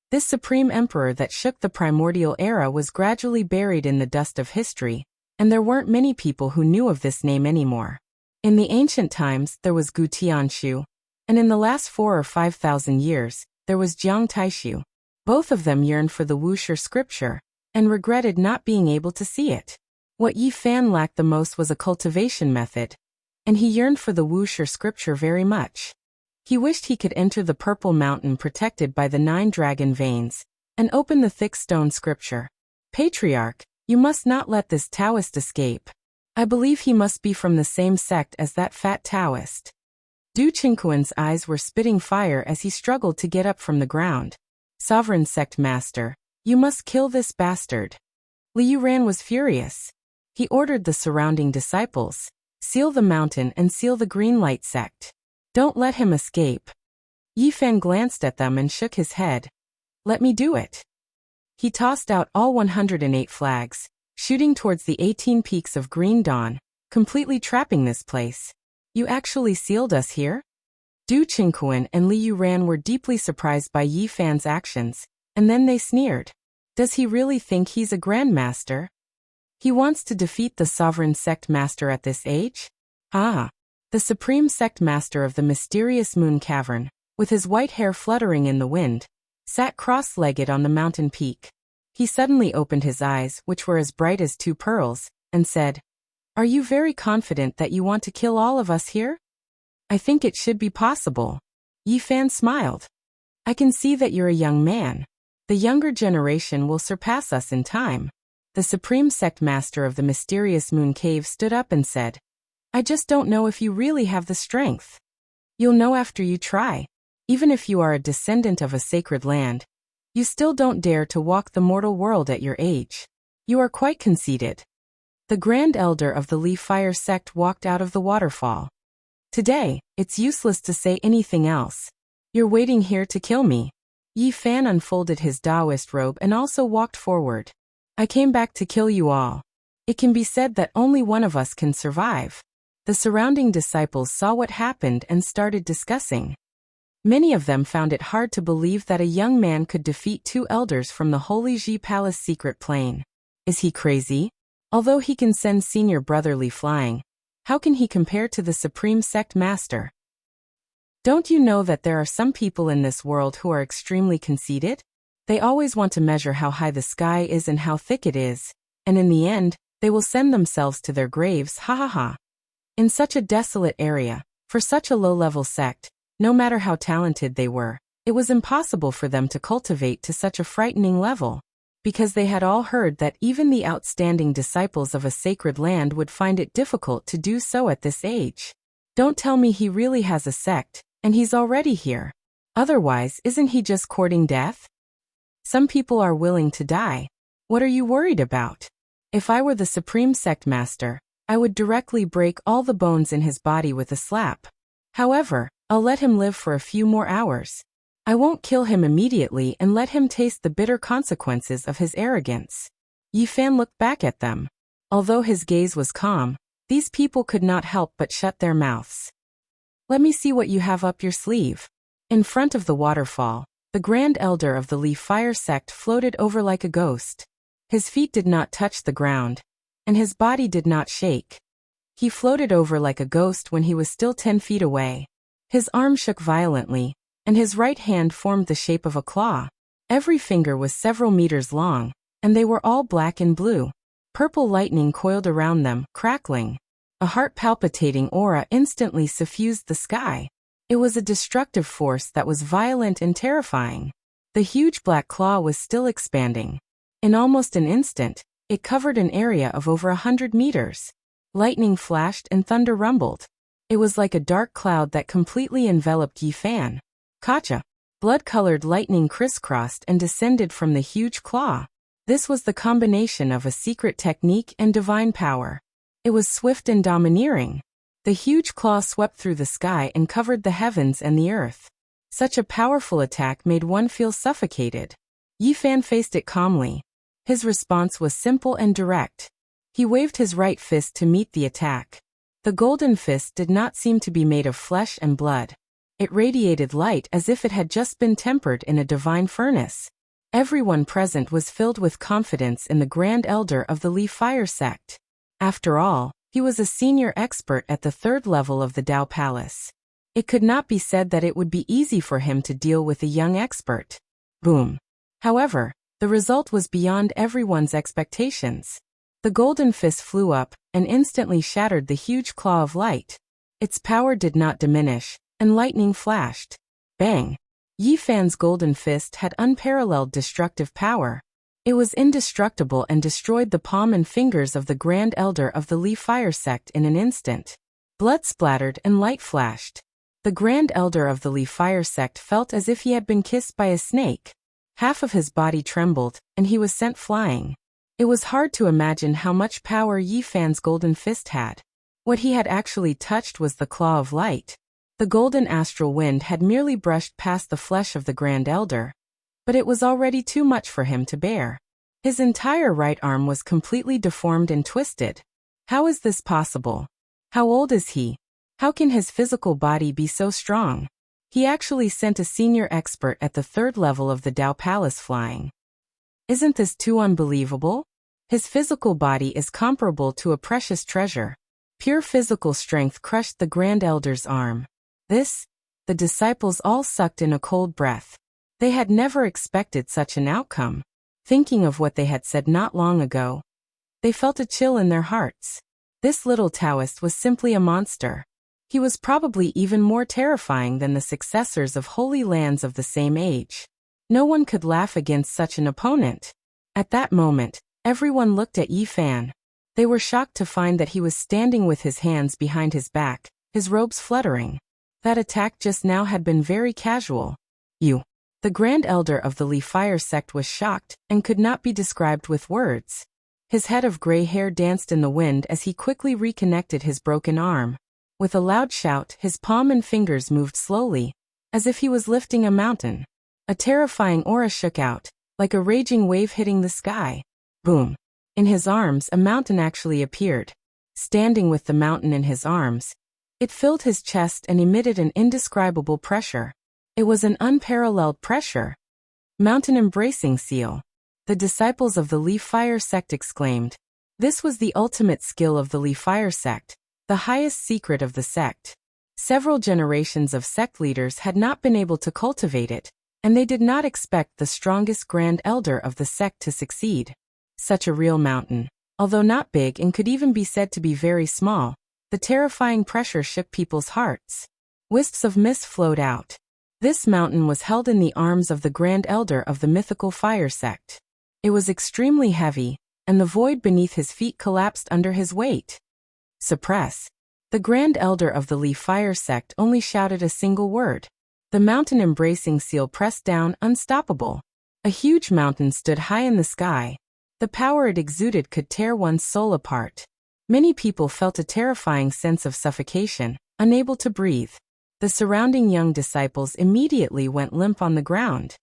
this supreme emperor that shook the primordial era was gradually buried in the dust of history, and there weren't many people who knew of this name anymore. In the ancient times, there was Gu Tianshu, and in the last 4,000 or 5,000 years, there was Jiang Taishu. Both of them yearned for the Wu Shi scripture, and regretted not being able to see it. What Yi Fan lacked the most was a cultivation method, and he yearned for the Wu Shi scripture very much. He wished he could enter the Purple Mountain protected by the 9 dragon veins, and open the thick stone scripture. Patriarch, you must not let this Taoist escape. I believe he must be from the same sect as that fat Taoist. Du Qingquan's eyes were spitting fire as he struggled to get up from the ground. Sovereign sect master, you must kill this bastard. Liu Ran was furious. He ordered the surrounding disciples, seal the mountain and seal the green light sect. Don't let him escape. Yi Fan glanced at them and shook his head. Let me do it. He tossed out all 108 flags, shooting towards the 18 peaks of Green Dawn, completely trapping this place. You actually sealed us here? Du Qingquan and Liu Ran were deeply surprised by Yi Fan's actions, and then they sneered. Does he really think he's a grandmaster? He wants to defeat the sovereign sect master at this age? Ah. The supreme sect master of the mysterious moon cavern, with his white hair fluttering in the wind, sat cross-legged on the mountain peak. He suddenly opened his eyes, which were as bright as 2 pearls, and said, Are you very confident that you want to kill all of us here? I think it should be possible. Yi Fan smiled. I can see that you're a young man. The younger generation will surpass us in time. The supreme sect master of the mysterious moon cave stood up and said, I just don't know if you really have the strength. You'll know after you try. Even if you are a descendant of a sacred land, you still don't dare to walk the mortal world at your age. You are quite conceited. The Grand Elder of the Leaf Fire sect walked out of the waterfall. Today, it's useless to say anything else. You're waiting here to kill me. Yi Fan unfolded his Taoist robe and also walked forward. I came back to kill you all. It can be said that only one of us can survive. The surrounding disciples saw what happened and started discussing. Many of them found it hard to believe that a young man could defeat 2 elders from the Holy Ji Palace secret plane. Is he crazy? Although he can send senior brotherly flying, how can he compare to the supreme sect master? Don't you know that there are some people in this world who are extremely conceited? They always want to measure how high the sky is and how thick it is, and in the end, they will send themselves to their graves, ha ha ha. In such a desolate area, for such a low-level sect, no matter how talented they were, it was impossible for them to cultivate to such a frightening level, because they had all heard that even the outstanding disciples of a sacred land would find it difficult to do so at this age. Don't tell me he really has a sect, and he's already here. Otherwise, isn't he just courting death? Some people are willing to die. What are you worried about? If I were the supreme sect master, I would directly break all the bones in his body with a slap. However, I'll let him live for a few more hours. I won't kill him immediately and let him taste the bitter consequences of his arrogance. Yi Fan looked back at them. Although his gaze was calm, these people could not help but shut their mouths. Let me see what you have up your sleeve. In front of the waterfall, the Grand Elder of the Leaf Fire sect floated over like a ghost. His feet did not touch the ground, and his body did not shake. He floated over like a ghost when he was still 10 feet away. His arm shook violently, and his right hand formed the shape of a claw. Every finger was several meters long, and they were all black and blue. Purple lightning coiled around them, crackling. A heart-palpitating aura instantly suffused the sky. It was a destructive force that was violent and terrifying. The huge black claw was still expanding. In almost an instant, it covered an area of over 100 meters. Lightning flashed and thunder rumbled. It was like a dark cloud that completely enveloped Yi Fan. Kacha. Blood-colored lightning crisscrossed and descended from the huge claw. This was the combination of a secret technique and divine power. It was swift and domineering. The huge claw swept through the sky and covered the heavens and the earth. Such a powerful attack made one feel suffocated. Yi Fan faced it calmly. His response was simple and direct. He waved his right fist to meet the attack. The golden fist did not seem to be made of flesh and blood. It radiated light as if it had just been tempered in a divine furnace. Everyone present was filled with confidence in the Grand Elder of the Li Fire sect. After all, he was a senior expert at the third level of the Dao Palace. It could not be said that it would be easy for him to deal with a young expert. Boom. However, the result was beyond everyone's expectations. The golden fist flew up and instantly shattered the huge claw of light. Its power did not diminish, and lightning flashed. Bang! Yi Fan's golden fist had unparalleled destructive power. It was indestructible and destroyed the palm and fingers of the Grand Elder of the Li Fire sect in an instant. Blood splattered and light flashed. The Grand Elder of the Li Fire sect felt as if he had been kissed by a snake. Half of his body trembled, and he was sent flying. It was hard to imagine how much power Yi Fan's golden fist had. What he had actually touched was the claw of light. The golden astral wind had merely brushed past the flesh of the Grand Elder, but it was already too much for him to bear. His entire right arm was completely deformed and twisted. How is this possible? How old is he? How can his physical body be so strong? He actually sent a senior expert at the third level of the Dao Palace flying. Isn't this too unbelievable? His physical body is comparable to a precious treasure. Pure physical strength crushed the Grand Elder's arm. The disciples all sucked in a cold breath. They had never expected such an outcome. Thinking of what they had said not long ago, they felt a chill in their hearts. This little Taoist was simply a monster. He was probably even more terrifying than the successors of holy lands of the same age. No one could laugh against such an opponent. At that moment, everyone looked at Yi Fan. They were shocked to find that he was standing with his hands behind his back, his robes fluttering. That attack just now had been very casual. The Grand Elder of the Li Fire sect was shocked and could not be described with words. His head of gray hair danced in the wind as he quickly reconnected his broken arm. With a loud shout, his palm and fingers moved slowly, as if he was lifting a mountain. A terrifying aura shook out, like a raging wave hitting the sky. Boom! In his arms, a mountain actually appeared. Standing with the mountain in his arms, it filled his chest and emitted an indescribable pressure. It was an unparalleled pressure. Mountain embracing seal. The disciples of the Li Fire sect exclaimed. This was the ultimate skill of the Li Fire sect, the highest secret of the sect. Several generations of sect leaders had not been able to cultivate it, and they did not expect the strongest Grand Elder of the sect to succeed. Such a real mountain, although not big and could even be said to be very small, the terrifying pressure shook people's hearts. Wisps of mist flowed out. This mountain was held in the arms of the Grand Elder of the mythical fire sect. It was extremely heavy, and the void beneath his feet collapsed under his weight. Suppress. The Grand Elder of the Li Fire sect only shouted a single word. The mountain embracing seal pressed down, unstoppable. A huge mountain stood high in the sky. The power it exuded could tear one's soul apart. Many people felt a terrifying sense of suffocation, unable to breathe. The surrounding young disciples immediately went limp on the ground.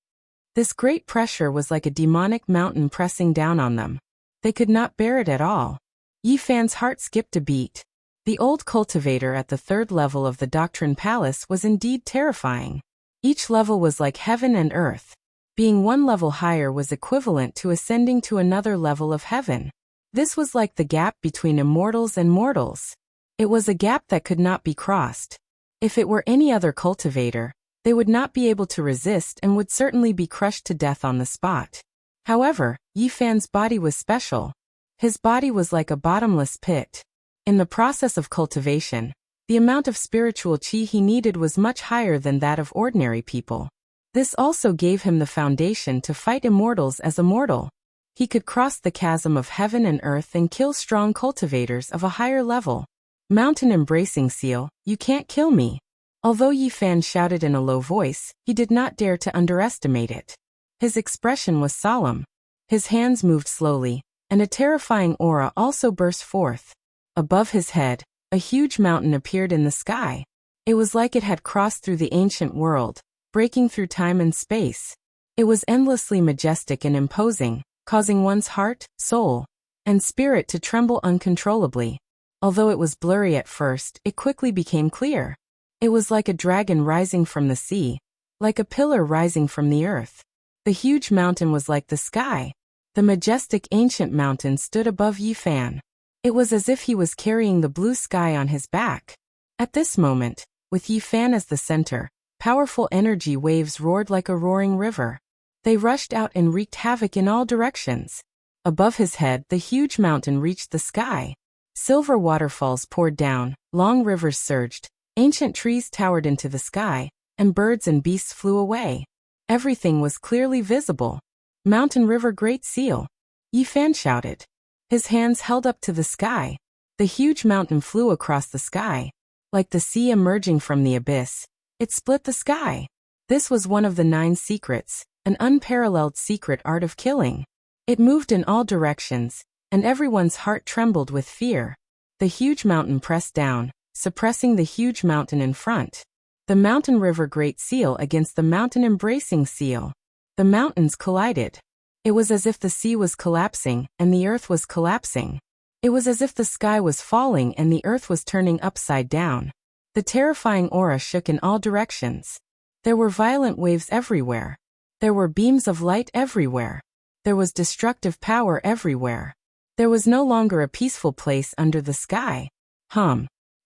This great pressure was like a demonic mountain pressing down on them. They could not bear it at all. Yi Fan's heart skipped a beat. The old cultivator at the third level of the Doctrine Palace was indeed terrifying. Each level was like heaven and earth. Being one level higher was equivalent to ascending to another level of heaven. This was like the gap between immortals and mortals. It was a gap that could not be crossed. If it were any other cultivator, they would not be able to resist and would certainly be crushed to death on the spot. However, Yi Fan's body was special. His body was like a bottomless pit. In the process of cultivation, the amount of spiritual qi he needed was much higher than that of ordinary people. This also gave him the foundation to fight immortals as a mortal. He could cross the chasm of heaven and earth and kill strong cultivators of a higher level. Mountain embracing seal, you can't kill me. Although Yi Fan shouted in a low voice, he did not dare to underestimate it. His expression was solemn. His hands moved slowly, and a terrifying aura also burst forth. Above his head, a huge mountain appeared in the sky. It was like it had crossed through the ancient world, breaking through time and space. It was endlessly majestic and imposing, causing one's heart, soul, and spirit to tremble uncontrollably. Although it was blurry at first, it quickly became clear. It was like a dragon rising from the sea, like a pillar rising from the earth. The huge mountain was like the sky. The majestic ancient mountain stood above Yifan. It was as if he was carrying the blue sky on his back. At this moment, with Yifan as the center, powerful energy waves roared like a roaring river. They rushed out and wreaked havoc in all directions. Above his head, the huge mountain reached the sky. Silver waterfalls poured down, long rivers surged, ancient trees towered into the sky, and birds and beasts flew away. Everything was clearly visible. Mountain River Great Seal! Yifan shouted. His hands held up to the sky. The huge mountain flew across the sky. Like the sea emerging from the abyss, it split the sky. This was one of the 9 secrets, an unparalleled secret art of killing. It moved in all directions, and everyone's heart trembled with fear. The huge mountain pressed down, suppressing the huge mountain in front. The Mountain River Great Seal against the Mountain Embracing Seal. The mountains collided. It was as if the sea was collapsing and the earth was collapsing. It was as if the sky was falling and the earth was turning upside down. The terrifying aura shook in all directions. There were violent waves everywhere. There were beams of light everywhere. There was destructive power everywhere. There was no longer a peaceful place under the sky.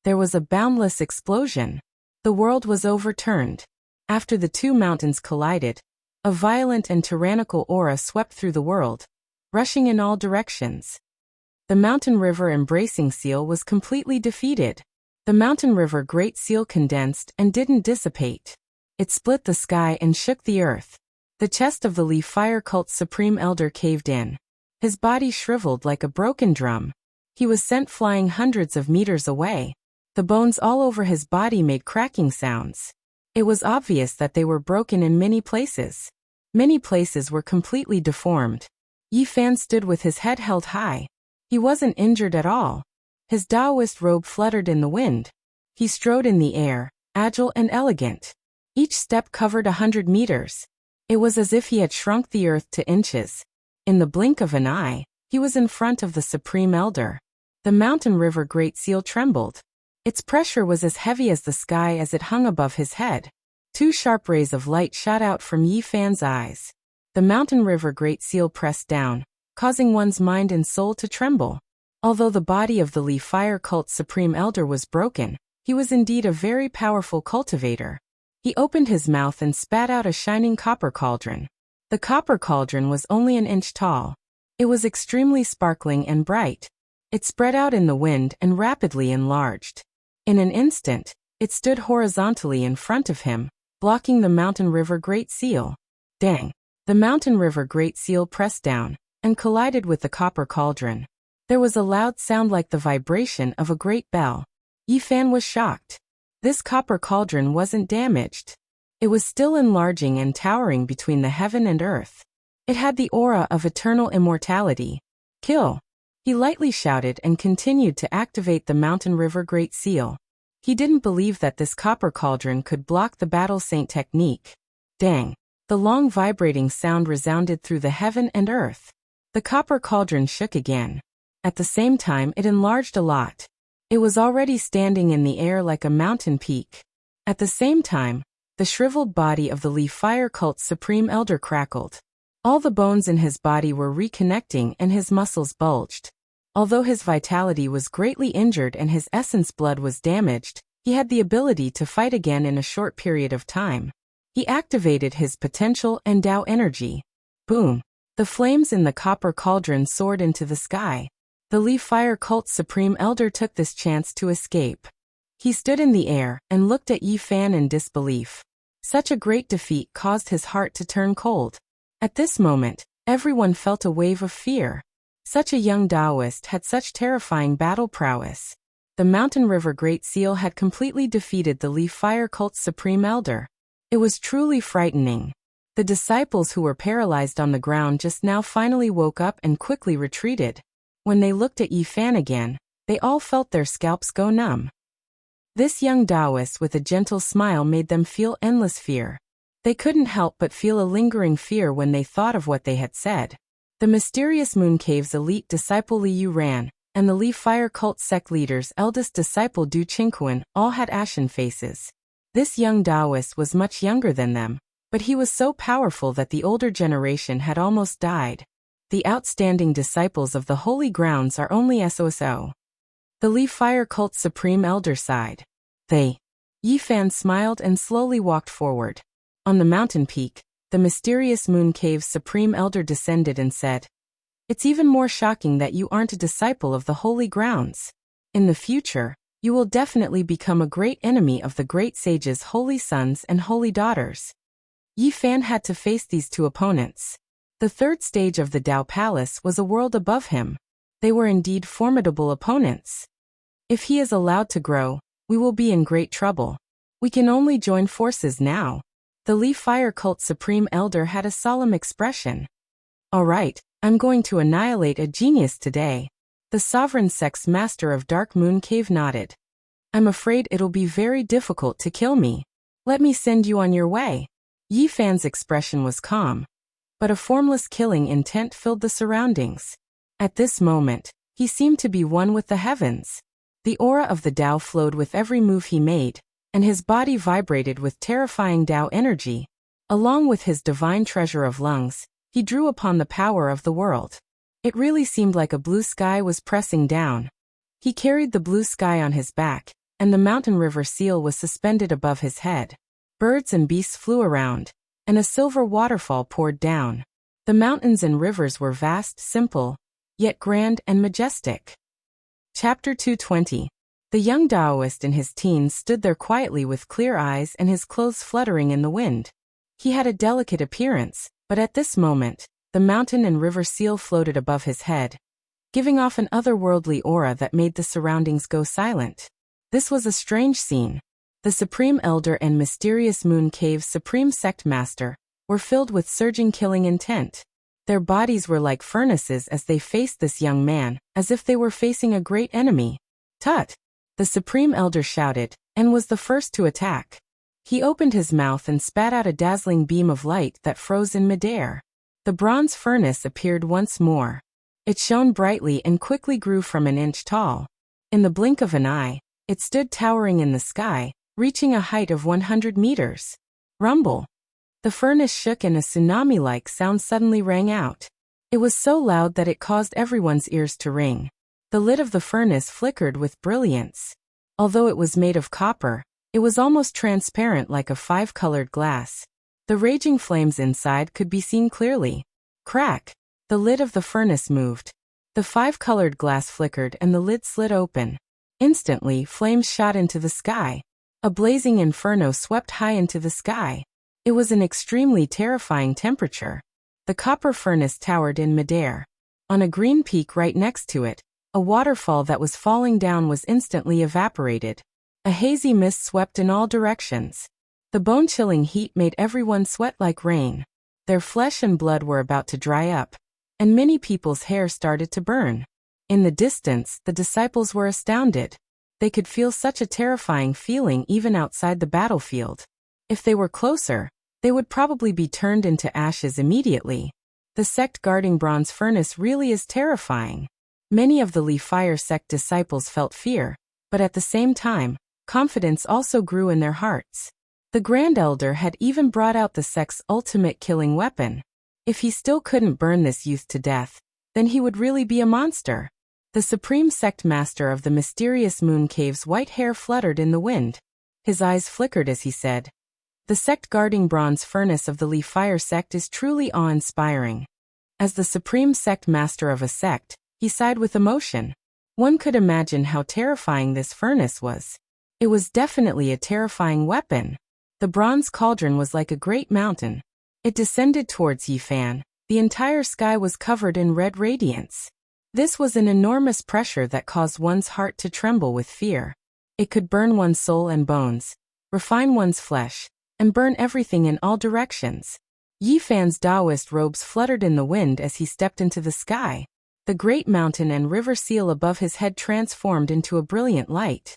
There was a boundless explosion. The world was overturned. After the 2 mountains collided, a violent and tyrannical aura swept through the world, rushing in all directions. The Mountain River Embracing Seal was completely defeated. The Mountain River Great Seal condensed and didn't dissipate. It split the sky and shook the earth. The chest of the Lee Fire Cult's Supreme Elder caved in. His body shriveled like a broken drum. He was sent flying hundreds of meters away. The bones all over his body made cracking sounds. It was obvious that they were broken in many places. Many places were completely deformed. Yifan stood with his head held high. He wasn't injured at all. His Taoist robe fluttered in the wind. He strode in the air, agile and elegant. Each step covered 100 meters. It was as if he had shrunk the earth to inches. In the blink of an eye, he was in front of the Supreme Elder. The Mountain River Great Seal trembled. Its pressure was as heavy as the sky as it hung above his head. 2 sharp rays of light shot out from Yifan's eyes. The Mountain River Great Seal pressed down, causing one's mind and soul to tremble. Although the body of the Lee Fire Cult's Supreme Elder was broken, he was indeed a very powerful cultivator. He opened his mouth and spat out a shining copper cauldron. The copper cauldron was only an inch tall. It was extremely sparkling and bright. It spread out in the wind and rapidly enlarged. In an instant, it stood horizontally in front of him, blocking the Mountain River Great Seal. Dang! The Mountain River Great Seal pressed down and collided with the copper cauldron. There was a loud sound like the vibration of a great bell. Yifan was shocked. This copper cauldron wasn't damaged. It was still enlarging and towering between the heaven and earth. It had the aura of eternal immortality. Kill! He lightly shouted and continued to activate the Mountain River Great Seal. He didn't believe that this copper cauldron could block the Battle Saint technique. Dang! The long vibrating sound resounded through the heaven and earth. The copper cauldron shook again. At the same time, it enlarged a lot. It was already standing in the air like a mountain peak. At the same time, the shriveled body of the Lee Fire Cult's Supreme Elder crackled. All the bones in his body were reconnecting and his muscles bulged. Although his vitality was greatly injured and his essence blood was damaged, he had the ability to fight again in a short period of time. He activated his potential and Tao energy. Boom! The flames in the copper cauldron soared into the sky. The Lee Fire Cult's Supreme Elder took this chance to escape. He stood in the air and looked at Yifan in disbelief. Such a great defeat caused his heart to turn cold. At this moment, everyone felt a wave of fear. Such a young Taoist had such terrifying battle prowess. The Mountain River Great Seal had completely defeated the Lee Fire Cult's Supreme Elder. It was truly frightening. The disciples who were paralyzed on the ground just now finally woke up and quickly retreated. When they looked at Yifan again, They all felt their scalps go numb. This young Taoist with a gentle smile made them feel endless fear. They couldn't help but feel a lingering fear when they thought of what they had said. The mysterious Moon Cave's elite disciple Li Yu Ran, and the Li Fire cult sect leader's eldest disciple Du Qingquan all had ashen faces. This young Taoist was much younger than them, but he was so powerful that the older generation had almost died. The outstanding disciples of the holy grounds are only SOSO. The Li Fire cult's supreme elder sighed. Yi Fan smiled and slowly walked forward. On the mountain peak, the mysterious Moon Cave's supreme elder descended and said, "It's even more shocking that you aren't a disciple of the holy grounds. In the future, you will definitely become a great enemy of the great sage's holy sons and holy daughters." Yi Fan had to face these two opponents. The third stage of the Tao Palace was a world above him. They were indeed formidable opponents. If he is allowed to grow, we will be in great trouble. We can only join forces now. The Li Fire cult supreme elder had a solemn expression. "All right, I'm going to annihilate a genius today." The sovereign sect's master of Dark Moon Cave nodded. "I'm afraid it'll be very difficult to kill me. Let me send you on your way." Yi Fan's expression was calm, but a formless killing intent filled the surroundings. At this moment, he seemed to be one with the heavens. The aura of the Tao flowed with every move he made, and his body vibrated with terrifying Tao energy. Along with his divine treasure of lungs, he drew upon the power of the world. It really seemed like a blue sky was pressing down. He carried the blue sky on his back, and the mountain river seal was suspended above his head. Birds and beasts flew around, and a silver waterfall poured down. The mountains and rivers were vast, simple, yet grand and majestic. Chapter 220. The young Taoist in his teens stood there quietly with clear eyes and his clothes fluttering in the wind. He had a delicate appearance, but at this moment, the mountain and river seal floated above his head, giving off an otherworldly aura that made the surroundings go silent. This was a strange scene. The Supreme Elder and mysterious Moon Cave's Supreme Sect Master were filled with surging killing intent. Their bodies were like furnaces as they faced this young man, as if they were facing a great enemy. "Tut!" The Supreme Elder shouted, and was the first to attack. He opened his mouth and spat out a dazzling beam of light that froze in midair. The bronze furnace appeared once more. It shone brightly and quickly grew from an inch tall. In the blink of an eye, it stood towering in the sky, reaching a height of 100 meters. Rumble! The furnace shook and a tsunami-like sound suddenly rang out. It was so loud that it caused everyone's ears to ring. The lid of the furnace flickered with brilliance. Although it was made of copper, it was almost transparent like a five-colored glass. The raging flames inside could be seen clearly. Crack! The lid of the furnace moved. The five-colored glass flickered and the lid slid open. Instantly, flames shot into the sky. A blazing inferno swept high into the sky. It was an extremely terrifying temperature. The copper furnace towered in midair. On a green peak right next to it, a waterfall that was falling down was instantly evaporated. A hazy mist swept in all directions. The bone-chilling heat made everyone sweat like rain. Their flesh and blood were about to dry up, and many people's hair started to burn. In the distance, the disciples were astounded. They could feel such a terrifying feeling even outside the battlefield. If they were closer, they would probably be turned into ashes immediately. The sect guarding Bronze Furnace really is terrifying. Many of the Li Fire sect disciples felt fear, but at the same time, confidence also grew in their hearts. The Grand Elder had even brought out the sect's ultimate killing weapon. If he still couldn't burn this youth to death, then he would really be a monster. The Supreme Sect Master of the mysterious Moon Cave's white hair fluttered in the wind. His eyes flickered as he said, "The sect guarding Bronze Furnace of the Li Fire sect is truly awe-inspiring." As the Supreme Sect Master of a sect, he sighed with emotion. One could imagine how terrifying this furnace was. It was definitely a terrifying weapon. The bronze cauldron was like a great mountain. It descended towards Yi Fan. The entire sky was covered in red radiance. This was an enormous pressure that caused one's heart to tremble with fear. It could burn one's soul and bones, refine one's flesh, and burn everything in all directions. Yi Fan's Taoist robes fluttered in the wind as he stepped into the sky. The great mountain and river seal above his head transformed into a brilliant light.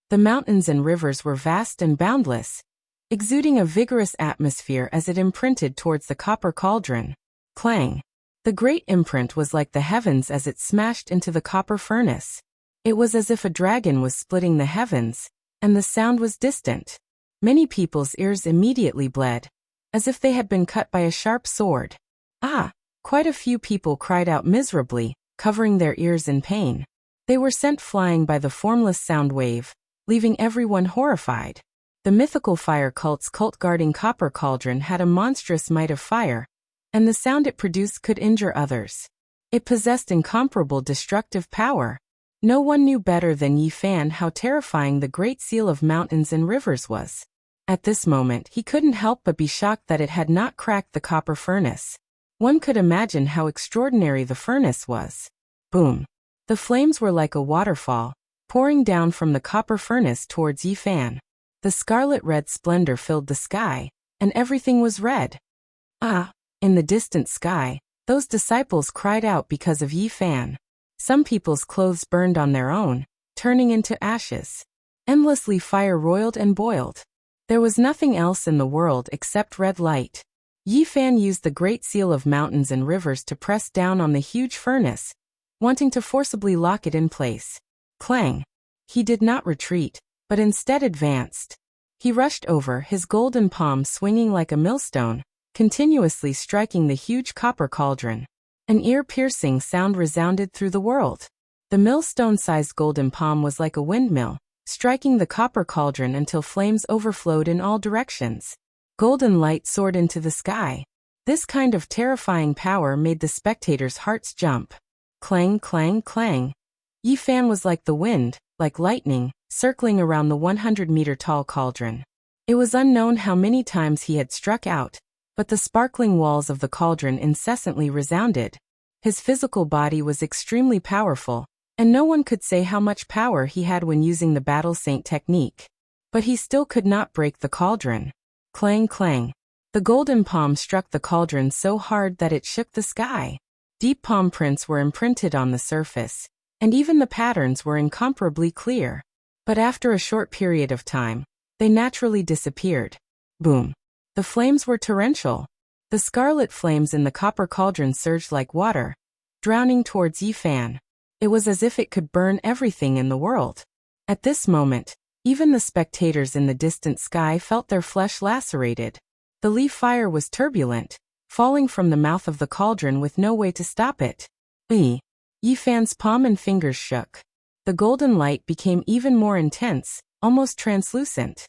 The mountains and rivers were vast and boundless, exuding a vigorous atmosphere as it imprinted towards the copper cauldron. Clang! The great imprint was like the heavens as it smashed into the copper furnace. It was as if a dragon was splitting the heavens, and the sound was distant. Many people's ears immediately bled, as if they had been cut by a sharp sword. Ah! Quite a few people cried out miserably, covering their ears in pain. They were sent flying by the formless sound wave, leaving everyone horrified. The mythical fire cult's cult-guarding copper cauldron had a monstrous might of fire, and the sound it produced could injure others. It possessed incomparable destructive power. No one knew better than Yi Fan how terrifying the Great Seal of Mountains and Rivers was. At this moment he couldn't help but be shocked that it had not cracked the copper furnace. One could imagine how extraordinary the furnace was. Boom! The flames were like a waterfall, pouring down from the copper furnace towards Yi Fan. The scarlet-red splendor filled the sky, and everything was red. Ah! In the distant sky, those disciples cried out because of Yi Fan. Some people's clothes burned on their own, turning into ashes. Endlessly fire roiled and boiled. There was nothing else in the world except red light. Yi Fan used the Great Seal of Mountains and Rivers to press down on the huge furnace, wanting to forcibly lock it in place. Clang! He did not retreat, but instead advanced. He rushed over, his golden palm swinging like a millstone, continuously striking the huge copper cauldron. An ear-piercing sound resounded through the world. The millstone-sized golden palm was like a windmill, striking the copper cauldron until flames overflowed in all directions. Golden light soared into the sky. This kind of terrifying power made the spectators' hearts jump. Clang, clang, clang. Yi Fan was like the wind, like lightning, circling around the 100-meter-tall cauldron. It was unknown how many times he had struck out, but the sparkling walls of the cauldron incessantly resounded. His physical body was extremely powerful, and no one could say how much power he had when using the Battle Saint technique. But he still could not break the cauldron. Clang, clang. The golden palm struck the cauldron so hard that it shook the sky. Deep palm prints were imprinted on the surface, and even the patterns were incomparably clear. But after a short period of time, they naturally disappeared. Boom! The flames were torrential. The scarlet flames in the copper cauldron surged like water, drowning towards Yi Fan. It was as if it could burn everything in the world. At this moment, even the spectators in the distant sky felt their flesh lacerated. The leaf fire was turbulent, falling from the mouth of the cauldron with no way to stop it. Yi Fan's palm and fingers shook. The golden light became even more intense, almost translucent.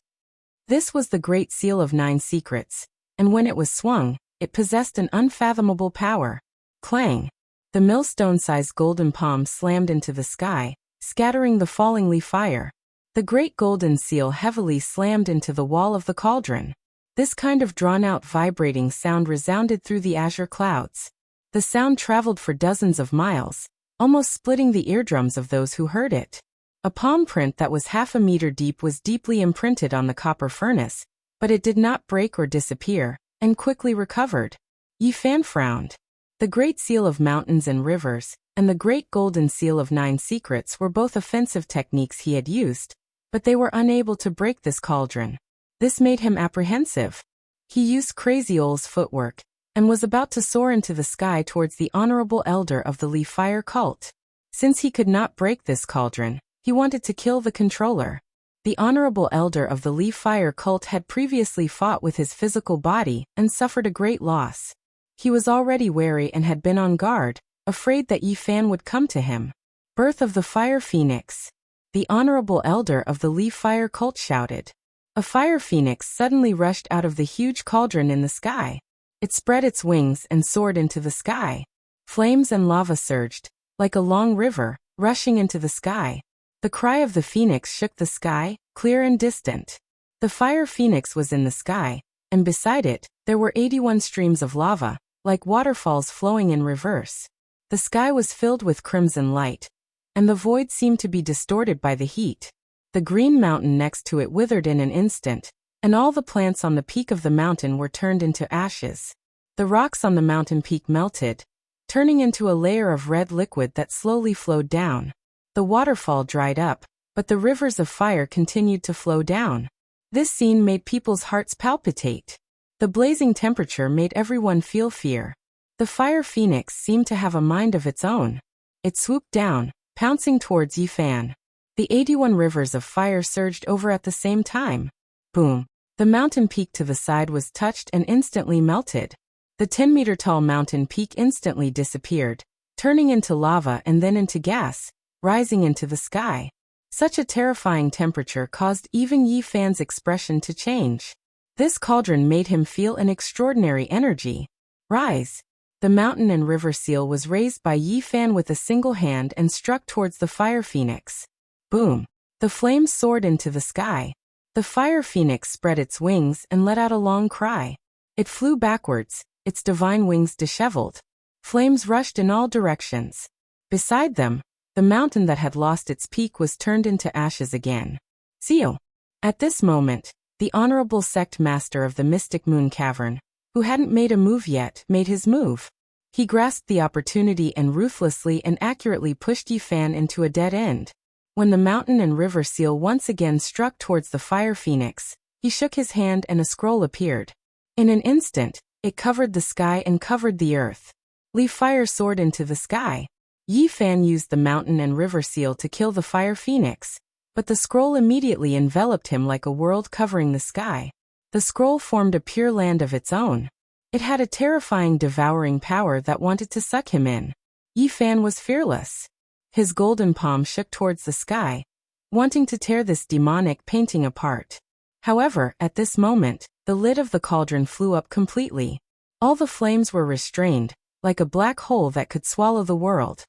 This was the Great Seal of 9 Secrets, and when it was swung, it possessed an unfathomable power. Clang! The millstone-sized golden palm slammed into the sky, scattering the falling leaf fire. The great golden seal heavily slammed into the wall of the cauldron. This kind of drawn-out vibrating sound resounded through the azure clouds. The sound traveled for dozens of miles, almost splitting the eardrums of those who heard it. A palm print that was half a meter deep was deeply imprinted on the copper furnace, but it did not break or disappear, and quickly recovered. Yi Fan frowned. The Great Seal of Mountains and Rivers, and the Great Golden Seal of 9 Secrets were both offensive techniques he had used, but they were unable to break this cauldron. This made him apprehensive. He used Crazy Ole's footwork, and was about to soar into the sky towards the honorable elder of the Leaf Fire cult. Since he could not break this cauldron, he wanted to kill the controller. The honorable elder of the Leaf Fire cult had previously fought with his physical body and suffered a great loss. He was already wary and had been on guard, afraid that Yi Fan would come to him. Birth of the Fire Phoenix. The honorable elder of the Leaf Fire cult shouted. A fire phoenix suddenly rushed out of the huge cauldron in the sky. It spread its wings and soared into the sky. Flames and lava surged, like a long river, rushing into the sky. The cry of the phoenix shook the sky, clear and distant. The fire phoenix was in the sky, and beside it, there were 81 streams of lava, like waterfalls flowing in reverse. The sky was filled with crimson light, and the void seemed to be distorted by the heat. The green mountain next to it withered in an instant, and all the plants on the peak of the mountain were turned into ashes. The rocks on the mountain peak melted, turning into a layer of red liquid that slowly flowed down. The waterfall dried up, but the rivers of fire continued to flow down. This scene made people's hearts palpitate. The blazing temperature made everyone feel fear. The fire phoenix seemed to have a mind of its own. It swooped down, pouncing towards Yifan. The 81 rivers of fire surged over at the same time. Boom! The mountain peak to the side was touched and instantly melted. The 10-meter-tall mountain peak instantly disappeared, turning into lava and then into gas, rising into the sky. Such a terrifying temperature caused even Yifan's expression to change. This cauldron made him feel an extraordinary energy. Rise! The mountain and river seal was raised by Yifan with a single hand and struck towards the fire phoenix. Boom! The flames soared into the sky. The fire phoenix spread its wings and let out a long cry. It flew backwards, its divine wings disheveled. Flames rushed in all directions. Beside them, the mountain that had lost its peak was turned into ashes again. Seal! At this moment, the honorable sect master of the Mystic Moon Cavern, who hadn't made a move yet, made his move. He grasped the opportunity and ruthlessly and accurately pushed Yifan into a dead end. When the mountain and river seal once again struck towards the fire phoenix, he shook his hand and a scroll appeared. In an instant, it covered the sky and covered the earth. Leaf fire soared into the sky. Yifan used the mountain and river seal to kill the fire phoenix, but the scroll immediately enveloped him like a world covering the sky. The scroll formed a pure land of its own. It had a terrifying devouring power that wanted to suck him in. Yifan was fearless. His golden palm shook towards the sky, wanting to tear this demonic painting apart. However, at this moment, the lid of the cauldron flew up completely. All the flames were restrained, like a black hole that could swallow the world.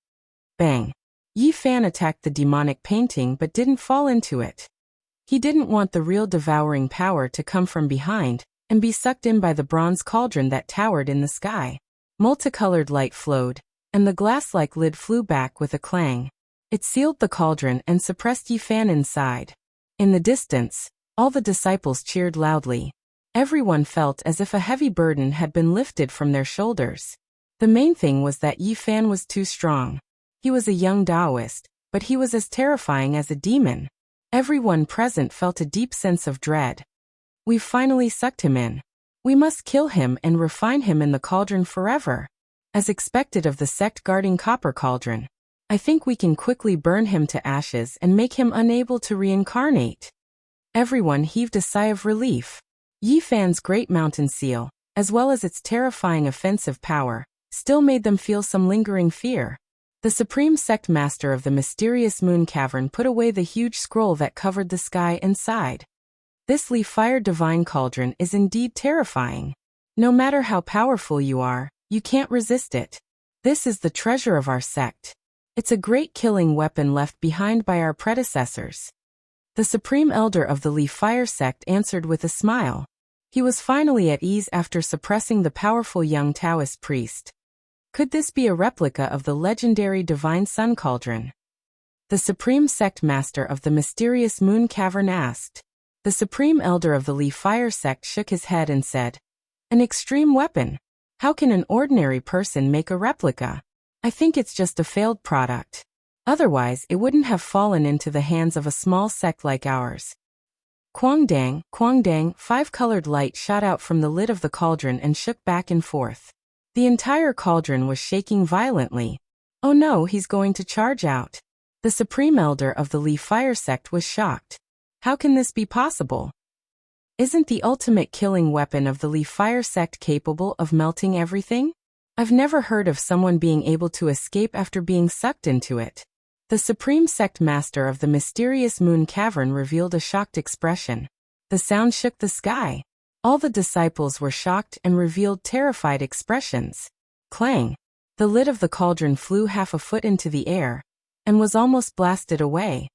Bang! Yifan attacked the demonic painting but didn't fall into it. He didn't want the real devouring power to come from behind and be sucked in by the bronze cauldron that towered in the sky. Multicolored light flowed, and the glass-like lid flew back with a clang. It sealed the cauldron and suppressed Yifan inside. In the distance, all the disciples cheered loudly. Everyone felt as if a heavy burden had been lifted from their shoulders. The main thing was that Yifan was too strong. He was a young Taoist, but he was as terrifying as a demon. Everyone present felt a deep sense of dread. We've finally sucked him in. We must kill him and refine him in the cauldron forever. As expected of the sect guarding Copper Cauldron, I think we can quickly burn him to ashes and make him unable to reincarnate. Everyone heaved a sigh of relief. Yifan's great mountain seal, as well as its terrifying offensive power, still made them feel some lingering fear. The supreme sect master of the mysterious moon cavern put away the huge scroll that covered the sky and sighed. This leaf-fire divine cauldron is indeed terrifying. No matter how powerful you are, you can't resist it. This is the treasure of our sect. It's a great killing weapon left behind by our predecessors. The supreme elder of the leaf-fire sect answered with a smile. He was finally at ease after suppressing the powerful young Taoist priest. Could this be a replica of the legendary divine sun cauldron? The supreme sect master of the mysterious moon cavern asked. The supreme elder of the leaf-fire sect shook his head and said, "An extreme weapon. How can an ordinary person make a replica? I think it's just a failed product. Otherwise, it wouldn't have fallen into the hands of a small sect like ours." Quang dang, five-colored light shot out from the lid of the cauldron and shook back and forth. The entire cauldron was shaking violently. Oh no, he's going to charge out. The supreme elder of the leaf-fire sect was shocked. How can this be possible? Isn't the ultimate killing weapon of the leaf-fire sect capable of melting everything? I've never heard of someone being able to escape after being sucked into it. The supreme sect master of the mysterious moon cavern revealed a shocked expression. The sound shook the sky. All the disciples were shocked and revealed terrified expressions. Clang! The lid of the cauldron flew half a foot into the air and was almost blasted away.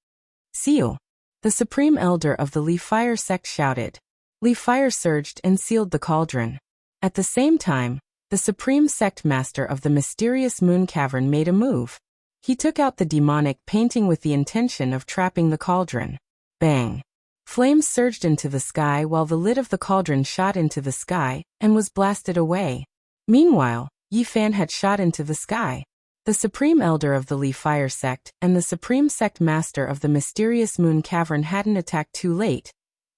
Seal! The supreme elder of the leaf-fire sect shouted. Leaf-fire surged and sealed the cauldron. At the same time, the supreme sect master of the mysterious moon cavern made a move. He took out the demonic painting with the intention of trapping the cauldron. Bang! Flames surged into the sky while the lid of the cauldron shot into the sky and was blasted away. Meanwhile, Yi Fan had shot into the sky. The Supreme Elder of the Li Fire Sect and the Supreme Sect Master of the Mysterious Moon Cavern hadn't attacked too late,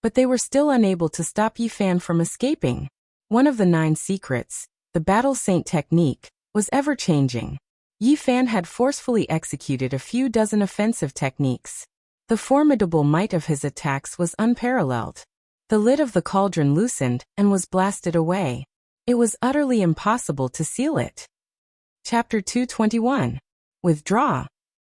but they were still unable to stop Yi Fan from escaping. One of the 9 secrets, the Battle Saint technique, was ever-changing. Yi Fan had forcefully executed a few dozen offensive techniques. The formidable might of his attacks was unparalleled. The lid of the cauldron loosened and was blasted away. It was utterly impossible to seal it. Chapter 221. Withdraw.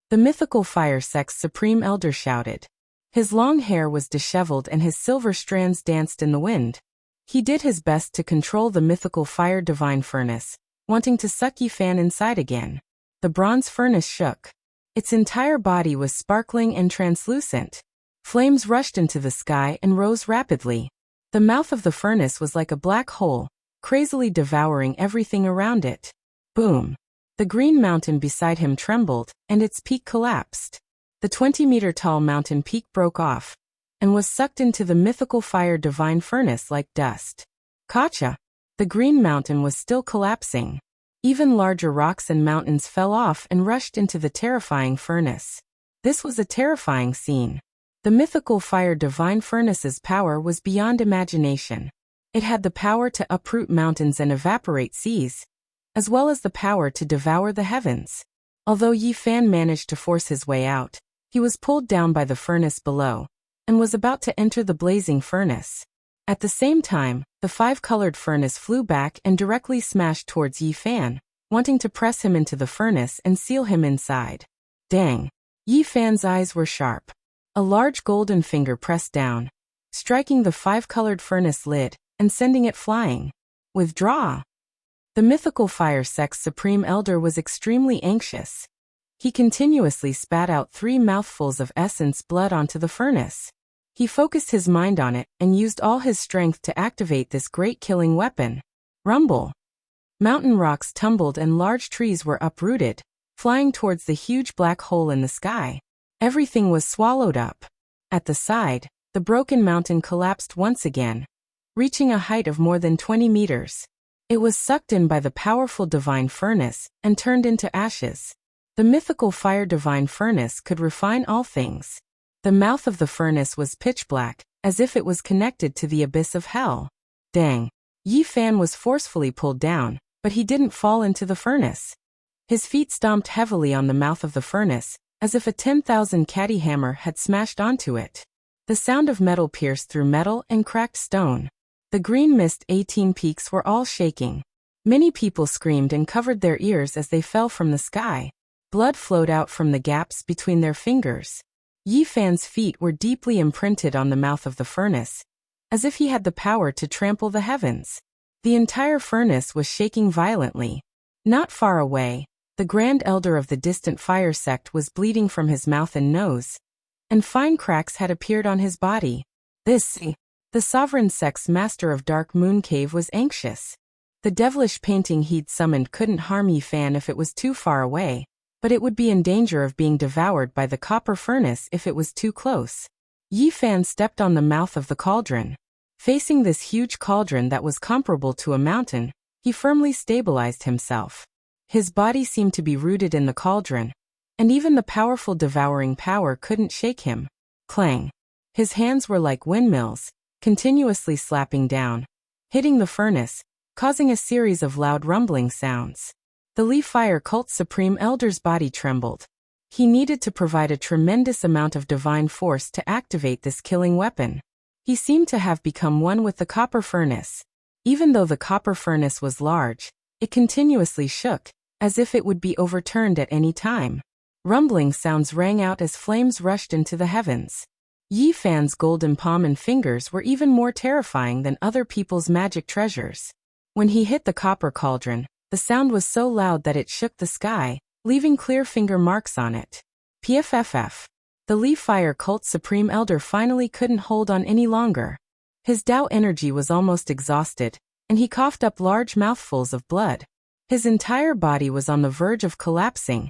The mythical fire sect's Supreme Elder shouted. His long hair was disheveled and his silver strands danced in the wind. He did his best to control the mythical fire divine furnace, wanting to suck Yi Fan inside again. The bronze furnace shook. Its entire body was sparkling and translucent. Flames rushed into the sky and rose rapidly. The mouth of the furnace was like a black hole, crazily devouring everything around it. Boom! The green mountain beside him trembled, and its peak collapsed. The 20-meter-tall mountain peak broke off, and was sucked into the mythical fire divine furnace like dust. Gotcha! The green mountain was still collapsing. Even larger rocks and mountains fell off and rushed into the terrifying furnace. This was a terrifying scene. The mythical fire divine furnace's power was beyond imagination. It had the power to uproot mountains and evaporate seas, as well as the power to devour the heavens. Although Yi Fan managed to force his way out, he was pulled down by the furnace below, and was about to enter the blazing furnace. At the same time, the 5-colored furnace flew back and directly smashed towards Yi Fan, wanting to press him into the furnace and seal him inside. Dang! Yi Fan's eyes were sharp. A large golden finger pressed down, striking the 5-colored furnace lid, and sending it flying. Withdraw! The mythical fire sect's Supreme Elder was extremely anxious. He continuously spat out 3 mouthfuls of essence blood onto the furnace. He focused his mind on it and used all his strength to activate this great killing weapon. Rumble! Mountain rocks tumbled and large trees were uprooted, flying towards the huge black hole in the sky. Everything was swallowed up. At the side, the broken mountain collapsed once again, reaching a height of more than 20 meters. It was sucked in by the powerful divine furnace and turned into ashes. The mythical fire divine furnace could refine all things. The mouth of the furnace was pitch black, as if it was connected to the abyss of hell. Dang! Yi Fan was forcefully pulled down, but he didn't fall into the furnace. His feet stomped heavily on the mouth of the furnace, as if a 10,000 caddy hammer had smashed onto it. The sound of metal pierced through metal and cracked stone. The green mist 18 peaks were all shaking. Many people screamed and covered their ears as they fell from the sky. Blood flowed out from the gaps between their fingers. Yi Fan's feet were deeply imprinted on the mouth of the furnace, as if he had the power to trample the heavens. The entire furnace was shaking violently. Not far away, the Grand Elder of the distant fire sect was bleeding from his mouth and nose, and fine cracks had appeared on his body. The Sovereign Sect's Master of Dark Moon Cave was anxious. The devilish painting he'd summoned couldn't harm Yi Fan if it was too far away, but it would be in danger of being devoured by the copper furnace if it was too close. Yi Fan stepped on the mouth of the cauldron. Facing this huge cauldron that was comparable to a mountain, he firmly stabilized himself. His body seemed to be rooted in the cauldron, and even the powerful devouring power couldn't shake him. Clang! His hands were like windmills, continuously slapping down, hitting the furnace, causing a series of loud rumbling sounds. The Li Fire Cult's Supreme Elder's body trembled. He needed to provide a tremendous amount of divine force to activate this killing weapon. He seemed to have become one with the copper furnace. Even though the copper furnace was large, it continuously shook, as if it would be overturned at any time. Rumbling sounds rang out as flames rushed into the heavens. Yi Fan's golden palm and fingers were even more terrifying than other people's magic treasures. When he hit the copper cauldron, the sound was so loud that it shook the sky, leaving clear finger marks on it. PFFF. The Li Fire Cult's Supreme Elder finally couldn't hold on any longer. His Tao energy was almost exhausted, and he coughed up large mouthfuls of blood. His entire body was on the verge of collapsing,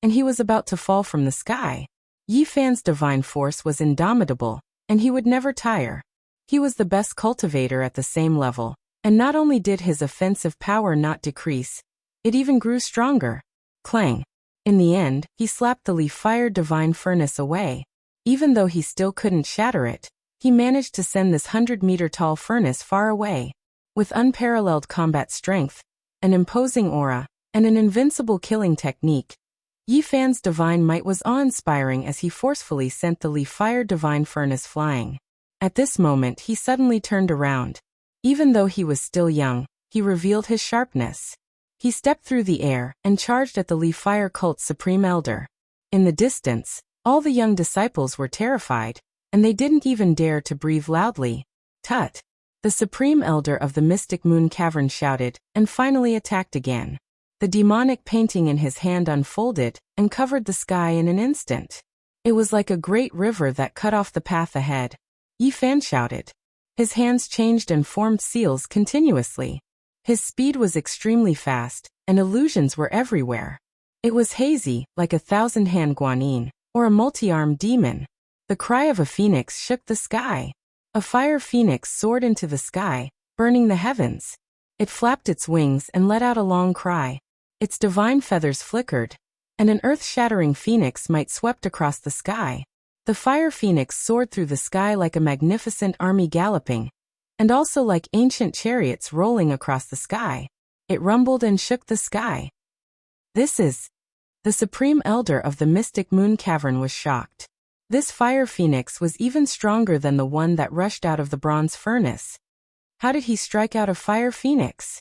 and he was about to fall from the sky. Yi Fan's divine force was indomitable, and he would never tire. He was the best cultivator at the same level, and not only did his offensive power not decrease, It even grew stronger. Clang. In the end, he slapped the leaf-fire divine furnace away. Even though he still couldn't shatter it, he managed to send this 100-meter-tall furnace far away. With unparalleled combat strength, an imposing aura, and an invincible killing technique, Yi Fan's divine might was awe-inspiring as he forcefully sent the leaf-fire divine furnace flying. At this moment he suddenly turned around. Even though he was still young, he revealed his sharpness. He stepped through the air and charged at the leaf-fire cult's supreme elder. In the distance, all the young disciples were terrified, and they didn't even dare to breathe loudly. Tut! The supreme elder of the mystic moon cavern shouted, and finally attacked again. The demonic painting in his hand unfolded and covered the sky in an instant. It was like a great river that cut off the path ahead. Yi Fan shouted. His hands changed and formed seals continuously. His speed was extremely fast, and illusions were everywhere. It was hazy, like a thousand-hand guanyin, or a multi-armed demon. The cry of a phoenix shook the sky. A fire phoenix soared into the sky, burning the heavens. It flapped its wings and let out a long cry. Its divine feathers flickered, and an earth-shattering phoenix might swept across the sky. The fire phoenix soared through the sky like a magnificent army galloping, and also like ancient chariots rolling across the sky. It rumbled and shook the sky. This is... The supreme elder of the mystic moon cavern was shocked. This fire phoenix was even stronger than the one that rushed out of the bronze furnace. How did he strike out a fire phoenix?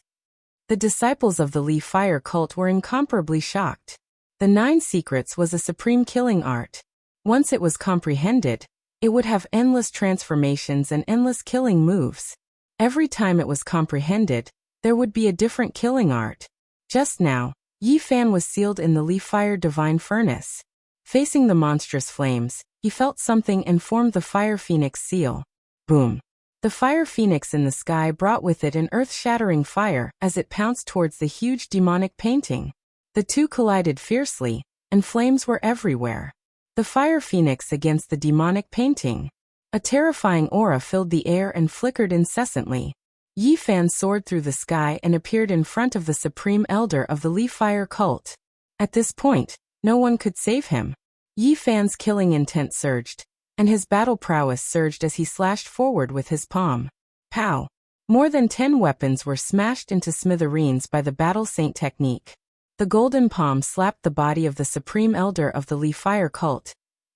The disciples of the Leaf Fire cult were incomparably shocked. The 9 Secrets was a supreme killing art. Once it was comprehended, it would have endless transformations and endless killing moves. Every time it was comprehended, there would be a different killing art. Just now, Yi Fan was sealed in the Leaf Fire divine furnace. Facing the monstrous flames, he felt something and formed the Fire Phoenix seal. Boom! The Fire Phoenix in the sky brought with it an earth-shattering fire as it pounced towards the huge demonic painting. The two collided fiercely, and flames were everywhere. The Fire Phoenix against the demonic painting. A terrifying aura filled the air and flickered incessantly. Yi Fan soared through the sky and appeared in front of the supreme elder of the Leaf Fire cult. At this point, no one could save him. Yi Fan's killing intent surged, and his battle prowess surged as he slashed forward with his palm. Pow! More than 10 weapons were smashed into smithereens by the Battle Saint technique. The golden palm slapped the body of the supreme elder of the Leaf Fire cult,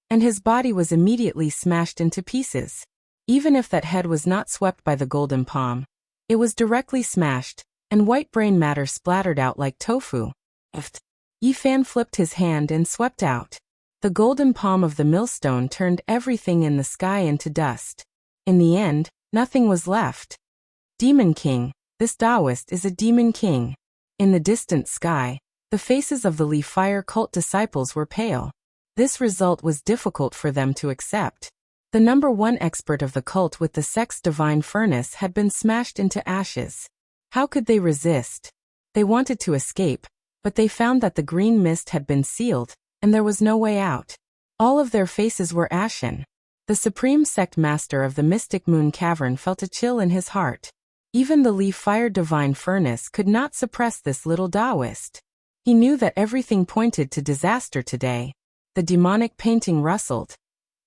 and his body was immediately smashed into pieces. Even if that head was not swept by the golden palm, it was directly smashed, and white brain matter splattered out like tofu. Yi Fan flipped his hand and swept out. The golden palm of the millstone turned everything in the sky into dust. In the end, nothing was left. Demon King, this Taoist is a Demon King. In the distant sky, the faces of the Leaf Fire cult disciples were pale. This result was difficult for them to accept. The number 1 expert of the cult with the Sex Divine Furnace had been smashed into ashes. How could they resist? They wanted to escape, but they found that the green mist had been sealed, and there was no way out. All of their faces were ashen. The supreme sect master of the mystic moon cavern felt a chill in his heart. Even the Leaf Fire divine furnace could not suppress this little Taoist. He knew that everything pointed to disaster today. The demonic painting rustled,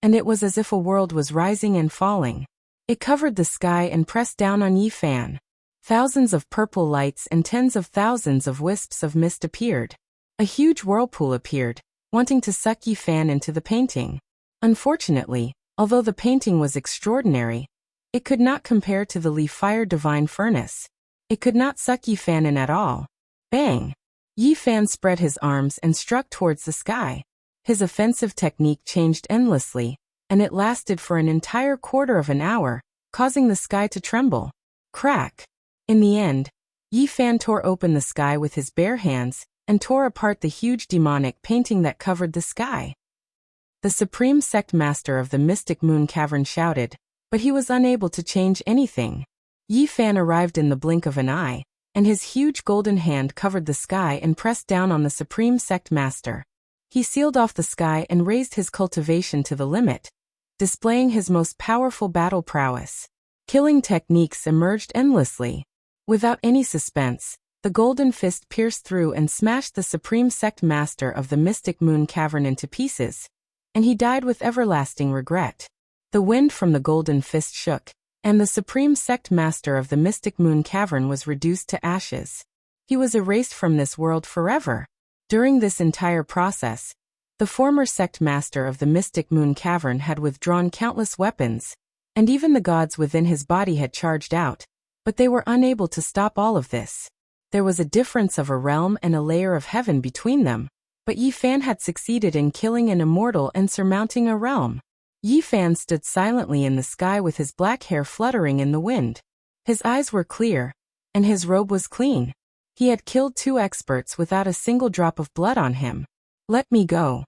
and it was as if a world was rising and falling. It covered the sky and pressed down on Yi Fan. Thousands of purple lights and tens of thousands of wisps of mist appeared. A huge whirlpool appeared, wanting to suck Yi Fan into the painting. Unfortunately, although the painting was extraordinary, it could not compare to the Leaf Fire divine furnace. It could not suck Yi Fan in at all. Bang! Yi Fan spread his arms and struck towards the sky. His offensive technique changed endlessly, and it lasted for an entire quarter of an hour, causing the sky to tremble. Crack! In the end, Yi Fan tore open the sky with his bare hands, and tore apart the huge demonic painting that covered the sky. The supreme sect master of the mystic moon cavern shouted, but he was unable to change anything. Yi Fan arrived in the blink of an eye, and his huge golden hand covered the sky and pressed down on the supreme sect master. He sealed off the sky and raised his cultivation to the limit, displaying his most powerful battle prowess. Killing techniques emerged endlessly. Without any suspense, The golden fist pierced through and smashed the supreme sect master of the mystic moon cavern into pieces, and he died with everlasting regret. The wind from the golden fist shook, and the supreme sect master of the mystic moon cavern was reduced to ashes. He was erased from this world forever. During this entire process, the former sect master of the mystic moon cavern had withdrawn countless weapons, and even the gods within his body had charged out, but they were unable to stop all of this. There was a difference of a realm and a layer of heaven between them, but Yi Fan had succeeded in killing an immortal and surmounting a realm. Yi Fan stood silently in the sky with his black hair fluttering in the wind. His eyes were clear, and his robe was clean. He had killed 2 experts without a single drop of blood on him. Let me go.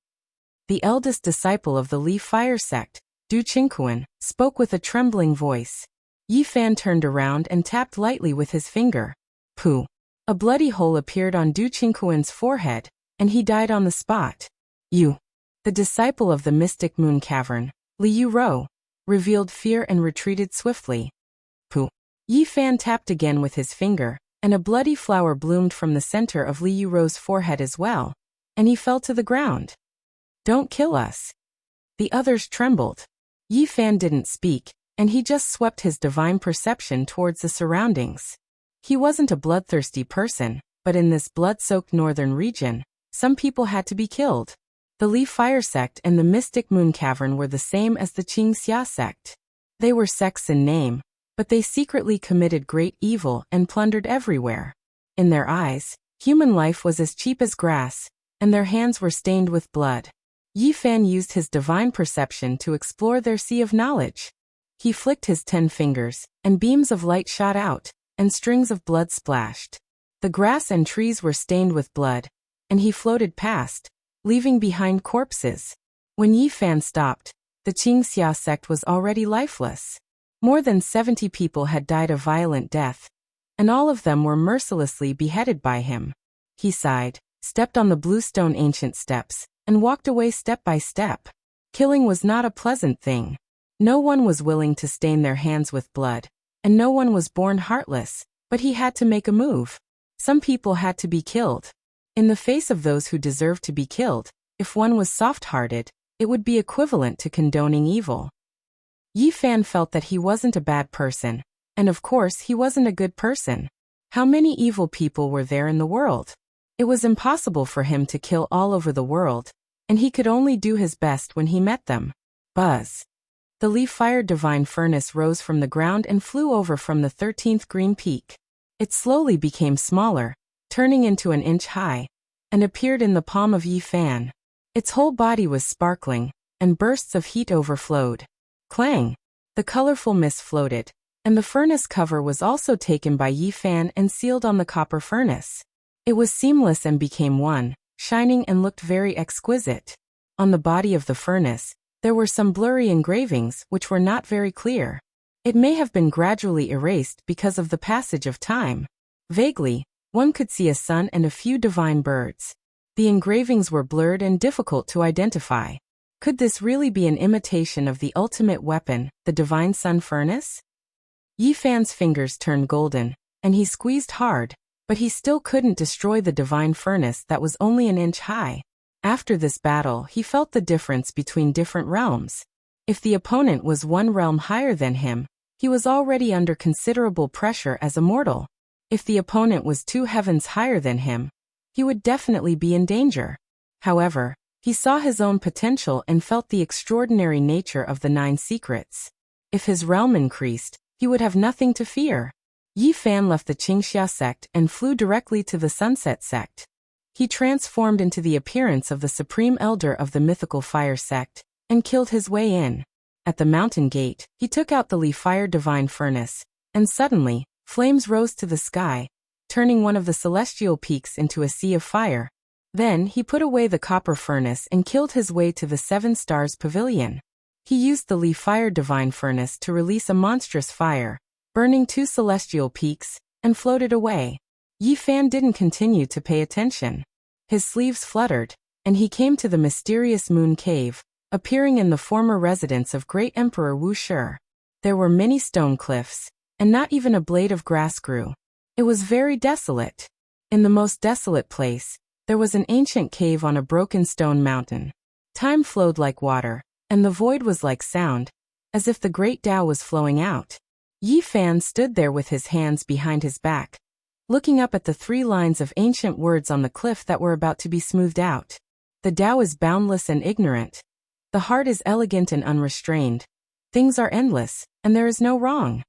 The eldest disciple of the Li Fire sect, Du Qingquan, spoke with a trembling voice. Yi Fan turned around and tapped lightly with his finger. Pooh! A bloody hole appeared on Du Qingquan's forehead, and he died on the spot. You, the disciple of the mystic moon cavern, Liu Ro, revealed fear and retreated swiftly. Pooh! Yi Fan tapped again with his finger, and a bloody flower bloomed from the center of Liu Ro's forehead as well, and he fell to the ground. Don't kill us. The others trembled. Yi Fan didn't speak, and he just swept his divine perception towards the surroundings. He wasn't a bloodthirsty person, but in this blood-soaked northern region, some people had to be killed. The Li Fire sect and the Mystic Moon Cavern were the same as the Qingxia sect. They were sects in name, but they secretly committed great evil and plundered everywhere. In their eyes, human life was as cheap as grass, and their hands were stained with blood. Yi Fan used his divine perception to explore their sea of knowledge. He flicked his 10 fingers, and beams of light shot out, and strings of blood splashed. The grass and trees were stained with blood, and he floated past, leaving behind corpses. When Yi Fan stopped, the Qingxia sect was already lifeless. More than 70 people had died a violent death, and all of them were mercilessly beheaded by him. He sighed, stepped on the bluestone ancient steps, and walked away step by step. Killing was not a pleasant thing. No one was willing to stain their hands with blood, and no one was born heartless, but he had to make a move. Some people had to be killed. In the face of those who deserved to be killed, if one was soft-hearted, it would be equivalent to condoning evil. Yi Fan felt that he wasn't a bad person, and of course he wasn't a good person. How many evil people were there in the world? It was impossible for him to kill all over the world, and he could only do his best when he met them. Buzz! The Li Fire divine furnace rose from the ground and flew over from the 13th green peak. It slowly became smaller, turning into an inch high, and appeared in the palm of Yi Fan. Its whole body was sparkling, and bursts of heat overflowed. Clang! The colorful mist floated, and the furnace cover was also taken by Yi Fan and sealed on the copper furnace. It was seamless and became one, shining and looked very exquisite. On the body of the furnace, there were some blurry engravings which were not very clear. It may have been gradually erased because of the passage of time. Vaguely, one could see a sun and a few divine birds. The engravings were blurred and difficult to identify. Could this really be an imitation of the ultimate weapon, the divine sun furnace? Yi Fan's fingers turned golden, and he squeezed hard, but he still couldn't destroy the divine furnace that was only an inch high. After this battle, he felt the difference between different realms. If the opponent was one realm higher than him, he was already under considerable pressure as a mortal. If the opponent was 2 heavens higher than him, he would definitely be in danger. However, he saw his own potential and felt the extraordinary nature of the 9 secrets. If his realm increased, he would have nothing to fear. Yi Fan left the Qingxia sect and flew directly to the Sunset sect. He transformed into the appearance of the Supreme Elder of the Mythical Fire sect, and killed his way in. At the mountain gate, he took out the Li Fire divine furnace, and suddenly, flames rose to the sky, turning one of the celestial peaks into a sea of fire. Then he put away the copper furnace and killed his way to the 7 Stars Pavilion. He used the Li Fire divine furnace to release a monstrous fire, burning 2 celestial peaks, and floated away. Yi Fan didn't continue to pay attention. His sleeves fluttered, and he came to the mysterious moon cave, appearing in the former residence of Great Emperor Wu Shi. There were many stone cliffs, and not even a blade of grass grew. It was very desolate. In the most desolate place, there was an ancient cave on a broken stone mountain. Time flowed like water, and the void was like sound, as if the great Tao was flowing out. Yi Fan stood there with his hands behind his back, looking up at the 3 lines of ancient words on the cliff that were about to be smoothed out. The Tao is boundless and ignorant. The heart is elegant and unrestrained. Things are endless, and there is no wrong.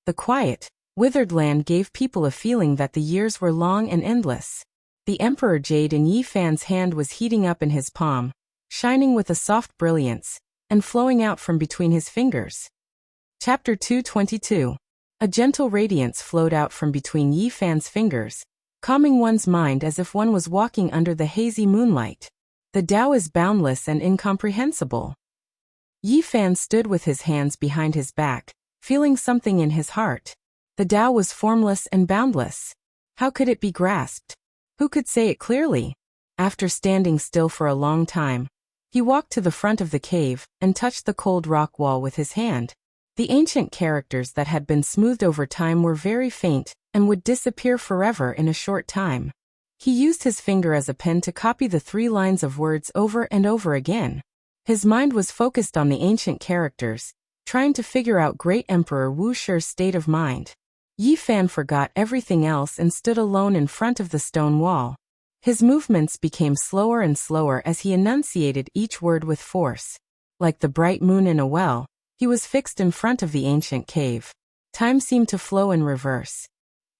The quiet, withered land gave people a feeling that the years were long and endless. The Emperor Jade in Yi Fan's hand was heating up in his palm, shining with a soft brilliance, and flowing out from between his fingers. Chapter 222. A gentle radiance flowed out from between Yi Fan's fingers, calming one's mind as if one was walking under the hazy moonlight. The Tao is boundless and incomprehensible. Yi Fan stood with his hands behind his back, feeling something in his heart. The Tao was formless and boundless. How could it be grasped? Who could say it clearly? After standing still for a long time, he walked to the front of the cave and touched the cold rock wall with his hand. The ancient characters that had been smoothed over time were very faint and would disappear forever in a short time. He used his finger as a pen to copy the 3 lines of words over and over again. His mind was focused on the ancient characters, trying to figure out Great Emperor Wu Shi's state of mind. Yi Fan forgot everything else and stood alone in front of the stone wall. His movements became slower and slower as he enunciated each word with force. Like the bright moon in a well, he was fixed in front of the ancient cave. Time seemed to flow in reverse.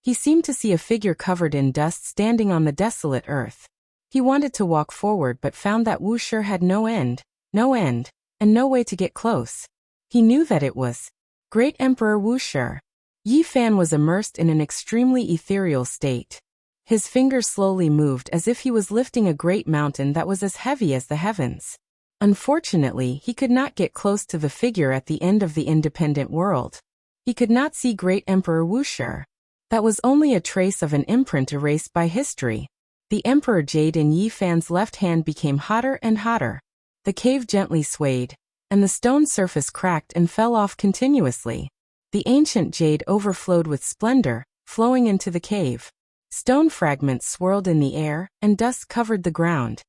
He seemed to see a figure covered in dust standing on the desolate earth. He wanted to walk forward but found that Wu Shi had no end, and no way to get close. He knew that it was Great Emperor Wu Shi. Yi Fan was immersed in an extremely ethereal state. His fingers slowly moved as if he was lifting a great mountain that was as heavy as the heavens. Unfortunately, he could not get close to the figure at the end of the independent world. He could not see Great Emperor Wu Shi. That was only a trace of an imprint erased by history. The Emperor Jade in Yi Fan's left hand became hotter and hotter. The cave gently swayed, and the stone surface cracked and fell off continuously. The ancient jade overflowed with splendor, flowing into the cave. Stone fragments swirled in the air, and dust covered the ground.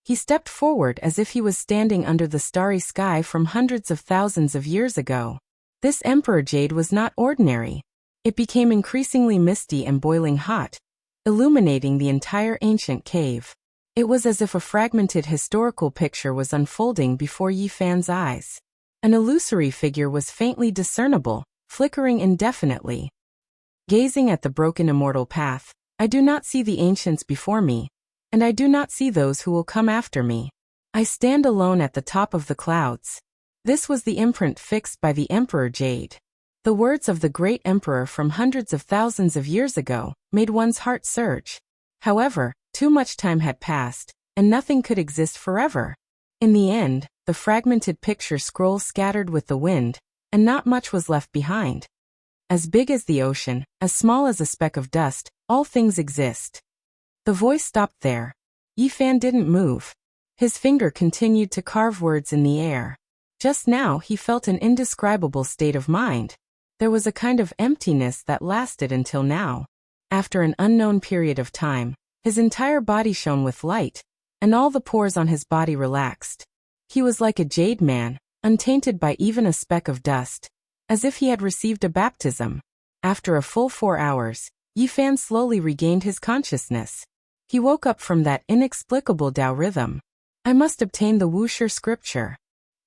He stepped forward as if he was standing under the starry sky from hundreds of thousands of years ago. This Emperor Jade was not ordinary. It became increasingly misty and boiling hot, illuminating the entire ancient cave. It was as if a fragmented historical picture was unfolding before Yi Fan's eyes. An illusory figure was faintly discernible, flickering indefinitely. Gazing at the broken immortal path, I do not see the ancients before me, and I do not see those who will come after me. I stand alone at the top of the clouds. This was the imprint fixed by the Emperor Jade. The words of the great emperor from hundreds of thousands of years ago made one's heart surge. However, too much time had passed, and nothing could exist forever. In the end, the fragmented picture scroll scattered with the wind, and not much was left behind. As big as the ocean, as small as a speck of dust, all things exist. The voice stopped there. Yi Fan didn't move. His finger continued to carve words in the air. Just now he felt an indescribable state of mind. There was a kind of emptiness that lasted until now. After an unknown period of time, his entire body shone with light, and all the pores on his body relaxed. He was like a jade man, untainted by even a speck of dust, as if he had received a baptism. After a full 4 hours, Yi Fan slowly regained his consciousness. He woke up from that inexplicable Tao rhythm. I must obtain the Wu Shi scripture.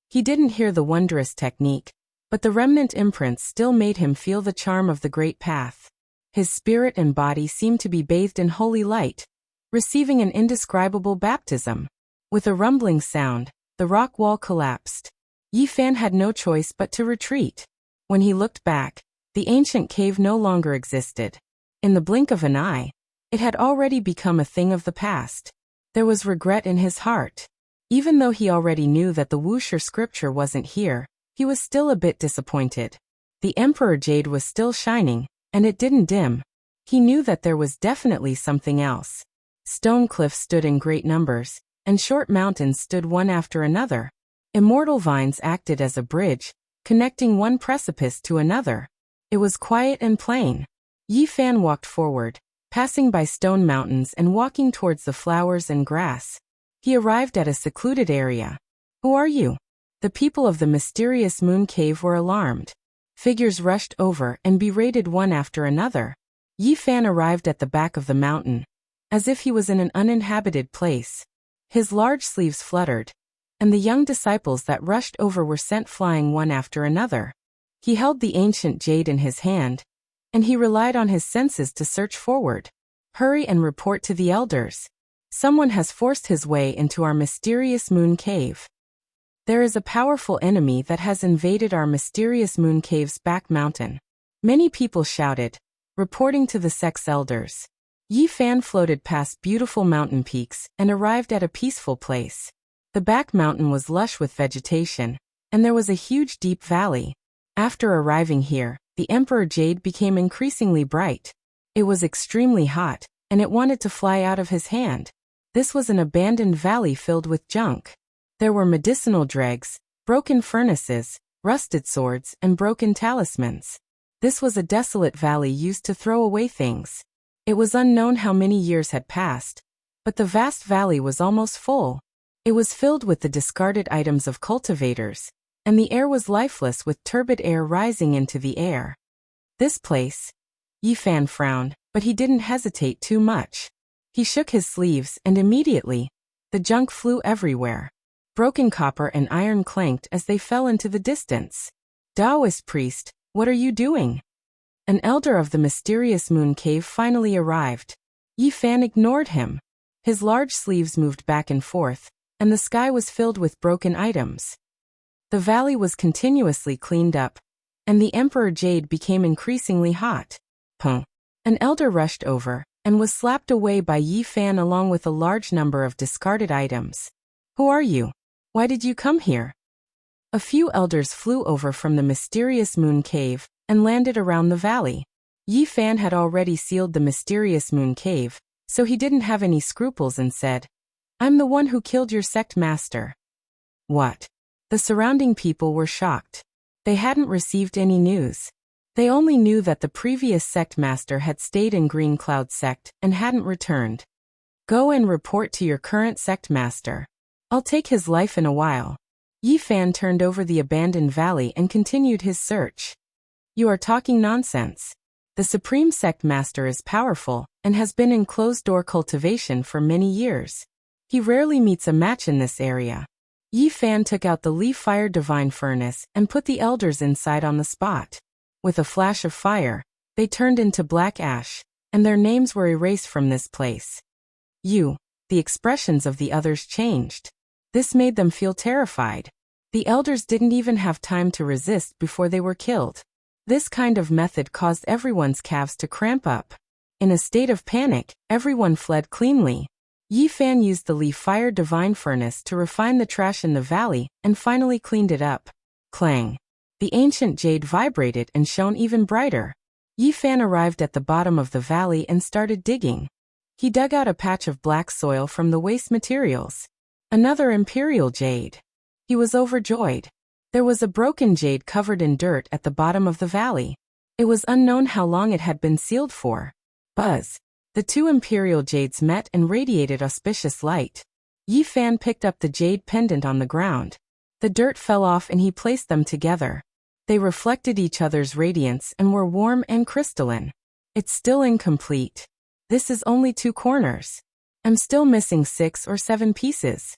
He didn't hear the wondrous technique, but the remnant imprints still made him feel the charm of the great path. His spirit and body seemed to be bathed in holy light, receiving an indescribable baptism. With a rumbling sound, the rock wall collapsed. Yi Fan had no choice but to retreat. When he looked back, the ancient cave no longer existed. In the blink of an eye, it had already become a thing of the past. There was regret in his heart. Even though he already knew that the Wu Shi scripture wasn't here, he was still a bit disappointed. The Emperor Jade was still shining, and it didn't dim. He knew that there was definitely something else. Stone cliffs stood in great numbers, and short mountains stood one after another. Immortal vines acted as a bridge, connecting one precipice to another. It was quiet and plain. Yi Fan walked forward, Passing by stone mountains and walking towards the flowers and grass, he arrived at a secluded area. Who are you? The people of the mysterious moon cave were alarmed. Figures rushed over and berated one after another. Yi Fan arrived at the back of the mountain, as if he was in an uninhabited place. His large sleeves fluttered, and the young disciples that rushed over were sent flying one after another. He held the ancient jade in his hand, and he relied on his senses to search forward. Hurry and report to the elders. Someone has forced his way into our mysterious moon cave. There is a powerful enemy that has invaded our mysterious moon cave's back mountain. Many people shouted, reporting to the sect's elders. Yi Fan floated past beautiful mountain peaks and arrived at a peaceful place. The back mountain was lush with vegetation, and there was a huge deep valley. After arriving here, the Emperor Jade became increasingly bright. It was extremely hot, and it wanted to fly out of his hand. This was an abandoned valley filled with junk. There were medicinal dregs, broken furnaces, rusted swords, and broken talismans. This was a desolate valley used to throw away things. It was unknown how many years had passed, but the vast valley was almost full. It was filled with the discarded items of cultivators, and the air was lifeless with turbid air rising into the air. This place? Yi Fan frowned, but he didn't hesitate too much. He shook his sleeves and immediately, the junk flew everywhere. Broken copper and iron clanked as they fell into the distance. Taoist priest, what are you doing? An elder of the mysterious moon cave finally arrived. Yi Fan ignored him. His large sleeves moved back and forth, and the sky was filled with broken items. The valley was continuously cleaned up, and the Emperor Jade became increasingly hot. Puh. An elder rushed over, and was slapped away by Yi Fan along with a large number of discarded items. Who are you? Why did you come here? A few elders flew over from the mysterious moon cave and landed around the valley. Yi Fan had already sealed the mysterious moon cave, so he didn't have any scruples and said, I'm the one who killed your sect master. What? The surrounding people were shocked. They hadn't received any news. They only knew that the previous sect master had stayed in Green Cloud sect and hadn't returned. Go and report to your current sect master. I'll take his life in a while. Yi Fan turned over the abandoned valley and continued his search. You are talking nonsense. The Supreme Sect Master is powerful and has been in closed-door cultivation for many years. He rarely meets a match in this area. Yi Fan took out the Leaf Fire Divine Furnace and put the elders inside on the spot. With a flash of fire, they turned into black ash, and their names were erased from this place. The expressions of the others changed. This made them feel terrified. The elders didn't even have time to resist before they were killed. This kind of method caused everyone's calves to cramp up. In a state of panic, everyone fled cleanly. Yi Fan used the Leaf Fire Divine Furnace to refine the trash in the valley and finally cleaned it up. Clang! The ancient jade vibrated and shone even brighter. Yi Fan arrived at the bottom of the valley and started digging. He dug out a patch of black soil from the waste materials. Another imperial jade. He was overjoyed. There was a broken jade covered in dirt at the bottom of the valley. It was unknown how long it had been sealed for. Buzz. The two imperial jades met and radiated auspicious light. Yi Fan picked up the jade pendant on the ground. The dirt fell off and he placed them together. They reflected each other's radiance and were warm and crystalline. It's still incomplete. This is only 2 corners. I'm still missing 6 or 7 pieces.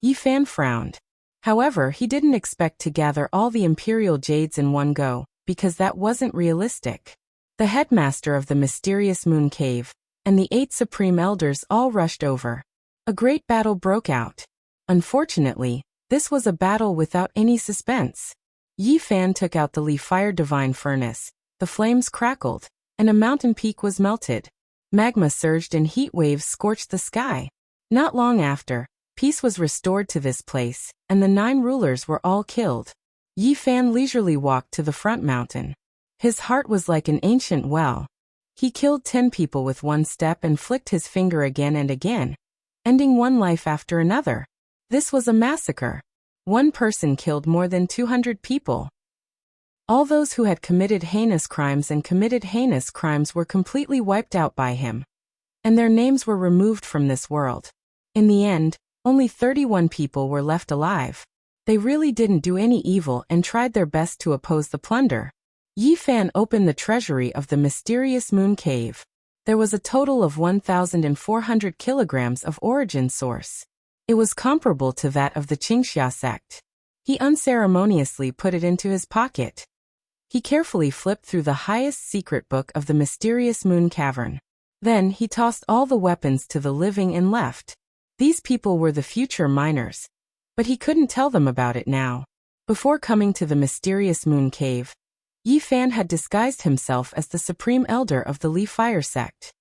Yi Fan frowned. However, he didn't expect to gather all the imperial jades in one go, because that wasn't realistic. The headmaster of the mysterious moon cave and the 8 supreme elders all rushed over. A great battle broke out. Unfortunately, this was a battle without any suspense. Yi Fan took out the Leaf Fire Divine Furnace, the flames crackled, and a mountain peak was melted. Magma surged and heat waves scorched the sky. Not long after, peace was restored to this place, and the 9 rulers were all killed. Yi Fan leisurely walked to the front mountain. His heart was like an ancient well. He killed 10 people with one step and flicked his finger again and again, ending one life after another. This was a massacre. One person killed more than 200 people. All those who had committed heinous crimes were completely wiped out by him, and their names were removed from this world. In the end, only 31 people were left alive. They really didn't do any evil and tried their best to oppose the plunder. Yi Fan opened the treasury of the mysterious moon cave. There was a total of 1,400 kilograms of origin source. It was comparable to that of the Qingxia sect. He unceremoniously put it into his pocket. He carefully flipped through the highest secret book of the mysterious moon cavern. Then he tossed all the weapons to the living and left. These people were the future miners, but he couldn't tell them about it now. Before coming to the mysterious moon cave, Yi Fan had disguised himself as the supreme elder of the Li Fire sect.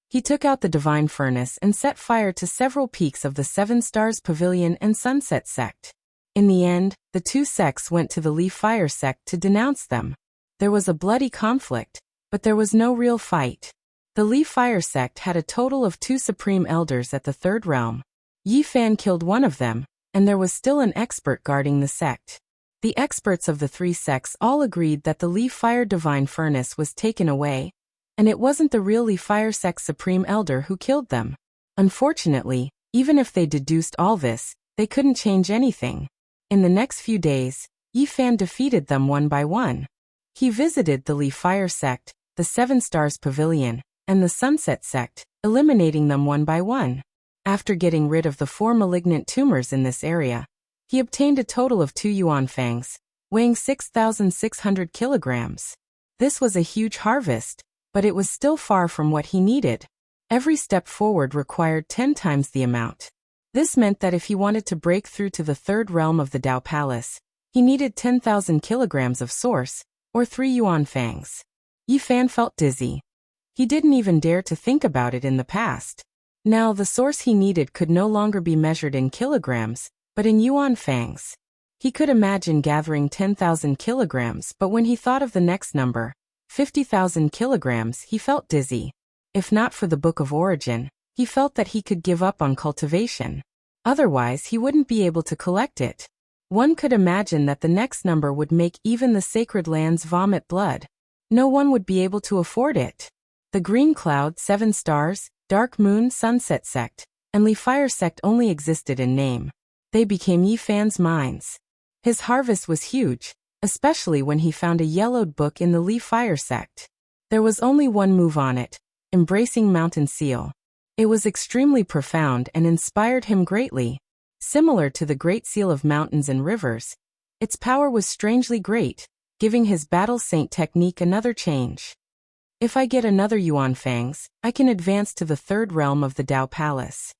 He took out the divine furnace and set fire to several peaks of the Seven Stars Pavilion and Sunset sect. In the end, the two sects went to the Li Fire sect to denounce them. There was a bloody conflict, but there was no real fight. The Li Fire sect had a total of 2 supreme elders at the third realm. Yi Fan killed one of them, and there was still an expert guarding the sect. The experts of the 3 sects all agreed that the Li Fire divine furnace was taken away, and it wasn't the real Li Fire sect supreme elder who killed them. Unfortunately, even if they deduced all this, they couldn't change anything. In the next few days, Yi Fan defeated them one by one. He visited the Li Fire sect, the Seven Stars Pavilion, and the Sunset sect, eliminating them one by one. After getting rid of the 4 malignant tumors in this area, he obtained a total of 2 yuan fangs, weighing 6,600 kilograms. This was a huge harvest, but it was still far from what he needed. Every step forward required 10 times the amount. This meant that if he wanted to break through to the third realm of the Dao Palace, he needed 10,000 kilograms of source, or 3 yuan fangs. Yi Fan felt dizzy. He didn't even dare to think about it in the past. Now the source he needed could no longer be measured in kilograms, but in yuan fangs. He could imagine gathering 10,000 kilograms, but when he thought of the next number, 50,000 kilograms, he felt dizzy. If not for the Book of Origin, he felt that he could give up on cultivation. Otherwise, he wouldn't be able to collect it. One could imagine that the next number would make even the sacred lands vomit blood. No one would be able to afford it. The Green Cloud, 7 Stars, Dark Moon, Sunset sect, and Li Fire sect only existed in name. They became Yi Fan's mines. His harvest was huge, especially when he found a yellowed book in the Li Fire sect. There was only one move on it, Embracing Mountain Seal. It was extremely profound and inspired him greatly. Similar to the Great Seal of Mountains and Rivers, its power was strangely great, giving his Battle Saint technique another change. If I get another yuan fangs, I can advance to the third realm of the Dao Palace.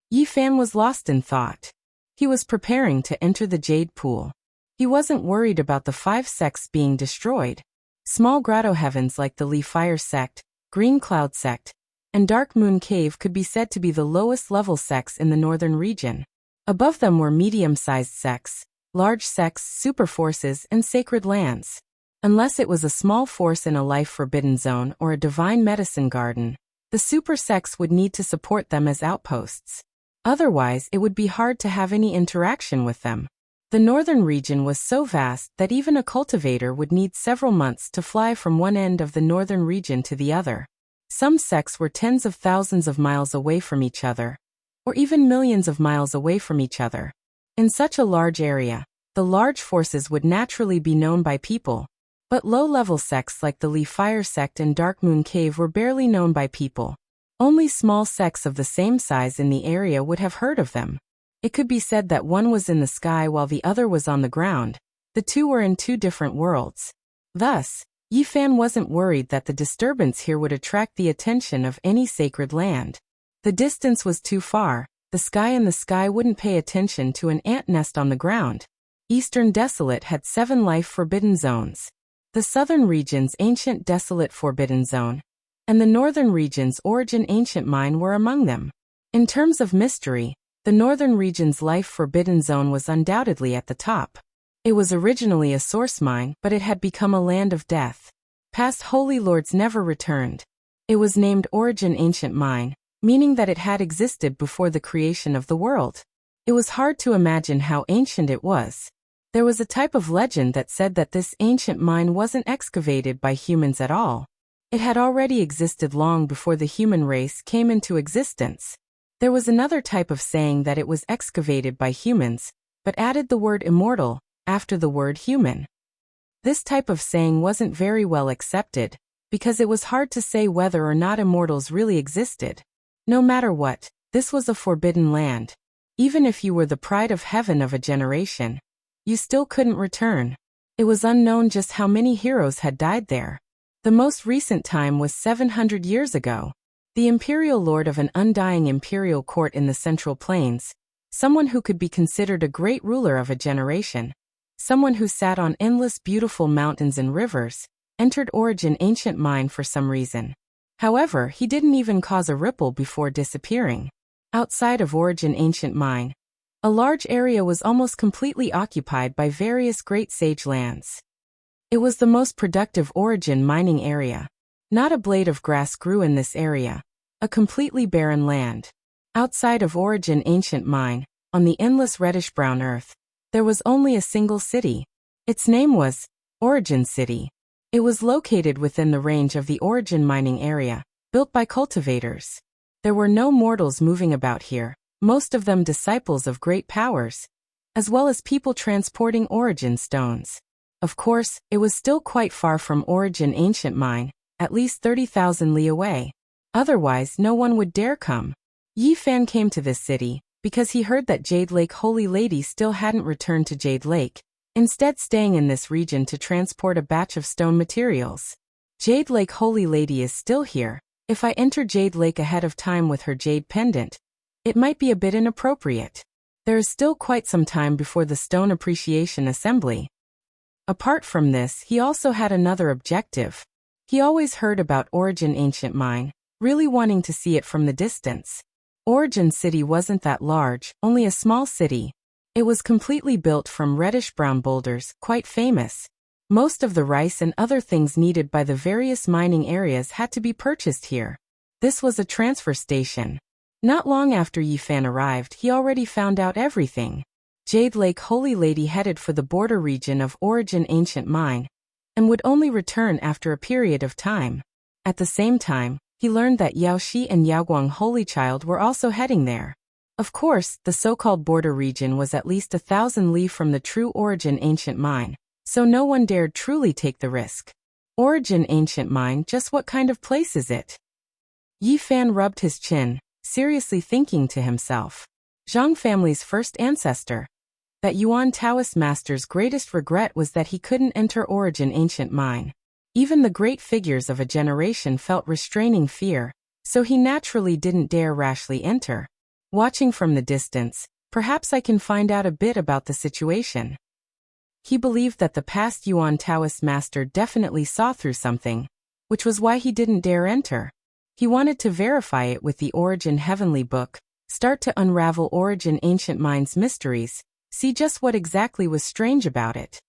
Yi Fan was lost in thought. He was preparing to enter the Jade Pool. He wasn't worried about the 5 sects being destroyed. Small grotto heavens like the Li Fire sect, Green Cloud sect, and Dark Moon Cave could be said to be the lowest level sects in the northern region. Above them were medium-sized sects, large sects, super forces, and sacred lands. Unless it was a small force in a life forbidden zone or a divine medicine garden, the super sects would need to support them as outposts. Otherwise, it would be hard to have any interaction with them. The northern region was so vast that even a cultivator would need several months to fly from one end of the northern region to the other. Some sects were tens of thousands of miles away from each other, or even millions of miles away from each other. In such a large area, the large forces would naturally be known by people, but low-level sects like the Li Fire sect and Dark Moon Cave were barely known by people. Only small sects of the same size in the area would have heard of them. It could be said that one was in the sky while the other was on the ground. The two were in 2 different worlds. Thus, Yi Fan wasn't worried that the disturbance here would attract the attention of any sacred land. The distance was too far. The sky and the sky wouldn't pay attention to an ant nest on the ground. Eastern Desolate had 7 life forbidden zones. The southern region's Ancient Desolate Forbidden Zone, and the northern region's Origin Ancient Mine were among them. In terms of mystery, the northern region's Life Forbidden Zone was undoubtedly at the top. It was originally a source mine, but it had become a land of death. Past Holy Lords never returned. It was named Origin Ancient Mine, meaning that it had existed before the creation of the world. It was hard to imagine how ancient it was. There was a type of legend that said that this ancient mine wasn't excavated by humans at all. It had already existed long before the human race came into existence. There was another type of saying that it was excavated by humans, but added the word immortal after the word human. This type of saying wasn't very well accepted, because it was hard to say whether or not immortals really existed. No matter what, this was a forbidden land. Even if you were the pride of heaven of a generation, you still couldn't return. It was unknown just how many heroes had died there. The most recent time was 700 years ago. The imperial lord of an undying imperial court in the Central Plains, someone who could be considered a great ruler of a generation, someone who sat on endless beautiful mountains and rivers, entered Origin Ancient Mine for some reason. However, he didn't even cause a ripple before disappearing. Outside of Origin Ancient Mine, a large area was almost completely occupied by various great sage lands. It was the most productive Origin mining area. Not a blade of grass grew in this area, a completely barren land. Outside of Origin Ancient Mine, on the endless reddish-brown earth, there was only a single city. Its name was Origin City. It was located within the range of the Origin mining area, built by cultivators. There were no mortals moving about here, most of them disciples of great powers, as well as people transporting Origin stones. Of course, it was still quite far from Origin Ancient Mine, at least 30,000 li away. Otherwise, no one would dare come. Yi Fan came to this city because he heard that Jade Lake Holy Lady still hadn't returned to Jade Lake, instead staying in this region to transport a batch of stone materials. Jade Lake Holy Lady is still here. If I enter Jade Lake ahead of time with her jade pendant, it might be a bit inappropriate. There is still quite some time before the Stone Appreciation Assembly. Apart from this, he also had another objective. He always heard about Origin Ancient Mine, really wanting to see it from the distance. Origin City wasn't that large, only a small city. It was completely built from reddish-brown boulders, quite famous. Most of the rice and other things needed by the various mining areas had to be purchased here. This was a transfer station. Not long after Yi Fan arrived, he already found out everything. Jade Lake Holy Lady headed for the border region of Origin Ancient Mine, and would only return after a period of time. At the same time, he learned that Yaoshi and Yaoguang Holy Child were also heading there. Of course, the so-called border region was at least 1,000 li from the true Origin Ancient Mine, so no one dared truly take the risk. Origin Ancient Mine, just what kind of place is it? Yi Fan rubbed his chin, seriously thinking to himself. Zhang family's first ancestor. That Yuan Taoist master's greatest regret was that he couldn't enter Origin Ancient Mine. Even the great figures of a generation felt restraining fear, so he naturally didn't dare rashly enter. Watching from the distance, perhaps I can find out a bit about the situation. He believed that the past Yuan Taoist master definitely saw through something, which was why he didn't dare enter. He wanted to verify it with the Origin Heavenly Book, start to unravel Origin Ancient Mine's mysteries, see just what exactly was strange about it.